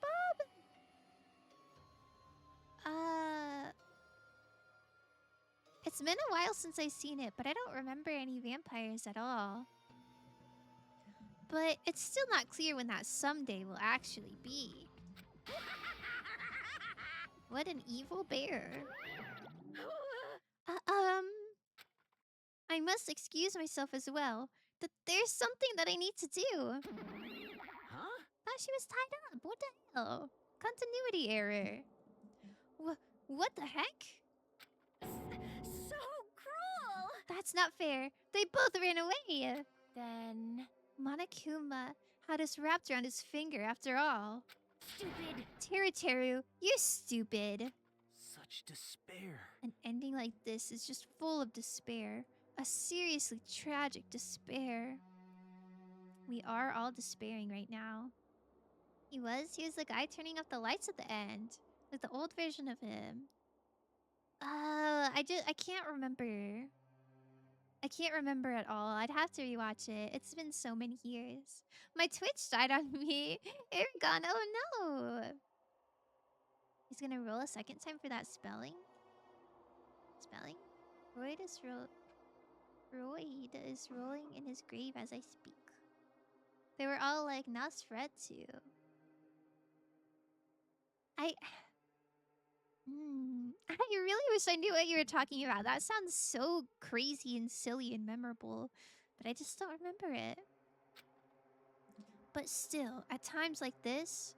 It's been a while since I've seen it, but I don't remember any vampires at all. But it's still not clear when that someday will actually be. What an evil bear. I must excuse myself as well. There's something that I need to do. Huh? Thought she was tied up. What the hell? Continuity error. What the heck? So cruel! That's not fair. They both ran away. Then... Monokuma had us wrapped around his finger after all. Stupid! Teruteru, you're stupid. Such despair. An ending like this is just full of despair. A seriously tragic despair. We are all despairing right now. He was the guy turning off the lights at the end. Like the old version of him. I can't remember. I can't remember at all. I'd have to rewatch it. It's been so many years. My Twitch died on me. Aragon, oh no. He's gonna roll a second time for that spelling. Royd is rolling in his grave as I speak. They were all like Nosferatu. I really wish I knew what you were talking about. That sounds so crazy and silly and memorable, but I just don't remember it. But still, at times like this,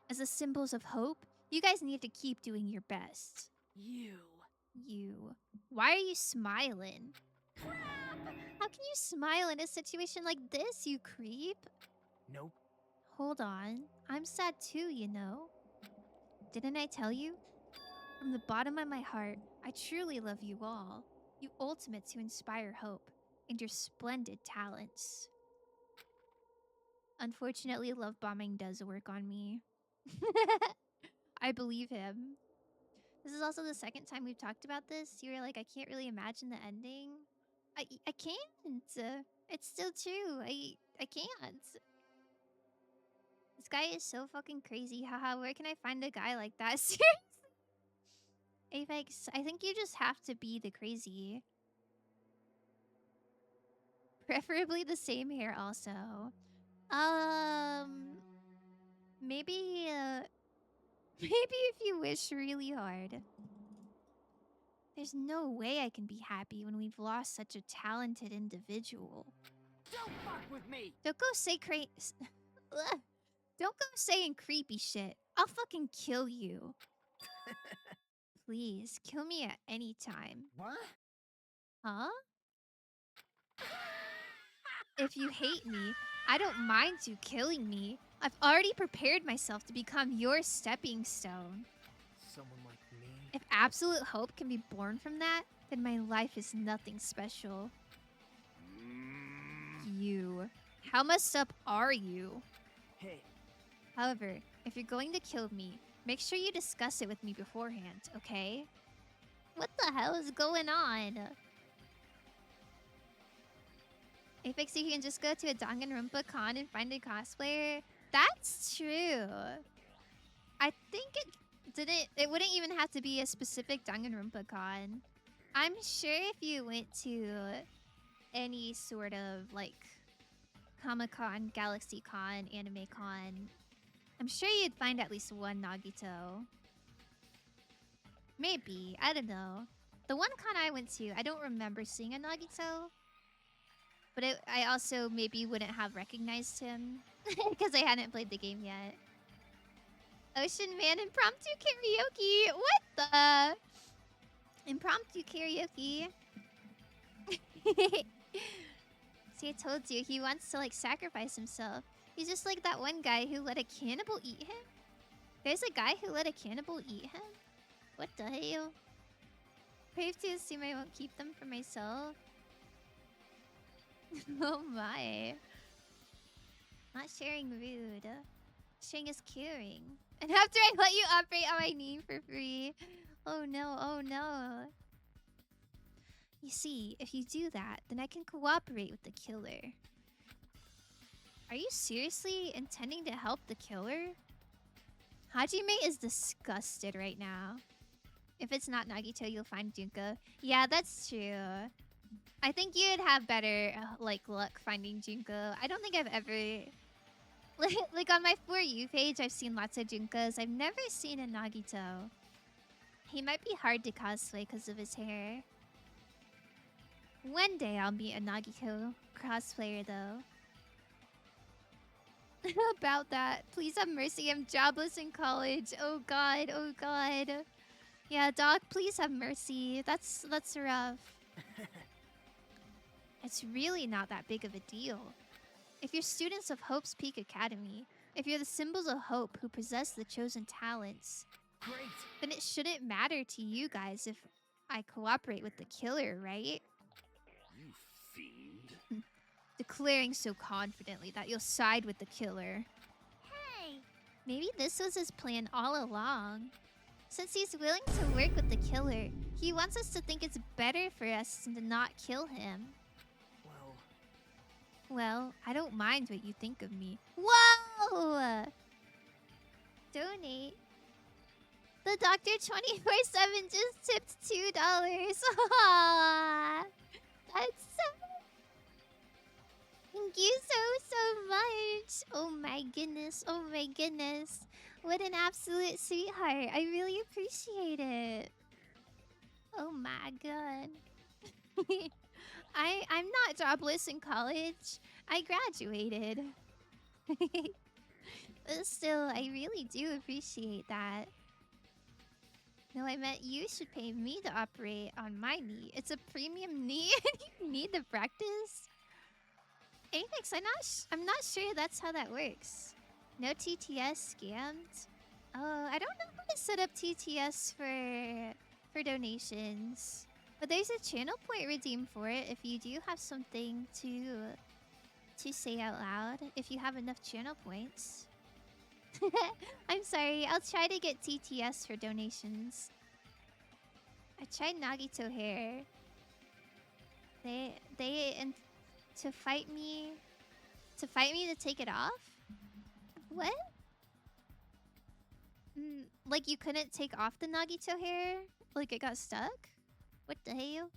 as the symbols of hope, you guys need to keep doing your best. You. Why are you smiling? Crap! How can you smile in a situation like this, you creep? Nope. Hold on. I'm sad too, you know. Didn't I tell you? From the bottom of my heart, I truly love you all. You ultimates who inspire hope, and your splendid talents. Unfortunately, love bombing does work on me. I believe him. This is also the second time we've talked about this. You were like, I can't really imagine the ending. I can't. It's still true. I can't. This guy is so fucking crazy. Haha, where can I find a guy like that? Seriously? Apex, I think you just have to be the crazy. Preferably the same hair also. Maybe, maybe if you wish really hard. There's no way I can be happy when we've lost such a talented individual. Don't fuck with me! Don't go say Don't go saying creepy shit. I'll fucking kill you. Please, kill me at any time. What? Huh? If you hate me, I don't mind you killing me. I've already prepared myself to become your stepping stone. Someone like me? If absolute hope can be born from that, then my life is nothing special. You. How messed up are you? Hey. However, if you're going to kill me, make sure you discuss it with me beforehand, okay? What the hell is going on? Apex, you can just go to a Danganronpa con and find a cosplayer. That's true. I think it wouldn't even have to be a specific Danganronpa con. I'm sure if you went to any sort of like Comic-Con, Galaxy Con, Anime Con, I'm sure you'd find at least one Nagito. Maybe, I don't know. The one con I went to, I don't remember seeing a Nagito. But I also maybe wouldn't have recognized him because I hadn't played the game yet. Ocean Man impromptu karaoke. What the? Impromptu karaoke. See, I told you, he wants to like sacrifice himself. He's just like that one guy who let a cannibal eat him. There's a guy who let a cannibal eat him? What the hell? Brave to assume I won't keep them for myself. Oh my. Not sharing rude. Sharing is caring. And after I let you operate on my knee for free. Oh no, oh no. You see, if you do that, then I can cooperate with the killer. Are you seriously intending to help the killer? Hajime is disgusted right now. If it's not Nagito, you'll find Junko. Yeah, that's true. I think you'd have better like luck finding Junko. I don't think I've ever like on my For You page I've seen lots of Junkos. I've never seen a Nagito. He might be hard to cosplay because of his hair. One day I'll be a Nagito cosplayer though. About that. Please have mercy, I'm jobless in college. Oh god, oh god. Yeah, Doc, please have mercy. That's rough. It's really not that big of a deal. If you're students of Hope's Peak Academy, if you're the symbols of hope who possess the chosen talents, great, then it shouldn't matter to you guys if I cooperate with the killer, right? You fiend. Declaring so confidently that you'll side with the killer. Hey! Maybe this was his plan all along. Since he's willing to work with the killer, he wants us to think it's better for us to not kill him. Well, I don't mind what you think of me. Whoa! Donate. The doctor 24/7 just tipped $2. Aww. That's so... Thank you so much. Oh my goodness. Oh my goodness. What an absolute sweetheart. I really appreciate it. Oh my god. I'm not jobless in college. I graduated. But still, I really do appreciate that. No, I meant you should pay me to operate on my knee. It's a premium knee and you need the practice. Apex, I'm not sure that's how that works. No TTS scammed? Oh, I don't know who to set up TTS for donations. But there's a channel point redeem for it if you do have something to say out loud. If you have enough channel points. I'm sorry. I'll try to get TTS for donations. I tried Nagito hair. They and to fight me to take it off? What? Like you couldn't take off the Nagito hair? Like it got stuck? What the hell?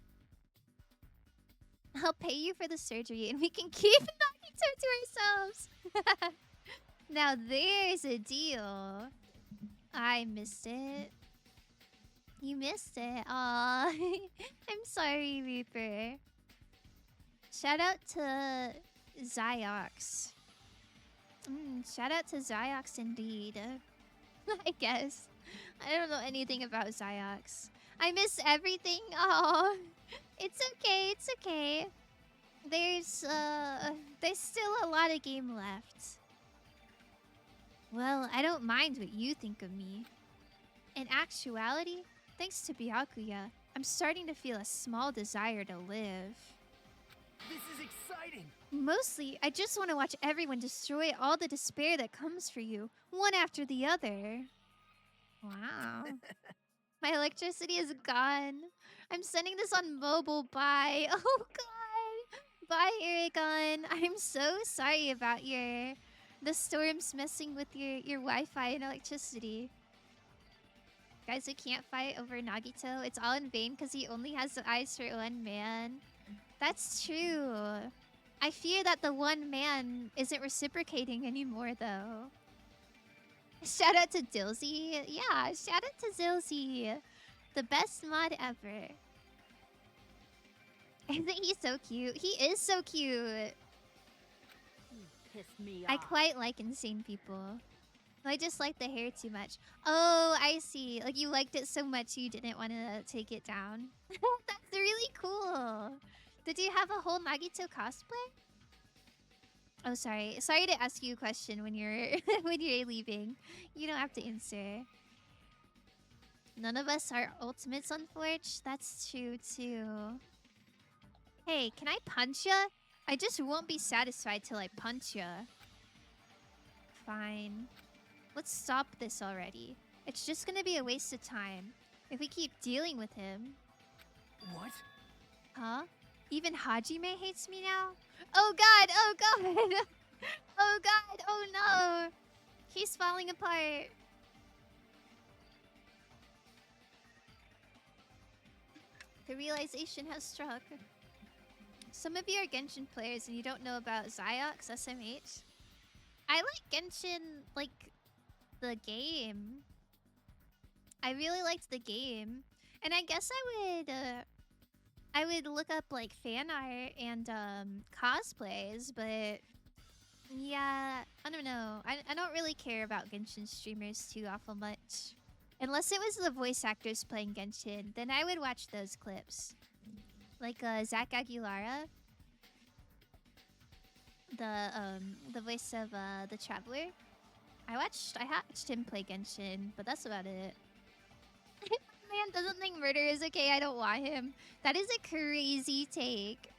I'll pay you for the surgery and we can keep Nagito to ourselves. Now there's a deal. I missed it. You missed it. Aw. I'm sorry, Reaper. Shout out to Zyox. Shout out to Zyox indeed. I guess. I don't know anything about Zyox. I miss everything. Oh, it's okay. It's okay. There's still a lot of game left. Well, I don't mind what you think of me. In actuality, thanks to Byakuya, I'm starting to feel a small desire to live. This is exciting! Mostly, I just want to watch everyone destroy all the despair that comes for you, one after the other. Wow. My electricity is gone. I'm sending this on mobile. Bye. Oh, God. Bye, Aragon. I'm so sorry about the storms messing with your Wi-Fi and electricity. Guys, we can't fight over Nagito. It's all in vain because he only has the eyes for one man. That's true. I fear that the one man isn't reciprocating anymore, though. Shout out to Dilsey. Yeah, shout out to Dilsey. The best mod ever. Isn't he so cute? He is so cute. Pissed me I off. quite like insane people. I just like the hair too much. Oh, I see. Like you liked it so much you didn't want to take it down. That's really cool. Did you have a whole Nagito cosplay? Oh, sorry. Sorry to ask you a question when you're when you're leaving. You don't have to answer. None of us are ultimates on Forge. That's true too. Hey, can I punch ya? I just won't be satisfied till I punch ya. Fine. Let's stop this already. It's just gonna be a waste of time if we keep dealing with him. What? Huh? Even Hajime hates me now? Oh God! Oh God! Oh God! Oh no! He's falling apart. The realization has struck. Some of you are Genshin players and you don't know about Zyox SMH. I like Genshin, like, the game. I really liked the game. And I guess I would look up, like, fan art and, cosplays, but... Yeah, I don't know. I don't really care about Genshin streamers too awful much. Unless it was the voice actors playing Genshin, then I would watch those clips. Like Zach Aguilera, the voice of the Traveler. I watched him play Genshin, but that's about it. Man doesn't think murder is okay. I don't want him. That is a crazy take.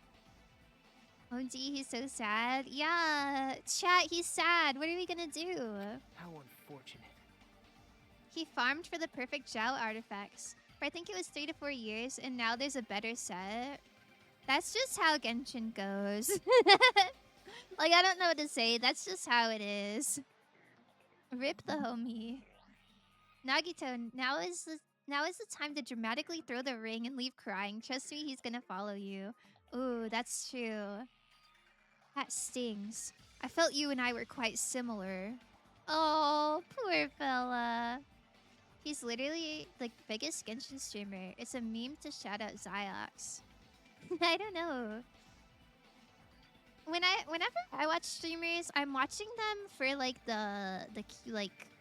OMG, he's so sad. Yeah, chat, he's sad. What are we gonna do? How unfortunate. He farmed for the perfect Zhao artifacts. For I think it was 3 to 4 years, and now there's a better set. That's just how Genshin goes. Like, I don't know what to say. That's just how it is. Rip the homie. Nagito, now is the time to dramatically throw the ring and leave crying. Trust me, he's gonna follow you. Ooh, that's true. That stings. I felt you and I were quite similar. Oh, poor fella. He's literally the biggest Genshin streamer. It's a meme to shout out Zyox. I don't know. Whenever I watch streamers, I'm watching them for like the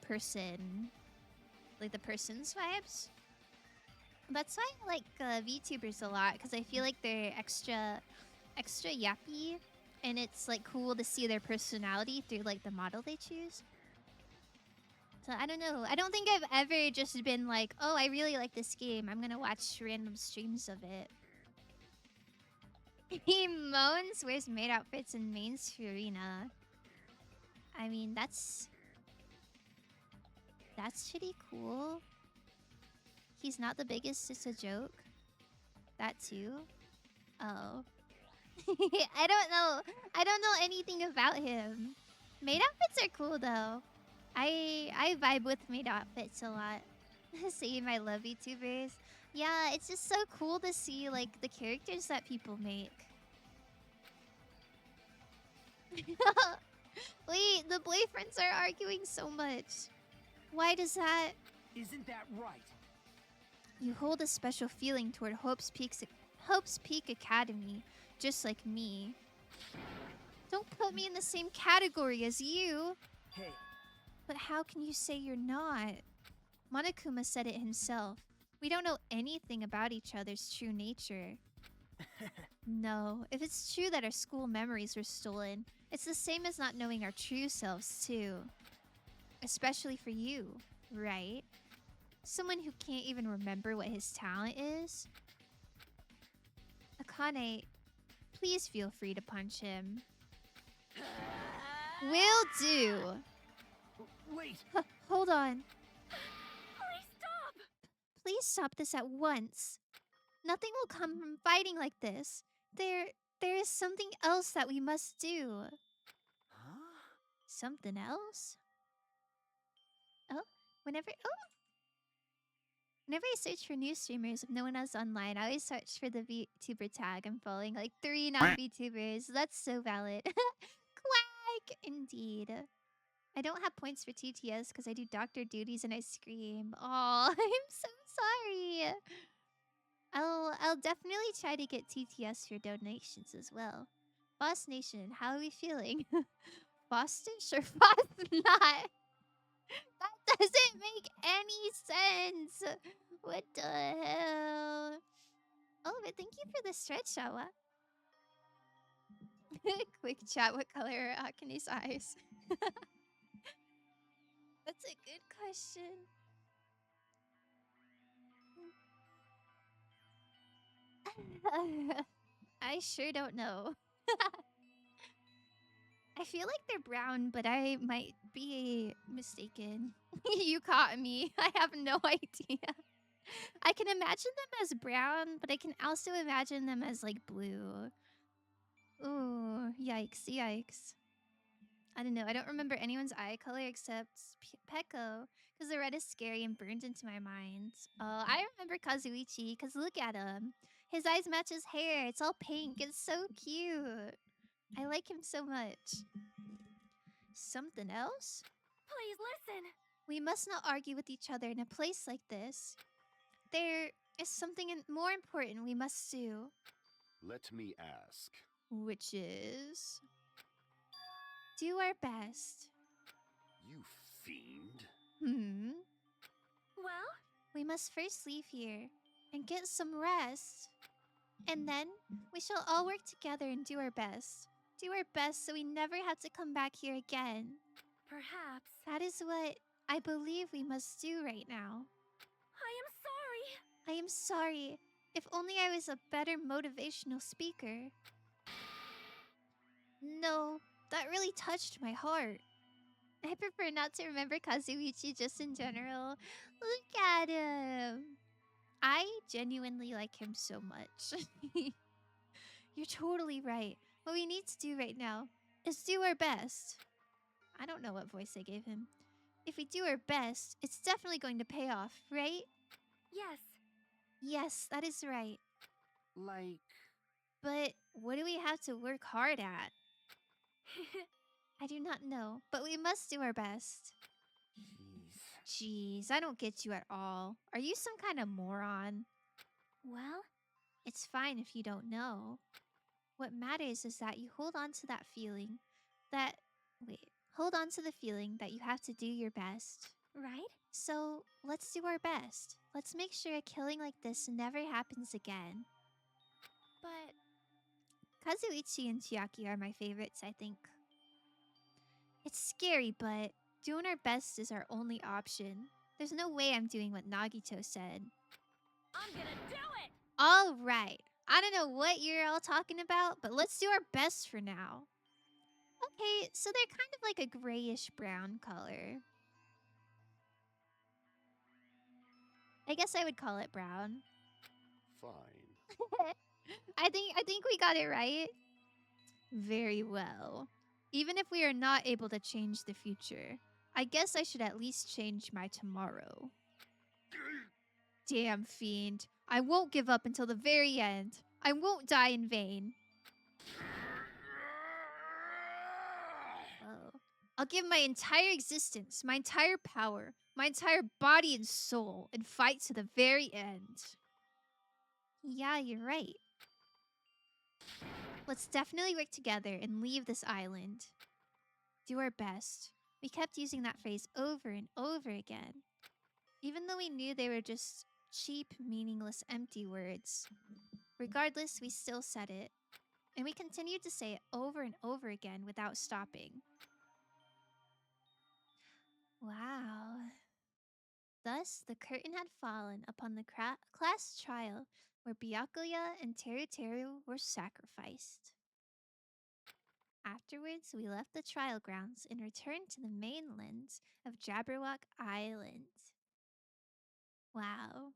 person, like the person's vibes. That's why I like VTubers a lot, because I feel like they're extra yappy, and it's like cool to see their personality through like the model they choose. So I don't know. I don't think I've ever just been like, oh, I really like this game. I'm gonna watch random streams of it. He moans, wears maid outfits, and mains Furina. I mean, that's pretty cool. He's not the biggest, it's a joke. That too. Oh. I don't know. I don't know anything about him. Maid outfits are cool though. I vibe with maid outfits a lot. Same, I love VTubers. Yeah, it's just so cool to see like the characters that people make. Wait, the boyfriends are arguing so much. Why does that? Isn't that right? You hold a special feeling toward Hope's Peak Academy, just like me. Don't put me in the same category as you. Hey. But how can you say you're not? Monokuma said it himself. We don't know anything about each other's true nature. No, if it's true that our school memories were stolen, it's the same as not knowing our true selves too. Especially for you, right? Someone who can't even remember what his talent is? Akane, please feel free to punch him. Will do. Wait. Hold on. Please stop! Please stop this at once. Nothing will come from fighting like this. There is something else that we must do. Huh? Something else? Whenever I search for new streamers, if no one else online, I always search for the VTuber tag. I'm following like 3 non-VTubers. That's so valid. Quack! Indeed. I don't have points for TTS because I do doctor duties and I scream. Aw, I'm so sorry. I'll definitely try to get TTS for donations as well. Boss Nation, how are we feeling? Boston-ish or Foss not? That doesn't make any sense. What the hell? Oh, but thank you for the stretch, Shawa. Quick chat, what color are Akane's eyes? That's a good question. I sure don't know. I feel like they're brown, but I might be mistaken. You caught me. I have no idea. I can imagine them as brown, but I can also imagine them as like blue. Ooh, yikes, yikes. I don't know. I don't remember anyone's eye color except Peko, because the red is scary and burned into my mind. I remember Kazuichi, because look at him. His eyes match his hair. It's all pink. It's so cute. I like him so much. Something else? Please listen. We must not argue with each other in a place like this. There is something more important we must do. Let me ask. Which is... do our best. You fiend. Well? We must first leave here and get some rest. And then we shall all work together and do our best. Do our best so we never have to come back here again. Perhaps. That is what I believe we must do right now. I am sorry. I am sorry. If only I was a better motivational speaker. No, that really touched my heart. I prefer not to remember Kazuichi just in general. Look at him. I genuinely like him so much. You're totally right. What we need to do right now is do our best. I don't know what voice I gave him. If we do our best, it's definitely going to pay off, right? Yes. Yes, that is right. Like... But what do we have to work hard at? I do not know, but we must do our best. Jeez, I don't get you at all. Are you some kind of moron? Well? It's fine if you don't know. What matters is that you hold on to that feeling hold on to the feeling that you have to do your best. Right? So, let's do our best. Let's make sure a killing like this never happens again. But... Kazuichi and Chiaki are my favorites, I think. It's scary, but Doing our best is our only option. There's no way I'm doing what Nagito said. I'm gonna do it! Alright. I don't know what you're all talking about, but let's do our best for now. Okay, so they're kind of like a grayish brown color. I guess I would call it brown. Fine. I think we got it right. Very well. Even if we are not able to change the future, I guess I should at least change my tomorrow. Damn fiend. I won't give up until the very end. I won't die in vain. Oh. I'll give my entire existence, my entire power, my entire body and soul, and fight to the very end. Yeah, you're right. Let's definitely work together and leave this island. Do our best. We kept using that phrase over and over again. Even though we knew they were just cheap, meaningless, empty words. Regardless, we still said it. And we continued to say it over and over again without stopping. Wow. Thus, the curtain had fallen upon the class trial where Byakuya and Teruteru were sacrificed. Afterwards, we left the trial grounds and returned to the mainland of Jabberwock Island. Wow.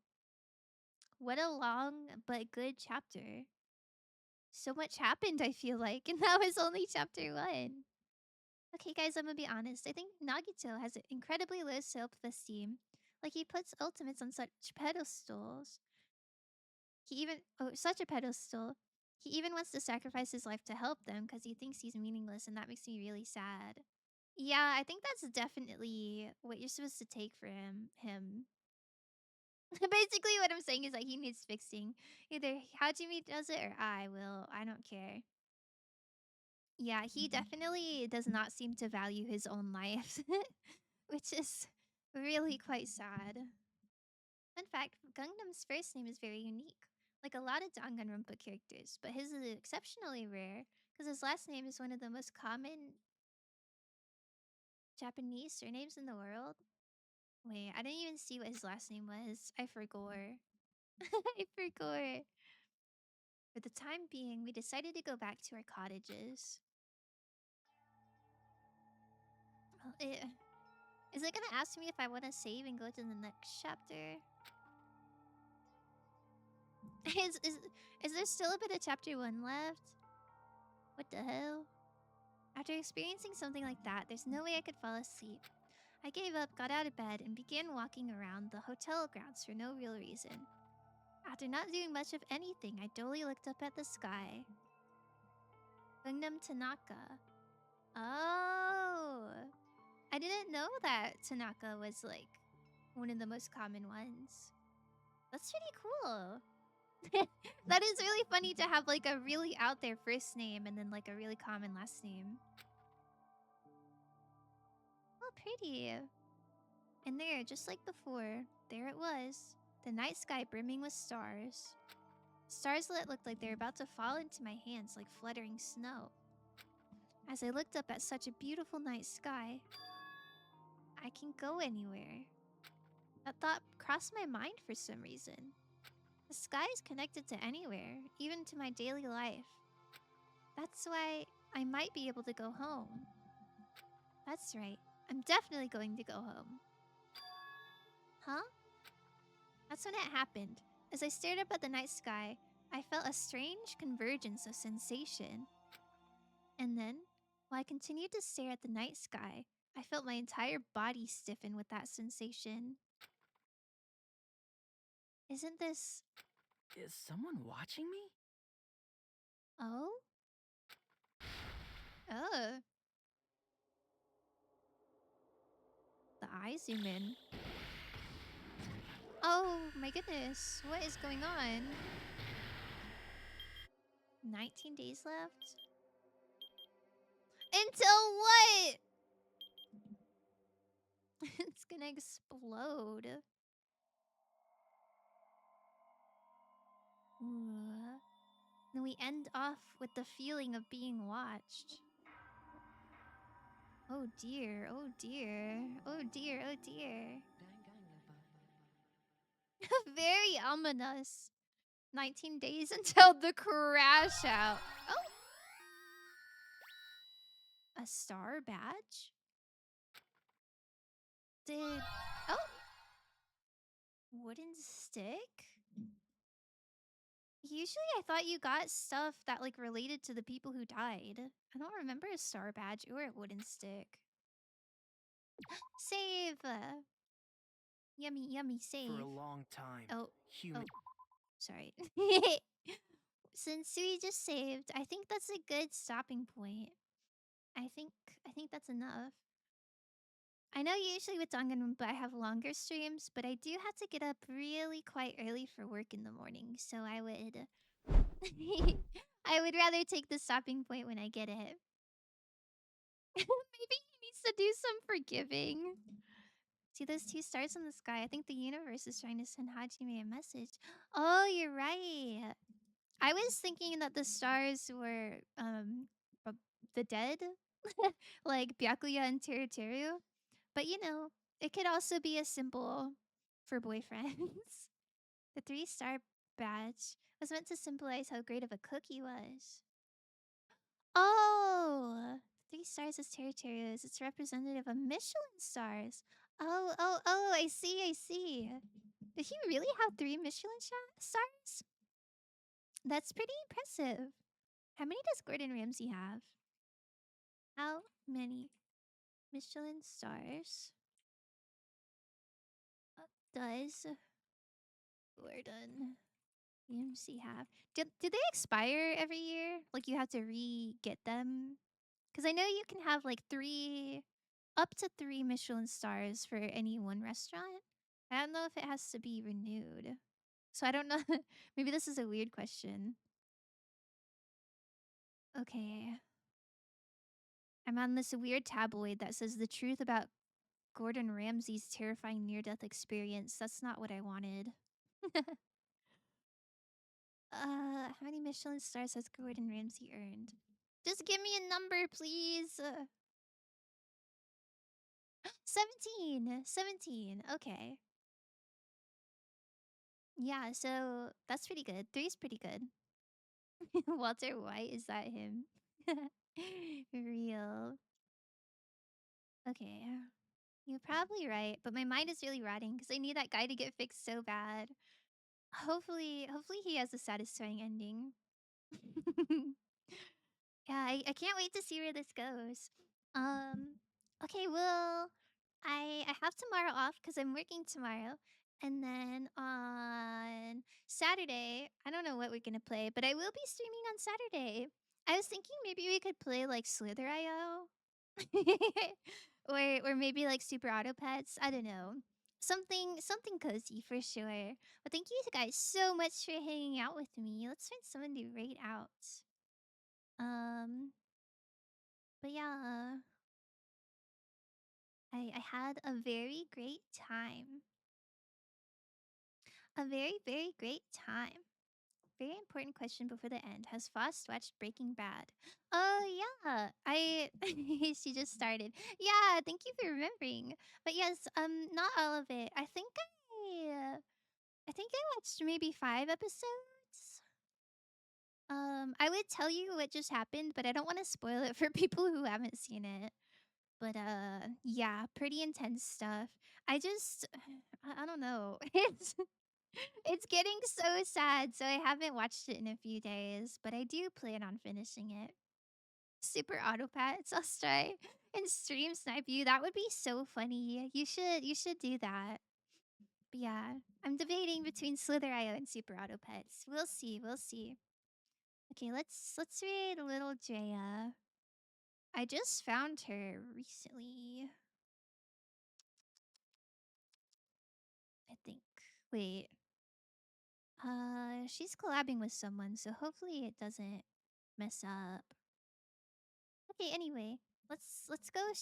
What a long but good chapter. So much happened, I feel like, and that was only chapter 1. Okay, guys, I'm gonna be honest. I think Nagito has an incredibly low self-esteem. Like, he puts ultimates on such pedestals. Such a pedestal. He even wants to sacrifice his life to help them because he thinks he's meaningless, and that makes me really sad. Yeah, I think that's definitely what you're supposed to take for him. Basically, what I'm saying is that he needs fixing. Either Hajime does it or I will. I don't care. Yeah, he definitely does not seem to value his own life, which is really quite sad. Fun fact, Gangnam's first name is very unique. Like a lot of Danganronpa characters, but his is exceptionally rare because his last name is one of the most common Japanese surnames in the world. Wait, I didn't even see what his last name was. I forgot. I forgot. For the time being, we decided to go back to our cottages. Well, is it gonna ask me if I want to save and go to the next chapter? Is there still a bit of chapter 1 left? What the hell? After experiencing something like that, there's no way I could fall asleep. I gave up, got out of bed, and began walking around the hotel grounds for no real reason. After not doing much of anything, I dully looked up at the sky. Gangnam Tanaka. Oh! I didn't know that Tanaka was, like, one of the most common ones. That's pretty cool. That is really funny to have, like, a really out there first name and then, like, a really common last name. Oh, pretty. And there, just like before, there it was. The night sky brimming with stars. Stars that looked like they were about to fall into my hands like fluttering snow. As I looked up at such a beautiful night sky, I can go anywhere. That thought crossed my mind for some reason. The sky is connected to anywhere, even to my daily life. That's why I might be able to go home. That's right. I'm definitely going to go home. Huh? That's when it happened. As I stared up at the night sky, I felt a strange convergence of sensation. And then, while I continued to stare at the night sky, I felt my entire body stiffen with that sensation. Isn't this... Is someone watching me? Oh? Oh. The eyes zoom in. Oh my goodness, what is going on? 19 days left? Until what? It's gonna explode. Ooh. Then we end off with the feeling of being watched. Oh dear, oh dear, oh dear, oh dear. Very ominous. 19 days until the crash out. Oh! A star badge? Did... Oh! Wooden stick? Usually I thought you got stuff that like related to the people who died. I don't remember a star badge or a wooden stick. Save! Yummy, yummy, save. For a long time, Oh, human. oh, sorry. Since we just saved, I think that's a good stopping point. I think that's enough. I know usually with Danganronpa I have longer streams, but I do have to get up really quite early for work in the morning, so I would I would rather take the stopping point when I get it. Maybe he needs to do some forgiving. See those 2 stars in the sky? I think the universe is trying to send Hajime a message. Oh, you're right. I was thinking that the stars were the dead, like Byakuya and Teruteru. But you know, it could also be a symbol for boyfriends. The 3-star badge was meant to symbolize how great of a cook he was. Oh! 3 stars is Teruteru's. It's representative of Michelin stars. Oh, oh, oh, I see, I see. Did he really have 3 Michelin stars? That's pretty impressive. How many does Gordon Ramsay have? How many Michelin stars does Gordon Ramsay have? Do they expire every year? Like you have to re-get them? Because I know you can have like up to 3 Michelin stars for any one restaurant. I don't know if it has to be renewed. So I don't know. Maybe this is a weird question. Okay. I'm on this weird tabloid that says the truth about Gordon Ramsay's terrifying near-death experience. That's not what I wanted. How many Michelin stars has Gordon Ramsay earned? Just give me a number, please. 17. 17. Okay. Yeah, so that's pretty good. 3 is pretty good. Walter White, is that him? Real. Okay. You're probably right, but my mind is really rotting because I need that guy to get fixed so bad. Hopefully he has a satisfying ending. Yeah, I can't wait to see where this goes. Okay, well, I have tomorrow off because I'm working tomorrow. And then on Saturday, I don't know what we're gonna play, but I will be streaming on Saturday. I was thinking maybe we could play like Slither.io. or maybe like Super Auto Pets. I don't know. Something cozy for sure. But thank you guys so much for hanging out with me. Let's find someone to rate out. But yeah, I had a very great time. A very, very great time. Very important question before the end. Has Foss watched Breaking Bad? Oh yeah, she just started. Yeah, thank you for remembering. But yes, not all of it. I think I watched maybe 5 episodes. I would tell you what just happened, but I don't want to spoil it for people who haven't seen it. But yeah, pretty intense stuff. I don't know. It's getting so sad, so I haven't watched it in a few days, but I do plan on finishing it. Super Autopats, I'll try and stream snipe you. That would be so funny. You should do that. But yeah, I'm debating between Slither.io and Super Autopets. We'll see, we'll see. Okay, let's read Little Drea. I just found her recently. I think. Wait. She's collabing with someone, so hopefully it doesn't mess up. Okay, anyway, let's go show